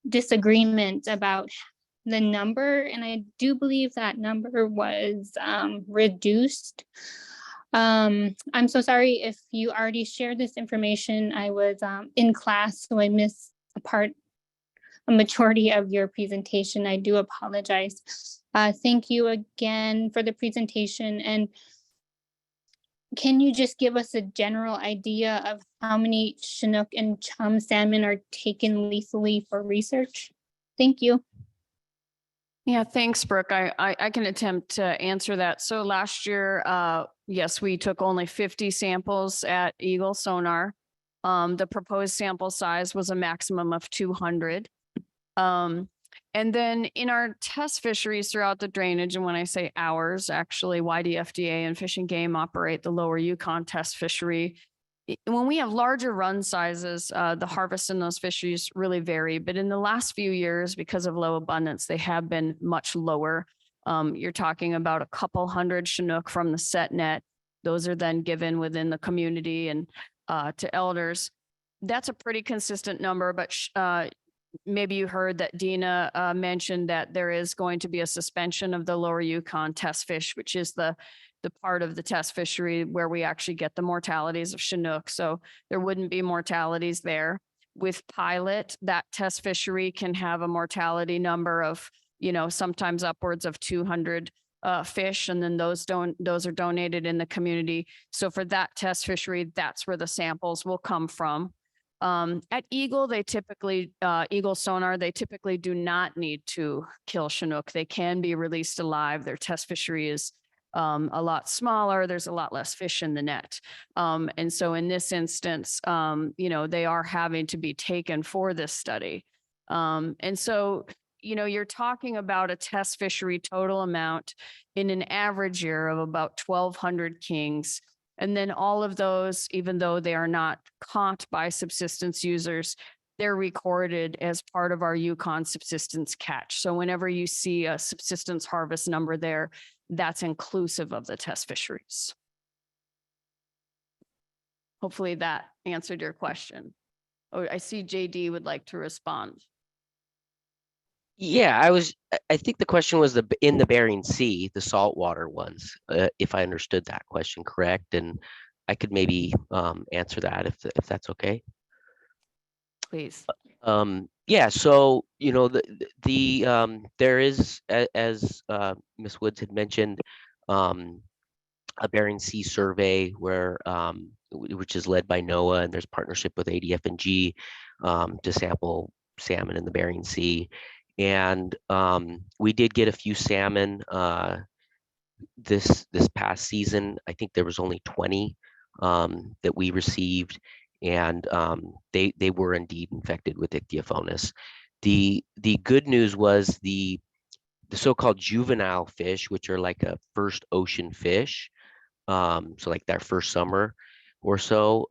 Speaker 15: disagreement about the number. And I do believe that number was reduced. I'm so sorry if you already shared this information. I was in class, so I missed a majority of your presentation. I do apologize. Thank you again for the presentation. And can you just give us a general idea of how many Chinook and chum salmon are taken lethally for research? Thank you.
Speaker 12: Yeah, thanks, Brooke. I can attempt to answer that. So last year, yes, we took only 50 samples at Eagle sonar. The proposed sample size was a maximum of 200. And then in our test fisheries throughout the drainage, and when I say ours, actually YDFDA and Fish and Game operate the Lower Yukon test fishery. When we have larger run sizes, the harvest in those fisheries really vary. But in the last few years, because of low abundance, they have been much lower. You're talking about a couple hundred Chinook from the set net. Those are then given within the community and to elders. That's a pretty consistent number, but maybe you heard that Deena mentioned that there is going to be a suspension of the Lower Yukon test fish, which is the part of the test fishery where we actually get the mortalities of Chinook. So there wouldn't be mortalities there. With pilot, that test fishery can have a mortality number of, you know, sometimes upwards of 200 fish, and then those are donated in the community. So for that test fishery, that's where the samples will come from. At Eagle, they typically, Eagle sonar, they typically do not need to kill Chinook. They can be released alive. Their test fishery is a lot smaller. There's a lot less fish in the net. And so in this instance, you know, they are having to be taken for this study. And so, you know, you're talking about a test fishery total amount in an average year of about 1,200 kings. And then all of those, even though they are not caught by subsistence users, they're recorded as part of our Yukon subsistence catch. So whenever you see a subsistence harvest number there, that's inclusive of the test fisheries. Hopefully that answered your question. Oh, I see JD would like to respond.
Speaker 3: Yeah, I think the question was in the Bering Sea, the saltwater ones, if I understood that question correct. And I could maybe answer that if that's okay.
Speaker 12: Please.
Speaker 3: Yeah, so, there is, as Ms. Woods had mentioned, a Bering Sea survey where, which is led by NOAA, and there's partnership with ADF&G to sample salmon in the Bering Sea. And we did get a few salmon this past season. I think there was only 20 that we received, and they were indeed infected with Ichthyophonus. The good news was the so-called juvenile fish, which are like a first ocean fish, so like their first summer or so,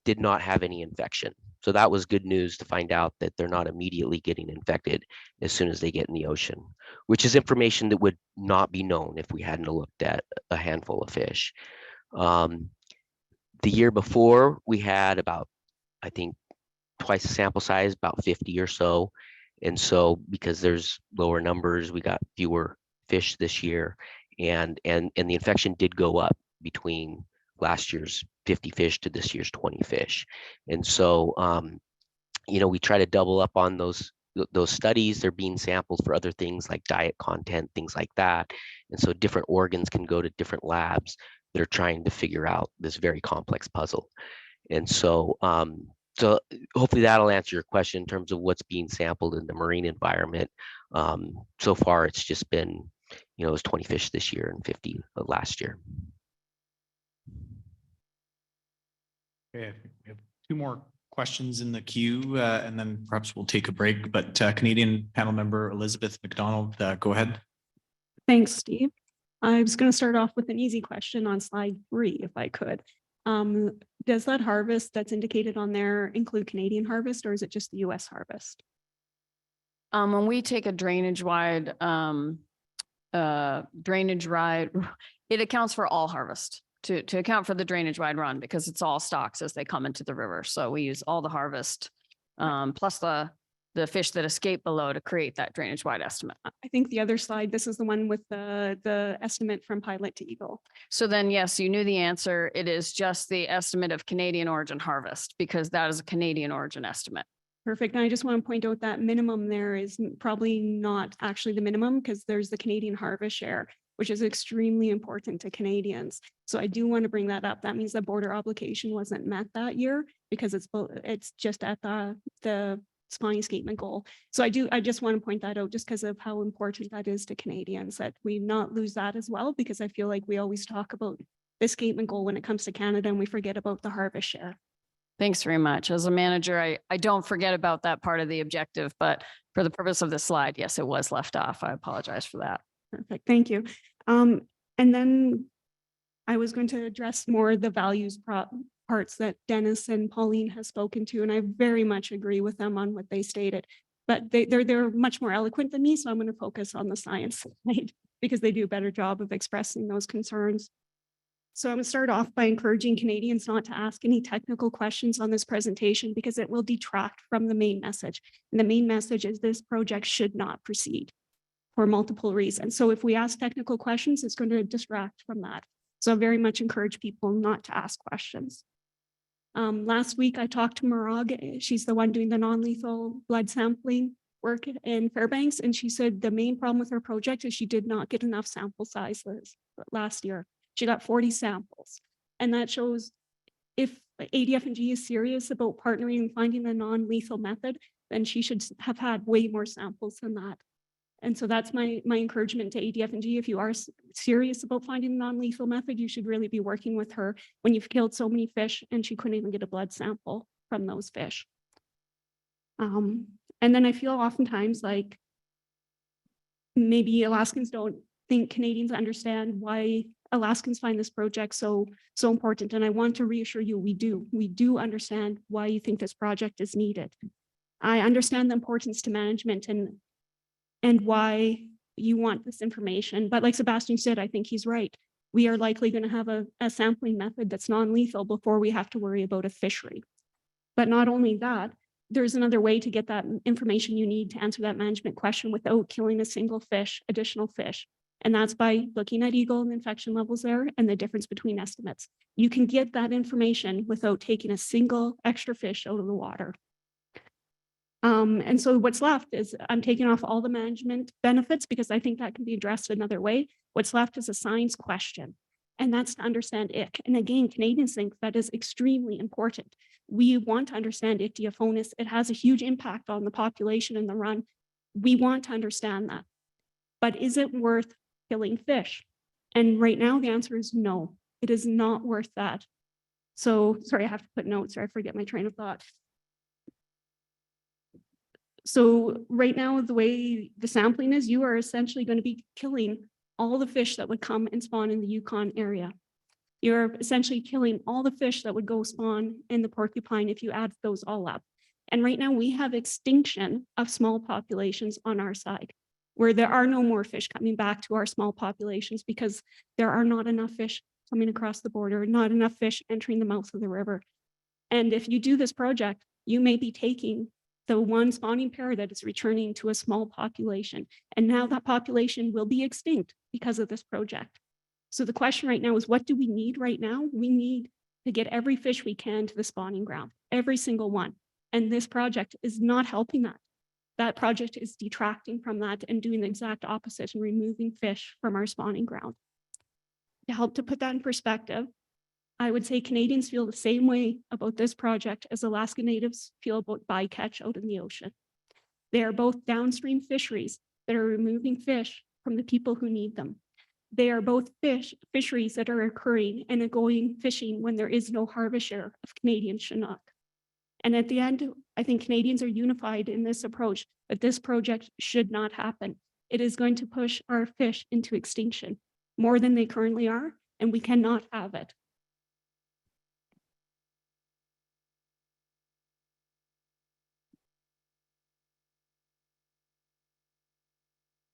Speaker 3: did not have any infection. So that was good news to find out that they're not immediately getting infected as soon as they get in the ocean, which is information that would not be known if we hadn't looked at a handful of fish. The year before, we had about, I think, twice the sample size, about 50 or so. And so because there's lower numbers, we got fewer fish this year. And the infection did go up between last year's 50 fish to this year's 20 fish. And so, we try to double up on those studies. They're being sampled for other things like diet content, things like that. And so different organs can go to different labs that are trying to figure out this very complex puzzle. And so, so hopefully that'll answer your question in terms of what's being sampled in the marine environment. So far, it's just been, it was 20 fish this year and 50 last year.
Speaker 1: Okay, we have two more questions in the queue, and then perhaps we'll take a break. But Canadian panel member Elizabeth McDonald, go ahead.
Speaker 19: Thanks, Steve. I was going to start off with an easy question on slide 3, if I could. Does that harvest that's indicated on there include Canadian harvest, or is it just the US harvest?
Speaker 12: When we take a drainage wide, it accounts for all harvest to account for the drainage wide run, because it's all stocks as they come into the river. So we use all the harvest plus the fish that escape below to create that drainage wide estimate.
Speaker 19: I think the other slide, this is the one with the estimate from pilot to eagle.
Speaker 12: So then, yes, you knew the answer. It is just the estimate of Canadian origin harvest, because that is a Canadian origin estimate.
Speaker 19: Perfect. And I just want to point out that minimum there is probably not actually the minimum, because there's the Canadian harvest share, which is extremely important to Canadians. So I do want to bring that up. That means the border obligation wasn't met that year, because it's just at the spawning escapement goal. So I just want to point that out, just because of how important that is to Canadians, that we not lose that as well, because I feel like we always talk about the escapement goal when it comes to Canada, and we forget about the harvest share.
Speaker 12: Thanks very much. As a manager, I don't forget about that part of the objective, but for the purpose of the slide, yes, it was left off. I apologize for that.
Speaker 19: Perfect. Thank you. And then I was going to address more the values parts that Dennis and Pauline has spoken to, and I very much agree with them on what they stated. But they're much more eloquent than me, so I'm going to focus on the science side, because they do a better job of expressing those concerns. So I'm going to start off by encouraging Canadians not to ask any technical questions on this presentation, because it will detract from the main message. And the main message is this project should not proceed for multiple reasons. So if we ask technical questions, it's going to distract from that. So I very much encourage people not to ask questions. Last week, I talked to Murag. She's the one doing the non-lethal blood sampling work in Fairbanks. And she said the main problem with her project is she did not get enough sample sizes last year. She got 40 samples. And that shows if ADF&G is serious about partnering and finding a non-lethal method, then she should have had way more samples than that. And so that's my encouragement to ADF&G. If you are serious about finding a non-lethal method, you should really be working with her when you've killed so many fish and she couldn't even get a blood sample from those fish. And then I feel oftentimes like maybe Alaskans don't think Canadians understand why Alaskans find this project so important. And I want to reassure you, we do understand why you think this project is needed. I understand the importance to management and why you want this information. But like Sebastian said, I think he's right. We are likely going to have a sampling method that's non-lethal before we have to worry about a fishery. But not only that, there's another way to get that information you need to answer that management question without killing a single fish, additional fish. And that's by looking at eagle and infection levels there and the difference between estimates. You can get that information without taking a single extra fish out of the water. And so what's left is I'm taking off all the management benefits because I think that can be addressed another way. What's left is a science question, and that's to understand ick. And again, Canadians think that is extremely important. We want to understand Ichthyophonus. It has a huge impact on the population in the run. We want to understand that. But is it worth killing fish? And right now the answer is no, it is not worth that. So sorry, I have to put notes or I forget my train of thought. So right now, the way the sampling is, you are essentially going to be killing all the fish that would come and spawn in the Yukon area. You're essentially killing all the fish that would go spawn in the porcupine if you add those all up. And right now we have extinction of small populations on our side, where there are no more fish coming back to our small populations because there are not enough fish coming across the border, not enough fish entering the mouth of the river. And if you do this project, you may be taking the one spawning pair that is returning to a small population. And now that population will be extinct because of this project. So the question right now is, what do we need right now? We need to get every fish we can to the spawning ground, every single one. And this project is not helping that. That project is detracting from that and doing the exact opposite and removing fish from our spawning ground. To help to put that in perspective, I would say Canadians feel the same way about this project as Alaska Natives feel about bycatch out in the ocean. They are both downstream fisheries that are removing fish from the people who need them. They are both fisheries that are occurring and are going fishing when there is no harvest share of Canadian Chinook. And at the end, I think Canadians are unified in this approach that this project should not happen. It is going to push our fish into extinction more than they currently are, and we cannot have it.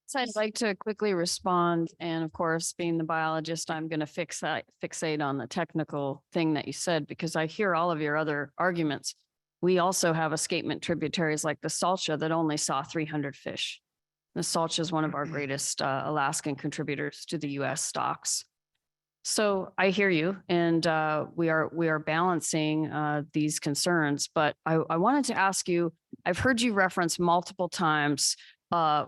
Speaker 12: So I'd like to quickly respond. And of course, being the biologist, I'm going to fixate on the technical thing that you said, because I hear all of your other arguments. We also have escapement tributaries like the Salcha that only saw 300 fish. The Salcha is one of our greatest Alaskan contributors to the US stocks. So I hear you, and we are balancing these concerns, but I wanted to ask you, I've heard you reference multiple times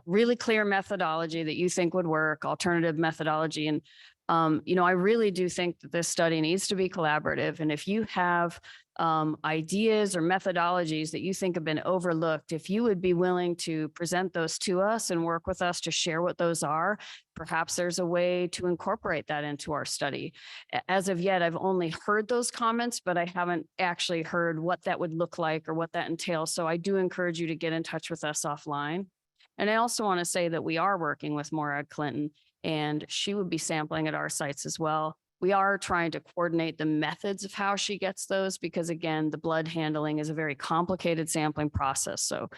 Speaker 12: really clear methodology that you think would work, alternative methodology. And, I really do think that this study needs to be collaborative. And if you have ideas or methodologies that you think have been overlooked, if you would be willing to present those to us and work with us to share what those are, perhaps there's a way to incorporate that into our study. As of yet, I've only heard those comments, but I haven't actually heard what that would look like or what that entails. So I do encourage you to get in touch with us offline. And I also want to say that we are working with Morag Clinton, and she would be sampling at our sites as well. We are trying to coordinate the methods of how she gets those, because again, the blood handling is a very complicated sampling process. So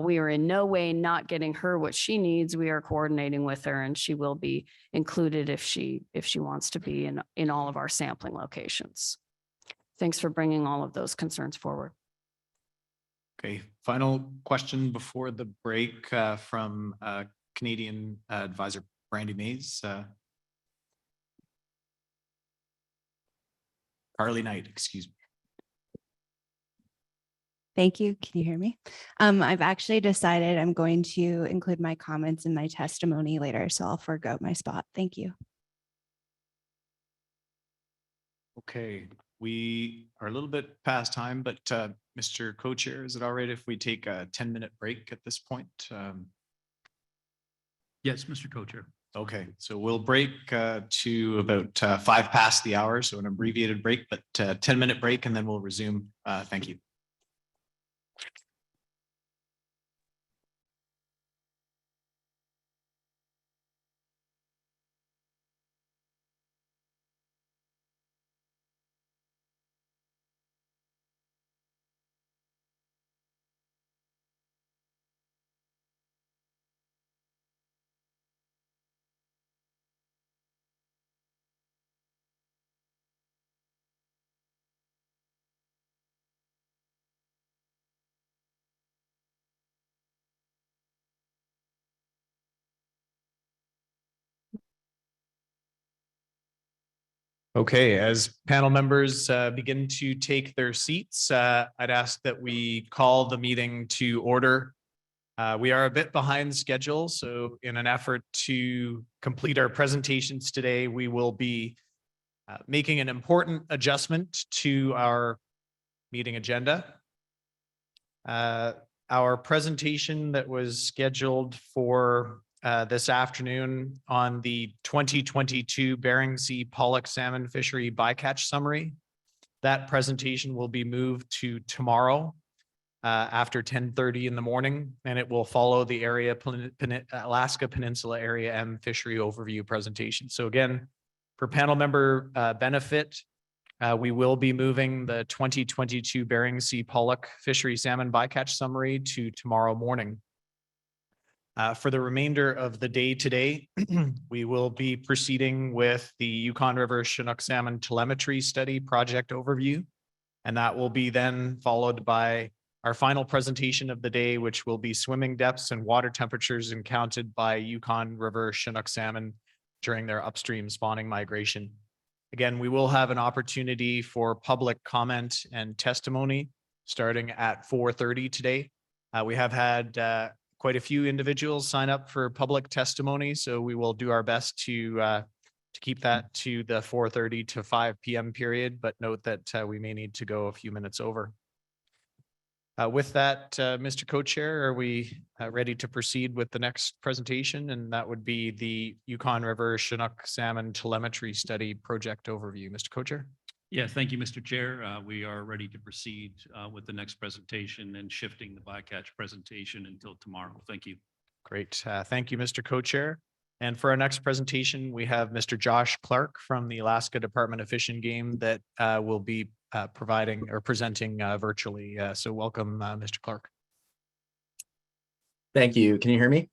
Speaker 12: we are in no way not getting her what she needs. We are coordinating with her, and she will be included if she wants to be in all of our sampling locations. Thanks for bringing all of those concerns forward.
Speaker 1: Okay, final question before the break from Canadian advisor Brandy Mays. Carly Knight, excuse me.
Speaker 5: Thank you. Can you hear me? I've actually decided I'm going to include my comments in my testimony later, so I'll forgo my spot. Thank you.
Speaker 1: Okay, we are a little bit past time, but Mr. Co-Chair, is it all right if we take a 10-minute break at this point?
Speaker 21: Yes, Mr. Co-Chair.
Speaker 1: Okay, so we'll break to about 5 past the hour, so an abbreviated break, but 10-minute break, and then we'll resume. Thank you. Okay, as panel members begin to take their seats, I'd ask that we call the meeting to order. We are a bit behind schedule, so in an effort to complete our presentations today, we will be making an important adjustment to our meeting agenda. Our presentation that was scheduled for this afternoon on the 2022 Bering Sea pollock salmon fishery bycatch summary. That presentation will be moved to tomorrow after 10:30 in the morning, and it will follow the Alaska Peninsula Area M fishery overview presentation. So again, for panel member benefit, we will be moving the 2022 Bering Sea pollock fishery salmon bycatch summary to tomorrow morning. For the remainder of the day today, we will be proceeding with the Yukon River Chinook salmon telemetry study project overview. And that will be then followed by our final presentation of the day, which will be swimming depths and water temperatures encountered by Yukon River Chinook salmon during their upstream spawning migration. Again, we will have an opportunity for public comment and testimony starting at 4:30 today. We have had quite a few individuals sign up for public testimony, so we will do our best to keep that to the 4:30 to 5 p.m. period, but note that we may need to go a few minutes over. With that, Mr. Co-Chair, are we ready to proceed with the next presentation? And that would be the Yukon River Chinook salmon telemetry study project overview. Mr. Co-Chair.
Speaker 21: Yeah, thank you, Mr. Chair. We are ready to proceed with the next presentation and shifting the bycatch presentation until tomorrow. Thank you.
Speaker 1: Great. Thank you, Mr. Co-Chair. And for our next presentation, we have Mr. Josh Clark from the Alaska Department of Fish and Game that will be providing or presenting virtually. So welcome, Mr. Clark.
Speaker 2: Thank you. Can you hear me?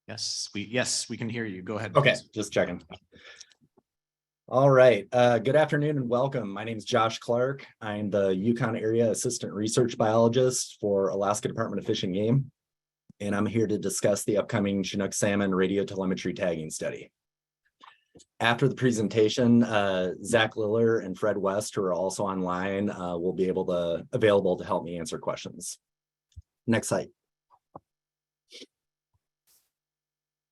Speaker 1: Yes, we can hear you. Go ahead.
Speaker 2: Okay,
Speaker 1: please.
Speaker 2: just checking. All right. Good afternoon and welcome. My name is Josh Clark. I'm the Yukon Area Assistant Research Biologist for Alaska Department of Fish and Game, and I'm here to discuss the upcoming Chinook salmon radio telemetry tagging study. After the presentation, Zach Liller and Fred West, who are also online, will be available to help me answer questions. Next slide.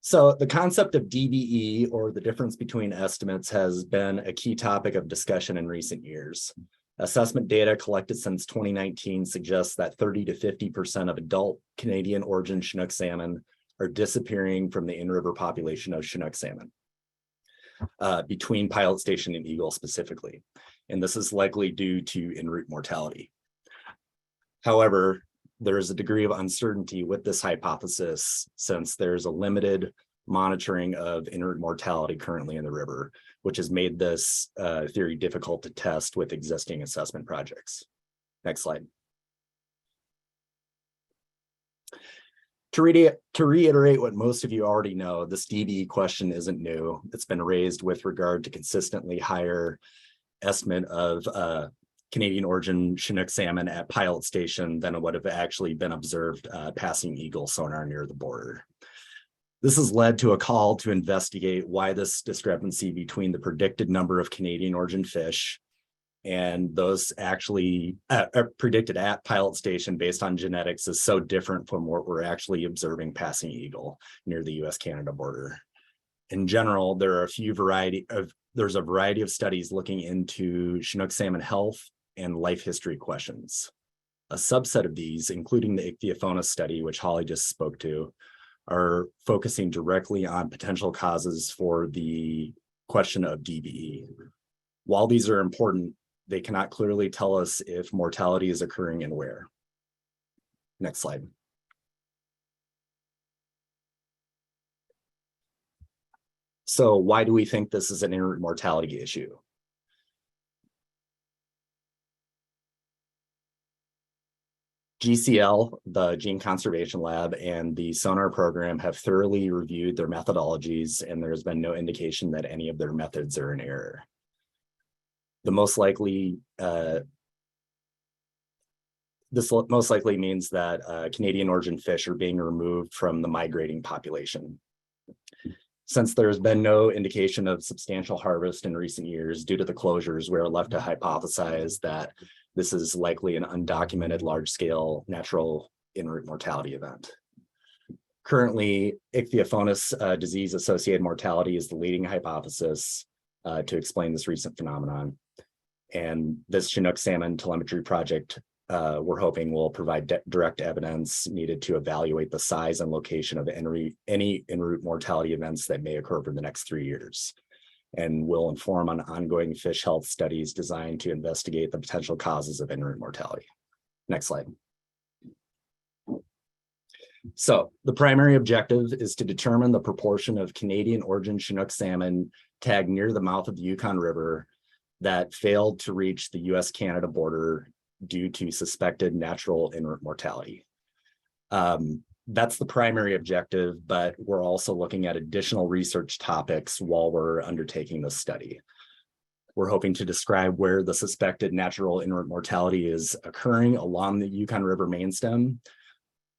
Speaker 2: So the concept of DBE, or the difference between estimates, has been a key topic of discussion in recent years. Assessment data collected since 2019 suggests that 30 to 50% of adult Canadian origin Chinook salmon are disappearing from the in-river population of Chinook salmon between Pilot Station and Eagle specifically. And this is likely due to en route mortality. However, there is a degree of uncertainty with this hypothesis since there's a limited monitoring of en route mortality currently in the river, which has made this theory difficult to test with existing assessment projects. Next slide. To reiterate what most of you already know, this DBE question isn't new. It's been raised with regard to consistently higher estimate of Canadian origin Chinook salmon at Pilot Station than would have actually been observed passing Eagle sonar near the border. This has led to a call to investigate why this discrepancy between the predicted number of Canadian origin fish and those actually predicted at Pilot Station based on genetics is so different from what we're actually observing passing Eagle near the US-Canada border. In general, there's a variety of studies looking into Chinook salmon health and life history questions. A subset of these, including the Ichthyophonus study, which Holly just spoke to, are focusing directly on potential causes for the question of DBE. While these are important, they cannot clearly tell us if mortality is occurring and where. Next slide. So why do we think this is an en route mortality issue? GCL, the Gene Conservation Lab, and the sonar program have thoroughly reviewed their methodologies, and there's been no indication that any of their methods are in error. The most likely this most likely means that Canadian origin fish are being removed from the migrating population. Since there's been no indication of substantial harvest in recent years due to the closures, we're left to hypothesize that this is likely an undocumented large-scale natural en route mortality event. Currently, Ichthyophonus disease-associated mortality is the leading hypothesis to explain this recent phenomenon. And this Chinook salmon telemetry project, we're hoping will provide direct evidence needed to evaluate the size and location of any en route mortality events that may occur over the next 3 years, and will inform on ongoing fish health studies designed to investigate the potential causes of en route mortality. Next slide. So the primary objective is to determine the proportion of Canadian origin Chinook salmon tagged near the mouth of the Yukon River that failed to reach the US-Canada border due to suspected natural en route mortality. That's the primary objective, but we're also looking at additional research topics while we're undertaking this study. We're hoping to describe where the suspected natural en route mortality is occurring along the Yukon River main stem.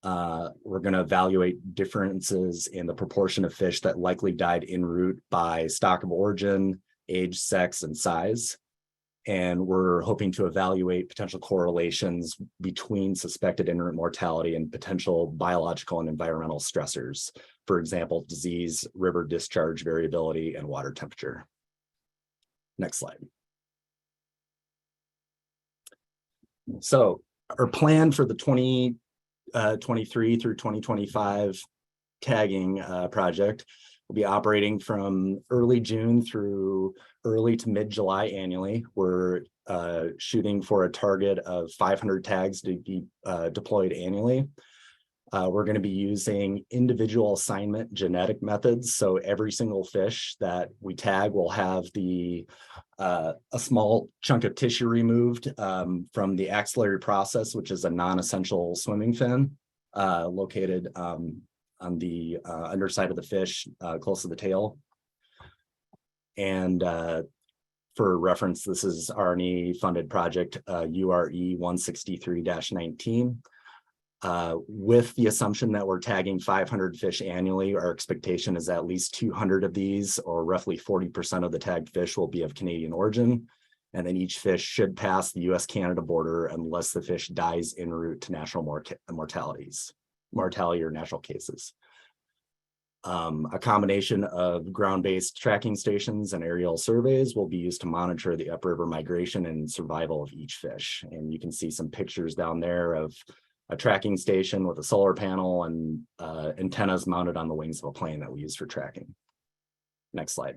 Speaker 2: We're going to evaluate differences in the proportion of fish that likely died en route by stock of origin, age, sex, and size. And we're hoping to evaluate potential correlations between suspected en route mortality and potential biological and environmental stressors. For example, disease, river discharge variability, and water temperature. Next slide. So our plan for the 2023 through 2025 tagging project will be operating from early June through early to mid-July annually. We're shooting for a target of 500 tags to be deployed annually. We're going to be using individual assignment genetic methods. So every single fish that we tag will have a small chunk of tissue removed from the axillary process, which is a non-essential swimming fin located on the underside of the fish close to the tail. And for reference, this is RNE funded project URE 163-19. With the assumption that we're tagging 500 fish annually, our expectation is at least 200 of these, or roughly 40% of the tagged fish, will be of Canadian origin. And then each fish should pass the US-Canada border unless the fish dies en route to natural mortality or natural cases. A combination of ground-based tracking stations and aerial surveys will be used to monitor the upriver migration and survival of each fish. And you can see some pictures down there of a tracking station with a solar panel and antennas mounted on the wings of a plane that we use for tracking. Next slide.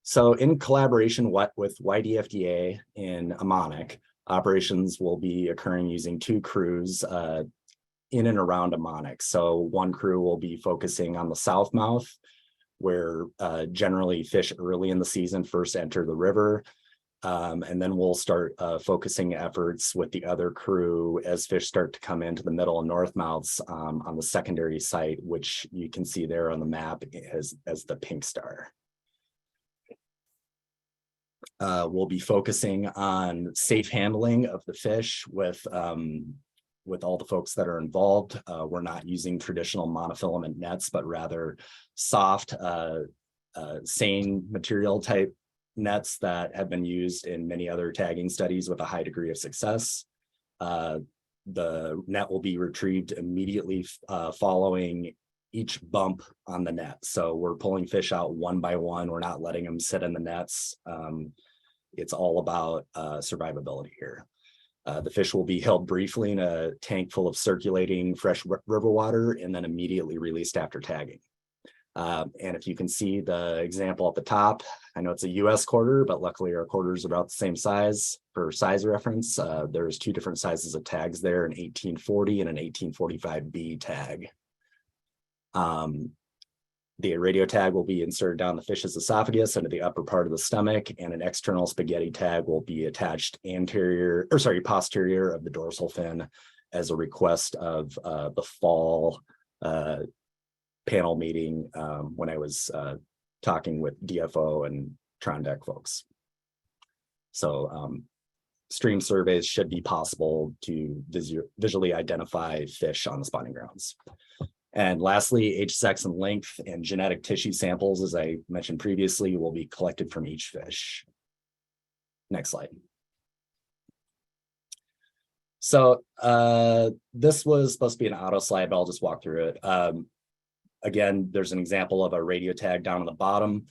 Speaker 2: So in collaboration with YDFDA in Amonic, operations will be occurring using 2 crews in and around Amonic. So one crew will be focusing on the south mouth, where generally fish early in the season first enter the river. And then we'll start focusing efforts with the other crew as fish start to come into the middle and north mouths on the secondary site, which you can see there on the map as the pink star. We'll be focusing on safe handling of the fish with all the folks that are involved. We're not using traditional monofilament nets, but rather soft, seine material type nets that have been used in many other tagging studies with a high degree of success. The net will be retrieved immediately following each bump on the net. So we're pulling fish out one by one. We're not letting them sit in the nets. It's all about survivability here. The fish will be held briefly in a tank full of circulating fresh river water and then immediately released after tagging. And if you can see the example at the top, I know it's a US quarter, but luckily our quarters are about the same size. For size reference, there's 2 different sizes of tags there, an 1840 and an 1845B tag. The radio tag will be inserted down the fish's esophagus into the upper part of the stomach, and an external spaghetti tag will be attached posterior of the dorsal fin as a request of the fall panel meeting when I was talking with DFO and Tron Deck folks. So stream surveys should be possible to visually identify fish on the spawning grounds. And lastly, age, sex, and length and genetic tissue samples, as I mentioned previously, will be collected from each fish. Next slide. So this was supposed to be an auto slide, but I'll just walk through it. Again, there's an example of a radio tag down on the bottom.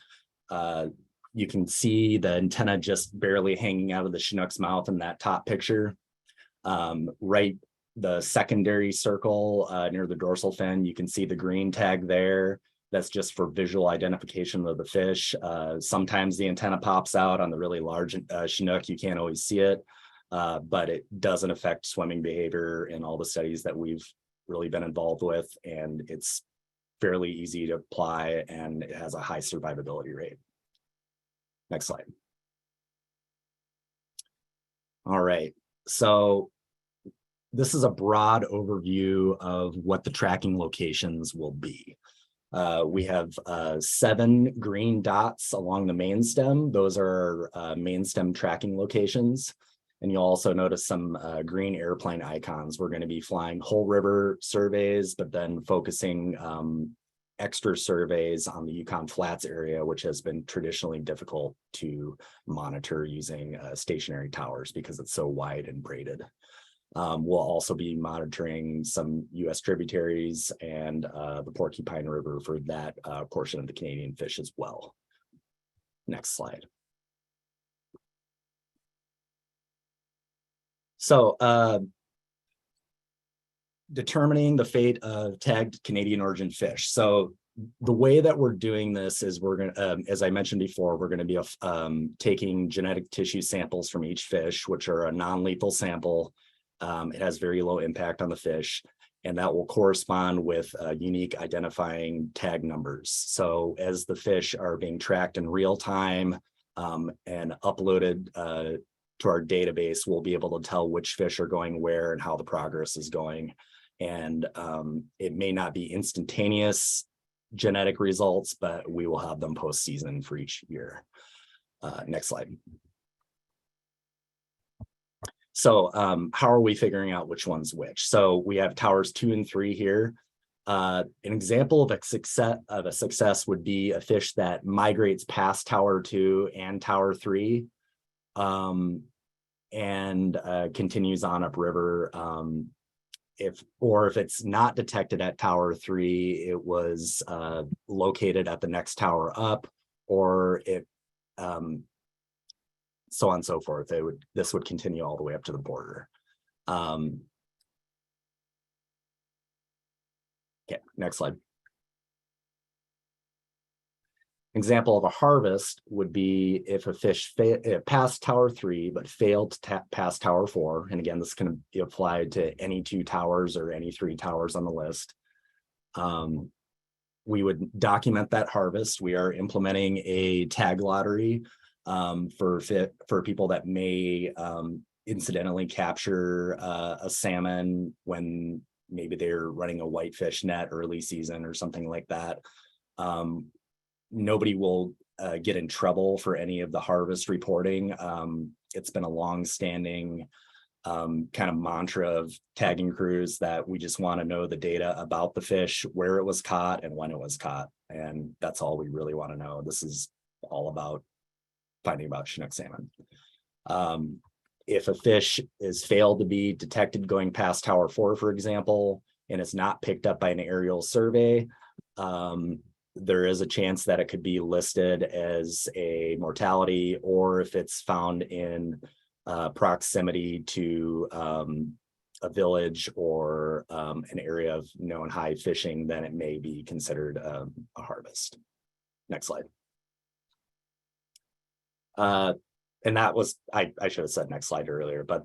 Speaker 2: You can see the antenna just barely hanging out of the Chinook's mouth in that top picture. Right, the secondary circle near the dorsal fin, you can see the green tag there. That's just for visual identification of the fish. Sometimes the antenna pops out on the really large Chinook. You can't always see it, but it doesn't affect swimming behavior in all the studies that we've really been involved with. And it's fairly easy to apply, and it has a high survivability rate. Next slide. All right, so this is a broad overview of what the tracking locations will be. We have 7 green dots along the main stem. Those are main stem tracking locations. And you'll also notice some green airplane icons. We're going to be flying whole river surveys, but then focusing extra surveys on the Yukon Flats area, which has been traditionally difficult to monitor using stationary towers because it's so wide and braided. We'll also be monitoring some US tributaries and the Porcupine River for that portion of the Canadian fish as well. Next slide. So determining the fate of tagged Canadian origin fish. So the way that we're doing this is we're going to, as I mentioned before, we're going to be taking genetic tissue samples from each fish, which are a non-lethal sample. It has very low impact on the fish, and that will correspond with unique identifying tag numbers. So as the fish are being tracked in real time and uploaded to our database, we'll be able to tell which fish are going where and how the progress is going. And it may not be instantaneous genetic results, but we will have them post-season for each year. Next slide. So how are we figuring out which one's which? So we have towers 2 and 3 here. An example of a success would be a fish that migrates past tower 2 and tower 3 and continues on upriver. If it's not detected at tower 3, it was located at the next tower up, or it so on and so forth. This would continue all the way up to the border. Okay, next slide. Example of a harvest would be if a fish passed tower 3 but failed to pass tower 4, and again this can be applied to any 2 towers or any 3 towers on the list. We would document that harvest. We are implementing a tag lottery for people that may incidentally capture a salmon when maybe they're running a whitefish net early season or something like that. Nobody will get in trouble for any of the harvest reporting. It's been a long-standing kind of mantra of tagging crews that we just want to know the data about the fish, where it was caught and when it was caught. And that's all we really want to know. This is all about finding about Chinook salmon. If a fish is failed to be detected going past tower 4, for example, and it's not picked up by an aerial survey, there is a chance that it could be listed as a mortality, or if it's found in proximity to a village or an area of known high fishing, then it may be considered a harvest. Next slide. And that was, I should have said next slide earlier, but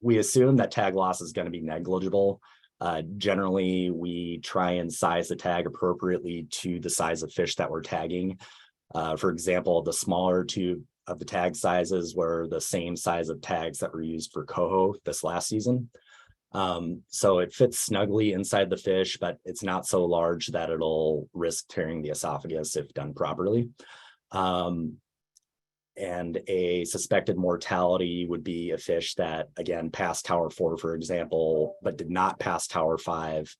Speaker 2: we assume that tag loss is going to be negligible. Generally, we try and size the tag appropriately to the size of fish that we're tagging. For example, the smaller 2 of the tag sizes were the same size of tags that were used for coho this last season. So it fits snugly inside the fish, but it's not so large that it'll risk tearing the esophagus if done properly. And a suspected mortality would be a fish that, again, passed Tower 4, for example, but did not pass Tower 5,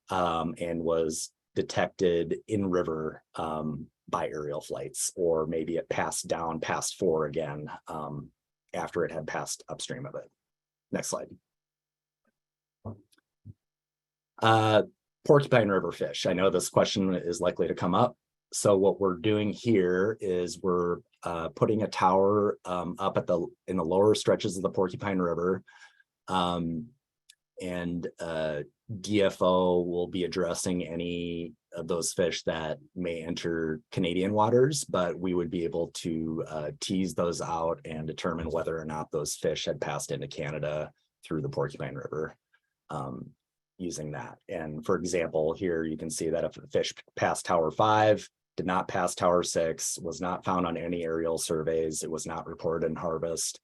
Speaker 2: and was detected in river by aerial flights, or maybe it passed down past 4 again after it had passed upstream of it. Next slide. Porcupine river fish. I know this question is likely to come up. So what we're doing here is we're putting a tower up at in the lower stretches of the Porcupine River, and DFO will be addressing any of those fish that may enter Canadian waters, but we would be able to tease those out and determine whether or not those fish had passed into Canada through the Porcupine River using that. And for example, here you can see that if a fish passed Tower 5, did not pass Tower 6, was not found on any aerial surveys, it was not reported in harvest,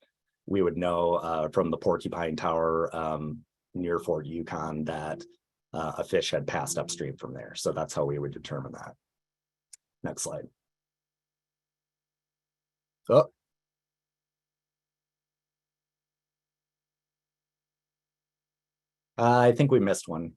Speaker 2: we would know from the Porcupine Tower near Fort Yukon that a fish had passed upstream from there. So that's how we would determine that. Next slide. Oh. I think we missed one.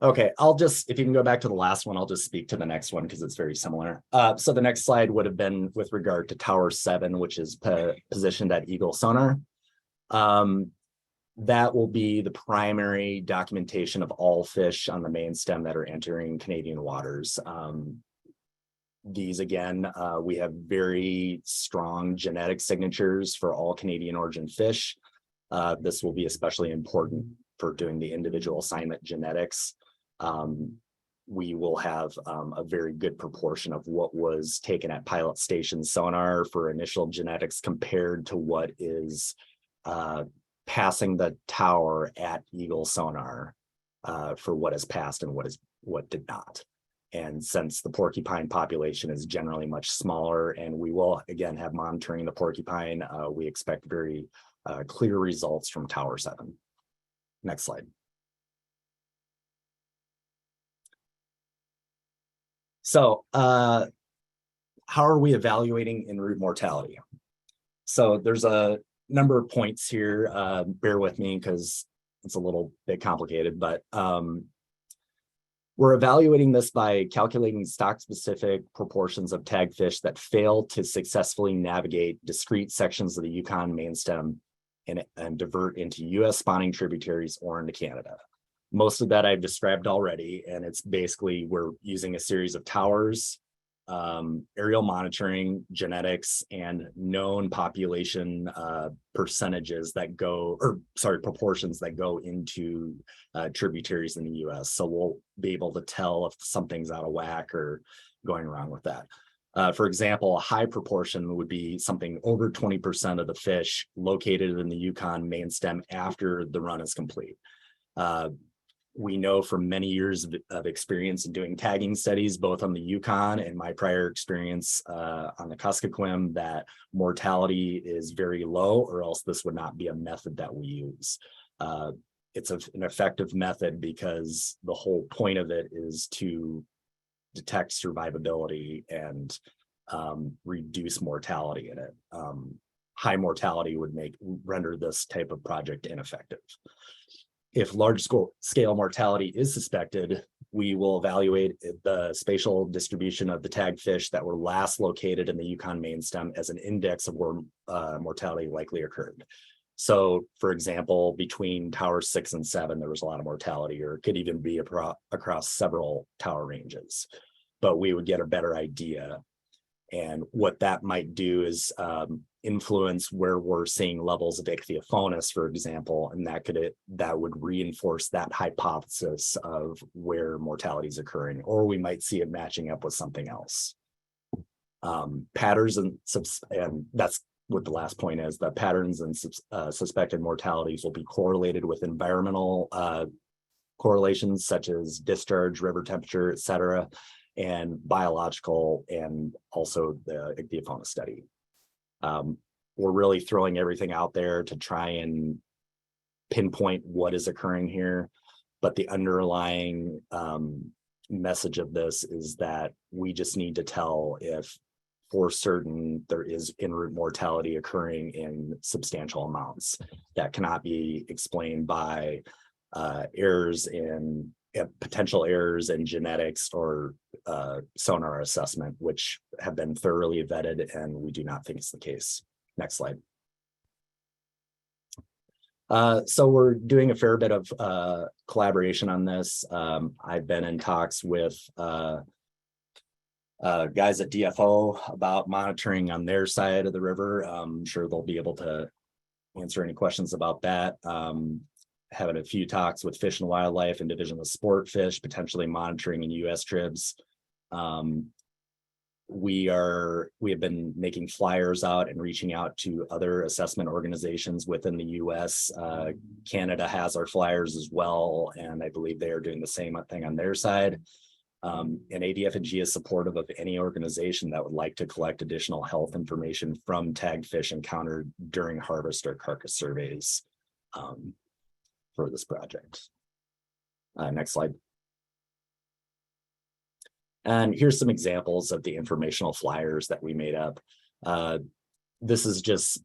Speaker 2: Okay, I'll just, if you can go back to the last one, I'll just speak to the next one because it's very similar. So the next slide would have been with regard to Tower 7, which is positioned at Eagle sonar. That will be the primary documentation of all fish on the main stem that are entering Canadian waters. These again, we have very strong genetic signatures for all Canadian origin fish. This will be especially important for doing the individual assignment genetics. We will have a very good proportion of what was taken at pilot station sonar for initial genetics compared to what is passing the tower at Eagle sonar for what has passed and what did not. And since the porcupine population is generally much smaller, and we will again have monitoring the porcupine, we expect very clear results from Tower 7. Next slide. So how are we evaluating en route mortality? So there's a number of points here. Bear with me because it's a little bit complicated, but we're evaluating this by calculating stock-specific proportions of tagged fish that fail to successfully navigate discrete sections of the Yukon main stem and divert into US spawning tributaries or into Canada. Most of that I've described already, and it's basically we're using a series of towers, aerial monitoring, genetics, and known population percentages that go, or sorry, proportions that go into tributaries in the US. So we'll be able to tell if something's out of whack or going wrong with that. For example, a high proportion would be something over 20% of the fish located in the Yukon main stem after the run is complete. We know from many years of experience in doing tagging studies, both on the Yukon and my prior experience on the Kuskokwim, that mortality is very low, or else this would not be a method that we use. It's an effective method because the whole point of it is to detect survivability and reduce mortality in it. High mortality would render this type of project ineffective. If large scale mortality is suspected, we will evaluate the spatial distribution of the tagged fish that were last located in the Yukon main stem as an index of where mortality likely occurred. So, for example, between Tower 6 and 7, there was a lot of mortality, or it could even be across several tower ranges. But we would get a better idea. And what that might do is influence where we're seeing levels of Ichthyophonus, for example, and that would reinforce that hypothesis of where mortality is occurring, or we might see it matching up with something else. Patterns and that's what the last point is. The patterns and suspected mortalities will be correlated with environmental correlations such as discharge, river temperature, et cetera, and biological, and also the Ichthyophonus study. We're really throwing everything out there to try and pinpoint what is occurring here. But the underlying message of this is that we just need to tell if for certain there is en route mortality occurring in substantial amounts. That cannot be explained by errors in potential errors in genetics or sonar assessment, which have been thoroughly vetted, and we do not think it's the case. Next slide. So we're doing a fair bit of collaboration on this. I've been in talks with guys at DFO about monitoring on their side of the river. I'm sure they'll be able to answer any questions about that. Having a few talks with Fish and Wildlife and Division of Sport Fish, potentially monitoring in US tribs. We have been making flyers out and reaching out to other assessment organizations within the US. Canada has our flyers as well, and I believe they are doing the same thing on their side. And ADF&G is supportive of any organization that would like to collect additional health information from tagged fish encountered during harvest or carcass surveys for this project. Next slide. And here's some examples of the informational flyers that we made up. This is just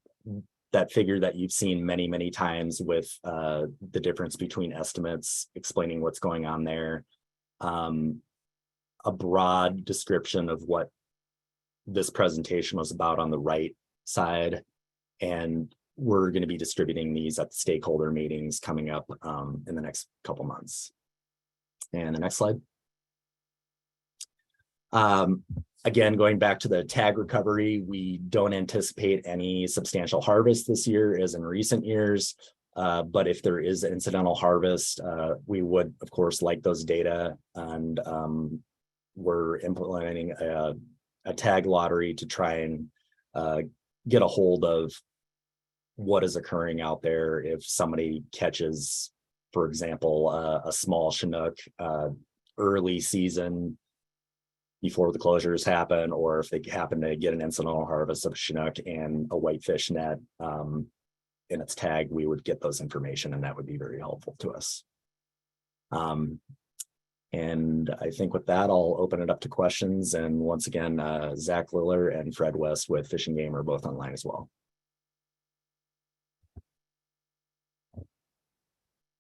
Speaker 2: that figure that you've seen many, many times with the difference between estimates, explaining what's going on there. A broad description of what this presentation was about on the right side. And we're going to be distributing these at the stakeholder meetings coming up in the next couple months. And the next slide. Again, going back to the tag recovery, we don't anticipate any substantial harvest this year as in recent years. But if there is incidental harvest, we would, of course, like those data. And we're implementing a tag lottery to try and get a hold of what is occurring out there. If somebody catches, for example, a small Chinook early season before the closures happen, or if they happen to get an incidental harvest of Chinook and a whitefish net in its tag, we would get those information, and that would be very helpful to us. And I think with that, I'll open it up to questions. And once again, Zach Liller and Fred West with Fish and Game are both online as well.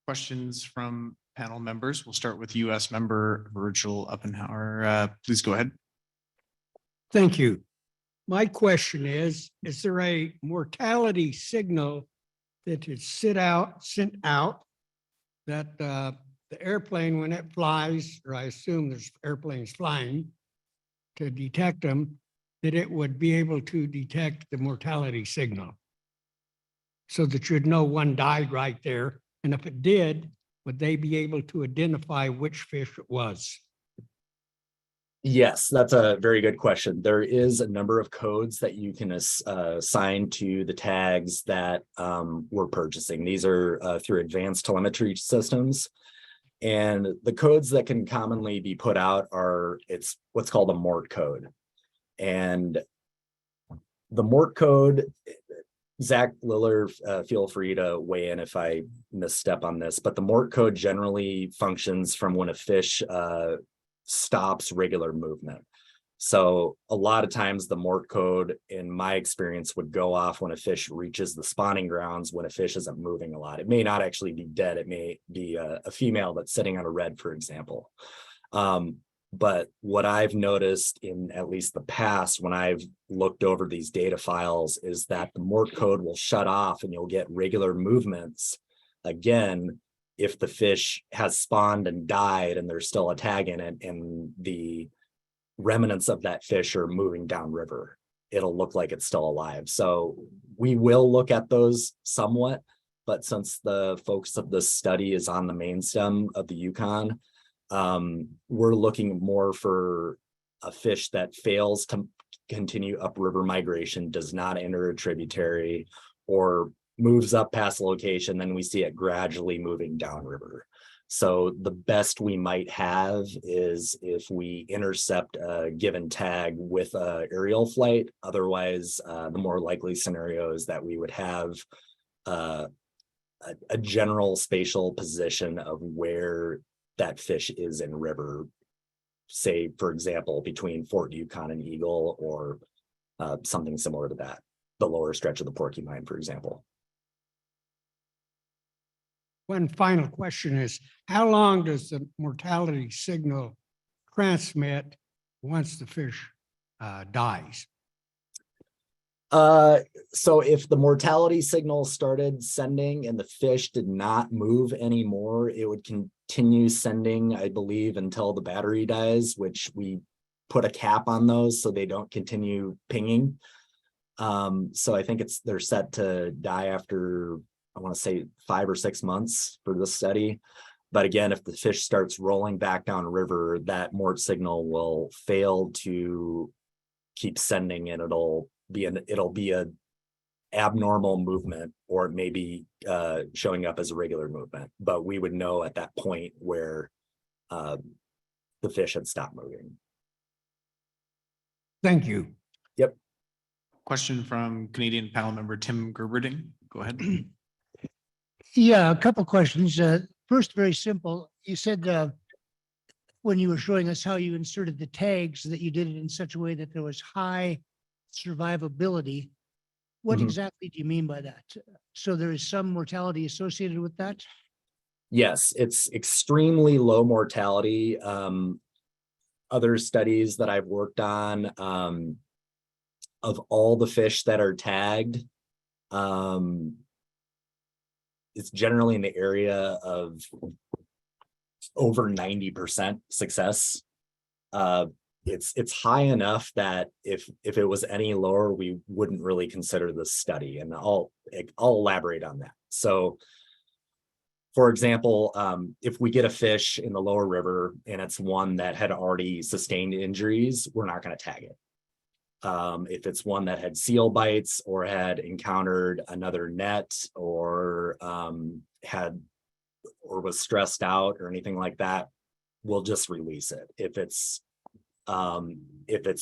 Speaker 1: Questions from panel members. We'll start with US member Virgil Uppenhauer. Please go ahead.
Speaker 10: Thank you. My question is there a mortality signal that is sent out that the airplane, when it flies, or I assume there's airplanes flying to detect them, that it would be able to detect the mortality signal so that you'd know one died right there? And if it did, would they be able to identify which fish it was?
Speaker 2: Yes, that's a very good question. There is a number of codes that you can assign to the tags that we're purchasing. These are through advanced telemetry systems. And the codes that can commonly be put out are, it's what's called a MORT code. And the MORT code, Zach Liller, feel free to weigh in if I misstep on this, but the MORT code generally functions from when a fish stops regular movement. So a lot of times the MORT code, in my experience, would go off when a fish reaches the spawning grounds, when a fish isn't moving a lot. It may not actually be dead. It may be a female that's sitting on a red, for example. But what I've noticed in at least the past, when I've looked over these data files, is that the MORT code will shut off and you'll get regular movements again if the fish has spawned and died and there's still a tag in it and the remnants of that fish are moving downriver. It'll look like it's still alive. So we will look at those somewhat, but since the focus of this study is on the main stem of the Yukon, we're looking more for a fish that fails to continue upriver migration, does not enter a tributary, or moves up past the location, then we see it gradually moving downriver. So the best we might have is if we intercept a given tag with an aerial flight. Otherwise, the more likely scenario is that we would have a a general spatial position of where that fish is in river, say, for example, between Fort Yukon and Eagle, or something similar to that, the lower stretch of the Porcupine, for example.
Speaker 10: One final question is, how long does the mortality signal transmit once the fish dies?
Speaker 2: So if the mortality signal started sending and the fish did not move anymore, it would continue sending, I believe, until the battery dies, which we put a cap on those so they don't continue pinging. So I think they're set to die after, I want to say 5 or 6 months for this study. But again, if the fish starts rolling back down river, that mort signal will fail to keep sending, and it'll be a abnormal movement, or it may be showing up as a regular movement. But we would know at that point where the fish had stopped moving.
Speaker 10: Thank you.
Speaker 2: Yep.
Speaker 1: Question from Canadian panel member Tim Gerberding. Go ahead.
Speaker 13: Yeah, a couple questions. First, very simple. You said when you were showing us how you inserted the tags, that you did it in such a way that there was high survivability. What exactly do you mean by that? So there is some mortality associated with that?
Speaker 2: Yes, it's extremely low mortality. Other studies that I've worked on, of all the fish that are tagged, it's generally in the area of over 90% success. It's high enough that if it was any lower, we wouldn't really consider this study, and I'll elaborate on that. So, for example, if we get a fish in the lower river and it's one that had already sustained injuries, we're not going to tag it. If it's one that had seal bites or had encountered another net, or was stressed out or anything like that, we'll just release it. If it's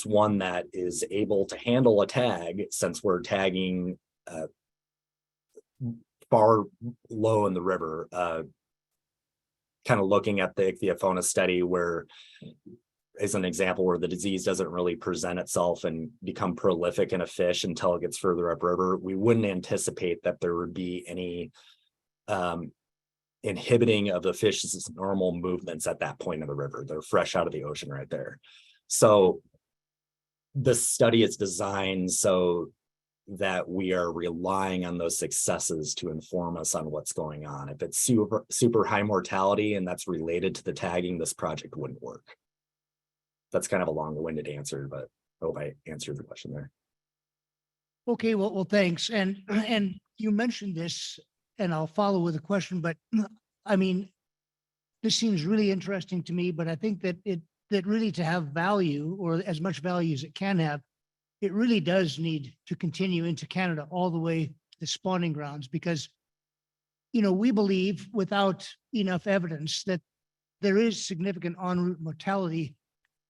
Speaker 2: one that is able to handle a tag, since we're tagging far low in the river, kind of looking at the Ichthyophonus study, where is an example where the disease doesn't really present itself and become prolific in a fish until it gets further upriver. We wouldn't anticipate that there would be any inhibiting of the fish's normal movements at that point of the river. They're fresh out of the ocean right there. So this study is designed so that we are relying on those successes to inform us on what's going on. If it's super high mortality and that's related to the tagging, this project wouldn't work. That's kind of a long-winded answer, but I hope I answered the question there.
Speaker 13: Okay, well, thanks. And you mentioned this, and I'll follow with a question, but I mean, this seems really interesting to me, but I think that that really to have value, or as much value as it can have, it really does need to continue into Canada all the way to the spawning grounds, because, we believe without enough evidence that there is significant en route mortality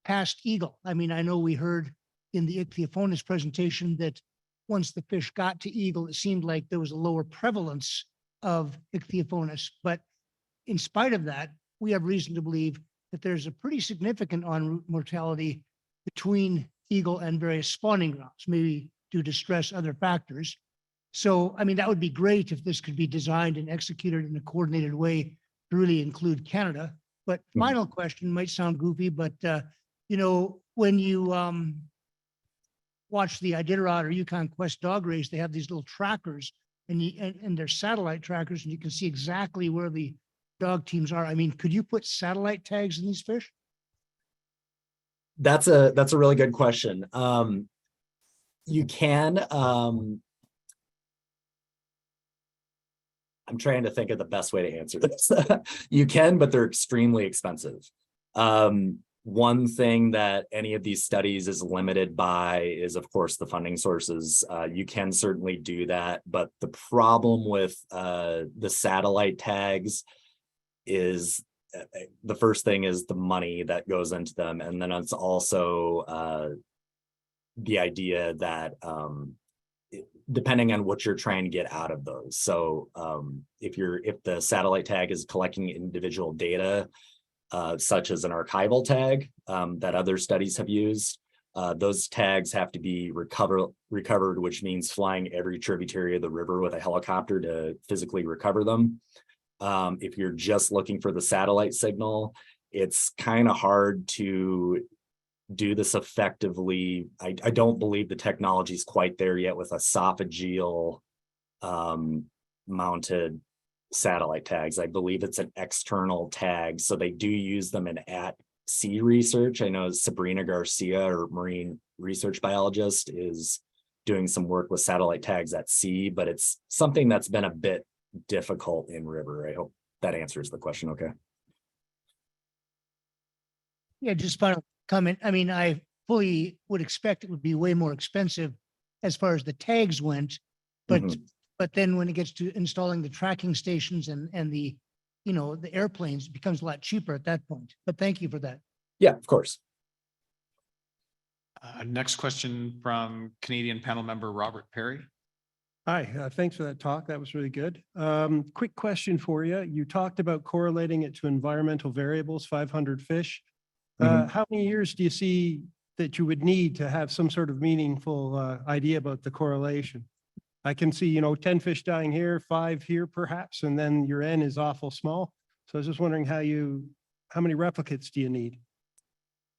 Speaker 13: past Eagle. I mean, I know we heard in the Ichthyophonus presentation that once the fish got to Eagle, it seemed like there was a lower prevalence of Ichthyophonus. But in spite of that, we have reason to believe that there's a pretty significant en route mortality between Eagle and various spawning grounds, maybe due to stress, other factors. So, I mean, that would be great if this could be designed and executed in a coordinated way to really include Canada. But final question might sound goofy, but when you watch the Iditarod or Yukon Quest dog race, they have these little trackers, and they're satellite trackers, and you can see exactly where the dog teams are. I mean, could you put satellite tags in these fish?
Speaker 2: That's a really good question. You can. I'm trying to think of the best way to answer this. You can, but they're extremely expensive. One thing that any of these studies is limited by is, of course, the funding sources. You can certainly do that, but the problem with the satellite tags is the first thing is the money that goes into them, and then it's also the idea that depending on what you're trying to get out of those. So if the satellite tag is collecting individual data, such as an archival tag that other studies have used, those tags have to be recovered, which means flying every tributary of the river with a helicopter to physically recover them. If you're just looking for the satellite signal, it's kind of hard to do this effectively. I don't believe the technology is quite there yet with esophageal mounted satellite tags. I believe it's an external tag, so they do use them in at-sea research. I know Sabrina Garcia, or marine research biologist, is doing some work with satellite tags at sea, but it's something that's been a bit difficult in river. I hope that answers the question. Okay.
Speaker 13: Yeah, just final comment. I mean, I fully would expect it would be way more expensive as far as the tags went, but but then when it gets to installing the tracking stations and the, you know, the airplanes, it becomes a lot cheaper at that point. But thank you for that.
Speaker 2: Yeah, of course.
Speaker 1: Next question from Canadian panel member Robert Perry.
Speaker 7: Hi, thanks for that talk. That was really good. Quick question for you. You talked about correlating it to environmental variables, 500 fish. How many years do you see that you would need to have some sort of meaningful idea about the correlation? I can see, 10 fish dying here, 5 here perhaps, and then your N is awful small. So I was just wondering how many replicates do you need?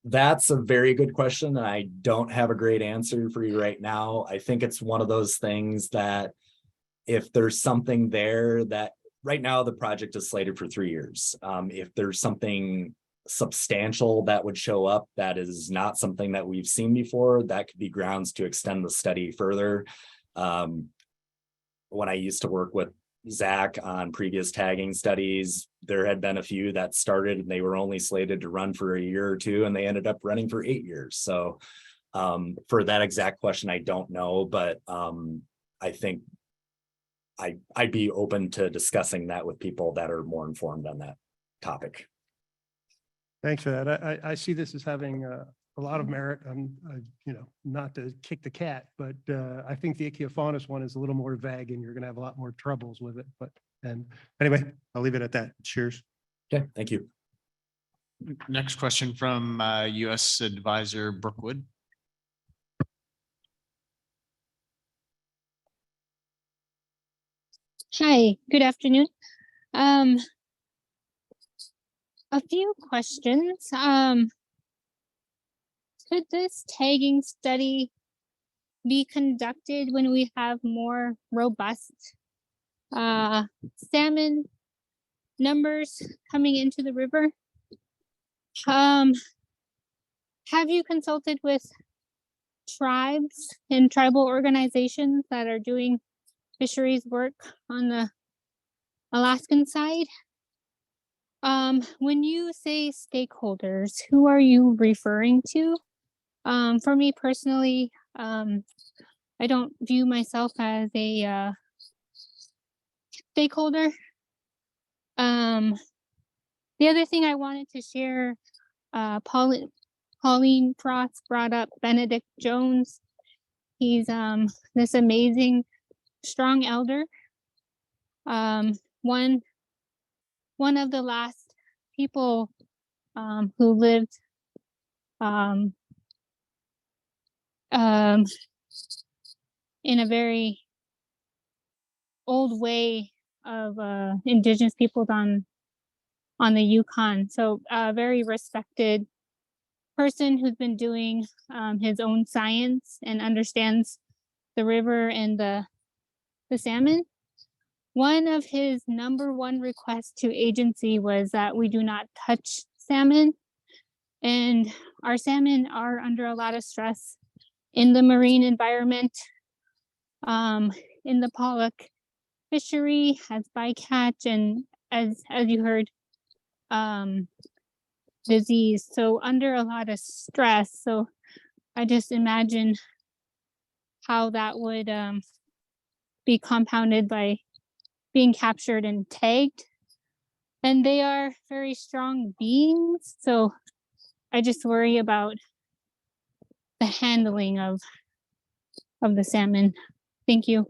Speaker 2: That's a very good question. I don't have a great answer for you right now. I think it's one of those things that if there's something there that right now the project is slated for 3 years. If there's something substantial that would show up that is not something that we've seen before, that could be grounds to extend the study further. When I used to work with Zach on previous tagging studies, there had been a few that started and they were only slated to run for a year or two, and they ended up running for 8 years. So for that exact question, I don't know, but I think I'd be open to discussing that with people that are more informed on that topic.
Speaker 7: Thanks for that. I see this as having a lot of merit. Not to kick the cat, but I think the Ichthyophonus one is a little more vague and you're going to have a lot more troubles with it. And anyway, I'll leave it at that. Cheers.
Speaker 2: Okay, thank you.
Speaker 1: Next question from U.S. Advisor Brookwood.
Speaker 15: Hi, good afternoon. A few questions. Could this tagging study be conducted when we have more robust salmon numbers coming into the river? Have you consulted with tribes and tribal organizations that are doing fisheries work on the Alaskan side? When you say stakeholders, who are you referring to? For me personally, I don't view myself as a stakeholder. The other thing I wanted to share, Pauline Frost brought up Benedict Jones. He's this amazing, strong elder. One of the last people who lived in a very old way of indigenous peoples on the Yukon. So a very respected person who's been doing his own science and understands the river and the salmon. One of his #1 requests to agency was that we do not touch salmon. And our salmon are under a lot of stress in the marine environment, in the pollock fishery, as bycatch, and as you heard, disease. So under a lot of stress. So I just imagine how that would be compounded by being captured and tagged. And they are very strong beings. So I just worry about the handling of the salmon. Thank you.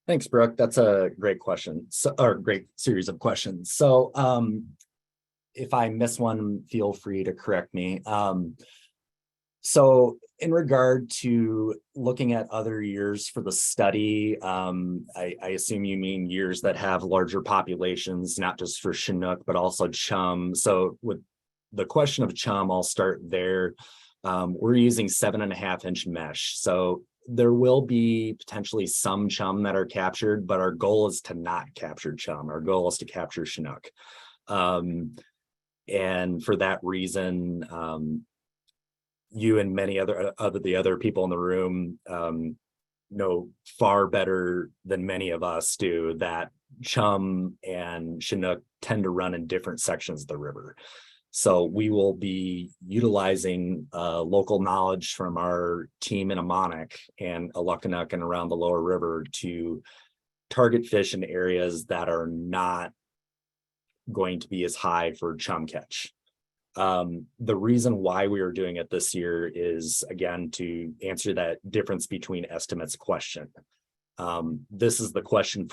Speaker 2: Thanks, Brooke. That's a great question. So, or great series of questions. So if I miss one, feel free to correct me. So in regard to looking at other years for the study, I assume you mean years that have larger populations, not just for Chinook, but also chum. So with the question of chum, I'll start there. We're using 7.5-inch mesh. So there will be potentially some chum that are captured, but our goal is to not capture chum. Our goal is to capture Chinook. And for that reason, you and many other people in the room know far better than many of us do that chum and Chinook tend to run in different sections of the river. So we will be utilizing local knowledge from our team in Ammonok and Alukkanuk and around the lower river to target fish in areas that are not going to be as high for chum catch. The reason why we are doing it this year is, again, to answer that difference between estimates question. This is the question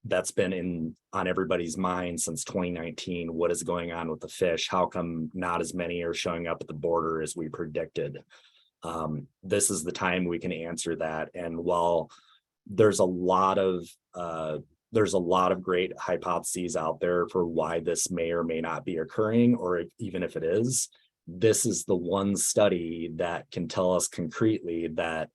Speaker 2: that's been on everybody's mind since 2019. What is going on with the fish? How come not as many are showing up at the border as we predicted? This is the time we can answer that. And while there's a lot of great hypotheses out there for why this may or may not be occurring, or even if it is, this is the one study that can tell us concretely that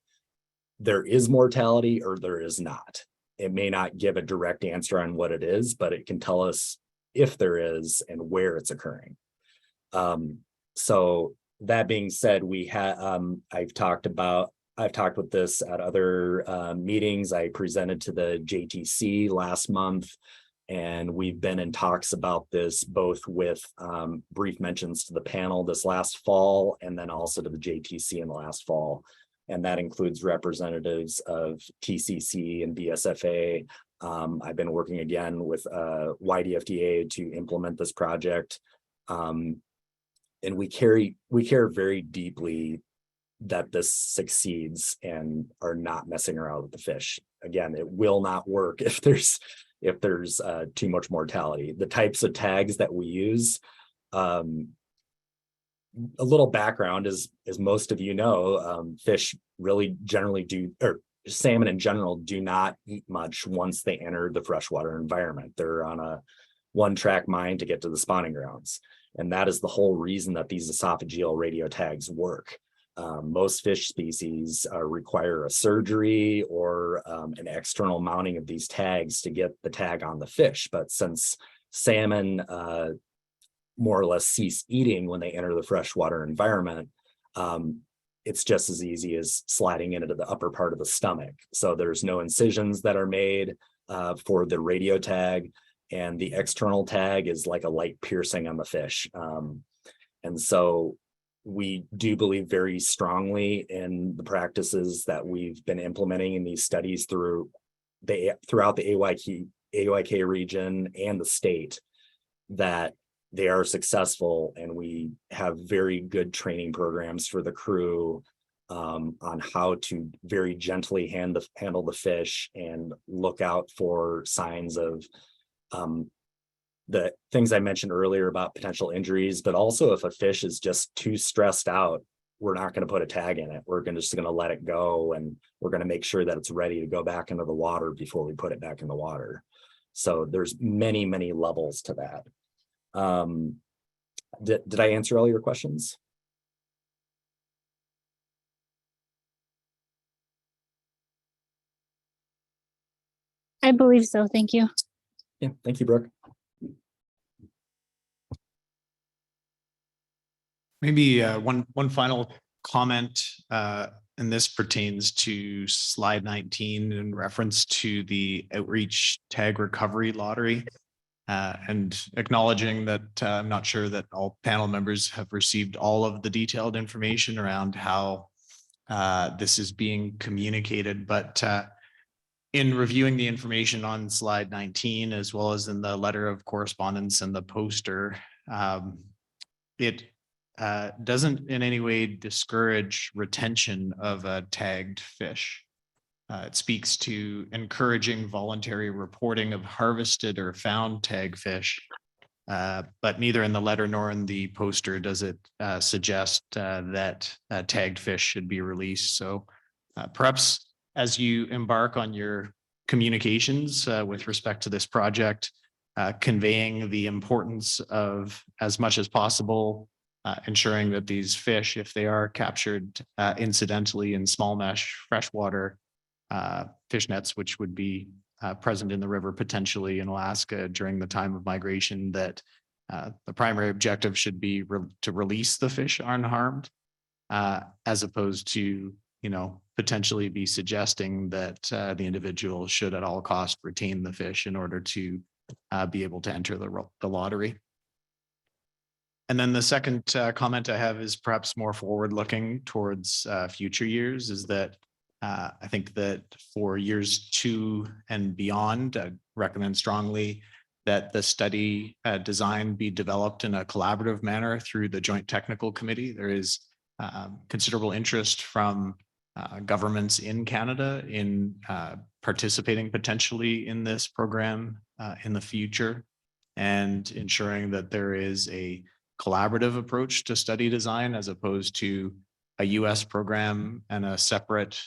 Speaker 2: there is mortality or there is not. It may not give a direct answer on what it is, but it can tell us if there is and where it's occurring. So that being said, I've talked with this at other meetings. I presented to the JTC last month, and we've been in talks about this both with brief mentions to the panel this last fall, and then also to the JTC in the last fall. And that includes representatives of TCC and BSFA. I've been working again with YDFDA to implement this project. And we care very deeply that this succeeds and are not messing around with the fish. Again, it will not work if there's too much mortality. The types of tags that we use, a little background is, as most of you know, fish really generally do, or salmon in general, do not eat much once they enter the freshwater environment. They're on a one-track mind to get to the spawning grounds. And that is the whole reason that these esophageal radio tags work. Most fish species require a surgery or an external mounting of these tags to get the tag on the fish. But since salmon more or less cease eating when they enter the freshwater environment, it's just as easy as sliding into the upper part of the stomach. So there's no incisions that are made for the radio tag, and the external tag is like a light piercing on the fish. And so we do believe very strongly in the practices that we've been implementing in these studies throughout the AYK region and the state, that they are successful, and we have very good training programs for the crew on how to very gently handle the fish and look out for signs of the things I mentioned earlier about potential injuries, but also if a fish is just too stressed out, we're not going to put a tag in it. We're just going to let it go, and we're going to make sure that it's ready to go back into the water before we put it back in the water. So there's many, many levels to that. Did I answer all your questions?
Speaker 15: I believe so. Thank you.
Speaker 2: Yeah, thank you, Brooke.
Speaker 1: Maybe one final comment, and this pertains to slide 19 in reference to the outreach tag recovery lottery, and acknowledging that I'm not sure that all panel members have received all of the detailed information around how this is being communicated, but in reviewing the information on slide 19, as well as in the letter of correspondence and the poster, it doesn't in any way discourage retention of a tagged fish. It speaks to encouraging voluntary reporting of harvested or found tag fish. But neither in the letter nor in the poster does it suggest that tagged fish should be released. So perhaps as you embark on your communications with respect to this project, conveying the importance of, as much as possible, ensuring that these fish, if they are captured incidentally in small mesh freshwater fish nets, which would be present in the river potentially in Alaska during the time of migration, that the primary objective should be to release the fish unharmed, as opposed to, potentially be suggesting that the individual should at all costs retain the fish in order to be able to enter the lottery. And then the second comment I have is perhaps more forward-looking towards future years, is that I think that for years 2 and beyond, I recommend strongly that the study design be developed in a collaborative manner through the Joint Technical Committee. There is considerable interest from governments in Canada in participating potentially in this program in the future, and ensuring that there is a collaborative approach to study design as opposed to a US program and a separate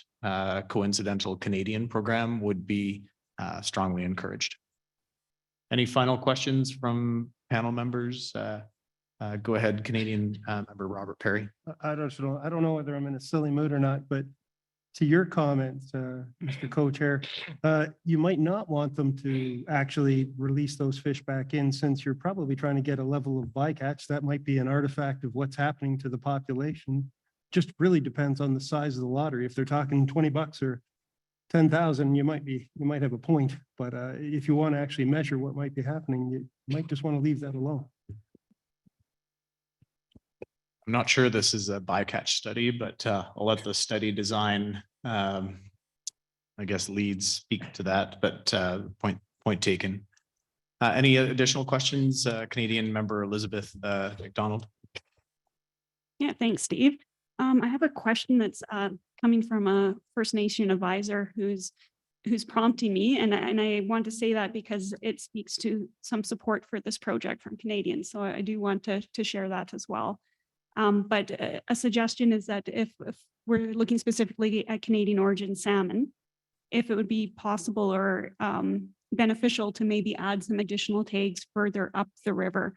Speaker 1: coincidental Canadian program would be strongly encouraged. Any final questions from panel members? Go ahead, Canadian member Robert Perry.
Speaker 7: I don't know whether I'm in a silly mood or not, but to your comments, Mr. Co-Chair, you might not want them to actually release those fish back in, since you're probably trying to get a level of bycatch. That might be an artifact of what's happening to the population. Just really depends on the size of the lottery. If they're talking $20 or 10,000, you might have a point. But if you want to actually measure what might be happening, you might just want to leave that alone.
Speaker 1: I'm not sure this is a bycatch study, but I'll let the study design, I guess, leads speak to that, but point taken. Any additional questions? Canadian member Elizabeth McDonald.
Speaker 19: Yeah, thanks, Steve. I have a question that's coming from a First Nation advisor who's prompting me, and I want to say that because it speaks to some support for this project from Canadians. So I do want to share that as well. But a suggestion is that if we're looking specifically at Canadian origin salmon, if it would be possible or beneficial to maybe add some additional tags further up the river,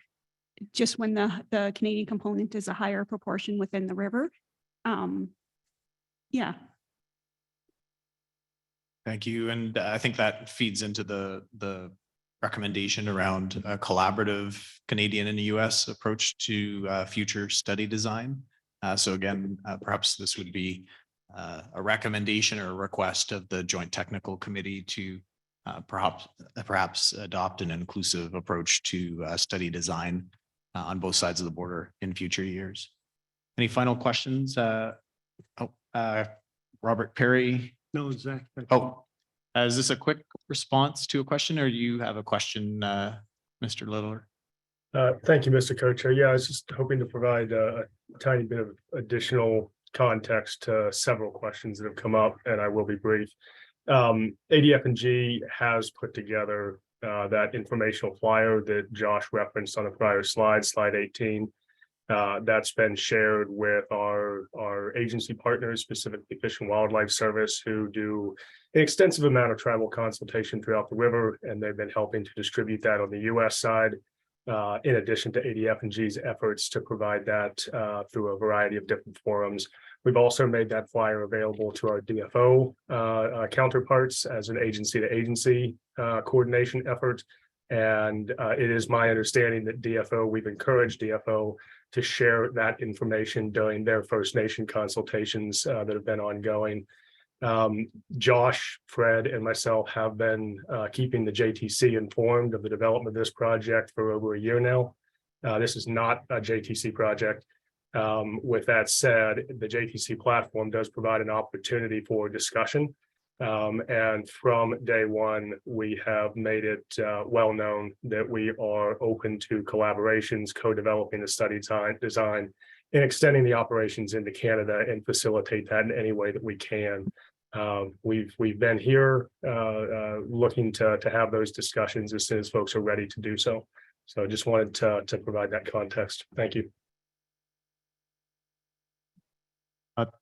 Speaker 19: just when the Canadian component is a higher proportion within the river. Yeah.
Speaker 1: Thank you. And I think that feeds into the recommendation around a collaborative Canadian and US approach to future study design. So again, perhaps this would be a recommendation or a request of the Joint Technical Committee to perhaps adopt an inclusive approach to study design on both sides of the border in future years. Any final questions? Robert Perry.
Speaker 7: No, Zach.
Speaker 1: Oh, is this a quick response to a question, or do you have a question, Mr. Liller?
Speaker 16: Thank you, Mr. Co-Chair. Yeah, I was just hoping to provide a tiny bit of additional context to several questions that have come up, and I will be brief. ADF&G has put together that informational flyer that Josh referenced on a prior slide 18. That's been shared with our agency partners, specifically Fish and Wildlife Service, who do an extensive amount of tribal consultation throughout the river, and they've been helping to distribute that on the US side, in addition to ADF&G's efforts to provide that through a variety of different forums. We've also made that flyer available to our DFO counterparts as an agency-to-agency coordination effort. And it is my understanding that we've encouraged DFO to share that information during their First Nation consultations that have been ongoing. Josh, Fred, and myself have been keeping the JTC informed of the development of this project for over a year now. This is not a JTC project. With that said, the JTC platform does provide an opportunity for discussion. And from day one, we have made it well known that we are open to collaborations, co-developing the study design, extending the operations into Canada and facilitate that in any way that we can. We've been here looking to have those discussions as soon as folks are ready to do so. So I just wanted to provide that context. Thank you.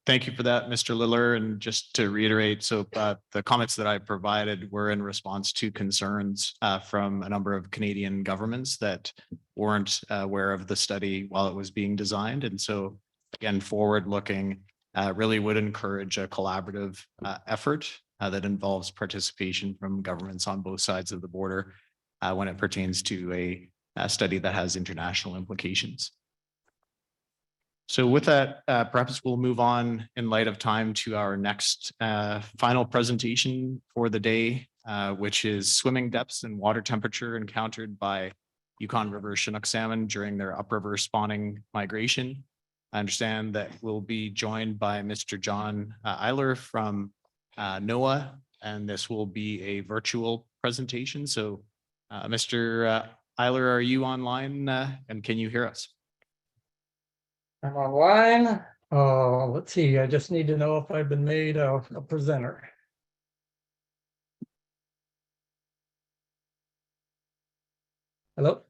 Speaker 1: Thank you for that, Mr. Liller. And just to reiterate, so the comments that I provided were in response to concerns from a number of Canadian governments that weren't aware of the study while it was being designed. And so again, forward looking, really would encourage a collaborative effort that involves participation from governments on both sides of the border when it pertains to a study that has international implications. So with that, perhaps we'll move on in light of time to our next final presentation for the day, which is swimming depths and water temperature encountered by Yukon River Chinook salmon during their upriver spawning migration. I understand that we'll be joined by Mr. John Eiler from NOAA, and this will be a virtual presentation. So Mr. Eiler, are you online and can you hear us?
Speaker 17: I'm online. Let's see, I just need to know if I've been made a presenter. Hello?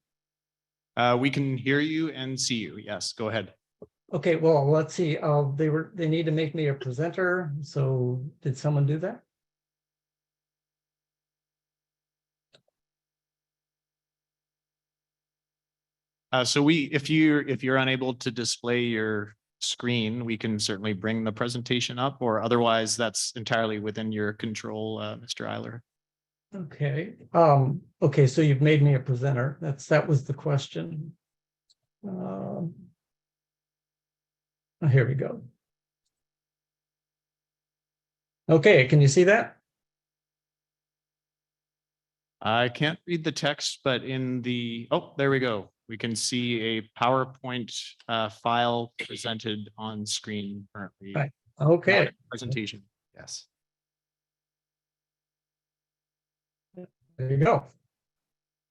Speaker 1: We can hear you and see you. Yes, go ahead.
Speaker 17: Okay, well, let's see. They need to make me a presenter. So did someone do that?
Speaker 1: So if you're unable to display your screen, we can certainly bring the presentation up, or otherwise that's entirely within your control, Mr. Eiler.
Speaker 17: Okay. Okay, so you've made me a presenter. That was the question. Here we go. Okay, can you see that?
Speaker 1: I can't read the text, but oh, there we go. We can see a PowerPoint file presented on screen currently.
Speaker 17: Right. Okay.
Speaker 1: Presentation. Yes.
Speaker 17: There you go.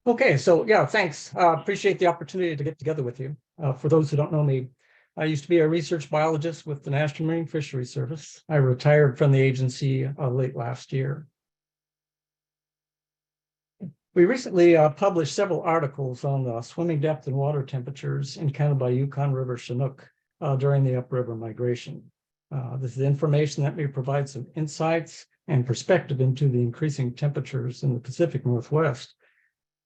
Speaker 17: Okay, so yeah, thanks. Appreciate the opportunity to get together with you. For those who don't know me, I used to be a research biologist with the National Marine Fisheries Service. I retired from the agency late last year. We recently published several articles on swimming depth and water temperatures encountered by Yukon River Chinook during the upriver migration. This is information that may provide some insights and perspective into the increasing temperatures in the Pacific Northwest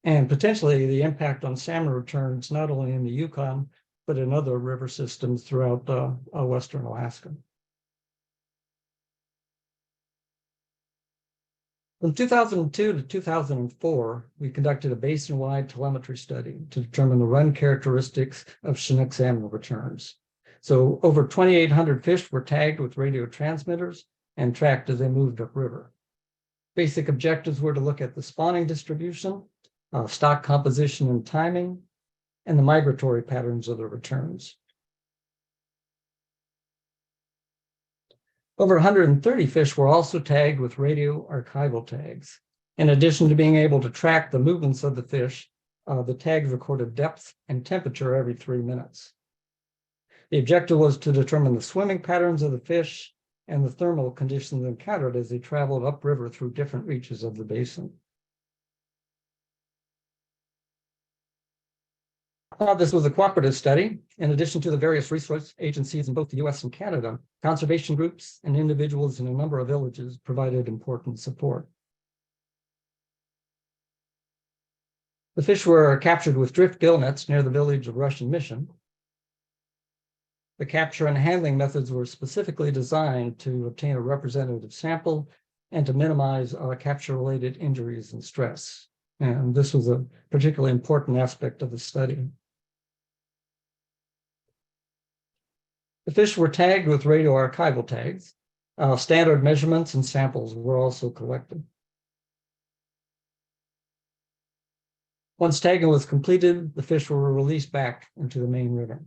Speaker 17: and potentially the impact on salmon returns, not only in the Yukon, but in other river systems throughout Western Alaska. From 2002 to 2004, we conducted a basin-wide telemetry study to determine the run characteristics of Chinook salmon returns. So over 2,800 fish were tagged with radio transmitters and tracked as they moved upriver. Basic objectives were to look at the spawning distribution, stock composition and timing, and the migratory patterns of the returns. Over 130 fish were also tagged with radio archival tags. In addition to being able to track the movements of the fish, the tags recorded depth and temperature every 3 minutes. The objective was to determine the swimming patterns of the fish and the thermal conditions encountered as they traveled upriver through different reaches of the basin. This was a cooperative study. In addition to the various resource agencies in both the US and Canada, conservation groups and individuals in a number of villages provided important support. The fish were captured with drift gill nets near the village of Russian Mission. The capture and handling methods were specifically designed to obtain a representative sample and to minimize capture-related injuries and stress. And this was a particularly important aspect of the study. The fish were tagged with radio archival tags. Standard measurements and samples were also collected. Once tagging was completed, the fish were released back into the main river.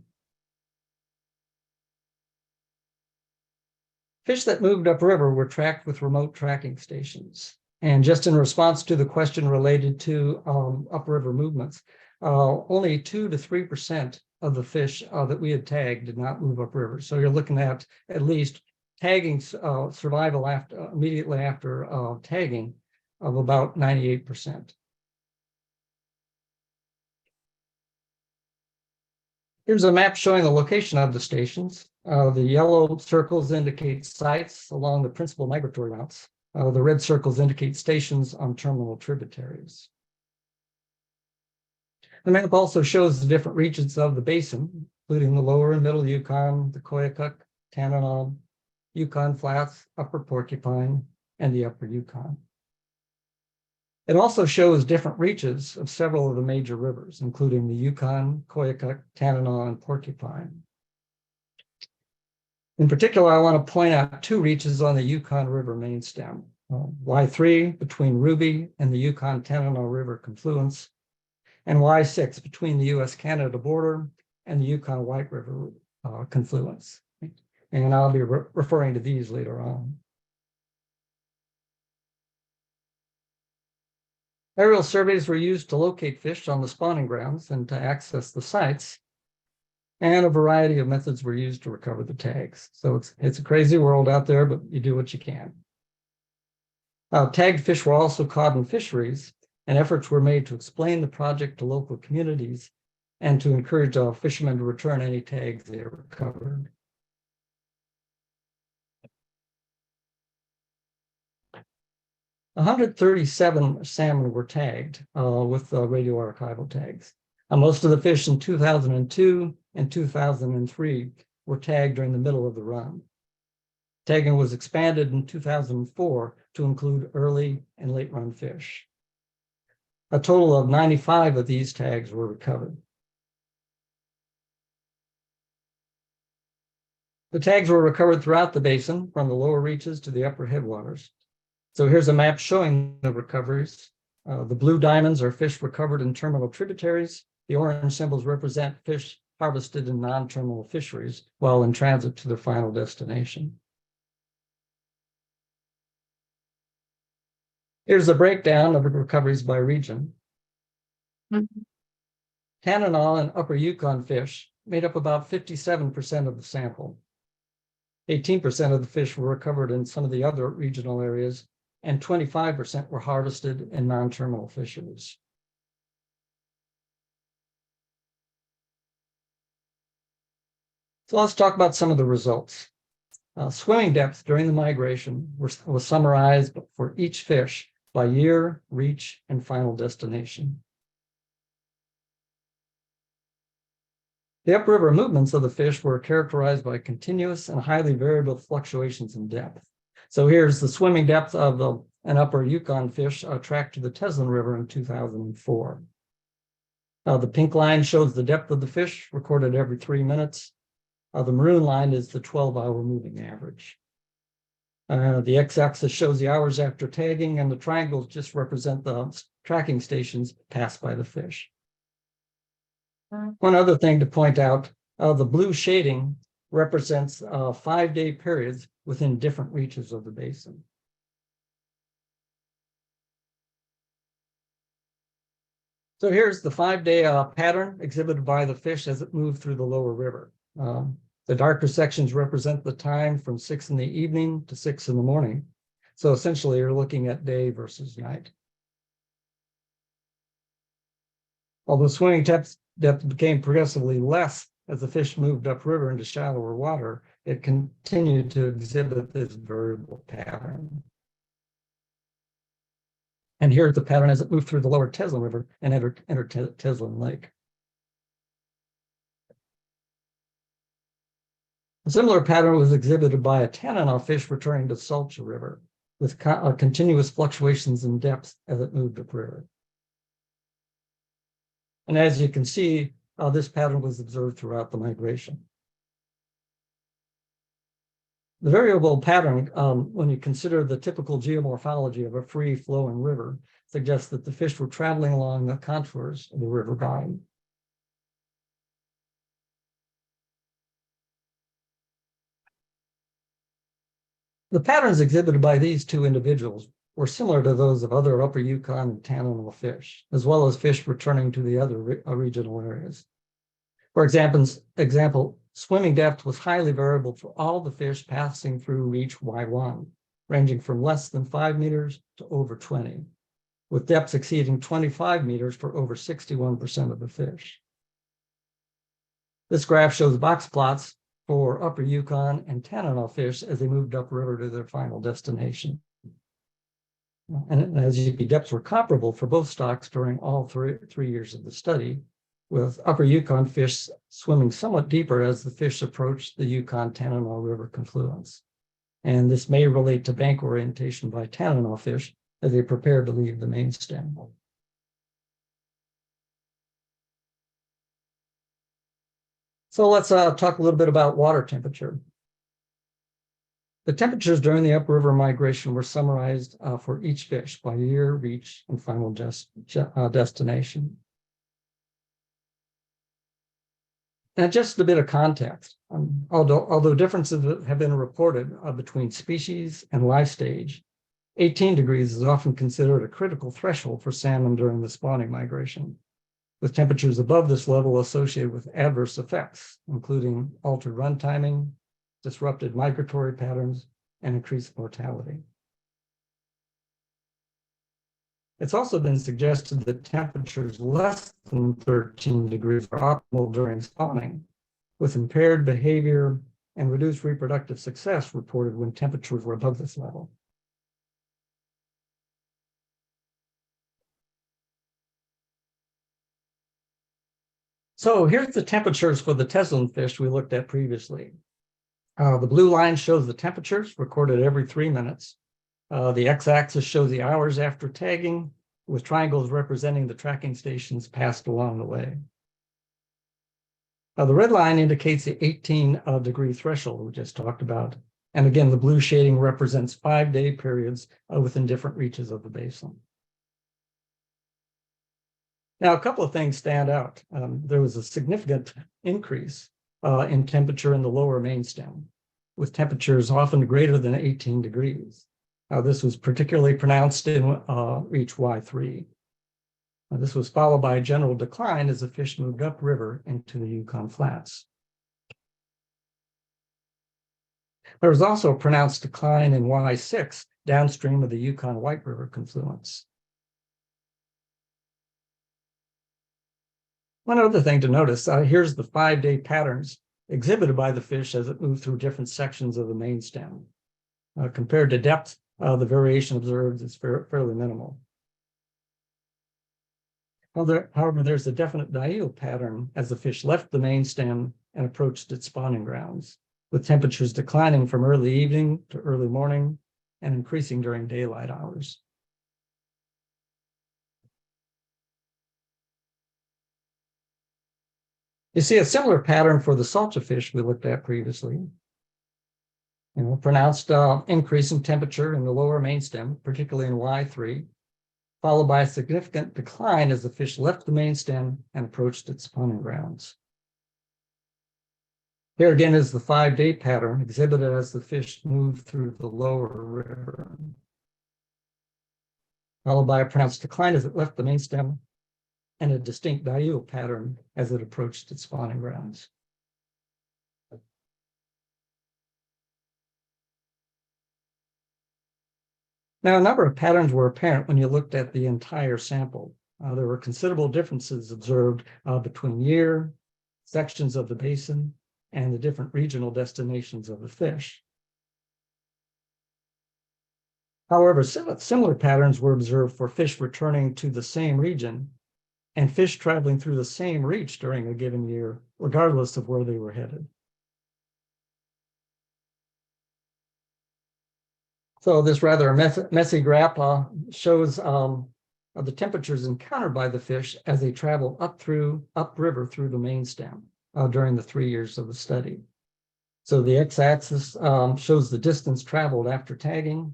Speaker 17: Fish that moved upriver were tracked with remote tracking stations. And just in response to the question related to upriver movements, only 2 to 3% of the fish that we had tagged did not move upriver. So you're looking at least tagging survival after immediately after tagging of about 98%. Here's a map showing the location of the stations. The yellow circles indicate sites along the principal migratory routes. The red circles indicate stations on terminal tributaries. The map also shows the different regions of the basin, including the lower and middle Yukon, the Koyukuk, Tanana, Yukon Flats, Upper Porcupine, and the Upper Yukon. It also shows different reaches of several of the major rivers, including the Yukon, Koyukuk, Tanana, and Porcupine. In particular, I want to point out two reaches on the Yukon River main stem, Y3 between Ruby and the Yukon-Tanana River confluence, and Y6 between the US-Canada border and the Yukon White River confluence. And I'll be referring to these later on. Aerial surveys were used to locate fish on the spawning grounds and to access the sites. And a variety of methods were used to recover the tags. So it's a crazy world out there, but you do what you can. Tagged fish were also caught in fisheries, and efforts were made to explain the project to local communities and to encourage fishermen to return any tags they recovered. $137 salmon were tagged with radio archival tags. Most of the fish in 2002 and 2003 were tagged during the middle of the run. Tagging was expanded in 2004 to include early and late run fish. A total of 95 of these tags were recovered. The tags were recovered throughout the basin, from the lower reaches to the upper headwaters. So here's a map showing the recoveries. The blue diamonds are fish recovered in terminal tributaries. The orange symbols represent fish harvested in non-terminal fisheries while in transit to their final destination. Here's a breakdown of the recoveries by region. Tanana and Upper Yukon fish made up about 57% of the sample. 18% of the fish were recovered in some of the other regional areas, and 25% were harvested in non-terminal fisheries. So let's talk about some of the results. Swimming depth during the migration was summarized for each fish by year, reach, and final destination. The upriver movements of the fish were characterized by continuous and highly variable fluctuations in depth. So here's the swimming depth of an Upper Yukon fish tracked to the Teslin River in 2004. The pink line shows the depth of the fish recorded every 3 minutes. The maroon line is the 12-hour moving average. The x-axis shows the hours after tagging, and the triangles just represent the tracking stations passed by the fish. One other thing to point out, the blue shading represents 5-day periods within different reaches of the basin. So here's the 5-day pattern exhibited by the fish as it moved through the lower river. The darker sections represent the time from 6 in the evening to 6 in the morning. So essentially you're looking at day versus night. Although swimming depth became progressively less as the fish moved upriver into shallower water, it continued to exhibit this variable pattern. And here's the pattern as it moved through the lower Teslin River and entered Teslin Lake. A similar pattern was exhibited by a Tanana fish returning to Salcha River, with continuous fluctuations in depth as it moved upriver. And as you can see, this pattern was observed throughout the migration. The variable pattern, when you consider the typical geomorphology of a free-flowing river, suggests that the fish were traveling along the contours of the river bottom. The patterns exhibited by these two individuals were similar to those of other Upper Yukon and Tanana fish, as well as fish returning to the other regional areas. For example, swimming depth was highly variable for all the fish passing through reach Y1, ranging from less than 5 meters to over 20, with depths exceeding 25 meters for over 61% of the fish. This graph shows box plots for upper Yukon and Tanana fish as they moved upriver to their final destination. And as you see, depths were comparable for both stocks during all three years of the study, with upper Yukon fish swimming somewhat deeper as the fish approached the Yukon-Tanana River confluence. And this may relate to bank orientation by Tanana fish as they prepare to leave the main stem. So let's talk a little bit about water temperature. The temperatures during the upriver migration were summarized for each fish by year, reach, and final destination. Now, just a bit of context. Although differences have been reported between species and life stage, 18 degrees is often considered a critical threshold for salmon during the spawning migration, with temperatures above this level associated with adverse effects, including altered run timing, disrupted migratory patterns, and increased mortality. It's also been suggested that temperatures less than 13 degrees are optimal during spawning, with impaired behavior and reduced reproductive success reported when temperatures were above this level. So here's the temperatures for the Teslin fish we looked at previously. The blue line shows the temperatures recorded every 3 minutes. The x-axis shows the hours after tagging, with triangles representing the tracking stations passed along the way. The red line indicates the 18-degree threshold we just talked about. And again, the blue shading represents 5-day periods within different reaches of the basin. Now, a couple of things stand out. There was a significant increase in temperature in the lower main stem, with temperatures often greater than 18 degrees. This was particularly pronounced in reach Y3. This was followed by a general decline as the fish moved upriver into the Yukon Flats. There was also a pronounced decline in Y6 downstream of the Yukon White River confluence. One other thing to notice, here's the 5-day patterns exhibited by the fish as it moved through different sections of the main stem. Compared to depth, the variation observed is fairly minimal. However, there's a definite diel pattern as the fish left the main stem and approached its spawning grounds, with temperatures declining from early evening to early morning and increasing during daylight hours. You see a similar pattern for the salsa fish we looked at previously. Pronounced increase in temperature in the lower main stem, particularly in Y3, followed by a significant decline as the fish left the main stem and approached its spawning grounds. Here again is the 5-day pattern exhibited as the fish moved through the lower river, followed by a pronounced decline as it left the main stem and a distinct diel pattern as it approached its spawning grounds. Now, a number of patterns were apparent when you looked at the entire sample. There were considerable differences observed between year, sections of the basin, and the different regional destinations of the fish. However, similar patterns were observed for fish returning to the same region and fish traveling through the same reach during a given year, regardless of where they were headed. So this rather messy graph shows the temperatures encountered by the fish as they travel upriver through the main stem during the 3 years of the study. So the x-axis shows the distance traveled after tagging.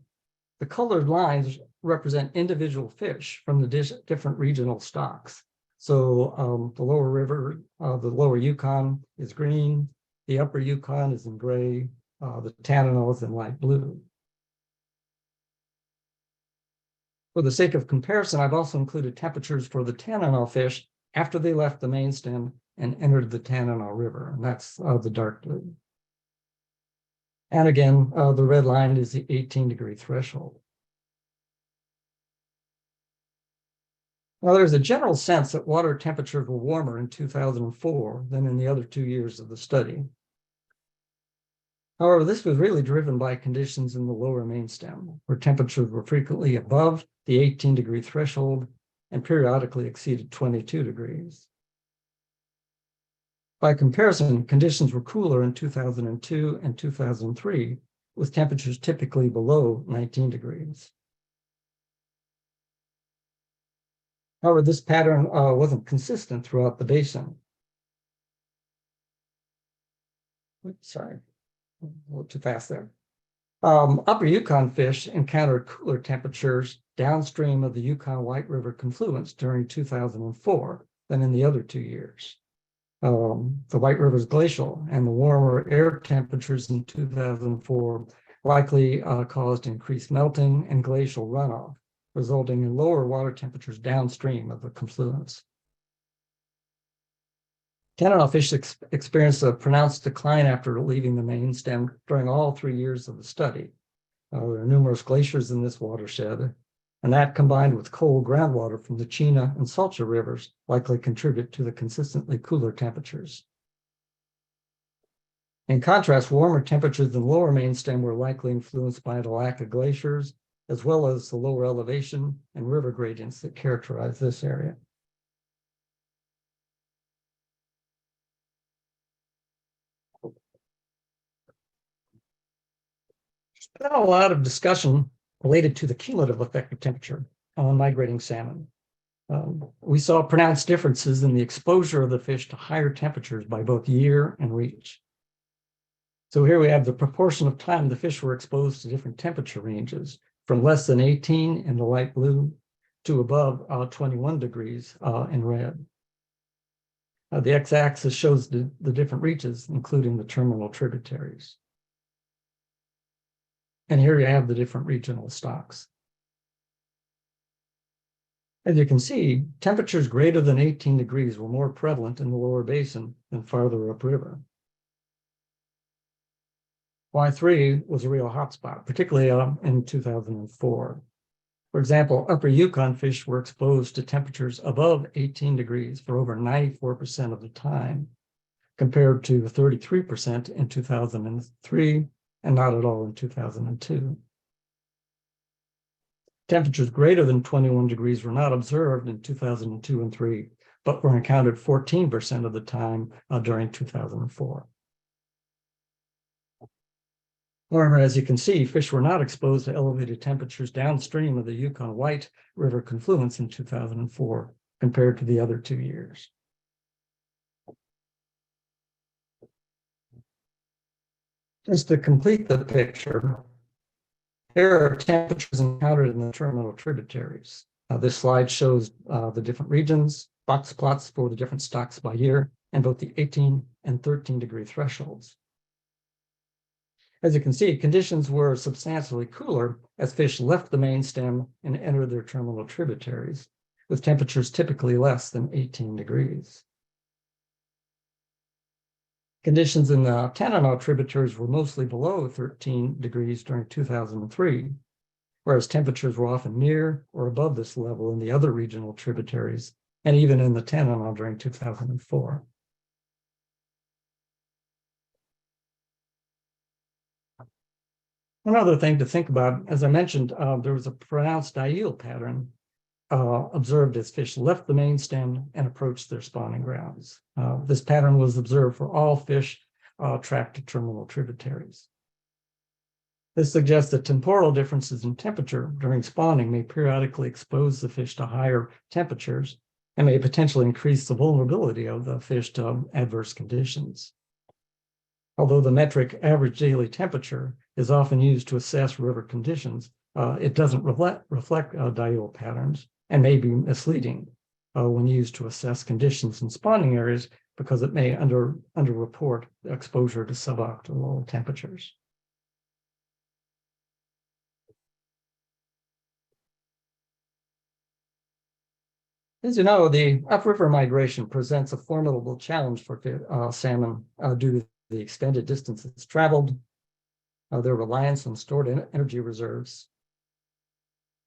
Speaker 17: The colored lines represent individual fish from the different regional stocks. So the lower river, the lower Yukon is green, the upper Yukon is in gray, the Tanana is in light blue. For the sake of comparison, I've also included temperatures for the Tanana fish after they left the main stem and entered the Tanana River, and that's the dark blue. And again, the red line is the 18-degree threshold. Now, there's a general sense that water temperatures were warmer in 2004 than in the other 2 years of the study. However, this was really driven by conditions in the lower main stem, where temperatures were frequently above the 18-degree threshold and periodically exceeded 22 degrees. By comparison, conditions were cooler in 2002 and 2003, with temperatures typically below 19 degrees. However, this pattern wasn't consistent throughout the basin. Oops, sorry, a little too fast there. Upper Yukon fish encountered cooler temperatures downstream of the Yukon White River confluence during 2004 than in the other 2 years. The White River is glacial, and the warmer air temperatures in 2004 likely caused increased melting and glacial runoff, resulting in lower water temperatures downstream of the confluence. Tanana fish experienced a pronounced decline after leaving the main stem during all 3 years of the study. There are numerous glaciers in this watershed, and that combined with cold groundwater from the Chinook and Salcha rivers likely contribute to the consistently cooler temperatures. In contrast, warmer temperatures in the lower main stem were likely influenced by the lack of glaciers, as well as the lower elevation and river gradients that characterize this area. There's been a lot of discussion related to the cumulative effect of temperature on migrating salmon. We saw pronounced differences in the exposure of the fish to higher temperatures by both year and reach. So here we have the proportion of time the fish were exposed to different temperature ranges, from less than 18 in the light blue to above 21 degrees in red. The x-axis shows the different reaches, including the terminal tributaries. And here you have the different regional stocks. As you can see, temperatures greater than 18 degrees were more prevalent in the lower basin than farther upriver. Y3 was a real hotspot, particularly in 2004. For example, upper Yukon fish were exposed to temperatures above 18 degrees for over 94% of the time, compared to 33% in 2003 and not at all in 2002. Temperatures greater than 21 degrees were not observed in 2002 and 3, but were encountered 14% of the time during 2004. However, as you can see, fish were not exposed to elevated temperatures downstream of the Yukon White River confluence in 2004 compared to the other 2 years. Just to complete the picture, here are temperatures encountered in the terminal tributaries. This slide shows the different regions, box plots for the different stocks by year, and both the 18 and 13 degree thresholds. As you can see, conditions were substantially cooler as fish left the main stem and entered their terminal tributaries, with temperatures typically less than 18 degrees. Conditions in the Tanana tributaries were mostly below 13 degrees during 2003, whereas temperatures were often near or above this level in the other regional tributaries, and even in the Tanana during 2004. Another thing to think about, as I mentioned, there was a pronounced diel pattern observed as fish left the main stem and approached their spawning grounds. This pattern was observed for all fish tracked to terminal tributaries. This suggests that temporal differences in temperature during spawning may periodically expose the fish to higher temperatures and may potentially increase the vulnerability of the fish to adverse conditions. Although the metric average daily temperature is often used to assess river conditions, it doesn't reflect diel patterns and may be misleading when used to assess conditions in spawning areas because it may underreport exposure to suboptimal temperatures. As you know, the upriver migration presents a formidable challenge for salmon due to the extended distances traveled, their reliance on stored energy reserves,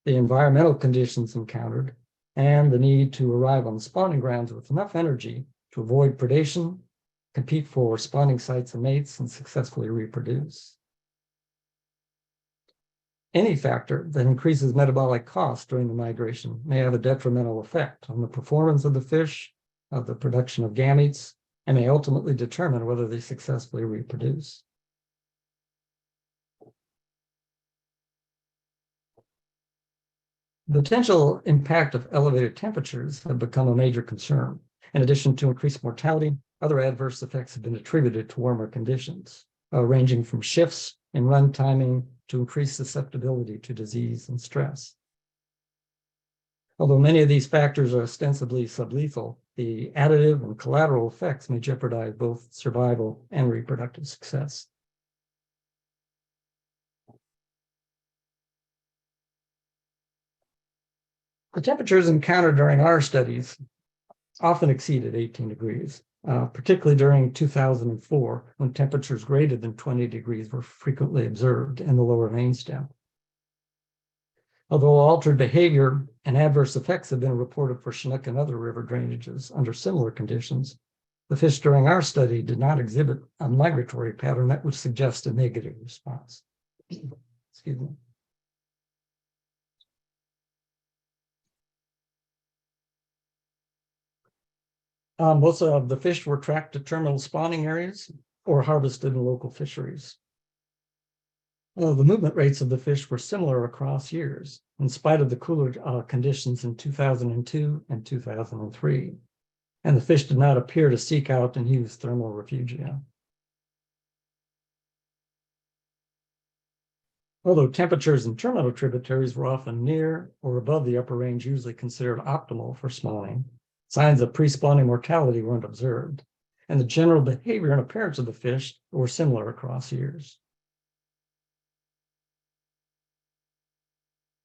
Speaker 17: the environmental conditions encountered, and the need to arrive on the spawning grounds with enough energy to avoid predation, compete for spawning sites and mates, and successfully reproduce. Any factor that increases metabolic costs during the migration may have a detrimental effect on the performance of the fish, of the production of gametes, and may ultimately determine whether they successfully reproduce. The potential impact of elevated temperatures have become a major concern. In addition to increased mortality, other adverse effects have been attributed to warmer conditions, ranging from shifts in run timing to increased susceptibility to disease and stress. Although many of these factors are ostensibly sublethal, the additive and collateral effects may jeopardize both survival and reproductive success. The temperatures encountered during our studies often exceeded 18 degrees, particularly during 2004, when temperatures greater than 20 degrees were frequently observed in the lower main stem. Although altered behavior and adverse effects have been reported for Chinook and other river drainages under similar conditions, the fish during our study did not exhibit a migratory pattern that would suggest a negative response. Excuse me. Most of the fish were tracked to terminal spawning areas or harvested in local fisheries. The movement rates of the fish were similar across years, in spite of the cooler conditions in 2002 and 2003, and the fish did not appear to seek out and use thermal refugia. Although temperatures in terminal tributaries were often near or above the upper range usually considered optimal for spawning, signs of pre-spawning mortality weren't observed, and the general behavior and appearance of the fish were similar across years.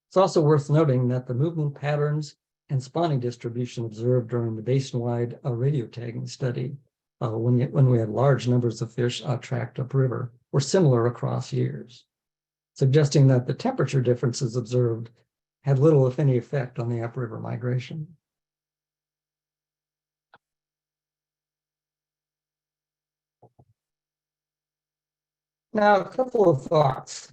Speaker 17: It's also worth noting that the movement patterns and spawning distribution observed during the basin-wide radio tagging study, when we had large numbers of fish tracked upriver, were similar across years, suggesting that the temperature differences observed had little, if any, effect on the upriver migration. Now, a couple of thoughts.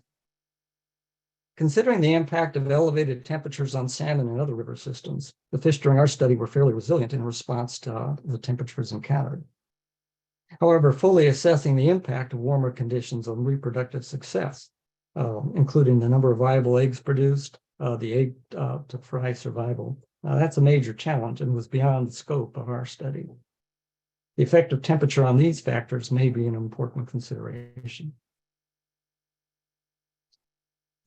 Speaker 17: Considering the impact of elevated temperatures on salmon and other river systems, the fish during our study were fairly resilient in response to the temperatures encountered. However, fully assessing the impact of warmer conditions on reproductive success, including the number of viable eggs produced, the egg to fry survival, that's a major challenge and was beyond the scope of our study. The effect of temperature on these factors may be an important consideration.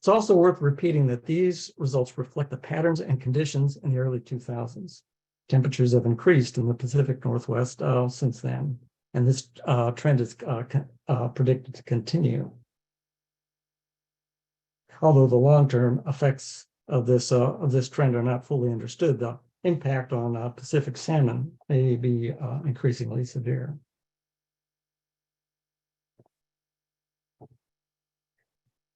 Speaker 17: It's also worth repeating that these results reflect the patterns and conditions in the early 2000s. Temperatures have increased in the Pacific Northwest since then, and this trend is predicted to continue. Although the long-term effects of this trend are not fully understood, the impact on Pacific salmon may be increasingly severe.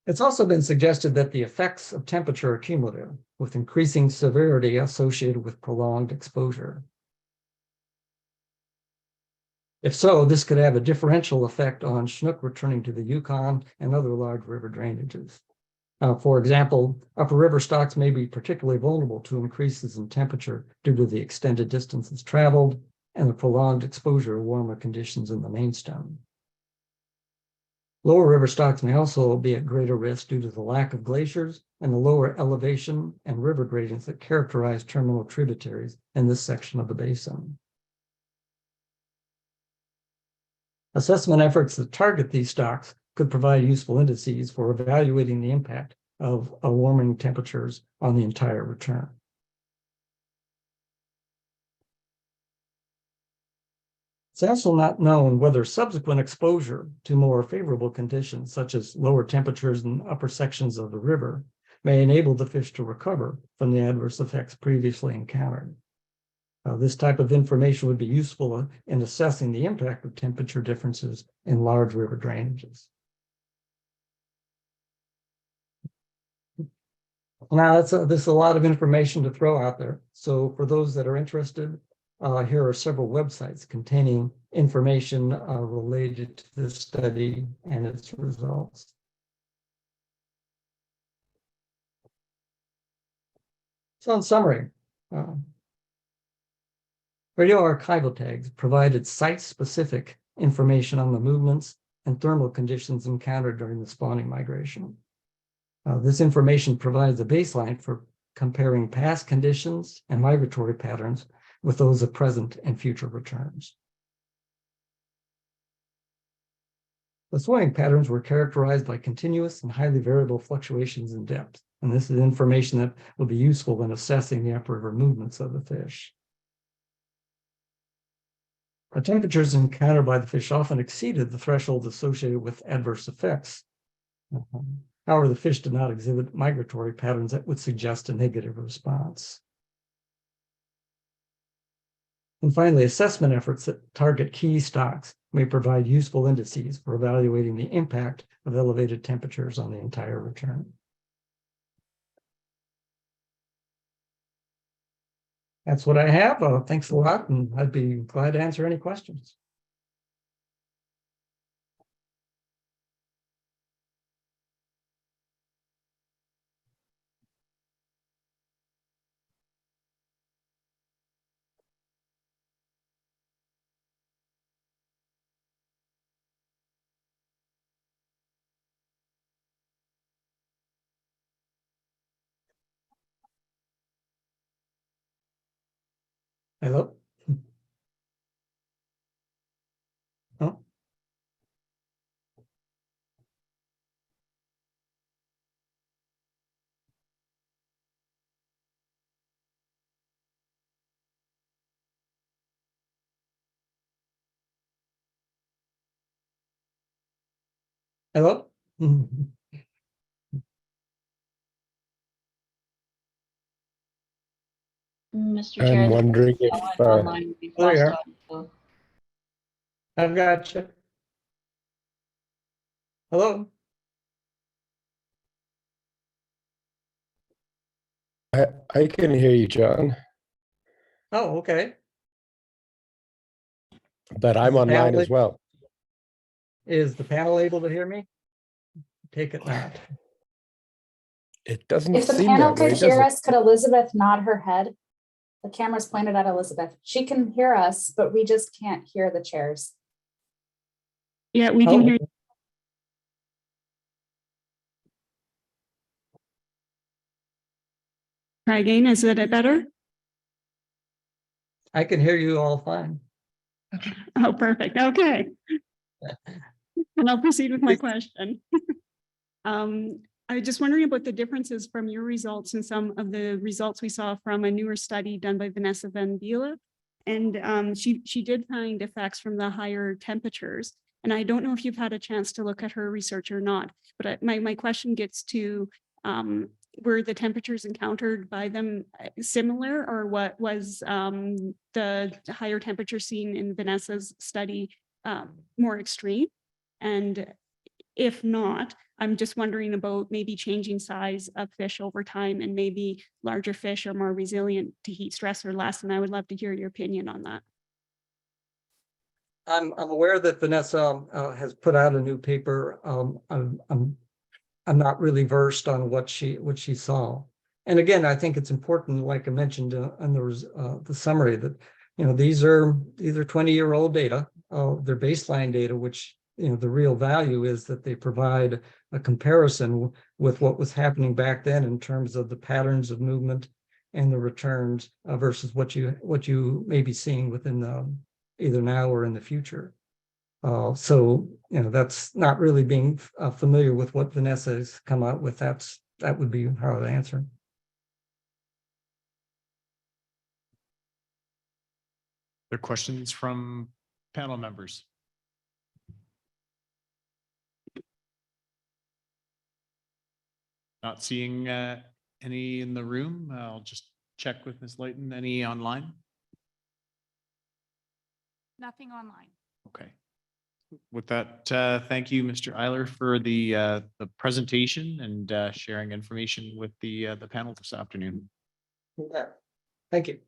Speaker 17: It's also been suggested that the effects of temperature are cumulative, with increasing severity associated with prolonged exposure. If so, this could have a differential effect on Chinook returning to the Yukon and other large river drainages. For example, upper river stocks may be particularly vulnerable to increases in temperature due to the extended distances traveled and the prolonged exposure of warmer conditions in the main stem. Lower river stocks may also be at greater risk due to the lack of glaciers and the lower elevation and river gradients that characterize terminal tributaries in this section of the basin. Assessment efforts that target these stocks could provide useful indices for evaluating the impact of warming temperatures on the entire return. It's also not known whether subsequent exposure to more favorable conditions, such as lower temperatures in upper sections of the river, may enable the fish to recover from the adverse effects previously encountered. This type of information would be useful in assessing the impact of temperature differences in large river drainages. Now, this is a lot of information to throw out there. So for those that are interested, here are several websites containing information related to this study and its results. So in summary, radio archival tags provided site-specific information on the movements and thermal conditions encountered during the spawning migration. This information provides a baseline for comparing past conditions and migratory patterns with those of present and future returns. The swimming patterns were characterized by continuous and highly variable fluctuations in depth, and this is information that will be useful when assessing the upriver movements of the fish. The temperatures encountered by the fish often exceeded the thresholds associated with adverse effects. However, the fish did not exhibit migratory patterns that would suggest a negative response. And finally, assessment efforts that target key stocks may provide useful indices for evaluating the impact of elevated temperatures on the entire return. That's what I have. Thanks a lot, and I'd be glad to answer any questions. Hello? Oh. Hello?
Speaker 8: Mr.
Speaker 4: I'm
Speaker 8: Chair,
Speaker 4: wondering if
Speaker 8: online, we've
Speaker 17: There you
Speaker 8: lost
Speaker 17: are.
Speaker 8: audio.
Speaker 17: I've got you. Hello?
Speaker 4: I can hear you, John,
Speaker 17: Oh, okay.
Speaker 4: but I'm online as well.
Speaker 17: Is the panel able to hear me? Take it not.
Speaker 4: It doesn't
Speaker 20: If the
Speaker 4: seem
Speaker 20: panel
Speaker 4: that way,
Speaker 20: could
Speaker 4: does
Speaker 20: hear
Speaker 4: it?
Speaker 20: us, could Elizabeth nod her head? The camera's pointed at Elizabeth. She can hear us, but we just can't hear the chairs.
Speaker 19: Yeah, we can hear. Try again. Is it better?
Speaker 17: I can hear you all fine.
Speaker 19: Oh, perfect. Okay. And I'll proceed with my question. I was just wondering about the differences from your results and some of the results we saw from a newer study done by Vanessa Van Biele. And she did find effects from the higher temperatures. And I don't know if you've had a chance to look at her research or not, but my question gets to, were the temperatures encountered by them similar, or what was the higher temperature seen in Vanessa's study more extreme? And if not, I'm just wondering about maybe changing size of fish over time, and maybe larger fish are more resilient to heat stress or less. And I would love to hear your opinion on that.
Speaker 17: I'm aware that Vanessa has put out a new paper. I'm not really versed on what she saw. And again, I think it's important, like I mentioned in the summary, that these are 20-year-old data, they're baseline data, which the real value is that they provide a comparison with what was happening back then in terms of the patterns of movement and the returns versus what you may be seeing within either now or in the future. So that's not really being familiar with what Vanessa has come out with. That would be how I would answer.
Speaker 1: There are questions from panel members? Not seeing any in the room. I'll just check with Ms. Layton. Any online?
Speaker 15: Nothing online.
Speaker 1: Okay. With that, thank you, Mr. Eiler, for the presentation and sharing information with the panel this afternoon.
Speaker 17: Thank you.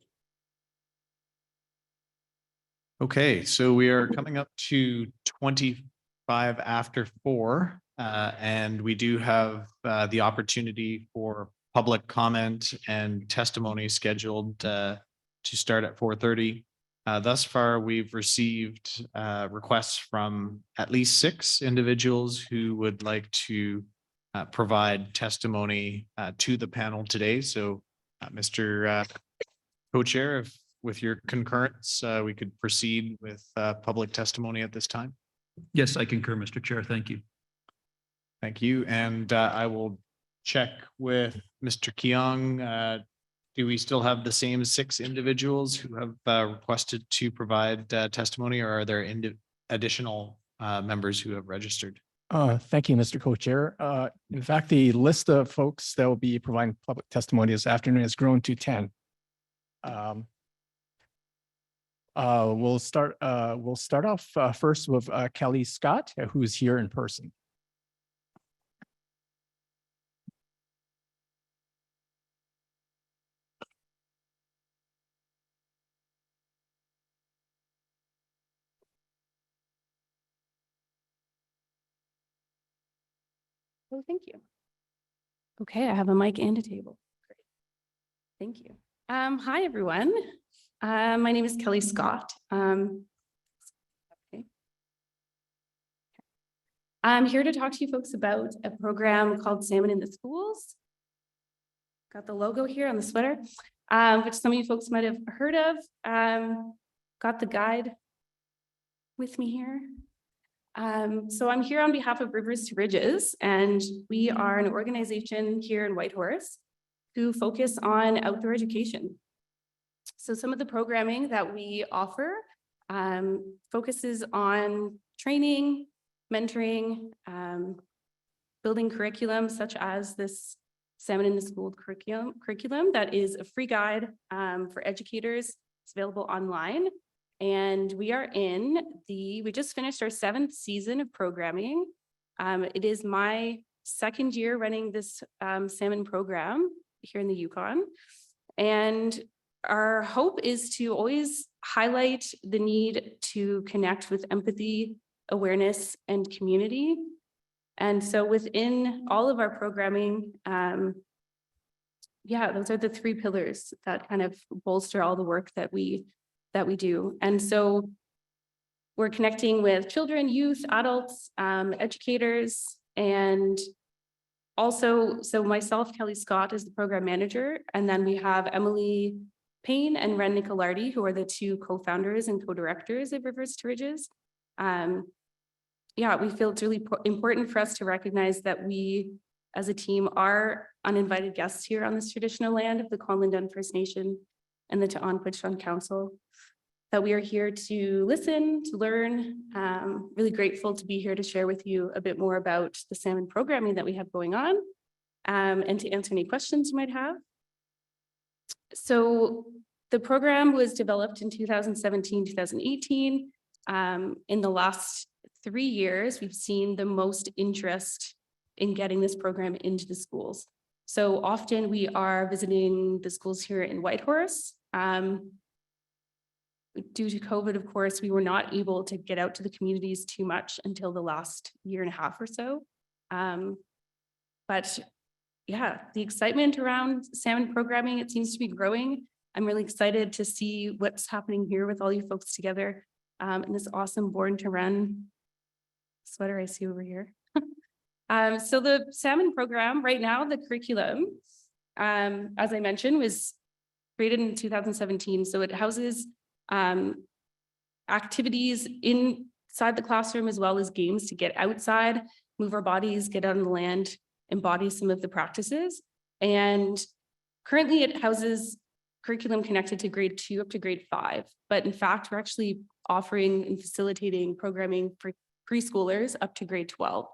Speaker 1: Okay, so we are coming up to 25 after 4, and we do have the opportunity for public comment and testimony scheduled to start at 4:30. Thus far, we've received requests from at least 6 individuals who would like to provide testimony to the panel today. So, Mr. Co-Chair, if with your concurrence, we could proceed with public testimony at this time.
Speaker 21: Yes, I concur, Mr. Chair. Thank you.
Speaker 1: Thank you. And I will check with Mr. Keong. Do we still have the same 6 individuals who have requested to provide testimony, or are there additional members who have registered?
Speaker 6: Thank you, Mr. Co-Chair. In fact, the list of folks that will be providing public testimony this afternoon has grown to 10. We'll start off first with Kelly Scott, who's here in person.
Speaker 8: Oh, thank you. Okay, I have a mic and a table. Great. Thank you. Hi, everyone. My name is Kelly Scott. Okay. I'm here to talk to you folks about a program called Salmon in the Schools. Got the logo here on the sweater, which some of you folks might have heard of. Got the guide with me here. So I'm here on behalf of Rivers to Ridges, and we are an organization here in Whitehorse who focus on outdoor education. So some of the programming that we offer focuses on training, mentoring, building curriculum such as this Salmon in the School curriculum that is a free guide for educators. It's available online. And we just finished our 7th season of programming. It is my 2nd year running this salmon program here in the Yukon. And our hope is to always highlight the need to connect with empathy, awareness, and community. And so within all of our programming, those are the 3 pillars that kind of bolster all the work that we do. And so we're connecting with children, youth, adults, educators, and also, so myself, Kelly Scott, is the program manager, and then we have Emily Payne and Ren Nicolardi, who are the 2 co-founders and co-directors of Rivers to Ridges. We feel it's really important for us to recognize that we, as a team, are uninvited guests here on this traditional land of the Conlon First Nation and the T'Onquitshon Council, that we are here to listen, to learn. Really grateful to be here to share with you a bit more about the salmon programming that we have going on, and to answer any questions you might have. So the program was developed in 2017, 2018. In the last 3 years, we've seen the most interest in getting this program into the schools. So often we are visiting the schools here in Whitehorse. Due to COVID, of course, we were not able to get out to the communities too much until the last 1.5 years or so. But yeah, the excitement around salmon programming, it seems to be growing. I'm really excited to see what's happening here with all you folks together in this awesome Born to Run sweater I see over here. So the salmon program right now, the curriculum, as I mentioned, was created in 2017. So it houses activities inside the classroom as well as games to get outside, move our bodies, get out on the land, embody some of the practices. And currently it houses curriculum connected to grade 2 up to grade 5. But in fact, we're actually offering and facilitating programming for preschoolers up to grade 12.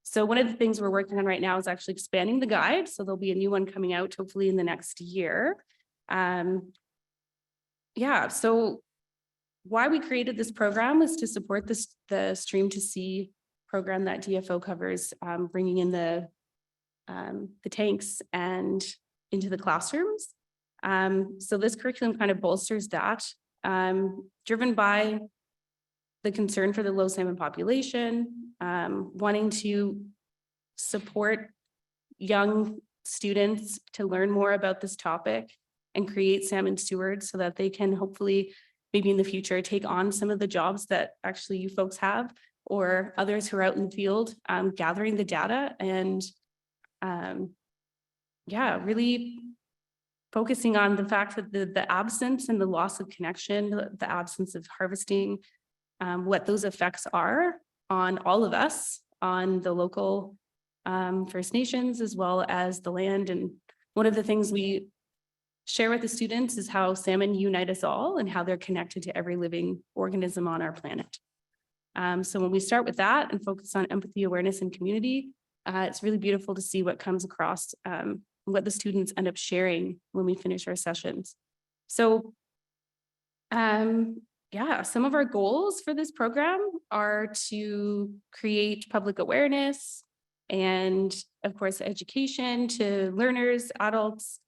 Speaker 8: So one of the things we're working on right now is actually expanding the guide. So there'll be a new one coming out hopefully in the next year. So why we created this program was to support the Stream to Sea program that DFO covers, bringing in the tanks and into the classrooms. So this curriculum kind of bolsters that, driven by the concern for the low salmon population, wanting to support young students to learn more about this topic and create salmon stewards so that they can hopefully maybe in the future take on some of the jobs that actually you folks have or others who are out in the field, gathering the data and really focusing on the fact that the absence and the loss of connection, the absence of harvesting, what those effects are on all of us, on the local First Nations, as well as the land. And one of the things we share with the students is how salmon unite us all and how they're connected to every living organism on our planet. So when we start with that and focus on empathy, awareness, and community, it's really beautiful to see what comes across, what the students end up sharing when we finish our sessions. So some of our goals for this program are to create public awareness and, of course, education to learners, adults,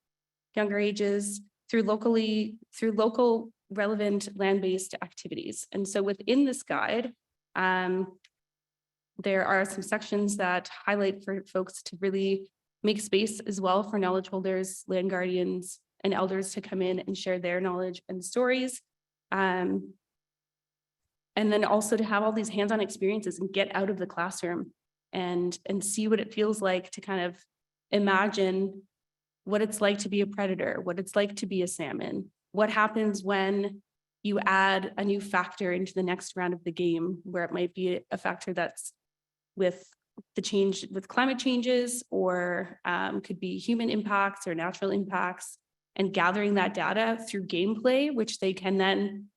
Speaker 8: younger ages through local relevant land-based activities. And so within this guide, there are some sections that highlight for folks to really make space as well for knowledge holders, land guardians, and elders to come in and share their knowledge and stories. And then also to have all these hands-on experiences and get out of the classroom and see what it feels like to kind of imagine what it's like to be a predator, what it's like to be a salmon, what happens when you add a new factor into the next round of the game, where it might be a factor that's with climate changes, or could be human impacts or natural impacts, and gathering that data through gameplay, which they can then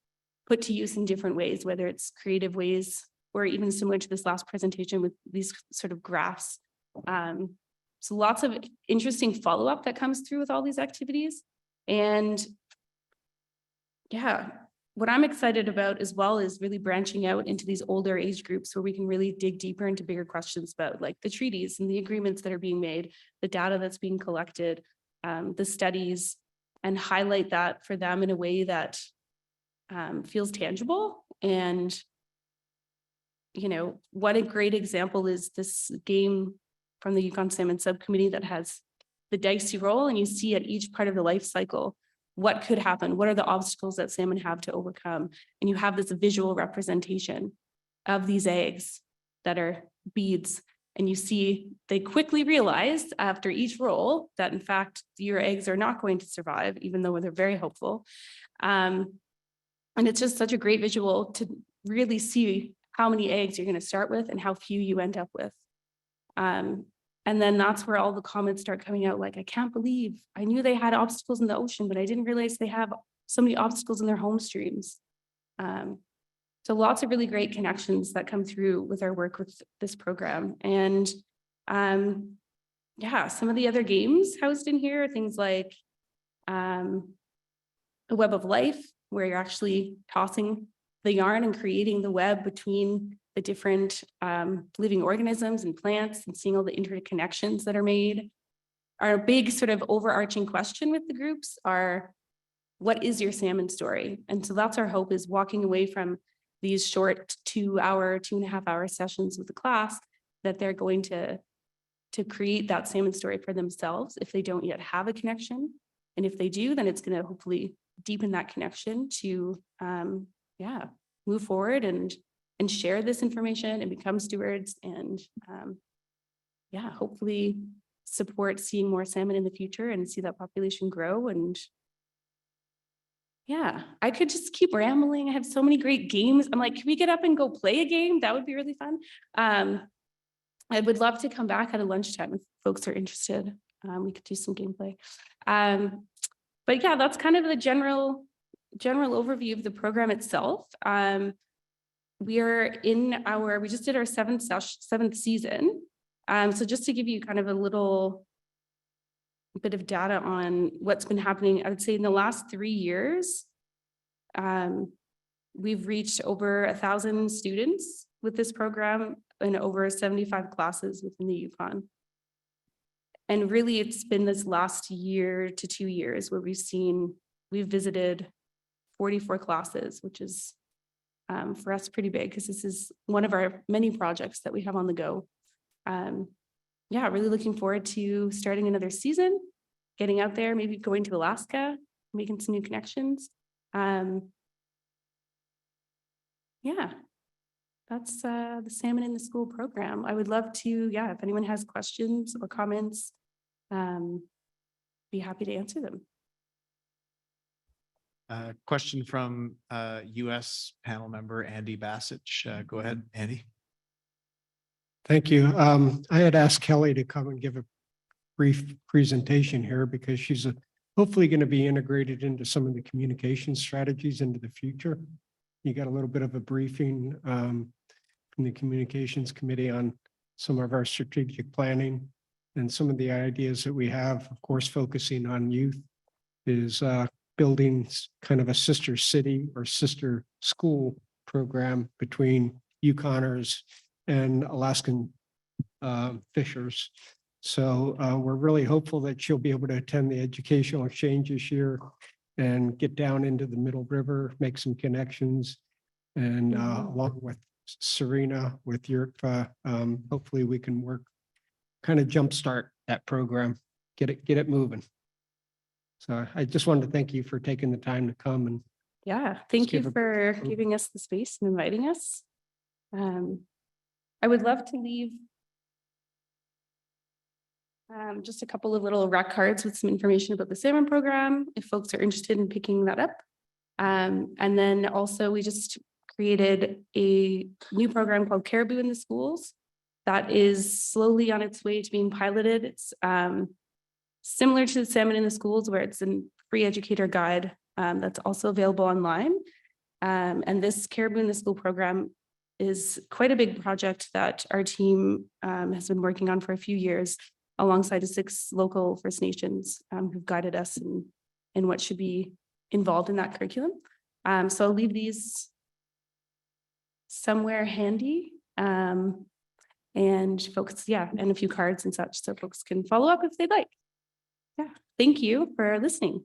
Speaker 8: put to use in different ways, whether it's creative ways or even similar to this last presentation with these sort of graphs. So lots of interesting follow-up that comes through with all these activities. And what I'm excited about as well is really branching out into these older age groups where we can really dig deeper into bigger questions about like the treaties and the agreements that are being made, the data that's being collected, the studies, and highlight that for them in a way that feels tangible. And, what a great example is this game from the Yukon Salmon Subcommittee that has the dicey roll, and you see at each part of the life cycle what could happen, what are the obstacles that salmon have to overcome, and you have this visual representation of these eggs that are beads, and you see they quickly realize after each roll that in fact your eggs are not going to survive, even though they're very hopeful. And it's just such a great visual to really see how many eggs you're going to start with and how few you end up with. And then that's where all the comments start coming out, like, I can't believe I knew they had obstacles in the ocean, but I didn't realize they have so many obstacles in their home streams. So lots of really great connections that come through with our work with this program. And some of the other games housed in here are things like a web of life, where you're actually tossing the yarn and creating the web between the different living organisms and plants and seeing all the interconnections that are made. Our big sort of overarching question with the groups are, what is your salmon story? And so that's our hope, is walking away from these short 2.5-hour sessions with the class, that they're going to create that salmon story for themselves if they don't yet have a connection. And if they do, then it's going to hopefully deepen that connection to move forward and share this information and become stewards and hopefully support seeing more salmon in the future and see that population grow. And I could just keep rambling. I have so many great games. I'm like, can we get up and go play a game? That would be really fun. I would love to come back at a lunchtime if folks are interested. We could do some gameplay. But that's kind of the general overview of the program itself. We just did our seventh season. So just to give you kind of a little bit of data on what's been happening, I would say in the last 3 years, We've reached over 1,000 students with this program in over 75 classes within the Yukon. And really, it's been this last year to 2 years where we've visited 44 classes, which is for us pretty big because this is one of our many projects that we have on the go. Yeah, really looking forward to starting another season, getting out there, maybe going to Alaska, making some new connections. Yeah, that's the Salmon in the School program. I would love to, yeah, if anyone has questions or comments, be happy to answer them.
Speaker 1: Question from US panel member Andy Bassett. Go ahead, Andy.
Speaker 10: Thank you. I had asked Kelly to come and give a brief presentation here because she's hopefully going to be integrated into some of the communication strategies into the future. You got a little bit of a briefing from the communications committee on some of our strategic planning and some of the ideas that we have, of course, focusing on youth is building kind of a sister city or sister school program between Yukoners and Alaskan fishers. So we're really hopeful that she'll be able to attend the educational exchange this year and get down into the Middle River, make some connections. And along with Serena, with Yurtva, hopefully we can work, kind of jumpstart that program, get it moving. So I just wanted to thank you for taking the time to come and
Speaker 8: yeah, thank you for giving us the space and inviting us. I would love to leave just a couple of little rec cards with some information about the Salmon program, if folks are interested in picking that up. And then also we just created a new program called Caribou in the Schools that is slowly on its way to being piloted. It's similar to the Salmon in the Schools, where it's a free educator guide that's also available online. And this Caribou in the School program is quite a big project that our team has been working on for a few years, alongside the 6 local First Nations who've guided us in what should be involved in that curriculum. So I'll leave these somewhere handy. And folks, yeah, and a few cards and such, so folks can follow up if they'd like. Yeah, thank you for listening.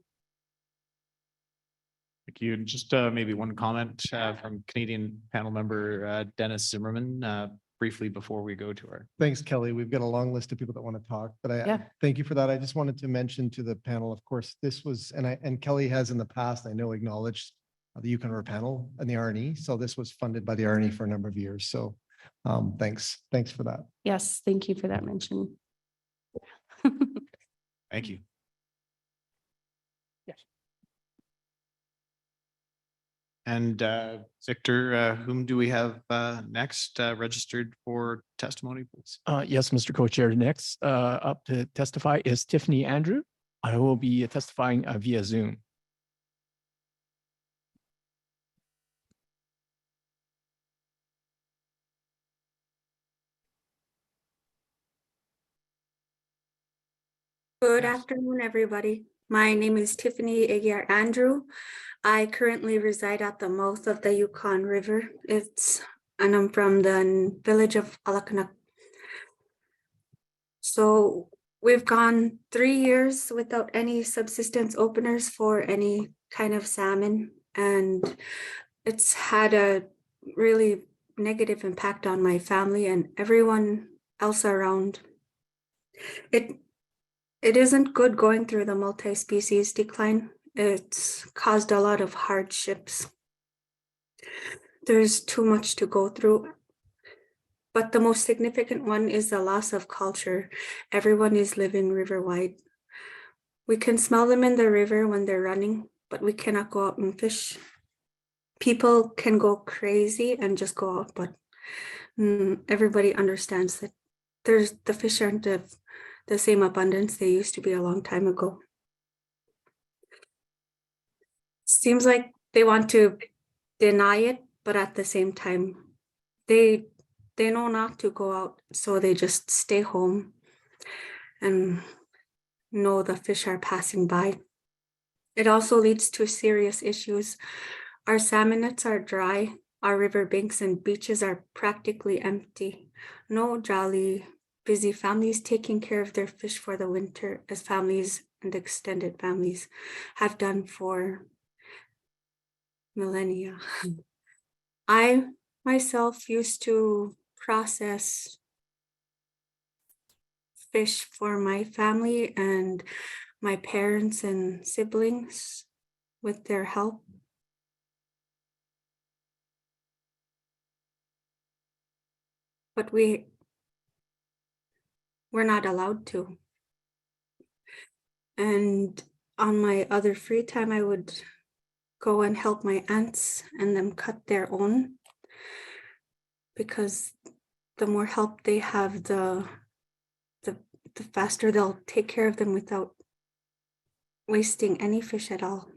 Speaker 1: Thank you. And just maybe one comment from Canadian panel member Dennis Zimmerman, briefly before we go to our.
Speaker 11: Thanks, Kelly. We've got a long list of people that want to talk, but I thank you for that. I just wanted to mention to the panel, of course, this was, and Kelly has in the past, I know, acknowledged the Yukon River Panel and the RNE. So this was funded by the RNE for a number of years. So thanks for that.
Speaker 8: Yes, thank you for that mention.
Speaker 1: Thank you.
Speaker 8: Yes.
Speaker 1: And Victor, whom do we have next registered for testimony, please?
Speaker 6: Yes, Mr. Co-Chair. Next up to testify is Tiffany Andrew. I will be testifying via Zoom.
Speaker 9: Good afternoon, everybody. My name is Tiffany Aguiar Andrew. I currently reside at the mouth of the Yukon River. And I'm from the village of Alakanak. So we've gone 3 years without any subsistence openers for any kind of salmon, and it's had a really negative impact on my family and everyone else around. It isn't good going through the multi-species decline. It's caused a lot of hardships. There's too much to go through. But the most significant one is the loss of culture. Everyone is living river-wide. We can smell them in the river when they're running, but we cannot go out and fish. People can go crazy and just go out, but everybody understands that the fish aren't the same abundance they used to be a long time ago. Seems like they want to deny it, but at the same time, they know not to go out, so they just stay home and know the fish are passing by. It also leads to serious issues Our salmon nets are dry. Our riverbanks and beaches are practically empty. No jolly, busy families taking care of their fish for the winter, as families and extended families have done for millennia. I myself used to process fish for my family and my parents and siblings with their help. But we're not allowed to. And on my other free time, I would go and help my aunts and them cut their own, because the more help they have, the faster they'll take care of them without wasting any fish at all.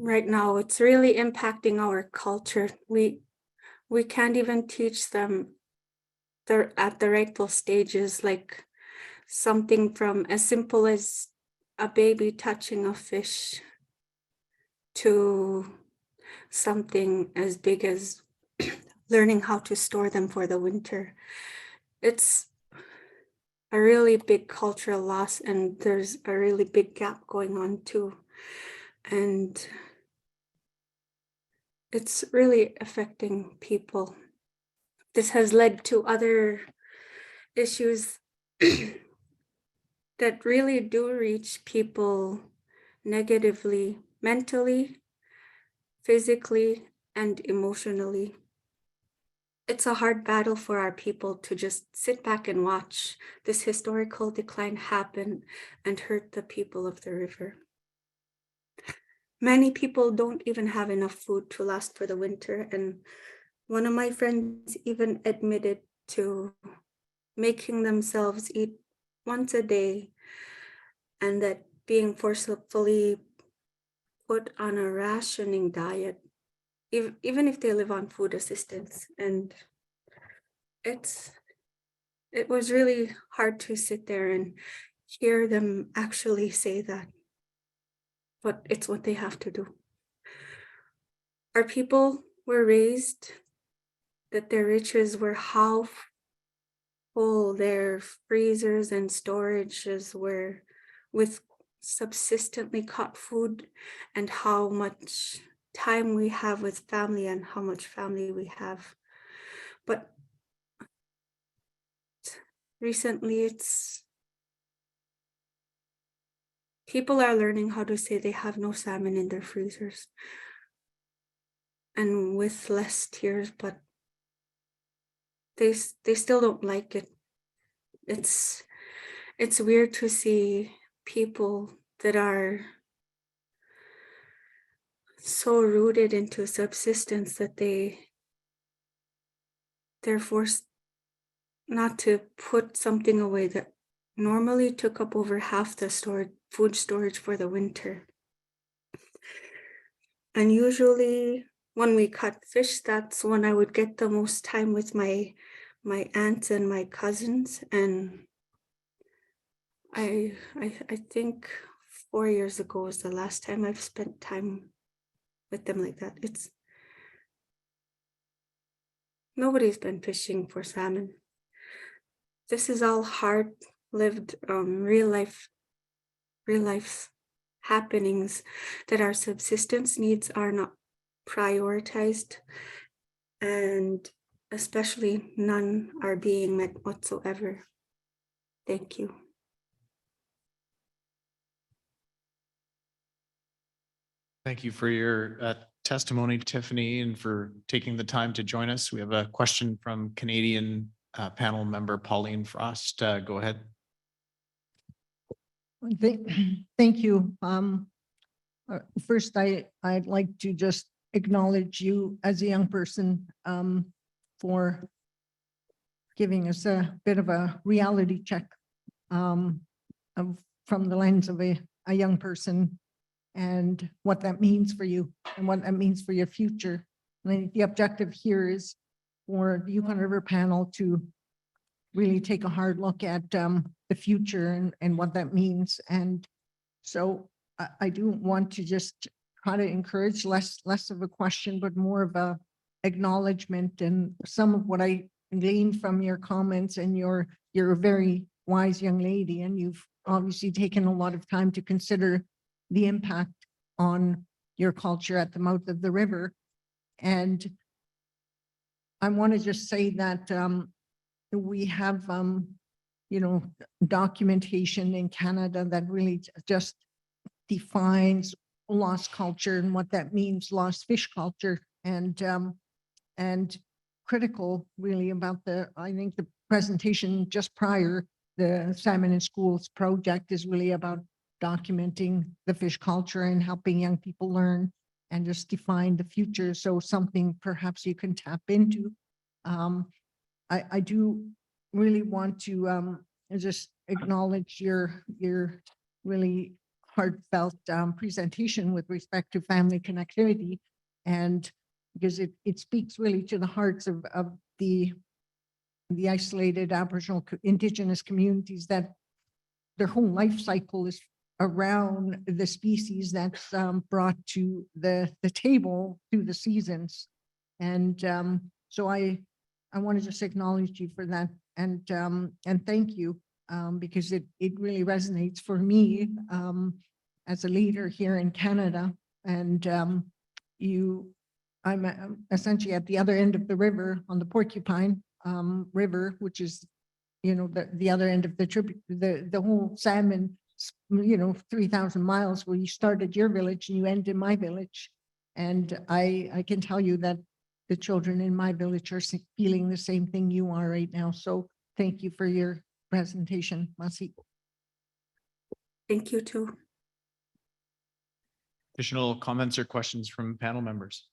Speaker 9: Right now, it's really impacting our culture. We can't even teach them they're at the rightful stages, like something from as simple as a baby touching a fish to something as big as learning how to store them for the winter. It's a really big cultural loss, and there's a really big gap going on too. And it's really affecting people. This has led to other issues that really do reach people negatively, mentally, physically, and emotionally. It's a hard battle for our people to just sit back and watch this historical decline happen and hurt the people of the river. Many people don't even have enough food to last for the winter, and one of my friends even admitted to making themselves eat once a day, and that being forcefully put on a rationing diet, even if they live on food assistance. And it was really hard to sit there and hear them actually say that, but it's what they have to do. Our people were raised that their riches were how full their freezers and storages were with subsistently caught food, and how much time we have with family and how much family we have. But recently, people are learning how to say they have no salmon in their freezers, and with less tears, but they still don't like it. It's weird to see people that are so rooted into subsistence that they're forced not to put something away that normally took up over half the food storage for the winter. And usually when we cut fish, that's when I would get the most time with my aunts and my cousins. And I think 4 years ago was the last time I've spent time with them like that. Nobody's been fishing for salmon. This is all hard lived, real life happenings that our subsistence needs are not prioritized, and especially none are being met whatsoever. Thank you.
Speaker 1: Thank you for your testimony, Tiffany, and for taking the time to join us. We have a question from Canadian panel member Pauline Frost. Go ahead.
Speaker 14: Thank you. First, I'd like to just acknowledge you as a young person for giving us a bit of a reality check from the lens of a young person, and what that means for you and what that means for your future. And I think the objective here is for the Yukon River Panel to really take a hard look at the future and what that means. And so I do want to just try to encourage less of a question, but more of a acknowledgement, and some of what I gleaned from your comments, and you're a very wise young lady, and you've obviously taken a lot of time to consider the impact on your culture at the mouth of the river. And I want to just say that we have, you know, documentation in Canada that really just defines lost culture and what that means, lost fish culture, and critical really about I think the presentation just prior, the Salmon in Schools project is really about documenting the fish culture and helping young people learn and just define the future. So something perhaps you can tap into. I do really want to just acknowledge your really heartfelt presentation with respect to family connectivity, and because it speaks really to the hearts of the isolated Aboriginal Indigenous communities, that their whole life cycle is around the species that's brought to the table through the seasons. And so I want to just acknowledge you for that, and thank you, because it really resonates for me as a leader here in Canada. And I'm essentially at the other end of the river, on the Porcupine River, which is, you know, the other end of the tribute, the whole salmon, you know, 3,000 miles, where you started your village and you end in my village. And I can tell you that the children in my village are feeling the same thing you are right now. So thank you for your presentation, Masi.
Speaker 9: Thank you too.
Speaker 1: Additional comments or questions from panel members?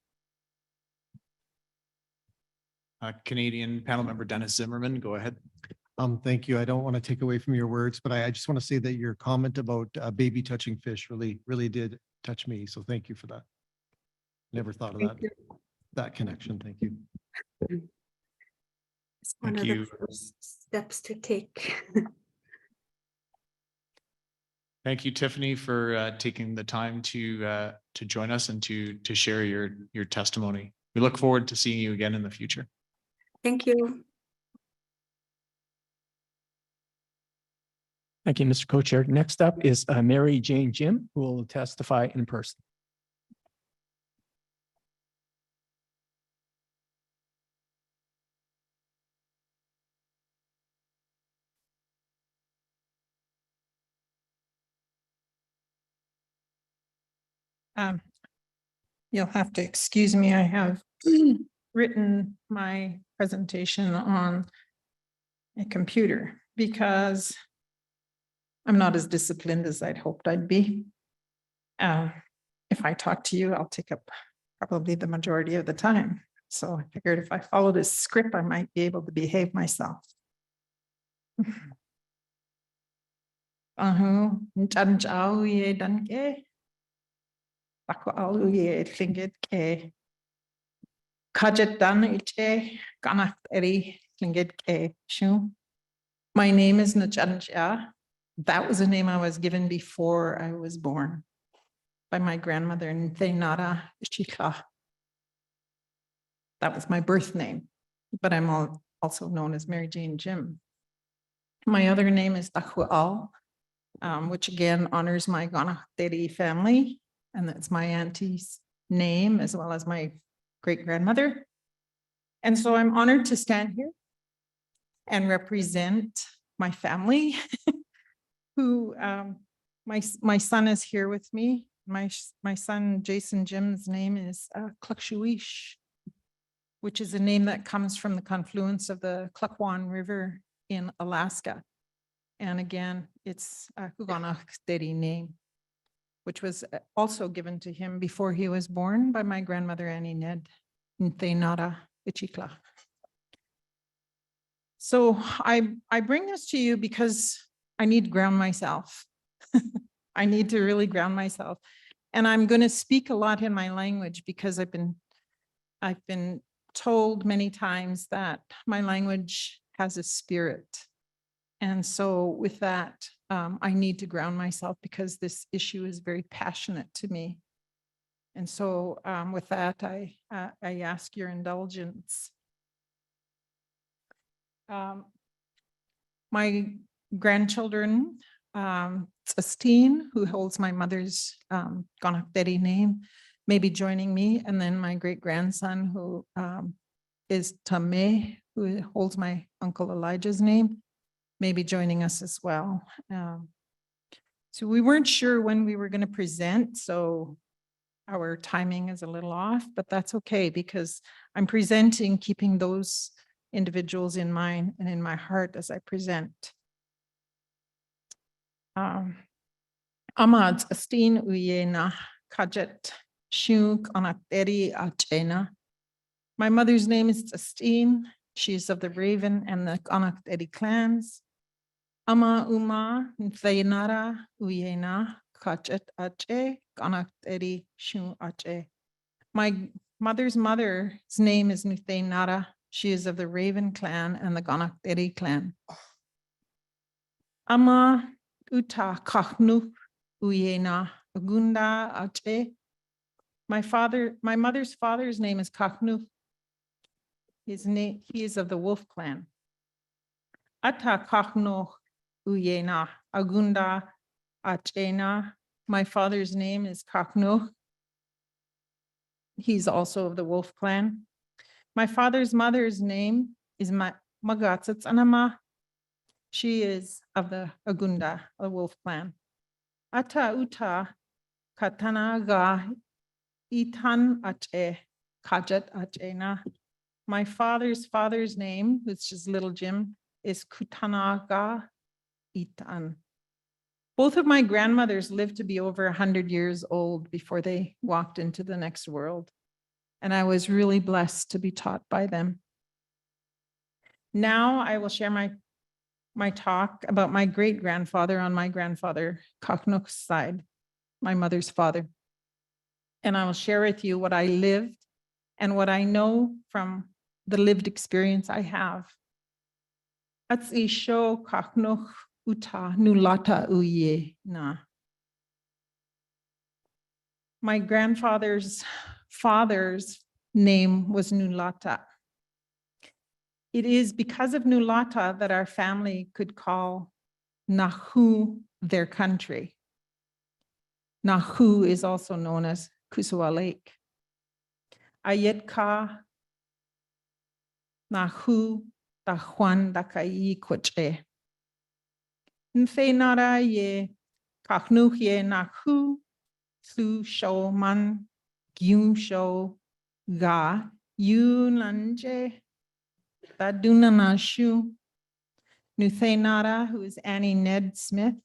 Speaker 1: Canadian panel member Dennis Zimmerman, go ahead.
Speaker 11: Thank you. I don't want to take away from your words, but I just want to say that your comment about baby touching fish really did touch me. So thank you for that. Never thought of that connection. Thank you.
Speaker 9: It's one of the first steps to take.
Speaker 1: Thank you, Tiffany, for taking the time to join us and to share your testimony. We look forward to seeing you again in the future.
Speaker 9: Thank you.
Speaker 6: Thank you, Mr. Co-Chair. Next up is Mary Jane Jim, who will testify in person.
Speaker 18: You'll have to excuse me. I have written my presentation on a computer because I'm not as disciplined as I'd hoped I'd be. If I talk to you, I'll take up probably the majority of the time. So I figured if I followed this script, I might be able to behave myself. My name is Najanjia. That was a name I was given before I was born by my grandmother in Thenara Ichthyophonus. That was my birth name, but I'm also known as Mary Jane Jim. My other name is Dahual, which again honors my Ganateri family, and that's my auntie's name as well as my great-grandmother. And so I'm honored to stand here and represent my family, who my son is here with me. My son Jason Jim's name is Klukshuish, which is a name that comes from the confluence of the Yukon River in Alaska. And again, it's a Huganakhteri name, which was also given to him before he was born by my grandmother Annie Ned in Thenara Ichthyophonus. So I bring this to you because I need to ground myself. I need to really ground myself. And I'm going to speak a lot in my language because I've been told many times that my language has a spirit. And so with that, I need to ground myself because this issue is very passionate to me. And so with that, I ask your indulgence. My grandchildren, Justine, who holds my mother's Ganakderi name, may be joining me. And then my great grandson, who is Tame, who holds my uncle Elijah's name, may be joining us as well. So we weren't sure when we were going to present, so our timing is a little off, but that's okay because I'm presenting, keeping those individuals in mind and in my heart as I present. Amad Astin Uyena Kajet Shuk Anakteri Achena. My mother's name is Justine. She is of the Raven and the Anakteri clans. Ama Uma Ntheinara Uyena Kajet Ache Anakteri Shu Ache. My mother's name is Ntheinara. She is of the Raven clan and the Ganakderi clan. Ama Uta Kachnuk Uyena Agunda Ache. My mother's father's name is Kachnuk. He is of the Wolf clan. Ata Kachnuk Uyena Agunda Achena. My father's name is Kachnuk. He's also of the Wolf clan. My father's mother's name is Magatsats Anama. She is of the Agunda, a Wolf clan. Ata Uta Katanaga Itan Ache Kajat Achena. My father's name, which is Little Jim, is Kutanaga Itan. Both of my grandmothers lived to be over 100 years old before they walked into the next world. And I was really blessed to be taught by them. Now I will share my talk about my great-grandfather on my grandfather, Kachnuk's side, my mother's father. And I will share with you what I lived and what I know from the lived experience I have. Atsi sho Kachnuk uta nulata uye na. My grandfather's father's name was Nulata. It is because of Nulata that our family could call Nahu their country. Nahu is also known as Kusua Lake. Ayetka Nahu da Juan da Kai Koche. Nfe nara ye Kachnuk ye Nahu Su Shou Man Gyun Shou Ga Yunanje Badunanashu Nuthainara, who is Annie Ned Smith,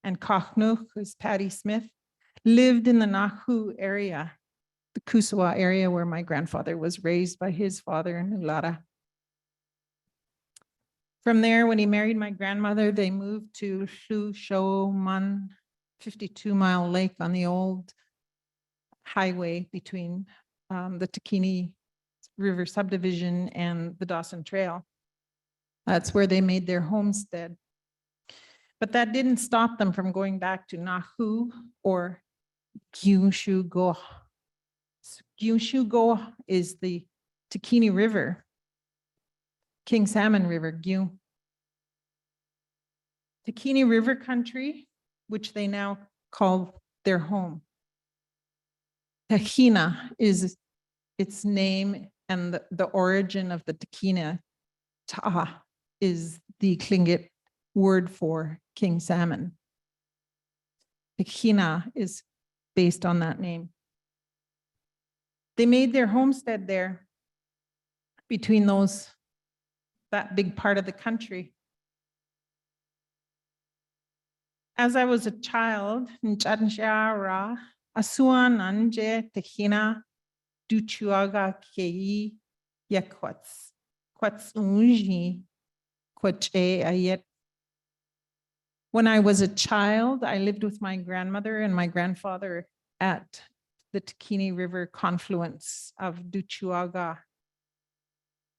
Speaker 18: and Kachnuk, who is Patty Smith, lived in the Nahu area, the Kusua area where my grandfather was raised by his father, Nulara. From there, when he married my grandmother, they moved to Shu Shou Man, 52-mile lake on the old highway between the Takini River subdivision and the Dawson Trail. That's where they made their homestead. But that didn't stop them from going back to Nahu or Gyunshu-go. Gyunshu-go is the Takini River, King Salmon River, Gyu. Takini River country, which they now call their home. Tahina is its name, and the origin of the Takina, Ta, is the Tlingit word for King Salmon. Tahina is based on that name. They made their homestead there between that big part of the country. As I was a child, Nchanshara, Asuan Anje Tahina, Duchuaga Kei Yakwats, Kwats Unji, Kwache Ayet. When I was a child, I lived with my grandmother and my grandfather at the Takini River confluence of Duchuaga.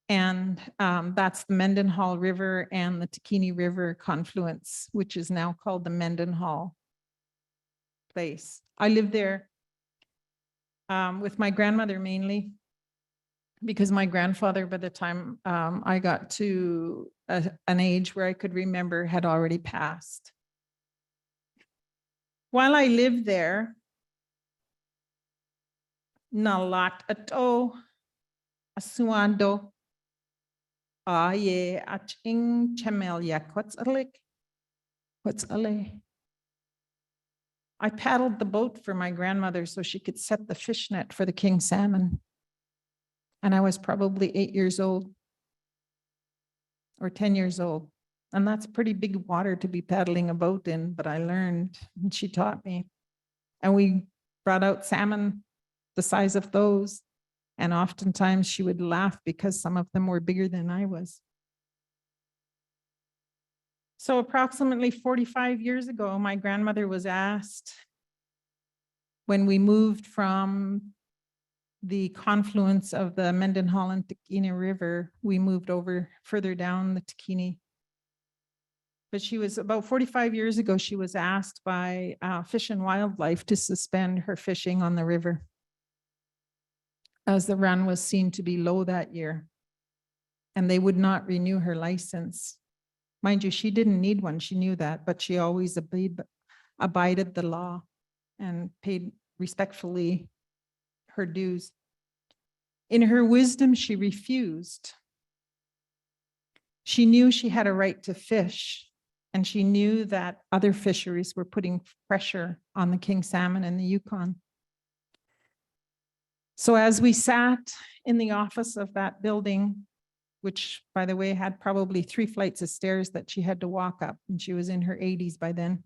Speaker 18: And that's the Mendenhall River and the Takini River confluence, which is now called the Mendenhall place. I lived there with my grandmother mainly, because my grandfather, by the time I got to an age where I could remember, had already passed. While I lived there, nalat ato asuando aye aching chemelia what's ale. I paddled the boat for my grandmother so she could set the fish net for the king salmon. And I was probably 8 years old or 10 years old. And that's pretty big water to be paddling a boat in, but I learned and she taught me. And we brought out salmon the size of those. And oftentimes she would laugh because some of them were bigger than I was. So approximately 45 years ago, my grandmother was asked, when we moved from the confluence of the Mendenhall and Takini River, we moved over further down the Takini. But she was about 45 years ago, she was asked by Fish and Wildlife to suspend her fishing on the river, as the run was seen to be low that year. And they would not renew her license. Mind you, she didn't need one, she knew that, but she always abided the law and paid respectfully her dues. In her wisdom, she refused. She knew she had a right to fish, and she knew that other fisheries were putting pressure on the king salmon and the Yukon. So as we sat in the office of that building, which, by the way, had probably 3 flights of stairs that she had to walk up, and she was in her 80s by then.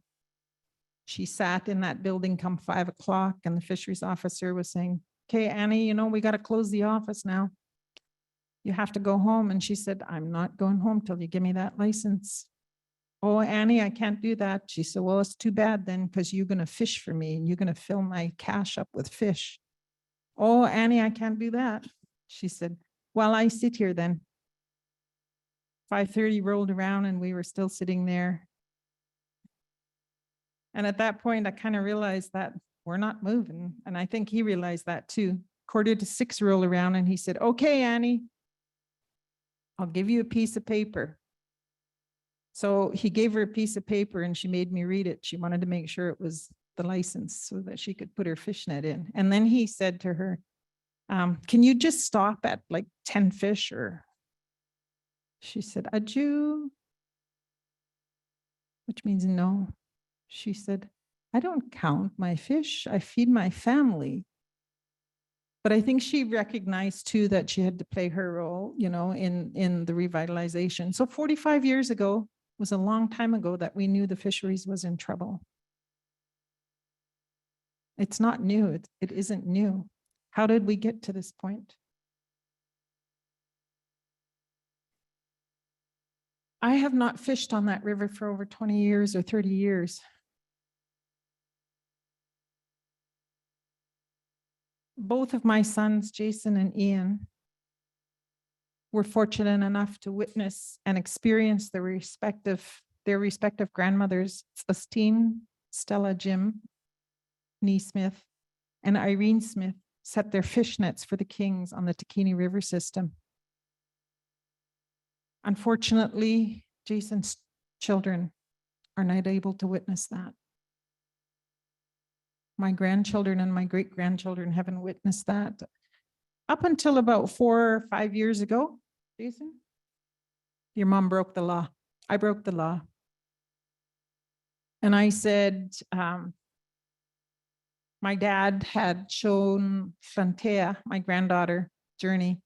Speaker 18: She sat in that building come 5 o'clock, and the fisheries officer was saying, "Okay, Annie, you know, we got to close the office now. You have to go home." And she said, "I'm not going home till you give me that license." "Oh, Annie, I can't do that." She said, "Well, it's too bad then, because you're going to fish for me and you're going to fill my cash up with fish." "Oh, Annie, I can't do that." She said, "Well, I sit here then." 5:30 rolled around and we were still sitting there. And at that point, I kind of realized that we're not moving. And I think he realized that too. 5:45 rolled around and he said, "Okay, Annie, I'll give you a piece of paper." So he gave her a piece of paper and she made me read it. She wanted to make sure it was the license so that she could put her fish net in. And then he said to her, "Can you just stop at like 10 fish or?" She said, "Adieu," which means no. She said, "I don't count my fish. I feed my family." But I think she recognized too that she had to play her role, you know, in the revitalization. So 45 years ago was a long time ago that we knew the fisheries was in trouble. It's not new. It isn't new. How did we get to this point? I have not fished on that river for over 20 years or 30 years. Both of my sons, Jason and Ian, were fortunate enough to witness and experience their respective grandmothers, Celestine, Stella Jim, Nee Smith, and Irene Smith, set their fish nets for the kings on the Takini River system. Unfortunately, Jason's children are not able to witness that. My grandchildren and my great-grandchildren haven't witnessed that. Up until about 4 or 5 years ago, Jason, your mom broke the law. I broke the law. And I said, my dad had shown Fantea, my granddaughter, Journey.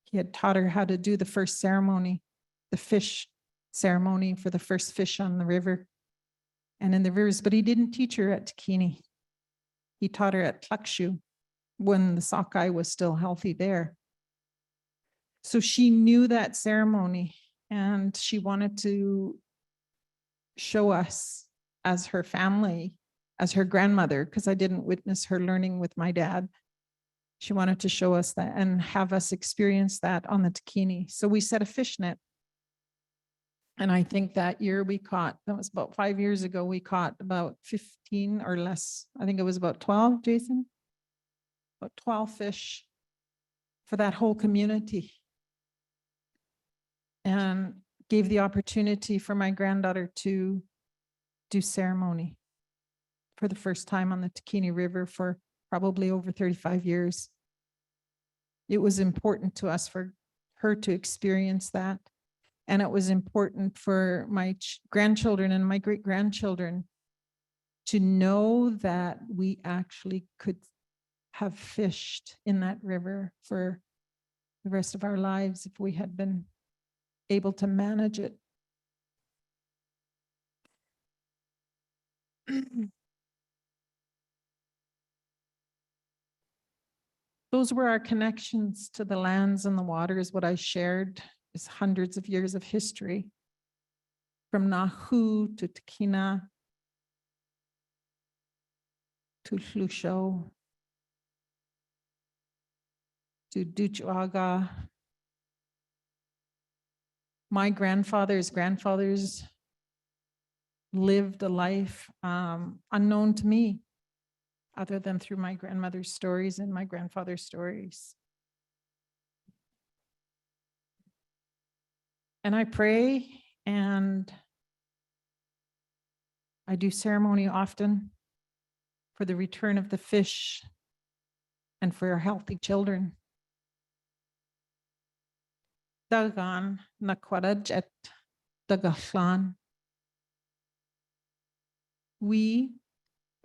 Speaker 18: He had taught her how to do the first ceremony, the fish ceremony for the first fish on the river and in the rivers, but he didn't teach her at Takini. He taught her at Tlakshu when the sockeye was still healthy there. So she knew that ceremony and she wanted to show us as her family, as her grandmother, because I didn't witness her learning with my dad. She wanted to show us that and have us experience that on the Takini. So we set a fish net. And I think that year we caught, that was about 5 years ago, we caught about 15 or less. I think it was about 12, Jason? About 12 fish for that whole community. And gave the opportunity for my granddaughter to do ceremony for the first time on the Takini River for probably over 35 years. It was important to us for her to experience that. And it was important for my grandchildren and my great-grandchildren to know that we actually could have fished in that river for the rest of our lives if we had been able to manage it. Those were our connections to the lands and the waters. What I shared is hundreds of years of history, from Nahu to Takina to Hlusho to Duchuaga. My grandfathers lived a life unknown to me, other than through my grandmother's stories and my grandfather's stories. And I pray and I do ceremony often for the return of the fish and for our healthy children. Dagan nakwaraj at Dagaflan. We,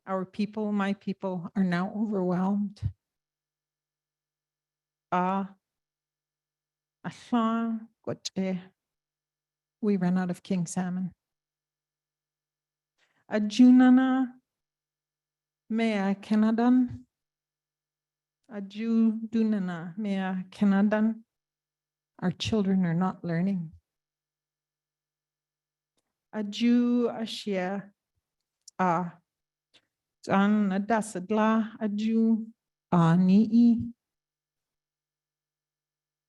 Speaker 18: our people, my people, are now overwhelmed. We ran out of king salmon. Ajunana mea Canadan. Ajudunana mea Canadan. Our children are not learning. Aju ashia An adasadla aju nii.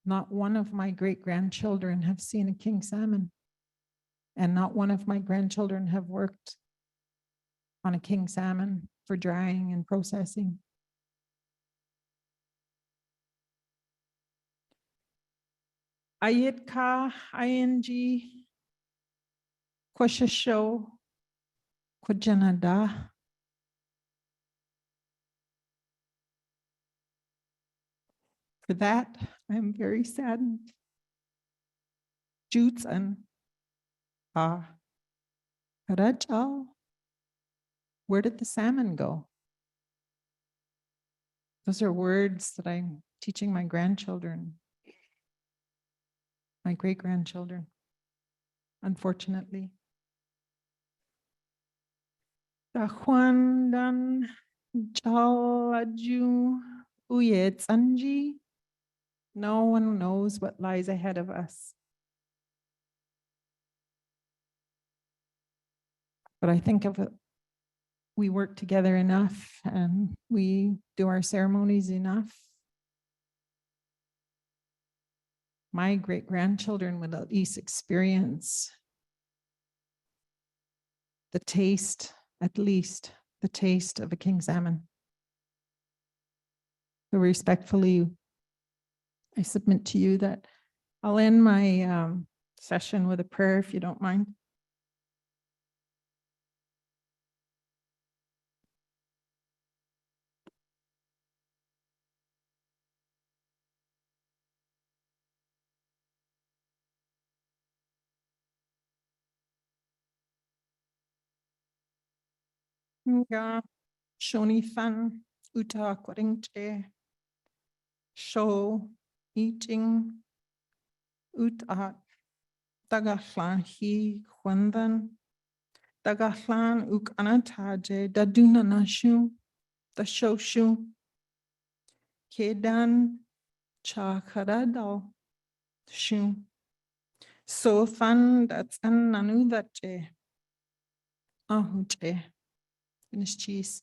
Speaker 18: Not one of my great-grandchildren have seen a king salmon, and not one of my grandchildren have worked on a king salmon for drying and processing. Ayitka, ing, kwashasho, kwajanada. For that, I am very saddened. Jutsan, Rajal, where did the salmon go? Those are words that I'm teaching my grandchildren, my great-grandchildren, unfortunately. Dahuandan Jalaju Uyetsanji. No one knows what lies ahead of us. But I think of it, we work together enough and we do our ceremonies enough. My great-grandchildren would at least experience the taste, at least the taste of a king salmon. So respectfully, I submit to you that I'll end my session with a prayer, if you don't mind. Nga Shonithan Uta Kwaringche Show Eating Utat Dagahlan Hi Kwandan Dagahlan Ukanataje Daduna Nashu the Shoshu Kedan Chakaradal Shu So Fan that's an Nanu that Ahuje. Finish cheese.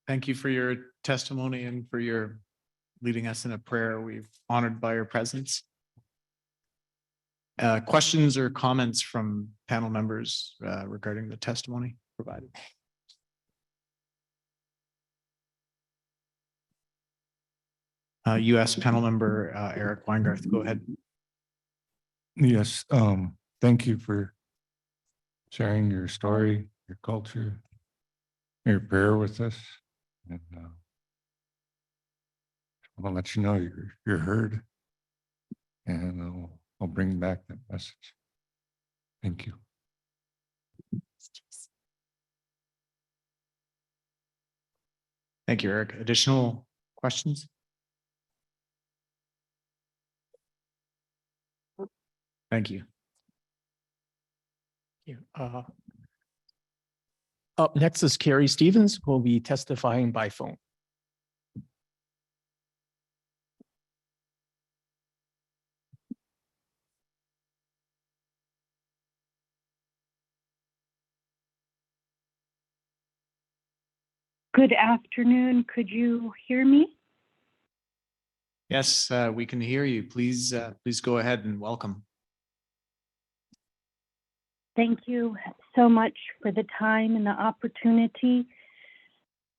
Speaker 1: Thank you for your testimony and for your leading us in a prayer. We've honored by your presence. Questions or comments from panel members regarding the testimony provided? US panel member Eric Weingarth, go ahead.
Speaker 3: Yes, thank you for sharing your story, your culture, your prayer with us. And I want to let you know you're heard, and I'll bring back that message. Thank you.
Speaker 1: Thank you, Eric. Additional questions? Thank you.
Speaker 6: Up next is Carrie Stevens, who will be testifying by phone.
Speaker 22: Good afternoon. Could you hear me?
Speaker 1: Yes, we can hear you. Please go ahead and welcome.
Speaker 22: Thank you so much for the time and the opportunity.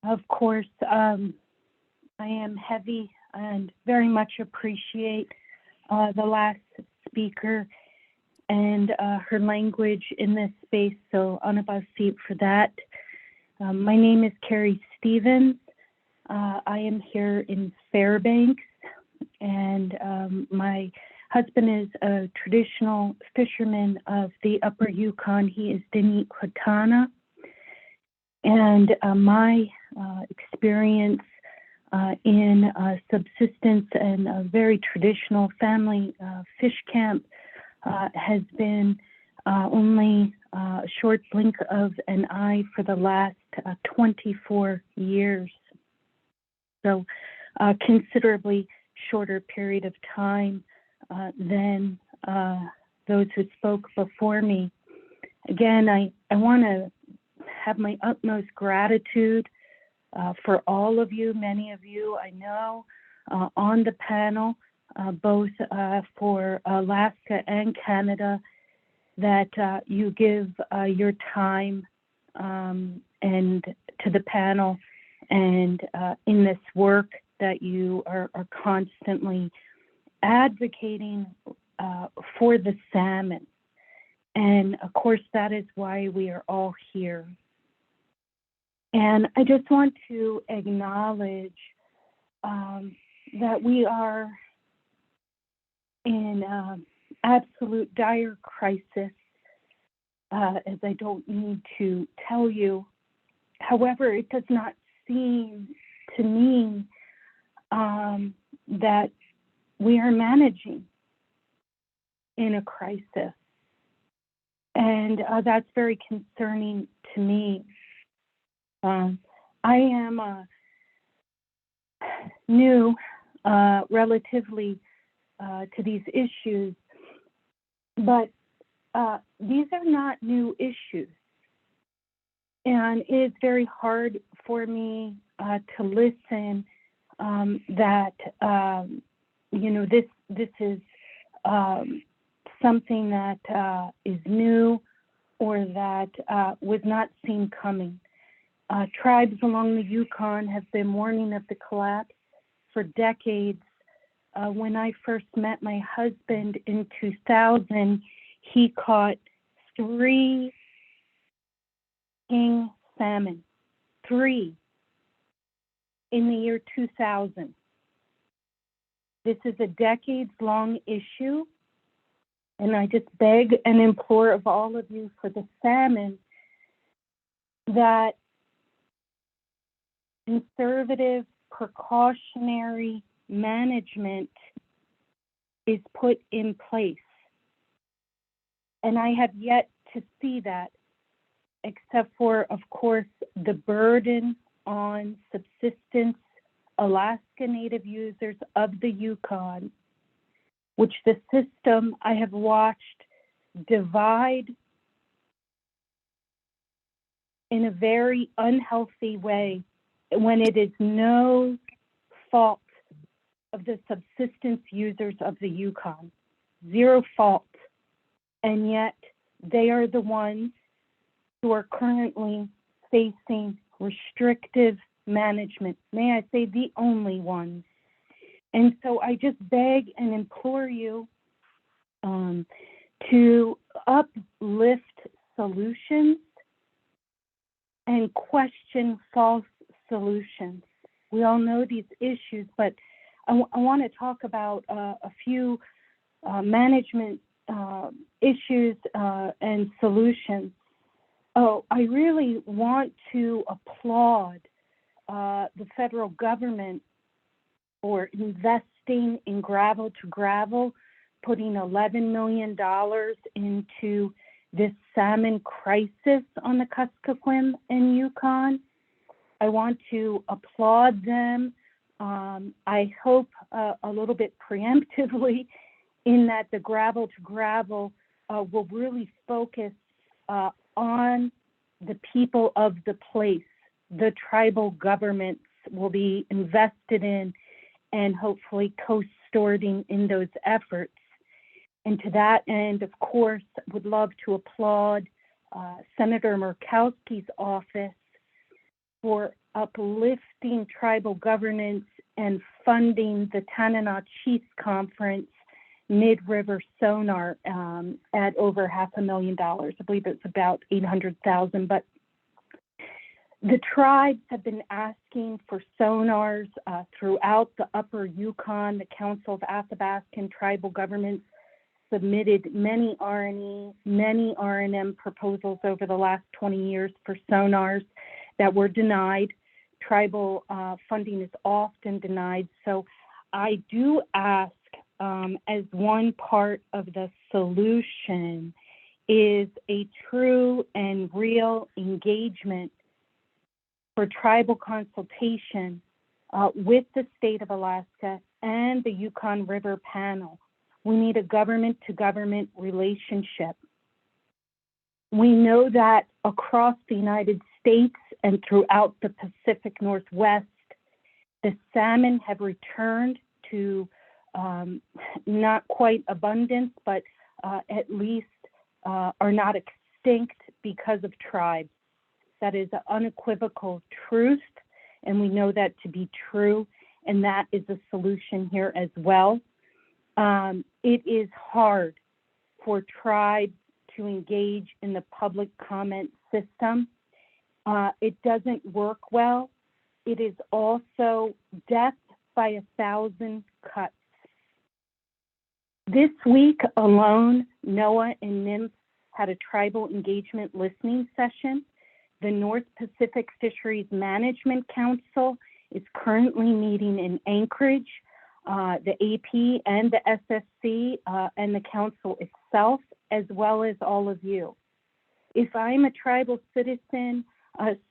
Speaker 22: Of course, I am heavy and very much appreciate the last speaker and her language in this space. So on above seat for that. My name is Carrie Stevens. I am here in Fairbanks, and my husband is a traditional fisherman of the Upper Yukon. He is Deena. And my experience in subsistence and a very traditional family fish camp has been only a short blink of an eye for the last 24 years. So considerably shorter period of time than those who spoke before me. Again, I want to have my utmost gratitude for all of you, many of you I know on the panel, both for Alaska and Canada, that you give your time and to the panel and in this work that you are constantly advocating for the salmon. And of course, that is why we are all here. And I just want to acknowledge that we are in absolute dire crisis, as I don't need to tell you. However, it does not seem to me that we are managing in a crisis. And that's very concerning to me. I am new relatively to these issues, but these are not new issues. And it is very hard for me to listen that, this is something that is new or that was not seen coming. Tribes along the Yukon have been warning of the collapse for decades. When I first met my husband in 2000, he caught 3 king salmon, 3 in the year 2000. This is a decades-long issue, and I just beg and implore of all of you for the salmon that conservative, precautionary management is put in place. And I have yet to see that, except for, of course, the burden on subsistence Alaska Native users of the Yukon, which the system I have watched divide in a very unhealthy way when it is no fault of the subsistence users of the Yukon, zero fault. And yet they are the ones who are currently facing restrictive management. May I say the only ones. And so I just beg and implore you to uplift solutions and question false solutions. We all know these issues, but I want to talk about a few management issues and solutions. Oh, I really want to applaud the federal government for investing in gravel to gravel, putting $11 million into this salmon crisis on the Kuskokwim and Yukon. I want to applaud them. I hope a little bit preemptively in that the gravel to gravel will really focus on the people of the place. The tribal governments will be invested in and hopefully co-stewarding in those efforts. And to that end, of course, would love to applaud Senator Murkowski's office for uplifting tribal governance and funding the Tanana Chiefs Conference mid-river sonar at over $500,000. I believe it's about $800,000, but the tribes have been asking for sonars throughout the upper Yukon. The Council of Athabaskan Tribal Governments submitted many RNE, many RNM proposals over the last 20 years for sonars that were denied. Tribal funding is often denied. So I do ask, as one part of the solution is a true and real engagement for tribal consultation with the state of Alaska and the Yukon River Panel. We need a government-to-government relationship. We know that across the United States and throughout the Pacific Northwest, the salmon have returned to not quite abundance, but at least are not extinct because of tribes. That is an unequivocal truth, and we know that to be true, and that is a solution here as well. It is hard for tribes to engage in the public comment system. It doesn't work well. It is also death by 1,000 cuts. This week alone, NOAA and NIMS had a tribal engagement listening session. The North Pacific Fisheries Management Council is currently meeting in Anchorage. The AP and the SSC and the council itself, as well as all of you. If I'm a tribal citizen,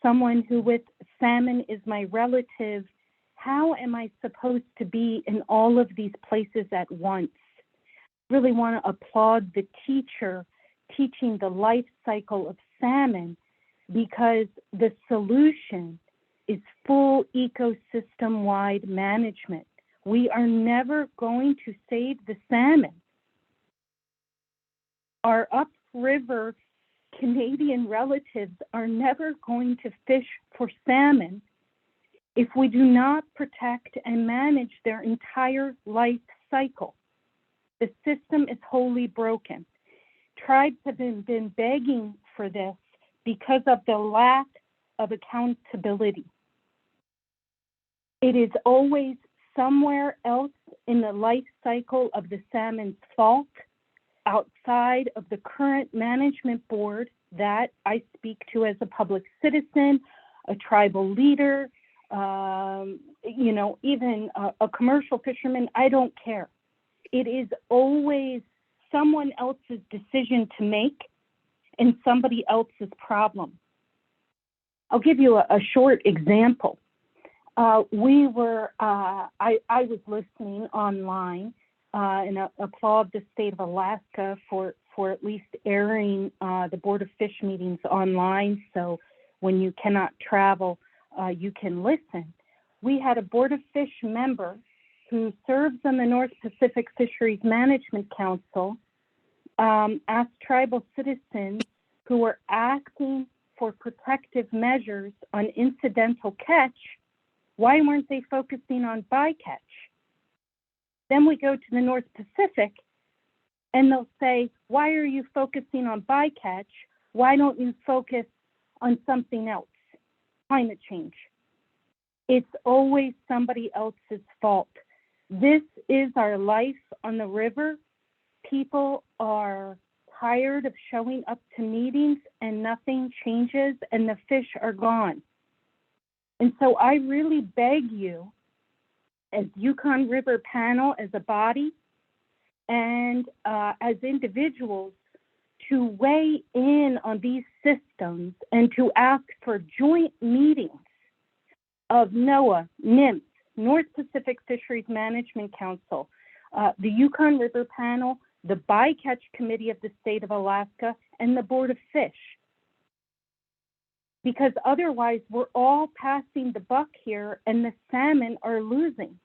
Speaker 22: someone who with salmon is my relative, how am I supposed to be in all of these places at once? Really want to applaud the teacher teaching the life cycle of salmon, because the solution is full ecosystem-wide management. We are never going to save the salmon. Our upriver Canadian relatives are never going to fish for salmon if we do not protect and manage their entire life cycle. The system is wholly broken. Tribes have been begging for this because of the lack of accountability. It is always somewhere else in the life cycle of the salmon's fault, outside of the current management board that I speak to as a public citizen, a tribal leader, even a commercial fisherman. I don't care. It is always someone else's decision to make and somebody else's problem. I'll give you a short example. I was listening online and applaud the state of Alaska for at least airing the Board of Fish meetings online. So when you cannot travel, you can listen. We had a Board of Fish member who serves on the North Pacific Fisheries Management Council, asked tribal citizens who were asking for protective measures on incidental catch, why weren't they focusing on bycatch? Then we go to the North Pacific and they'll say, why are you focusing on bycatch? Why don't you focus on something else? Climate change. It's always somebody else's fault. This is our life on the river. People are tired of showing up to meetings and nothing changes and the fish are gone. And so I really beg you, as Yukon River Panel, as a body, and as individuals, to weigh in on these systems and to ask for joint meetings of NOAA, NIMS, North Pacific Fisheries Management Council, the Yukon River Panel, the Bycatch Committee of the State of Alaska, and the Board of Fish. Because otherwise we're all passing the buck here and the salmon are losing.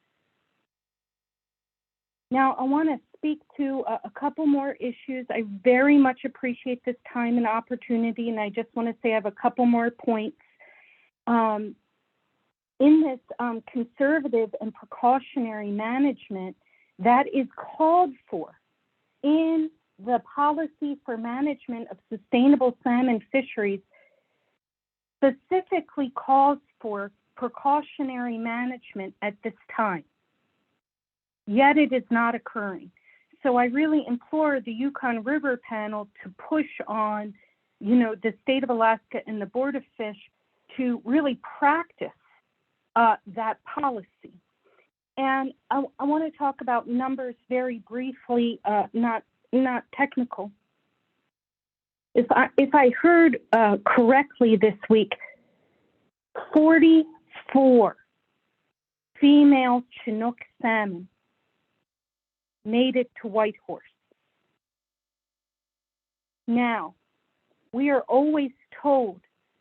Speaker 22: Now I want to speak to a couple more issues. I very much appreciate this time and opportunity, and I just want to say I have a couple more points. In this conservative and precautionary management that is called for in the policy for management of sustainable salmon fisheries, specifically calls for precautionary management at this time. Yet it is not occurring. So I really implore the Yukon River Panel to push on, the State of Alaska and the Board of Fish to really practice that policy. And I want to talk about numbers very briefly, not technical. If I heard correctly this week, 44 female Chinook salmon made it to Whitehorse. Now, we are always told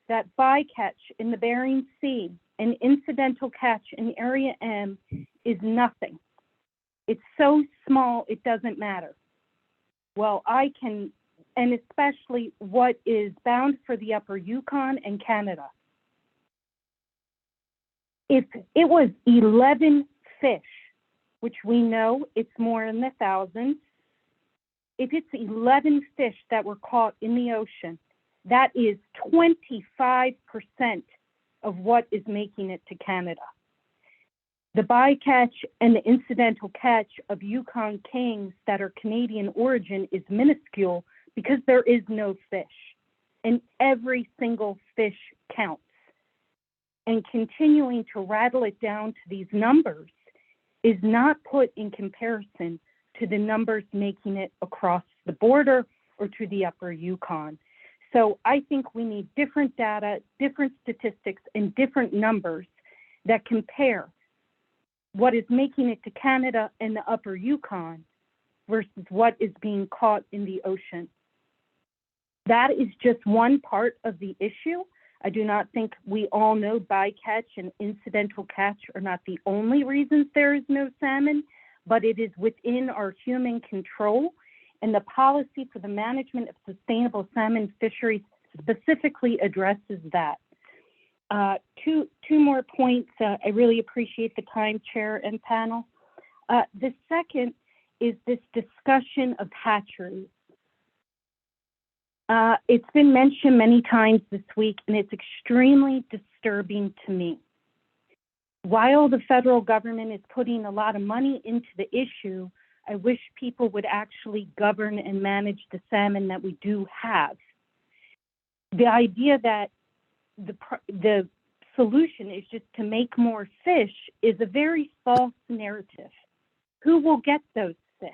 Speaker 22: that bycatch in the Bering Sea and incidental catch in Area M is nothing. It's so small, it doesn't matter. Well, and especially what is bound for the Upper Yukon and Canada. If it was 11 fish, which we know it's more in the thousands, if it's 11 fish that were caught in the ocean, that is 25% of what is making it to Canada. The bycatch and the incidental catch of Yukon kings that are Canadian origin is minuscule because there is no fish, and every single fish counts. And continuing to rattle it down to these numbers is not put in comparison to the numbers making it across the border or to the Upper Yukon. So I think we need different data, different statistics, and different numbers that compare what is making it to Canada and the Upper Yukon versus what is being caught in the ocean. That is just one part of the issue. I do not think we all know bycatch and incidental catch are not the only reasons there is no salmon, but it is within our human control. And the policy for the management of sustainable salmon fisheries specifically addresses that. Two more points. I really appreciate the time, Chair and panel. The second is this discussion of hatcheries. It's been mentioned many times this week, and it's extremely disturbing to me. While the federal government is putting a lot of money into the issue, I wish people would actually govern and manage the salmon that we do have. The idea that the solution is just to make more fish is a very false narrative. Who will get those fish?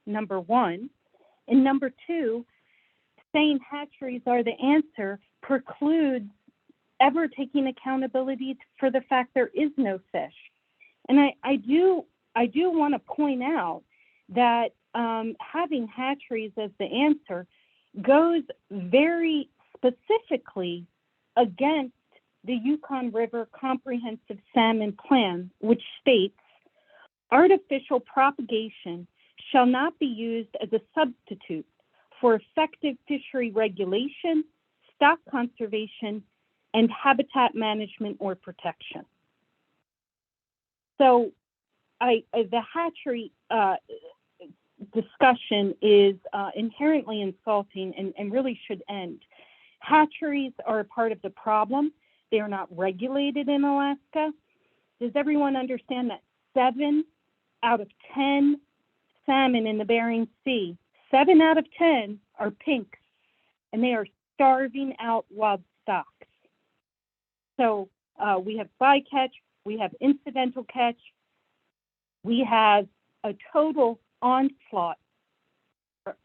Speaker 22: Number one. And number two, saying hatcheries are the answer precludes ever taking accountability for the fact there is no fish. And I do want to point out that having hatcheries as the answer goes very specifically against the Yukon River Comprehensive Salmon Plan, which states artificial propagation shall not be used as a substitute for effective fishery regulation, stock conservation, and habitat management or protection. So the hatchery discussion is inherently insulting and really should end. Hatcheries are a part of the problem. They are not regulated in Alaska. Does everyone understand that 7 out of 10 salmon in the Bering Sea, 7 out of 10 are pinks, and they are starving out wild stocks. So we have bycatch, we have incidental catch, we have a total onslaught.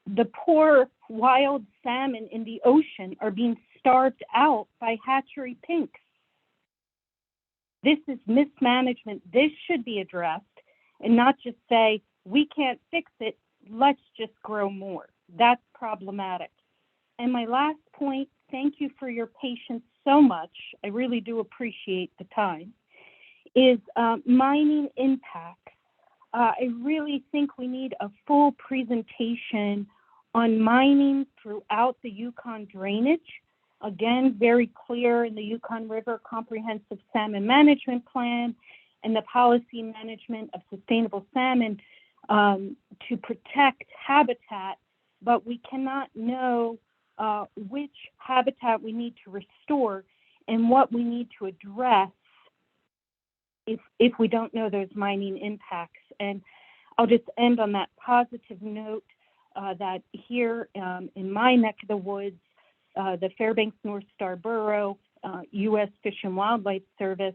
Speaker 22: The poor wild salmon in the ocean are being starved out by hatchery pinks. This is mismanagement. This should be addressed and not just say, we can't fix it, let's just grow more. That's problematic. And my last point, thank you for your patience so much. I really do appreciate the time, is mining impacts. I really think we need a full presentation on mining throughout the Yukon drainage. Again, very clear in the Yukon River Comprehensive Salmon Management Plan and the policy management of sustainable salmon to protect habitat, but we cannot know which habitat we need to restore and what we need to address if we don't know those mining impacts. And I'll just end on that positive note that here in my neck of the woods, the Fairbanks North Star Borough, U.S. Fish and Wildlife Service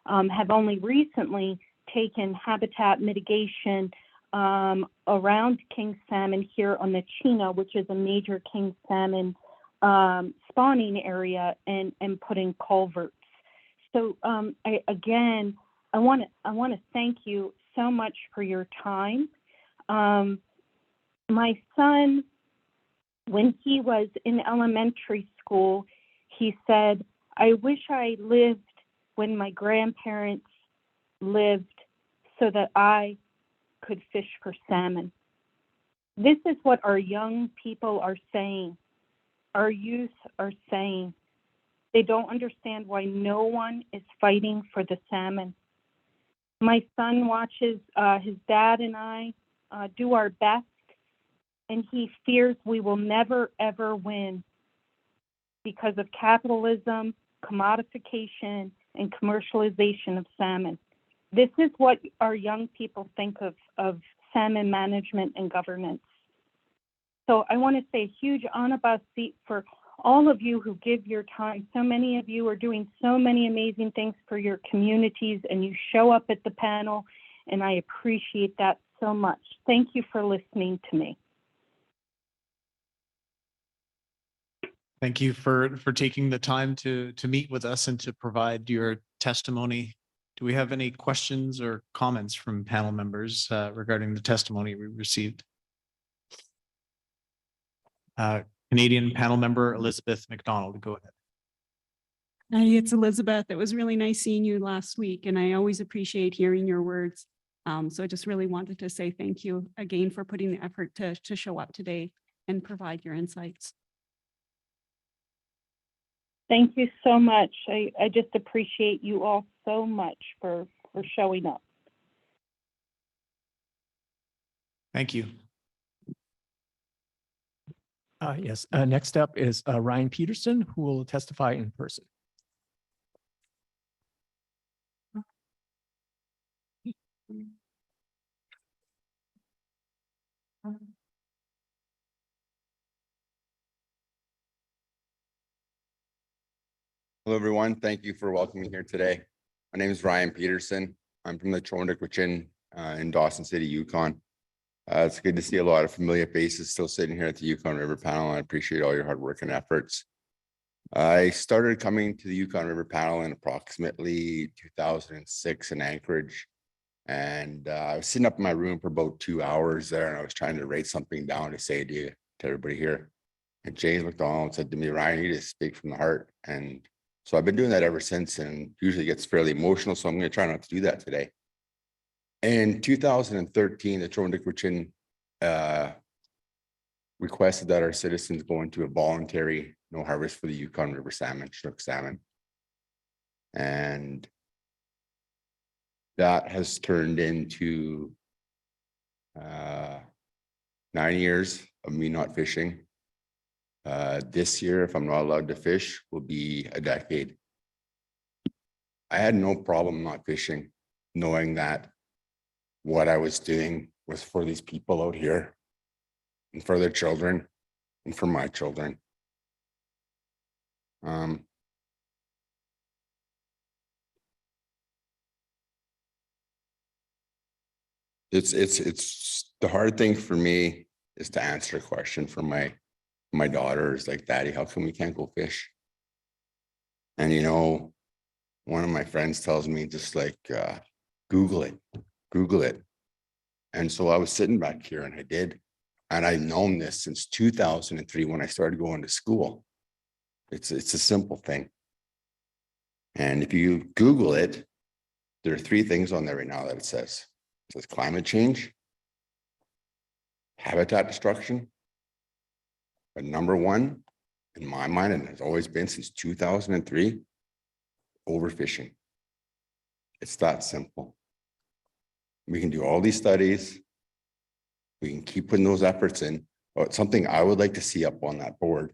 Speaker 22: have only recently taken habitat mitigation around king salmon here on the Chinook, which is a major king salmon spawning area, and putting culverts. So I want to thank you so much for your time. My son, when he was in elementary school, he said, I wish I lived when my grandparents lived so that I could fish for salmon. This is what our young people are saying. Our youth are saying. They don't understand why no one is fighting for the salmon. My son watches his dad and I do our best, and he fears we will never, ever win because of capitalism, commodification, and commercialization of salmon. This is what our young people think of salmon management and governance. So I want to say a huge anabasi for all of you who give your time. So many of you are doing so many amazing things for your communities, and you show up at the panel, and I appreciate that so much. Thank you for listening to me.
Speaker 1: Thank you for taking the time to meet with us and to provide your testimony. Do we have any questions or comments from panel members regarding the testimony we received? Canadian panel member Elizabeth McDonald, go ahead.
Speaker 19: Hi, it's Elizabeth. It was really nice seeing you last week, and I always appreciate hearing your words. So I just really wanted to say thank you again for putting the effort to show up today and provide your insights.
Speaker 22: Thank you so much. I just appreciate you all so much for showing up.
Speaker 1: Thank you.
Speaker 6: Yes, next up is Ryan Peterson, who will testify in person.
Speaker 5: Hello, everyone. Thank you for welcoming me here today. My name is Ryan Peterson. I'm from the Chinook in Dawson City, Yukon. It's good to see a lot of familiar faces still sitting here at the Yukon River Panel. I appreciate all your hard work and efforts. I started coming to the Yukon River Panel in approximately 2006 in Anchorage. And I was sitting up in my room for about 2 hours there, and I was trying to write something down to say to everybody here. And James McDonald said to me, Ryan, you just speak from the heart. And So I've been doing that ever since, and usually gets fairly emotional. So I'm going to try not to do that today. In 2013, the Chinook requested that our citizens go into a voluntary no harvest for the Yukon River salmon, Chinook salmon. And that has turned into 9 years of me not fishing. This year, if I'm not allowed to fish, will be a decade. I had no problem not fishing, knowing that what I was doing was for these people out here and for their children and for my children. It's the hard thing for me is to answer a question from my daughter is like, Daddy, how come we can't go fish? And you know, one of my friends tells me just like, Google it. And so I was sitting back here and I did. And I've known this since 2003 when I started going to school. It's a simple thing. And if you Google it, there are 3 things on there right now that it says. It says climate change, habitat destruction, but number 1 in my mind, and has always been since 2003, overfishing. It's that simple. We can do all these studies. We can keep putting those efforts in. But something I would like to see up on that board,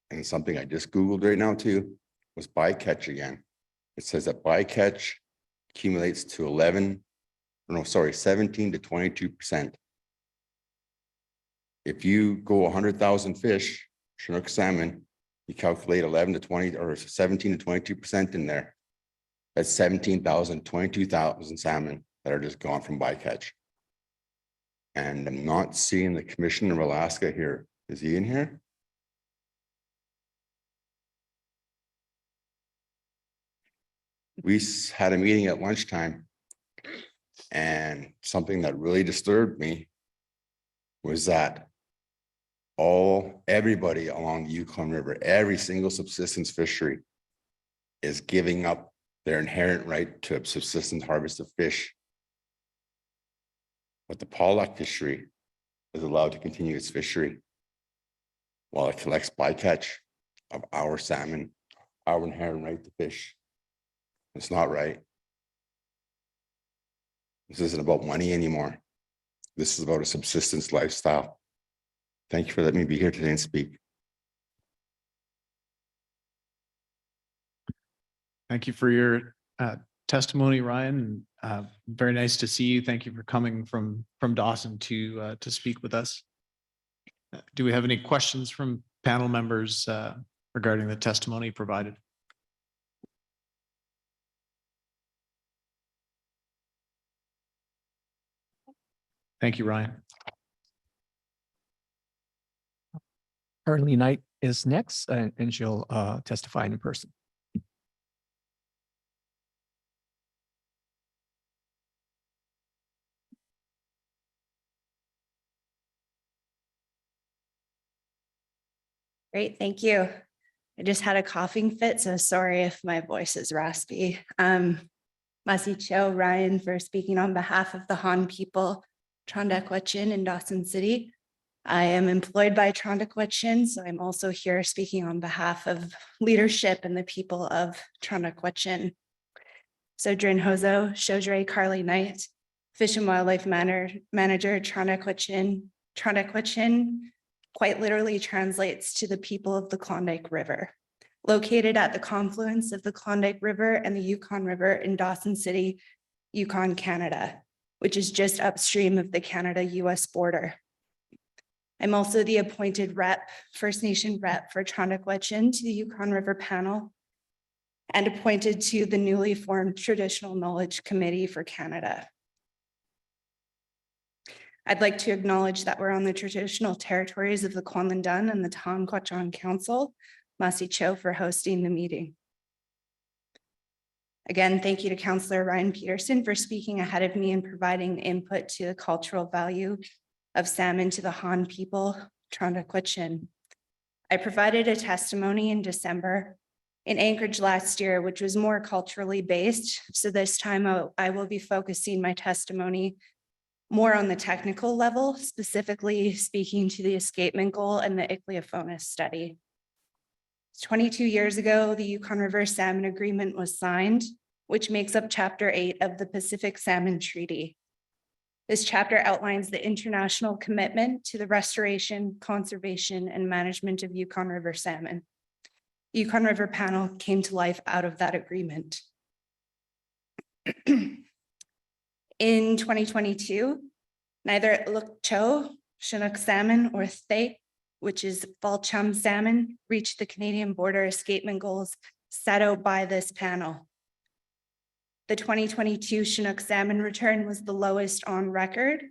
Speaker 5: and something I just Googled right now too, was bycatch again. It says that bycatch accumulates to 17 to 22%. If you go 100,000 fish, Chinook salmon, you calculate 11 to 20 or 17 to 22% in there. That's 17,000, 22,000 salmon that are just gone from bycatch. And I'm not seeing the Commissioner of Alaska here. Is he in here? We had a meeting at lunchtime, and something that really disturbed me was that everybody along the Yukon River, every single subsistence fishery is giving up their inherent right to a subsistence harvest of fish. But the pollock fishery is allowed to continue its fishery while it collects bycatch of our salmon, our inherent right to fish. It's not right. This isn't about money anymore. This is about a subsistence lifestyle. Thank you for letting me be here today and speak.
Speaker 1: Thank you for your testimony, Ryan. Very nice to see you. Thank you for coming from Dawson to speak with us. Do we have any questions from panel members regarding the testimony provided? Thank you, Ryan.
Speaker 6: Carly Knight is next, and she'll testify in person.
Speaker 12: Great, thank you. I just had a coughing fit, so sorry if my voice is raspy. Masi Cho, Ryan, for speaking on behalf of the Han people, Trondhekwachin in Dawson City. I am employed by Trondhekwachin, so I'm also here speaking on behalf of leadership and the people of Trondhekwachin. So Drin Hozo, Shojre Carly Knight, Fish and Wildlife Manager, Trondhekwachin. Trondhekwachin quite literally translates to the people of the Klondike River. Located at the confluence of the Klondike River and the Yukon River in Dawson City, Yukon, Canada, which is just upstream of the Canada-US border. I'm also the appointed First Nation rep for Trondhekwachin to the Yukon River Panel and appointed to the newly formed Traditional Knowledge Committee for Canada. I'd like to acknowledge that we're on the traditional territories of the Kwanlin and the Tahnkwachan Council. Masi Cho for hosting the meeting. Again, thank you to Councillor Ryan Peterson for speaking ahead of me and providing input to the cultural value of salmon to the Han people, Trondhekwachin. I provided a testimony in December in Anchorage last year, which was more culturally based. So this time I will be focusing my testimony more on the technical level, specifically speaking to the escapement goal and the Ichthyophonus study. 22 years ago, the Yukon River Salmon Agreement was signed, which makes up Chapter 8 of the Pacific Salmon Treaty. This chapter outlines the international commitment to the restoration, conservation, and management of Yukon River salmon. The Yukon River Panel came to life out of that agreement. In 2022, neither Lukcho, Chinook salmon, or Thay, which is fall chum salmon, reached the Canadian border escapement goals set out by this panel. The 2022 Chinook salmon return was the lowest on record.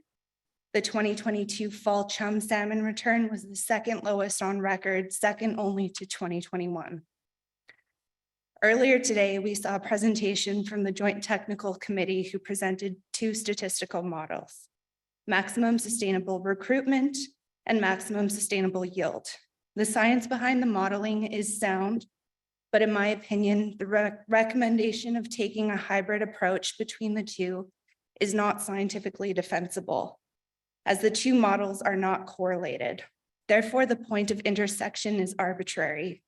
Speaker 12: The 2022 fall chum salmon return was the second lowest on record, second only to 2021. Earlier today, we saw a presentation from the Joint Technical Committee who presented two statistical models: maximum sustainable recruitment and maximum sustainable yield. The science behind the modeling is sound, but in my opinion, the recommendation of taking a hybrid approach between the two is not scientifically defensible, as the two models are not correlated. Therefore, the point of intersection is arbitrary.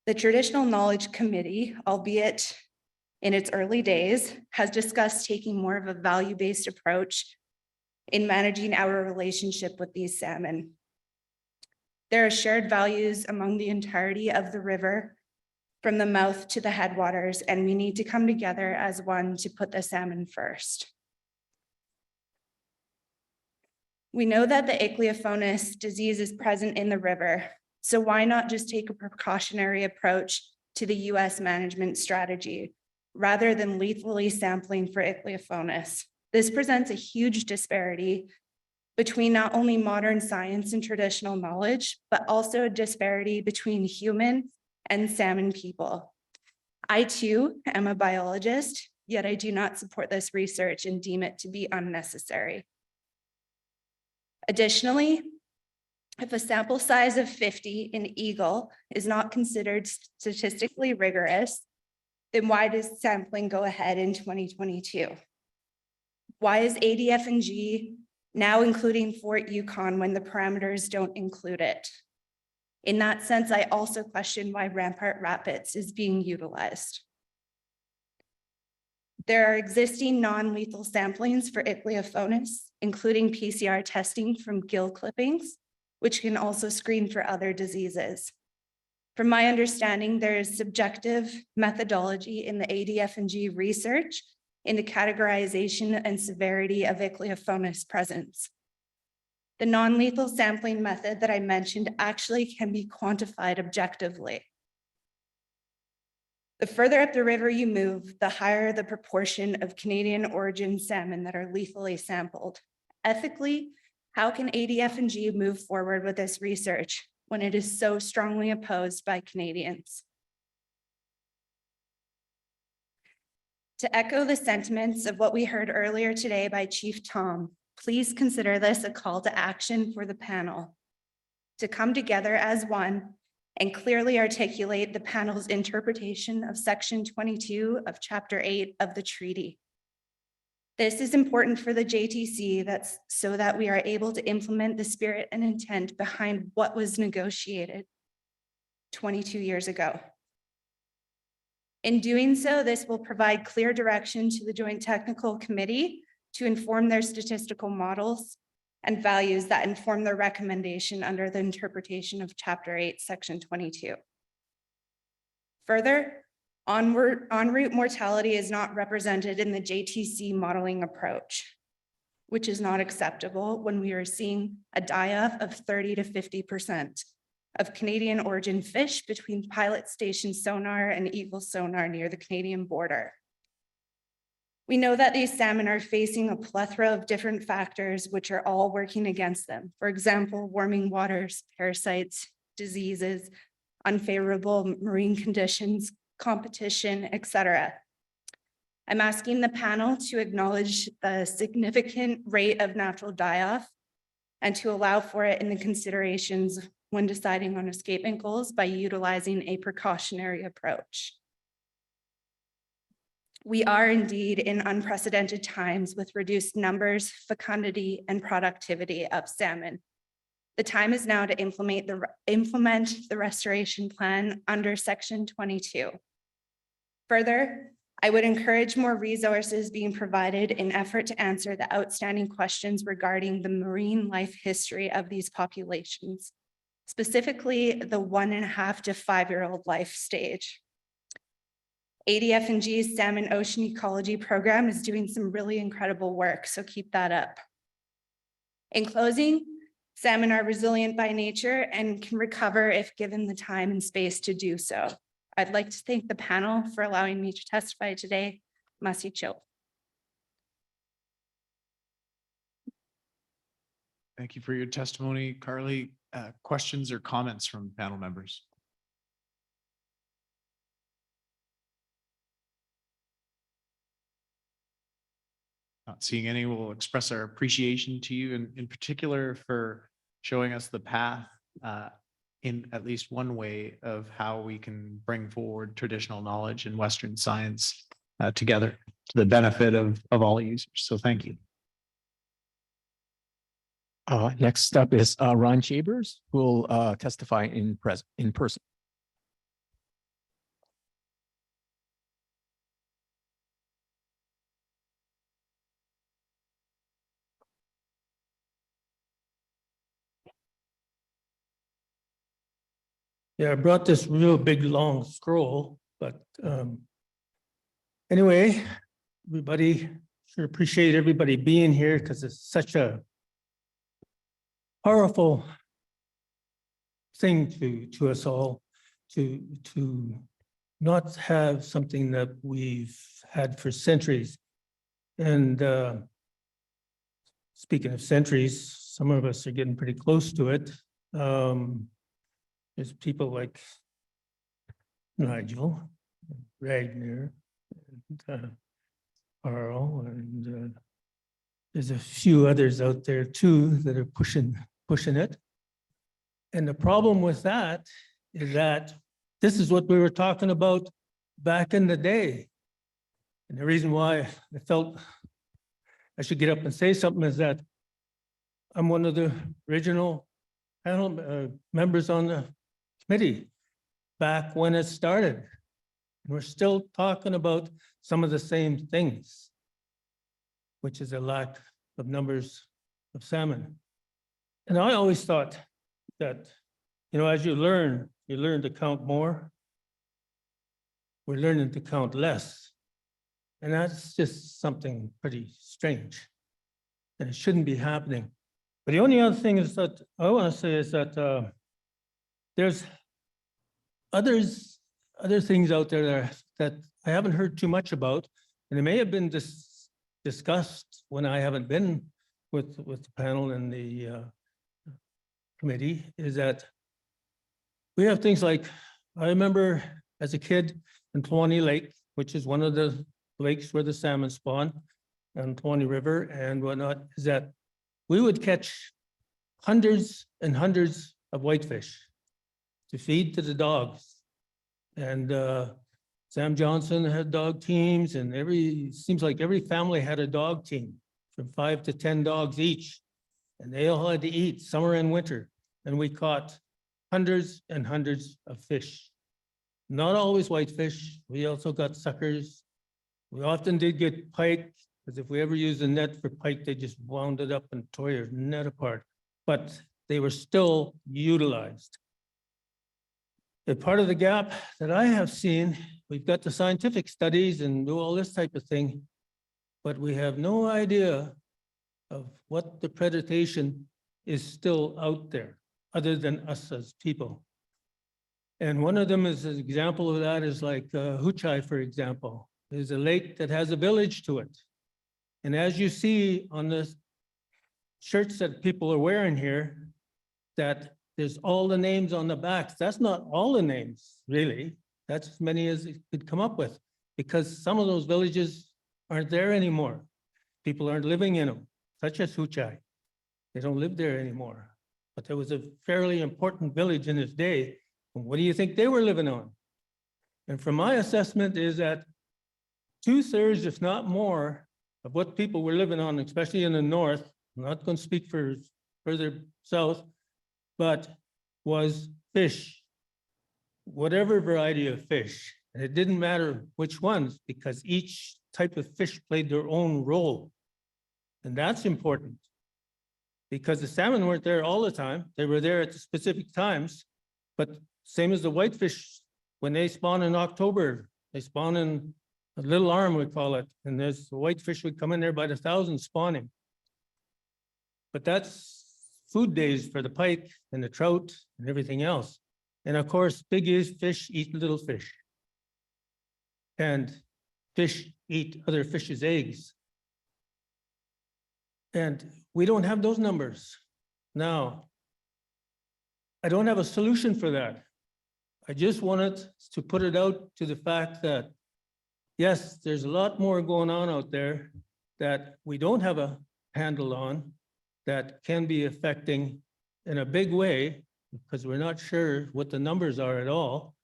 Speaker 12: The Traditional Knowledge Committee, albeit in its early days, has discussed taking more of a value-based approach in managing our relationship with these salmon. There are shared values among the entirety of the river, from the mouth to the headwaters, and we need to come together as one to put the salmon first. We know that the Ichthyophonus disease is present in the river, so why not just take a precautionary approach to the US management strategy rather than lethally sampling for Ichthyophonus? This presents a huge disparity between not only modern science and traditional knowledge, but also a disparity between human and salmon people. I too am a biologist, yet I do not support this research and deem it to be unnecessary. Additionally, if a sample size of 50 in Eagle is not considered statistically rigorous, then why does sampling go ahead in 2022? Why is ADF&G now including Fort Yukon when the parameters don't include it? In that sense, I also question why Rampart Rapids is being utilized. There are existing non-lethal samplings for Ichthyophonus, including PCR testing from gill clippings, which can also screen for other diseases. From my understanding, there is subjective methodology in the ADF&G research in the categorization and severity of Ichthyophonus presence. The non-lethal sampling method that I mentioned actually can be quantified objectively. The further up the river you move, the higher the proportion of Canadian origin salmon that are lethally sampled. Ethically, how can ADF&G move forward with this research when it is so strongly opposed by Canadians? To echo the sentiments of what we heard earlier today by Chief Tom, please consider this a call to action for the panel to come together as one and clearly articulate the panel's interpretation of Section 22 of Chapter 8 of the treaty. This is important for the JTC so that we are able to implement the spirit and intent behind what was negotiated 22 years ago. In doing so, this will provide clear direction to the Joint Technical Committee to inform their statistical models and values that inform their recommendation under the interpretation of Chapter 8, Section 22. Further, en route mortality is not represented in the JTC modeling approach, which is not acceptable when we are seeing a die-off of 30 to 50% of Canadian origin fish between pilot station sonar and Eagle sonar near the Canadian border. We know that these salmon are facing a plethora of different factors which are all working against them. For example, warming waters, parasites, diseases, unfavorable marine conditions, competition, etc. I'm asking the panel to acknowledge the significant rate of natural die-off and to allow for it in the considerations when deciding on escapement goals by utilizing a precautionary approach. We are indeed in unprecedented times with reduced numbers, fecundity, and productivity of salmon. The time is now to implement the restoration plan under Section 22. Further, I would encourage more resources being provided in effort to answer the outstanding questions regarding the marine life history of these populations, specifically the 1.5 to 5-year-old life stage. ADF&G's Salmon Ocean Ecology Program is doing some really incredible work, so keep that up. In closing, salmon are resilient by nature and can recover if given the time and space to do so. I'd like to thank the panel for allowing me to testify today. Masi Cho.
Speaker 1: Thank you for your testimony, Carly. Questions or comments from panel members? Not seeing any, we'll express our appreciation to you in particular for showing us the path in at least one way of how we can bring forward traditional knowledge and Western science together to the benefit of all users. So thank you.
Speaker 6: Next up is Ron Chambers, who will testify in person.
Speaker 2: Yeah, I brought this real big, long scroll, but anyway, everybody, sure appreciate everybody being here because it's such a powerful thing to us all to not have something that we've had for centuries. And speaking of centuries, some of us are getting pretty close to it. There's people like Nigel, Ragnar, and Carrol, and there's a few others out there too that are pushing it. And the problem with that is that this is what we were talking about back in the day. And the reason why I felt I should get up and say something is that I'm one of the original panel members on the committee back when it started. And we're still talking about some of the same things, which is a lack of numbers of salmon. And I always thought that, as you learn to count more. We're learning to count less. And that's just something pretty strange. And it shouldn't be happening. But the only other thing is that I want to say is that there's other things out there that I haven't heard too much about, and they may have been discussed when I haven't been with the panel and the committee, is that we have things like, I remember as a kid in Tawny Lake, which is one of the lakes where the salmon spawn, and Tawny River and whatnot, is that we would catch hundreds and hundreds of whitefish to feed to the dogs. And Sam Johnson had dog teams, and seems like every family had a dog team from 5 to 10 dogs each. And they all had to eat summer and winter. And we caught hundreds and hundreds of fish. Not always whitefish. We also got suckers. We often did get pike, because if we ever used a net for pike, they just wound it up and tore your net apart. But they were still utilized. The part of the gap that I have seen, we've got the scientific studies and do all this type of thing, but we have no idea of what the predation is still out there, other than us as people. And one of them is an example of that is like Huchai, for example. There's a lake that has a village to it. And as you see on the shirts that people are wearing here, that there's all the names on the backs. That's not all the names, really. That's as many as it could come up with, because some of those villages aren't there anymore. People aren't living in them, such as Huchai. They don't live there anymore. but there was a fairly important village in its day. And what do you think they were living on? And from my assessment is that 2/3, if not more, of what people were living on, especially in the north, I'm not going to speak for further south, but was fish, whatever variety of fish. And it didn't matter which ones, because each type of fish played their own role. And that's important, because the salmon weren't there all the time. They were there at specific times, but same as the whitefish, when they spawn in October, they spawn in a little arm, we call it, and there's the whitefish would come in there by the thousands spawning. But that's food days for the pike and the trout and everything else. And of course, big fish eat little fish. And fish eat other fish's eggs. And we don't have those numbers. Now, I don't have a solution for that. I just wanted to put it out to the fact that, yes, there's a lot more going on out there that we don't have a handle on, that can be affecting in a big way, because we're not sure what the numbers are at all.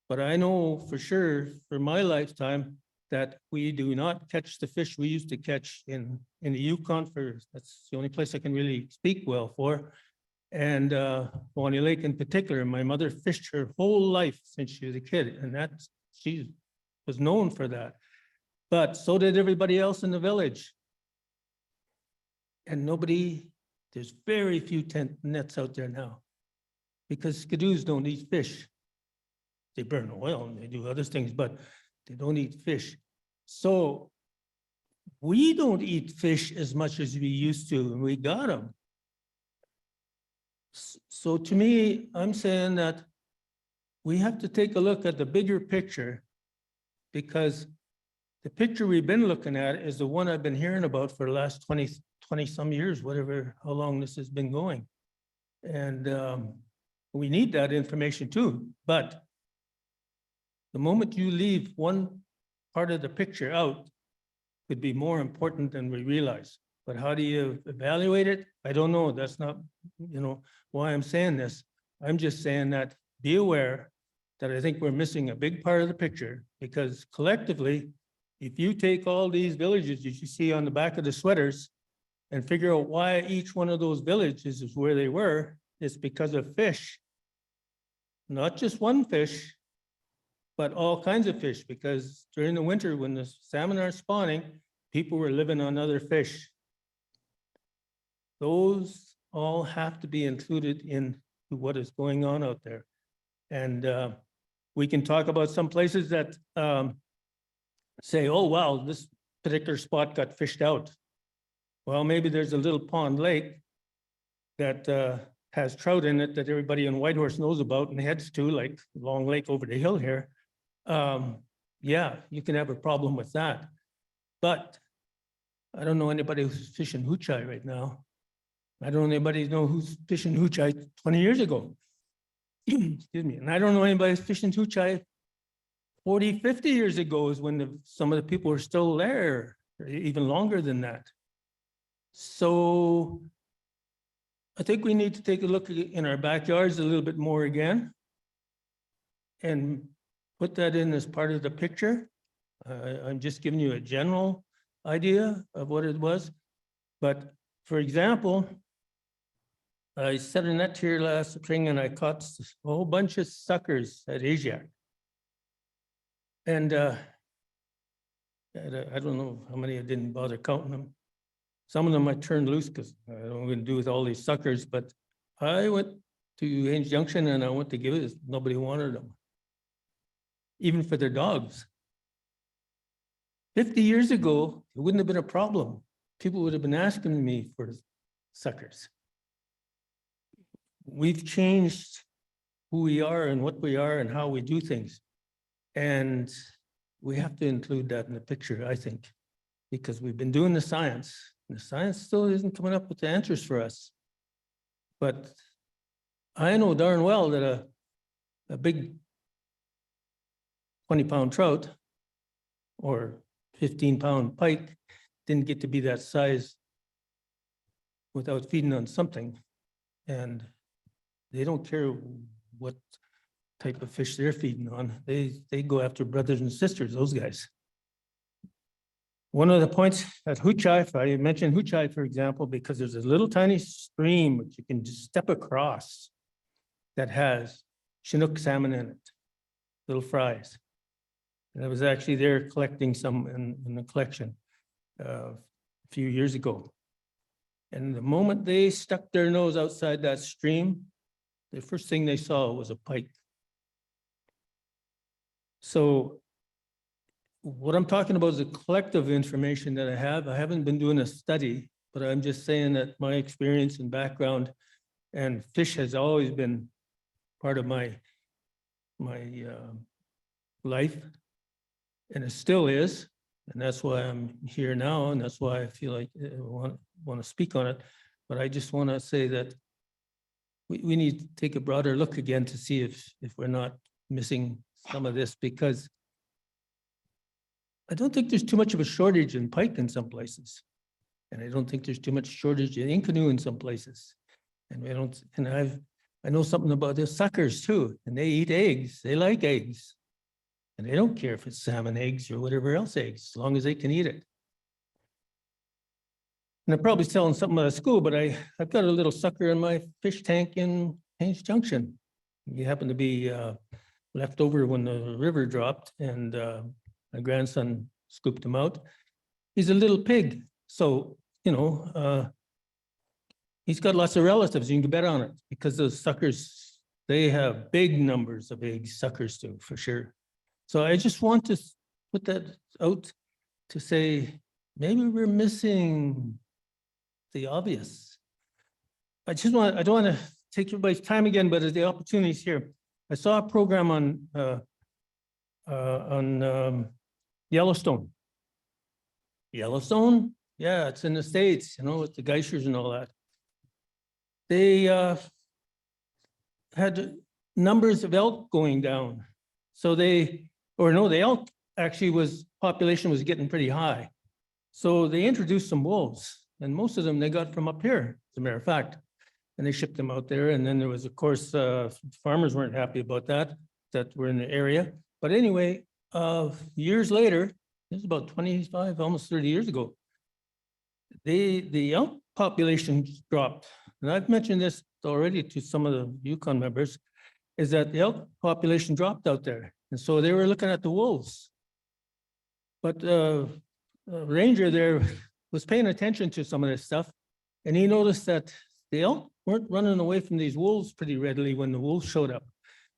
Speaker 2: But I know for sure, for my lifetime, that we do not catch the fish we used to catch in the Yukon. That's the only place I can really speak well for. And Bonnie Lake in particular, my mother fished her whole life since she was a kid, and she was known for that. But so did everybody else in the village. And there's very few nets out there now, because skidoos don't eat fish. They burn oil and they do other things, but they don't eat fish. So we don't eat fish as much as we used to, and we got them. So to me, I'm saying that we have to take a look at the bigger picture, because the picture we've been looking at is the one I've been hearing about for the last 20 some years, how long this has been going. And we need that information too. But the moment you leave one part of the picture out, could be more important than we realize. But how do you evaluate it? I don't know. That's not, why I'm saying this. I'm just saying that be aware that I think we're missing a big part of the picture, because collectively, if you take all these villages that you see on the back of the sweaters and figure out why each one of those villages is where they were, it's because of fish. Not just one fish, but all kinds of fish, because during the winter when the salmon are spawning, people were living on other fish. Those all have to be included in what is going on out there. And we can talk about some places that say, oh, wow, this particular spot got fished out. Well, maybe there's a little pond lake that has trout in it that everybody in Whitehorse knows about and heads to, like Long Lake over the hill here. Yeah, you can have a problem with that. But I don't know anybody who's fishing hoochie right now. I don't know anybody who's fishing hoochie 20 years ago. Excuse me. And I don't know anybody who's fishing hoochie 40, 50 years ago, is when some of the people were still there, or even longer than that. So I think we need to take a look in our backyards a little bit more again and put that in as part of the picture. I'm just giving you a general idea of what it was. But for example, I set a net here last spring and I caught a whole bunch of suckers at Asia. And I don't know how many I didn't bother counting them. Some of them I turned loose because I don't know what to do with all these suckers, but I went to Haines Junction and I went to give it, nobody wanted them. Even for their dogs. 50 years ago, it wouldn't have been a problem. People would have been asking me for suckers. We've changed who we are and what we are and how we do things. And we have to include that in the picture, I think, because we've been doing the science. And the science still isn't coming up with the answers for us. But I know darn well that a big 20-pound trout or 15-pound pike didn't get to be that size without feeding on something. And they don't care what type of fish they're feeding on. They go after brothers and sisters, those guys. One of the points at Huchai, I mentioned Huchai, for example, because there's a little tiny stream which you can just step across that has Chinook salmon in it, little fries. And I was actually there collecting some in the collection a few years ago. And the moment they stuck their nose outside that stream, the first thing they saw was a pike. So what I'm talking about is a collective information that I have. I haven't been doing a study, but I'm just saying that my experience and background and fish has always been part of my life, and it still is. And that's why I'm here now, and that's why I feel like I want to speak on it. But I just want to say that we need to take a broader look again to see if we're not missing some of this, because I don't think there's too much of a shortage in pike in some places. And I don't think there's too much shortage in Inkanu in some places. And we don't, and I know something about the suckers too, and they eat eggs. They like eggs. And they don't care if it's salmon eggs or whatever else eggs, as long as they can eat it. And I'm probably selling something out of school, but I've got a little sucker in my fish tank in Haines Junction. He happened to be left over when the river dropped, and my grandson scooped him out. He's a little pig, so, you know, he's got lots of relatives, you can bet on it, because those suckers, they have big numbers of eggs, suckers do, for sure. So I just want to put that out to say, maybe we're missing the obvious. I don't want to take everybody's time again, but as the opportunity's here, I saw a program on Yellowstone. Yellowstone? Yeah, it's in the States, you know, with the geysers and all that. They had numbers of elk going down. So the elk actually population was getting pretty high. So they introduced some wolves, and most of them they got from up here, as a matter of fact. And they shipped them out there. And then there was, of course, farmers weren't happy about that were in the area. But anyway, years later, this is about 25, almost 30 years ago, the elk population dropped. And I've mentioned this already to some of the Yukon members, is that the elk population dropped out there. And so they were looking at the wolves. But a ranger there was paying attention to some of this stuff. And he noticed that the elk weren't running away from these wolves pretty readily when the wolves showed up,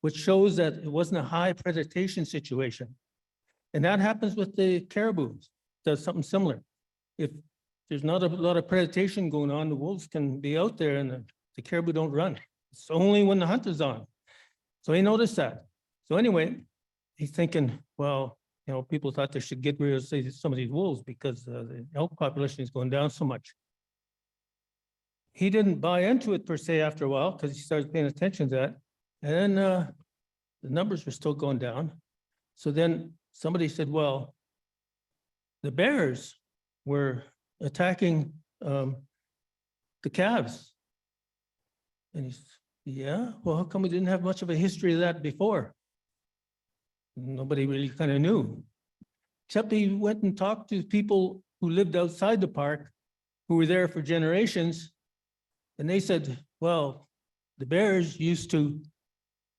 Speaker 2: which shows that it wasn't a high predation situation. And that happens with the caribou, does something similar. If there's not a lot of predation going on, the wolves can be out there and the caribou don't run. It's only when the hunt is on. So he noticed that. So anyway, he's thinking, well, you know, people thought they should get rid of some of these wolves because the elk population is going down so much. He didn't buy into it per se after a while because he started paying attention to that. And then the numbers were still going down. So then somebody said, well, the bears were attacking the calves. And he said, yeah, well, how come we didn't have much of a history of that before? Nobody really kind of knew, except he went and talked to people who lived outside the park, who were there for generations. And they said, well, the bears used to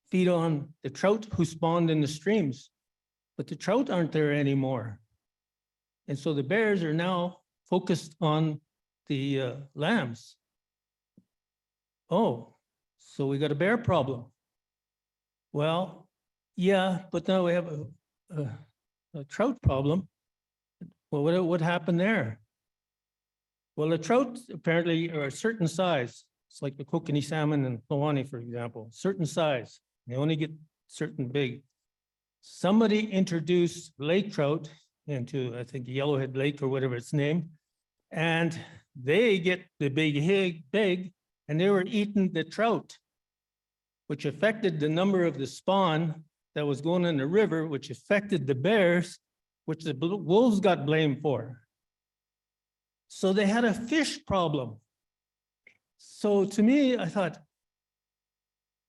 Speaker 2: feed on the trout who spawned in the streams, but the trout aren't there anymore. And so the bears are now focused on the lambs. Oh, so we got a bear problem. Well, yeah, but now we have a trout problem. Well, what happened there? Well, the trout apparently are a certain size. It's like the kokanee salmon and Plawani, for example, certain size. They only get certain big. Somebody introduced lake trout into, I think, Yellowhead Lake or whatever it's named, and they get the big, and they were eating the trout, which affected the number of the spawn that was going in the river, which affected the bears, which the wolves got blamed for. So they had a fish problem. So to me, I thought,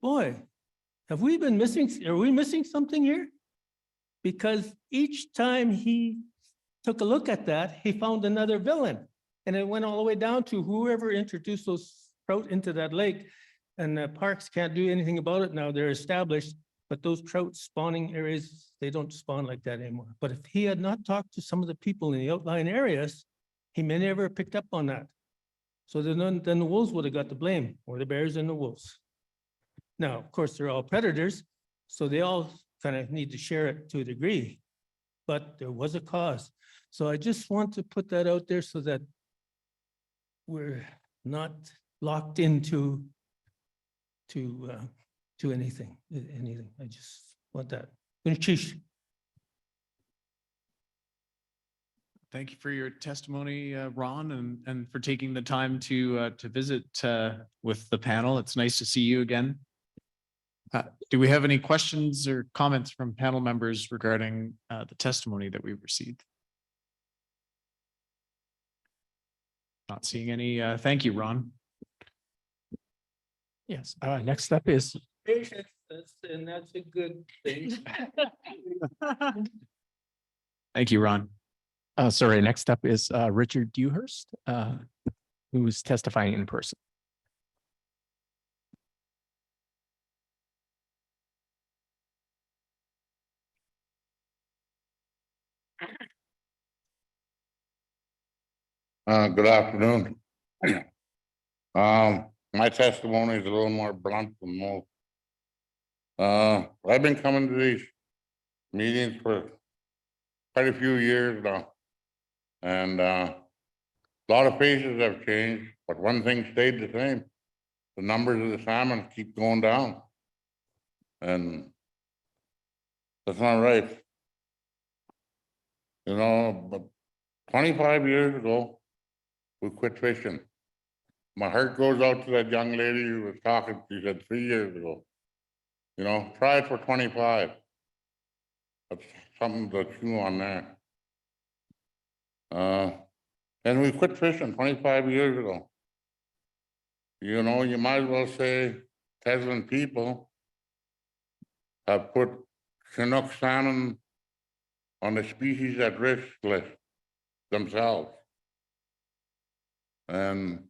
Speaker 2: boy, have we been missing, are we missing something here? Because each time he took a look at that, he found another villain. And it went all the way down to whoever introduced those trout into that lake. And the parks can't do anything about it now, they're established. But those trout spawning areas, they don't spawn like that anymore. But if he had not talked to some of the people in the outlying areas, he may never have picked up on that. So then the wolves would have got the blame, or the bears and the wolves. Now, of course, they're all predators, so they all kind of need to share it to a degree. But there was a cause. So I just want to put that out there so that we're not locked into anything. I just want that.
Speaker 1: Thank you for your testimony, Ron, and for taking the time to visit with the panel. It's nice to see you again. Do we have any questions or comments from panel members regarding the testimony that we've received? Not seeing any. Thank you, Ron.
Speaker 6: Yes, next up is
Speaker 2: Patience, and that's a good thing.
Speaker 1: Thank you, Ron.
Speaker 6: sorry, next up is Richard Dewhurst, who's testifying in person.
Speaker 7: Good afternoon. My testimony is a little more blunt than most. I've been coming to these meetings for quite a few years now. And a lot of faces have changed, but one thing stayed the same. The numbers of the salmon keep going down. And that's not right. You know, but 25 years ago, we quit fishing. My heart goes out to that young lady who was talking, she said 3 years ago. You know, try it for 25. That's something to chew on there. And we quit fishing 25 years ago. You know, you might as well say Teslin people have put Chinook salmon on the species at risk list themselves. And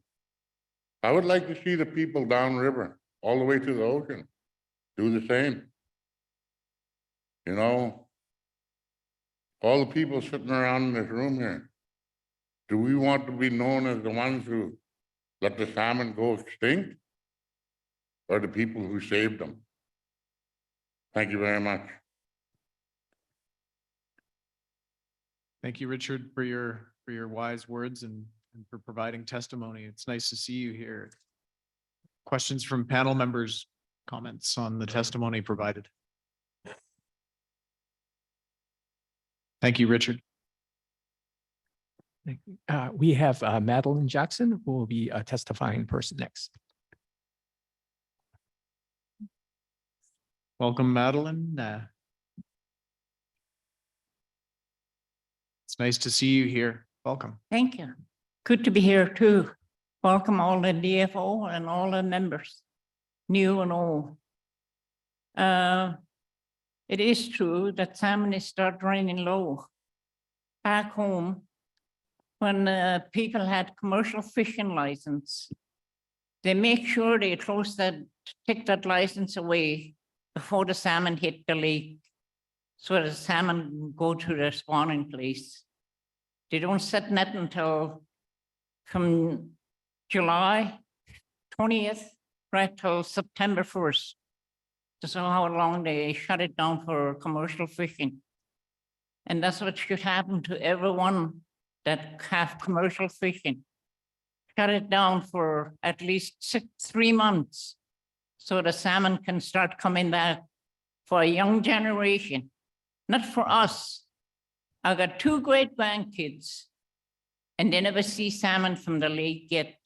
Speaker 7: I would like to see the people downriver, all the way to the ocean, do the same. You know, all the people sitting around in this room here, do we want to be known as the ones who let the salmon go extinct, or the people who saved them? Thank you very much.
Speaker 1: Thank you, Richard, for your wise words and for providing testimony. It's nice to see you here. Questions from panel members, comments on the testimony provided. Thank you, Richard.
Speaker 6: We have Madeline Jackson, who will be testifying in person next.
Speaker 1: Welcome, Madeline. It's nice to see you here. Welcome.
Speaker 13: Thank you. Good to be here too. Welcome all the DFO and all the members, new and old. It is true that salmon is start running low. Back home, when people had commercial fishing license, they make sure they take that license away before the salmon hit the lake, so the salmon go to their spawning place. They don't set net until from July 20th right till September 1st. That's how long they shut it down for commercial fishing. And that's what should happen to everyone that have commercial fishing. Shut it down for at least 3 months so the salmon can start coming back for a young generation, not for us. I got 2 great grandkids and they never see salmon from the lake yet.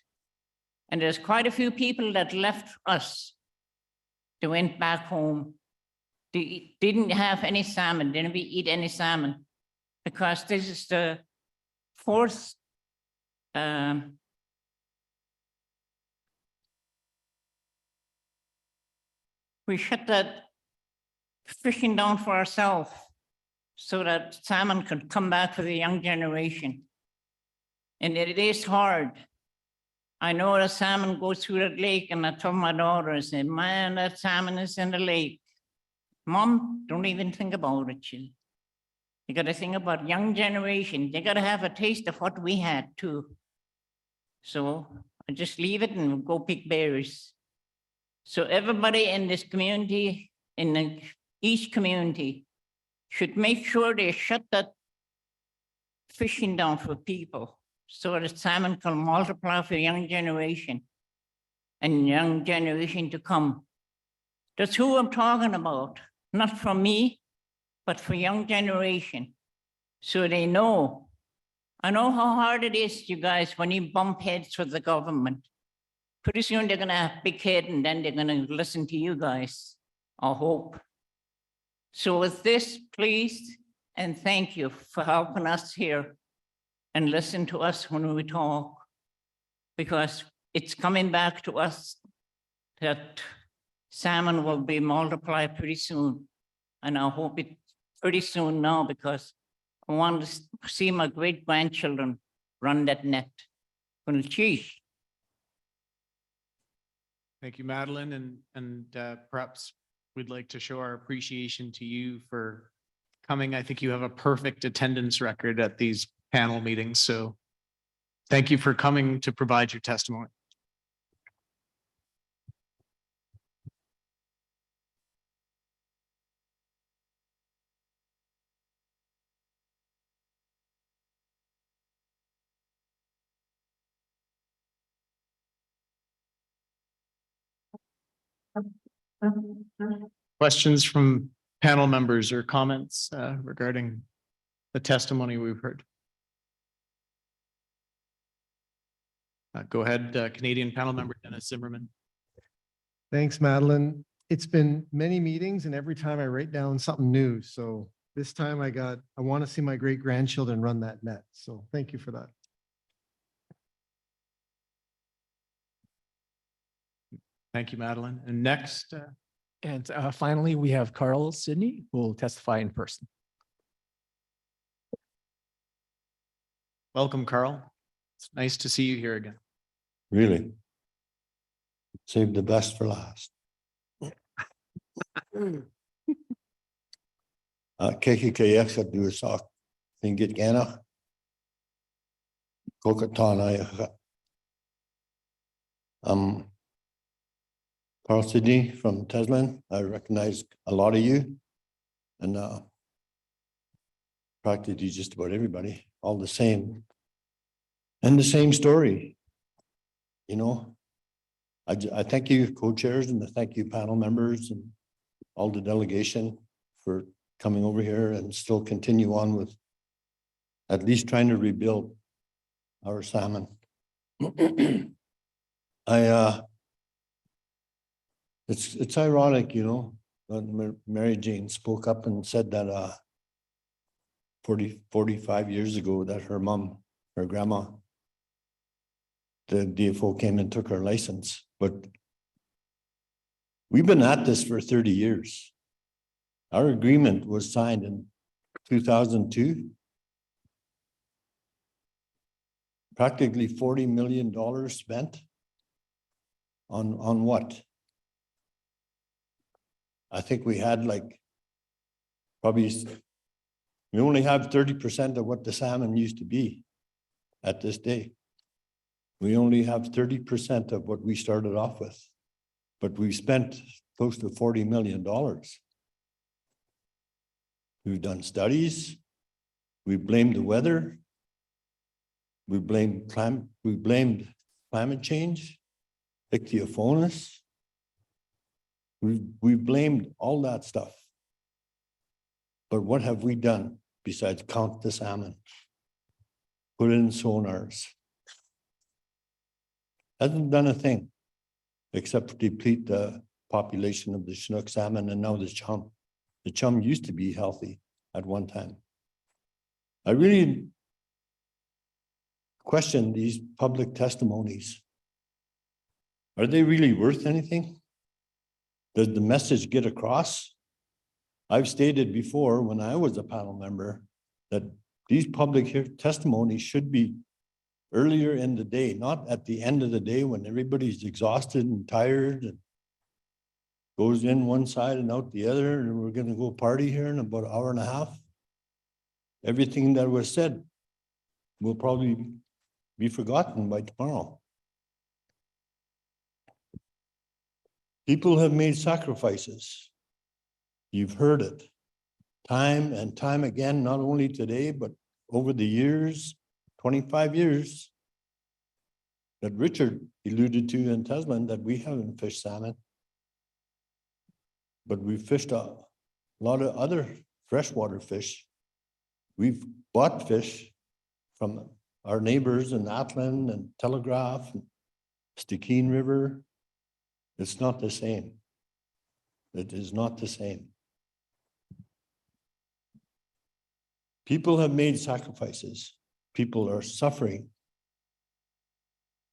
Speaker 13: And there's quite a few people that left us. They went back home. They didn't have any salmon, didn't eat any salmon, because this is the 4th we shut that fishing down for ourselves so that salmon could come back for the young generation. And it is hard. I know the salmon goes through that lake, and I told my daughter, I said, man, that salmon is in the lake. Mom, don't even think about it, child. You got to think about young generation. They got to have a taste of what we had too. So I just leave it and go pick berries. So everybody in this community, in each community, should make sure they shut that fishing down for people so that salmon can multiply for young generation and young generation to come. That's who I'm talking about, not for me, but for young generation. So they know. I know how hard it is, you guys, when you bump heads with the government. Pretty soon they're gonna have big head and then they're gonna listen to you guys, I hope. So with this, please, and thank you for helping us here and listen to us when we talk, because it's coming back to us that salmon will be multiplied pretty soon. And I hope it pretty soon now, because I want to see my great grandchildren run that net. Well, geez.
Speaker 1: Thank you, Madeline, and perhaps we'd like to show our appreciation to you for coming. I think you have a perfect attendance record at these panel meetings, so thank you for coming to provide your testimony. Questions from panel members or comments regarding the testimony we've heard? Go ahead, Canadian panel member Dennis Zimmerman.
Speaker 11: Thanks, Madeline. It's been many meetings and every time I write down something new. So this time I want to see my great grandchildren run that net. So thank you for that.
Speaker 1: Thank you, Madeline. And next.
Speaker 6: And finally, we have Carrol Sydney, who will testify in person.
Speaker 1: Welcome, Carrol. It's nice to see you here again.
Speaker 4: Really? Save the best for last. KKKX at Duasak, Fingit Gana, Kokatana. Carl Sydney from Jallen. I recognize a lot of you, and practically just about everybody, all the same, and the same story. You know, I thank you, co-chairs, and I thank you, panel members, and all the delegation for coming over here and still continue on with at least trying to rebuild our salmon. It's ironic, you know, when Mary Jane spoke up and said that 45 years ago that her mom, her grandma, the DFO came and took her license, but we've been at this for 30 years. Our agreement was signed in 2002. Practically $40 million spent on what? I think we had like probably, we only have 30% of what the salmon used to be at this day. We only have 30% of what we started off with, but we spent close to $40 million. We've done studies. We blamed the weather. We blamed climate change, Ichthyophonus. We blamed all that stuff. But what have we done besides count the salmon? Put in sonars. Hasn't done a thing except deplete the population of the Chinook salmon and now the chum. The chum used to be healthy at one time. I really question these public testimonies. Are they really worth anything? Does the message get across? I've stated before, when I was a panel member, that these public testimonies should be earlier in the day, not at the end of the day when everybody's exhausted and tired and goes in one side and out the other, and we're gonna go party here in about an hour and a half. Everything that was said will probably be forgotten by tomorrow. People have made sacrifices. You've heard it time and time again, not only today, but over the years, 25 years, that Richard alluded to in Tasman, that we haven't fished salmon. But we've fished a lot of other freshwater fish. We've bought fish from our neighbors in Atlan and Telegraph, and Stikine River. It's not the same. It is not the same. People have made sacrifices. People are suffering,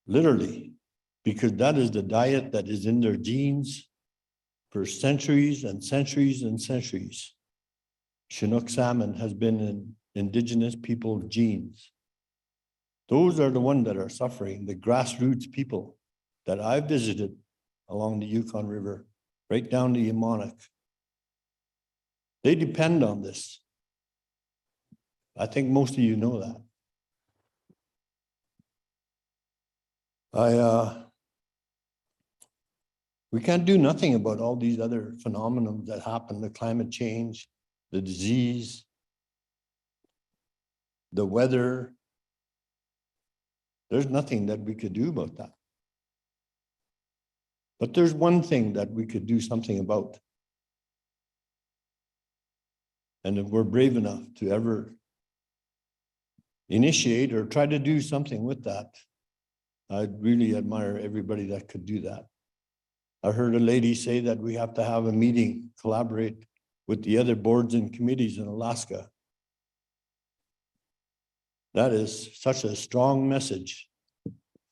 Speaker 4: literally, because that is the diet that is in their genes for centuries and centuries and centuries. Chinook salmon has been in indigenous people's genes. Those are the ones that are suffering, the grassroots people that I visited along the Yukon River, right down to Yamonic. They depend on this. I think most of you know that. We can't do nothing about all these other phenomena that happen, the climate change, the disease, the weather. There's nothing that we could do about that. But there's one thing that we could do something about. And if we're brave enough to ever initiate or try to do something with that, I'd really admire everybody that could do that. I heard a lady say that we have to have a meeting, collaborate with the other boards and committees in Alaska. That is such a strong message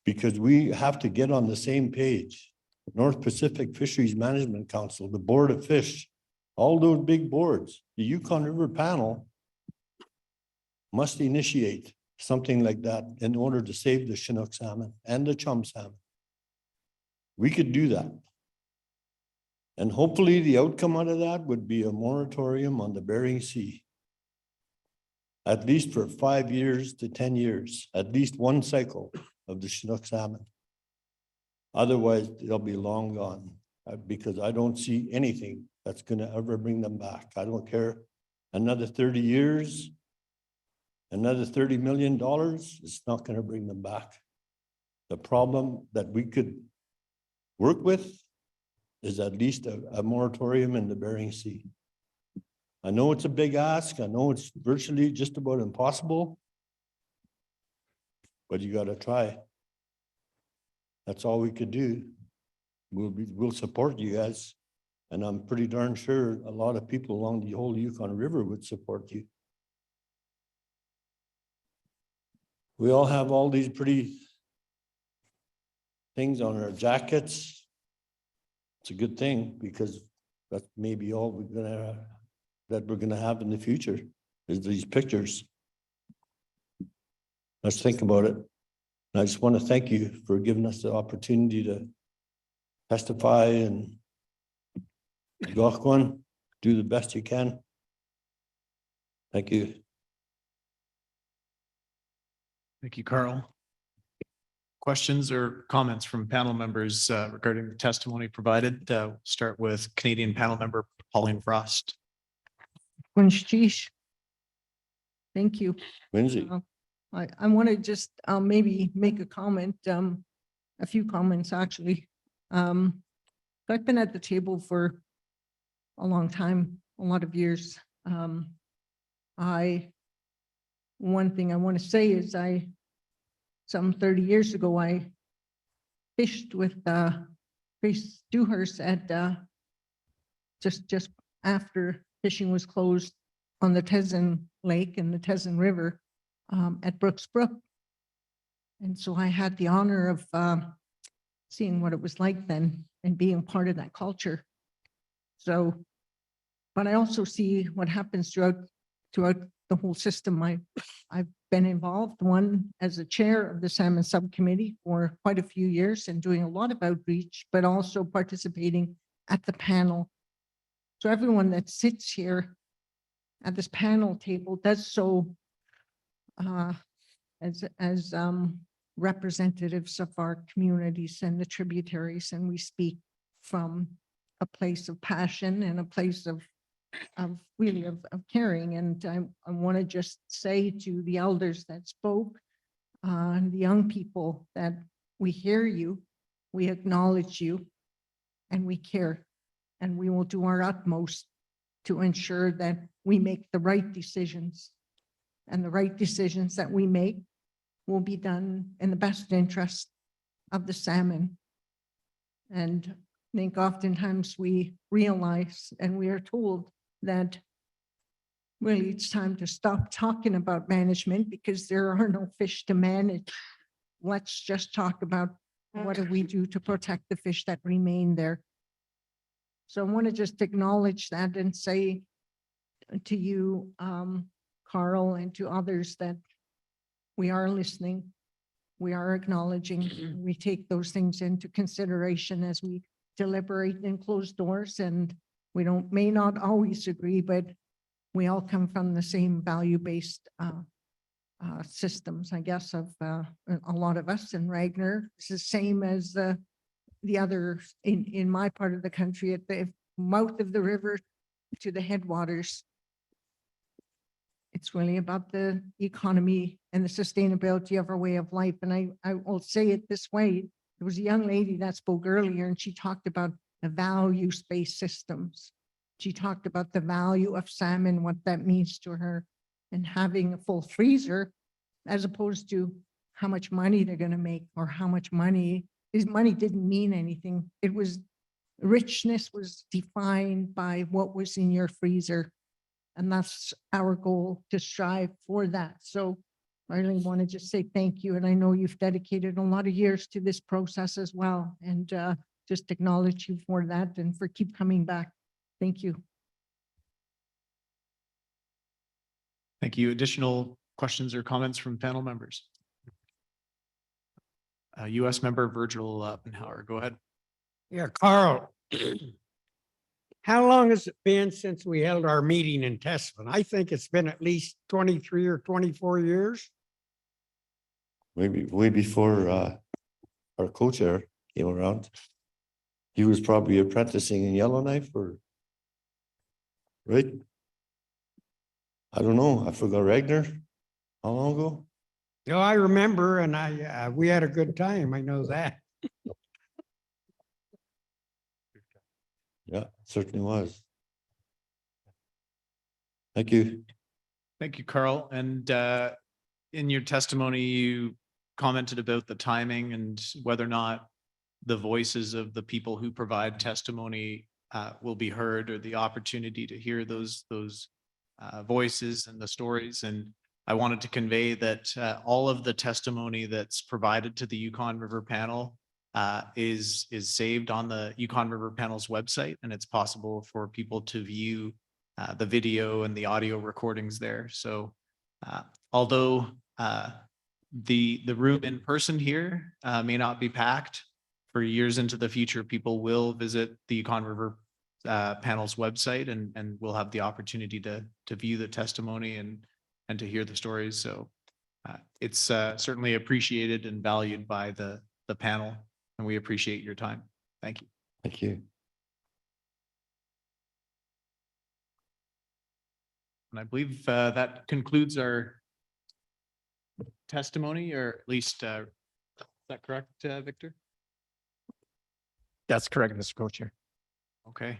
Speaker 4: because we have to get on the same page. North Pacific Fisheries Management Council, the Board of Fish, all those big boards, the Yukon River Panel must initiate something like that in order to save the Chinook salmon and the chum salmon. We could do that. And hopefully the outcome out of that would be a moratorium on the Bering Sea. At least for 5 years to 10 years, at least one cycle of the Chinook salmon. Otherwise, they'll be long gone because I don't see anything that's going to ever bring them back. I don't care. Another 30 years, another $30 million, it's not going to bring them back. The problem that we could work with is at least a moratorium in the Bering Sea. I know it's a big ask. I know it's virtually just about impossible, but you got to try. That's all we could do. We'll support you guys. And I'm pretty darn sure a lot of people along the whole Yukon River would support you. We all have all these pretty things on our jackets. It's a good thing because that's maybe all we're gonna have in the future is these pictures. Let's think about it. And I just want to thank you for giving us the opportunity to testify and Jaclyn, do the best you can. Thank you.
Speaker 1: Thank you, Carrol. Questions or comments from panel members regarding the testimony provided? We'll start with Canadian panel member Pauline Frost.
Speaker 14: Winshish. Thank you.
Speaker 4: Lindsay.
Speaker 14: I want to just maybe make a comment, a few comments actually. I've been at the table for a long time, a lot of years. One thing I want to say is some 30 years ago, I fished with Chris Dewhurst at just after fishing was closed on the Teslin Lake and the Teslin River at Brooks Brook. And so I had the honor of seeing what it was like then and being part of that culture. So, but I also see what happens throughout the whole system. I've been involved, one as a chair of the salmon subcommittee for quite a few years and doing a lot of outreach, but also participating at the panel. So everyone that sits here at this panel table does so as representatives of our communities and the tributaries, and we speak from a place of passion and a place of really of caring. And I want to just say to the elders that spoke, and the young people, that we hear you, we acknowledge you, and we care, and we will do our utmost to ensure that we make the right decisions, and the right decisions that we make will be done in the best interest of the salmon. And I think oftentimes we realize, and we are told, that really it's time to stop talking about management because there are no fish to manage. Let's just talk about what do we do to protect the fish that remain there. So I want to just acknowledge that and say to you, Carrol, and to others, that we are listening, we are acknowledging, we take those things into consideration as we deliberate in closed doors, and we may not always agree, but we all come from the same value-based systems, I guess, of a lot of us. And Ragnar, it's the same as the other in my part of the country, at the mouth of the river to the headwaters. It's really about the economy and the sustainability of our way of life. And I will say it this way. There was a young lady that spoke earlier, and she talked about the values-based systems. She talked about the value of salmon, what that means to her, and having a full freezer, as opposed to how much money they're going to make, or how much money didn't mean anything. It was, richness was defined by what was in your freezer. And that's our goal, to strive for that. So I really want to just say thank you. And I know you've dedicated a lot of years to this process as well. And just acknowledge you for that and for keep coming back. Thank you.
Speaker 1: Thank you. Additional questions or comments from panel members? US member Virgil Oppenhauer, go ahead.
Speaker 10: Yeah, Carrol. How long has it been since we held our meeting in Tesman? I think it's been at least 23 or 24 years.
Speaker 4: Maybe way before our co-chair came around. He was probably apprenticing in Yellowknife, or right? I don't know. I forgot. Ragnar, how long ago?
Speaker 10: No, I remember, and we had a good time. I know that.
Speaker 4: Yeah, it certainly was. Thank you.
Speaker 1: Thank you, Carrol. And in your testimony, you commented about the timing and whether or not the voices of the people who provide testimony will be heard, or the opportunity to hear those voices and the stories. And I wanted to convey that all of the testimony that's provided to the Yukon River Panel is saved on the Yukon River Panel's website, and it's possible for people to view the video and the audio recordings there. So although the room in person here may not be packed, for years into the future, people will visit the Yukon River Panel's website, and we'll have the opportunity to view the testimony and to hear the stories. So it's certainly appreciated and valued by the panel, and we appreciate your time. Thank you.
Speaker 4: Thank you.
Speaker 1: And I believe that concludes our testimony, or at least, is that correct, Victor?
Speaker 6: That's correct, Mr. Co-Chair.
Speaker 1: Okay.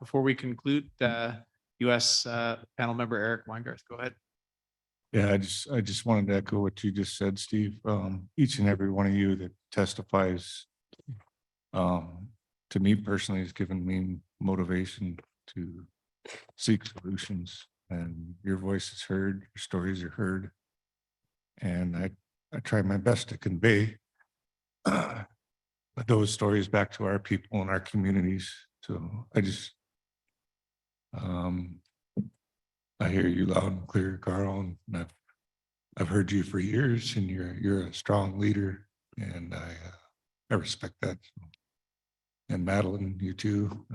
Speaker 1: Before we conclude, US panel member Eric Weingarth, go ahead.
Speaker 3: Yeah, I just wanted to echo what you just said, Steve. Each and every one of you that testifies, to me personally, has given me motivation to seek solutions, and your voice is heard, your stories are heard. And I try my best to convey those stories back to our people and our communities, So I just, I hear you loud and clear, Carl, and I've heard you for years, and you're a strong leader, and I respect that. And Madeline, you too.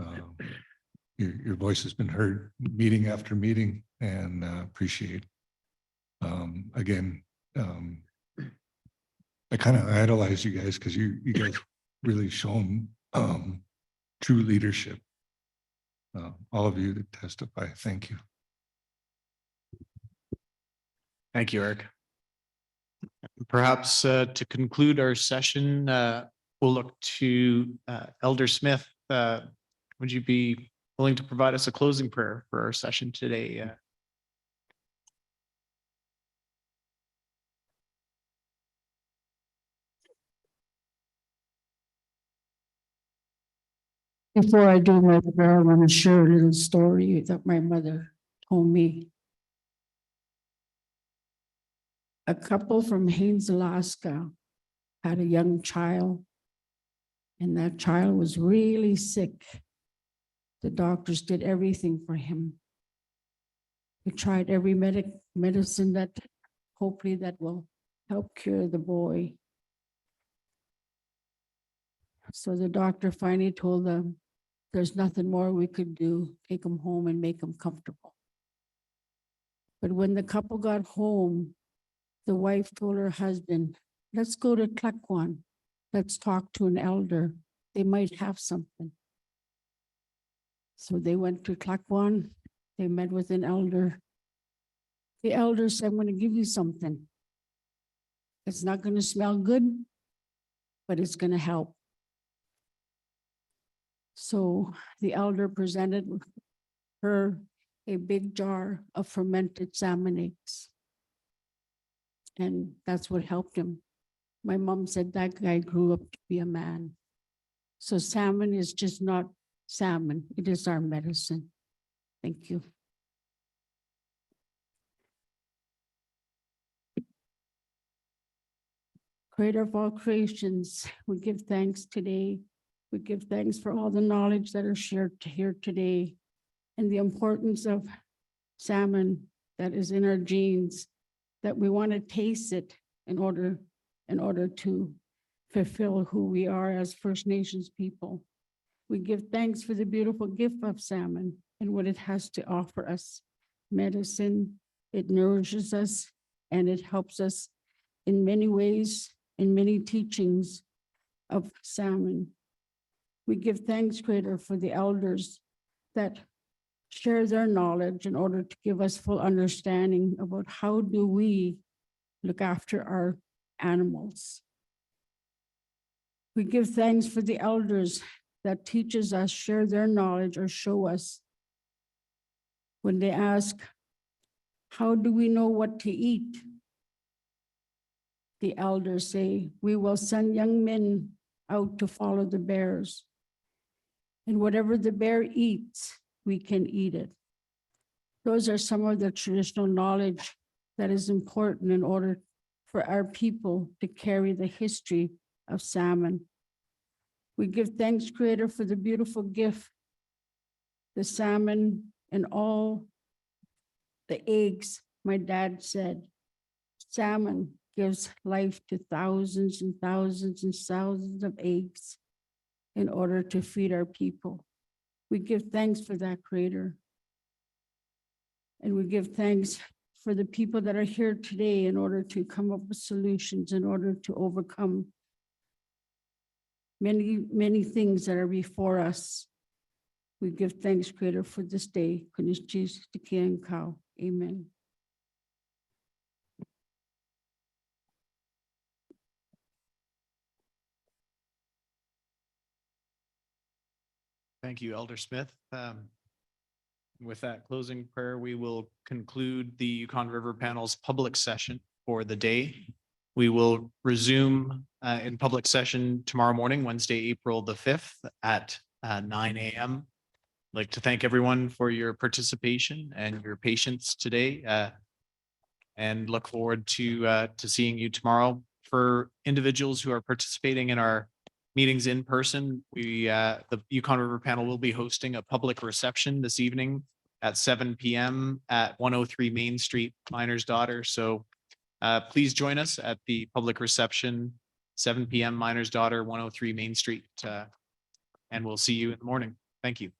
Speaker 3: Your voice has been heard meeting after meeting, and appreciate. Again, I kind of idolize you guys because you guys really shown true leadership. All of you that testify, thank you.
Speaker 1: Thank you, Eric. Perhaps to conclude our session, we'll look to Elder Smith. Would you be willing to provide us a closing prayer for our session today?
Speaker 16: Before I do my prayer, I want to share a little story that my mother told me. A couple from Haines, Alaska had a young child, and that child was really sick. The doctors did everything for him. We tried every medicine that hopefully that will help cure the boy. So the doctor finally told them, there's nothing more we could do, take him home and make him comfortable. But when the couple got home, the wife told her husband, let's go to Tlakwan. Let's talk to an elder. They might have something. So they went to Tlakwan. They met with an elder. The elder said, I'm going to give you something. It's not going to smell good, but it's going to help. So the elder presented her a big jar of fermented salmon eggs. And that's what helped him. My mom said that guy grew up to be a man. So salmon is just not salmon. It is our medicine. Thank you. Creator of all creations, we give thanks today. We give thanks for all the knowledge that are shared here today and the importance of salmon that is in our genes, that we want to taste it in order to fulfill who we are as First Nations people. We give thanks for the beautiful gift of salmon and what it has to offer us. Medicine, it nourishes us, and it helps us in many ways, in many teachings of salmon. We give thanks, Creator, for the elders that share their knowledge in order to give us full understanding about how do we look after our animals. We give thanks for the elders that teaches us, share their knowledge, or show us when they ask, how do we know what to eat? The elders say, we will send young men out to follow the bears. And whatever the bear eats, we can eat it. Those are some of the traditional knowledge that is important in order for our people to carry the history of salmon. We give thanks, Creator, for the beautiful gift, the salmon and all the eggs. My dad said, salmon gives life to thousands and thousands and thousands of eggs in order to feed our people. We give thanks for that, Creator. And we give thanks for the people that are here today in order to come up with solutions, in order to overcome many, many things that are before us. We give thanks, Creator, for this day. Amen.
Speaker 1: Thank you, Elder Smith. With that closing prayer, we will conclude the Yukon River Panel's public session for the day. We will resume in public session tomorrow morning, Wednesday, April the 5th at 9 a.m. I'd like to thank everyone for your participation and your patience today, and look forward to seeing you tomorrow. For individuals who are participating in our meetings in person, the Yukon River Panel will be hosting a public reception this evening at 7 p.m. at 103 Main Street, Miner's Daughter. So please join us at the public reception, 7 p.m. Miner's Daughter, 103 Main Street. And we'll see you in the morning. Thank you.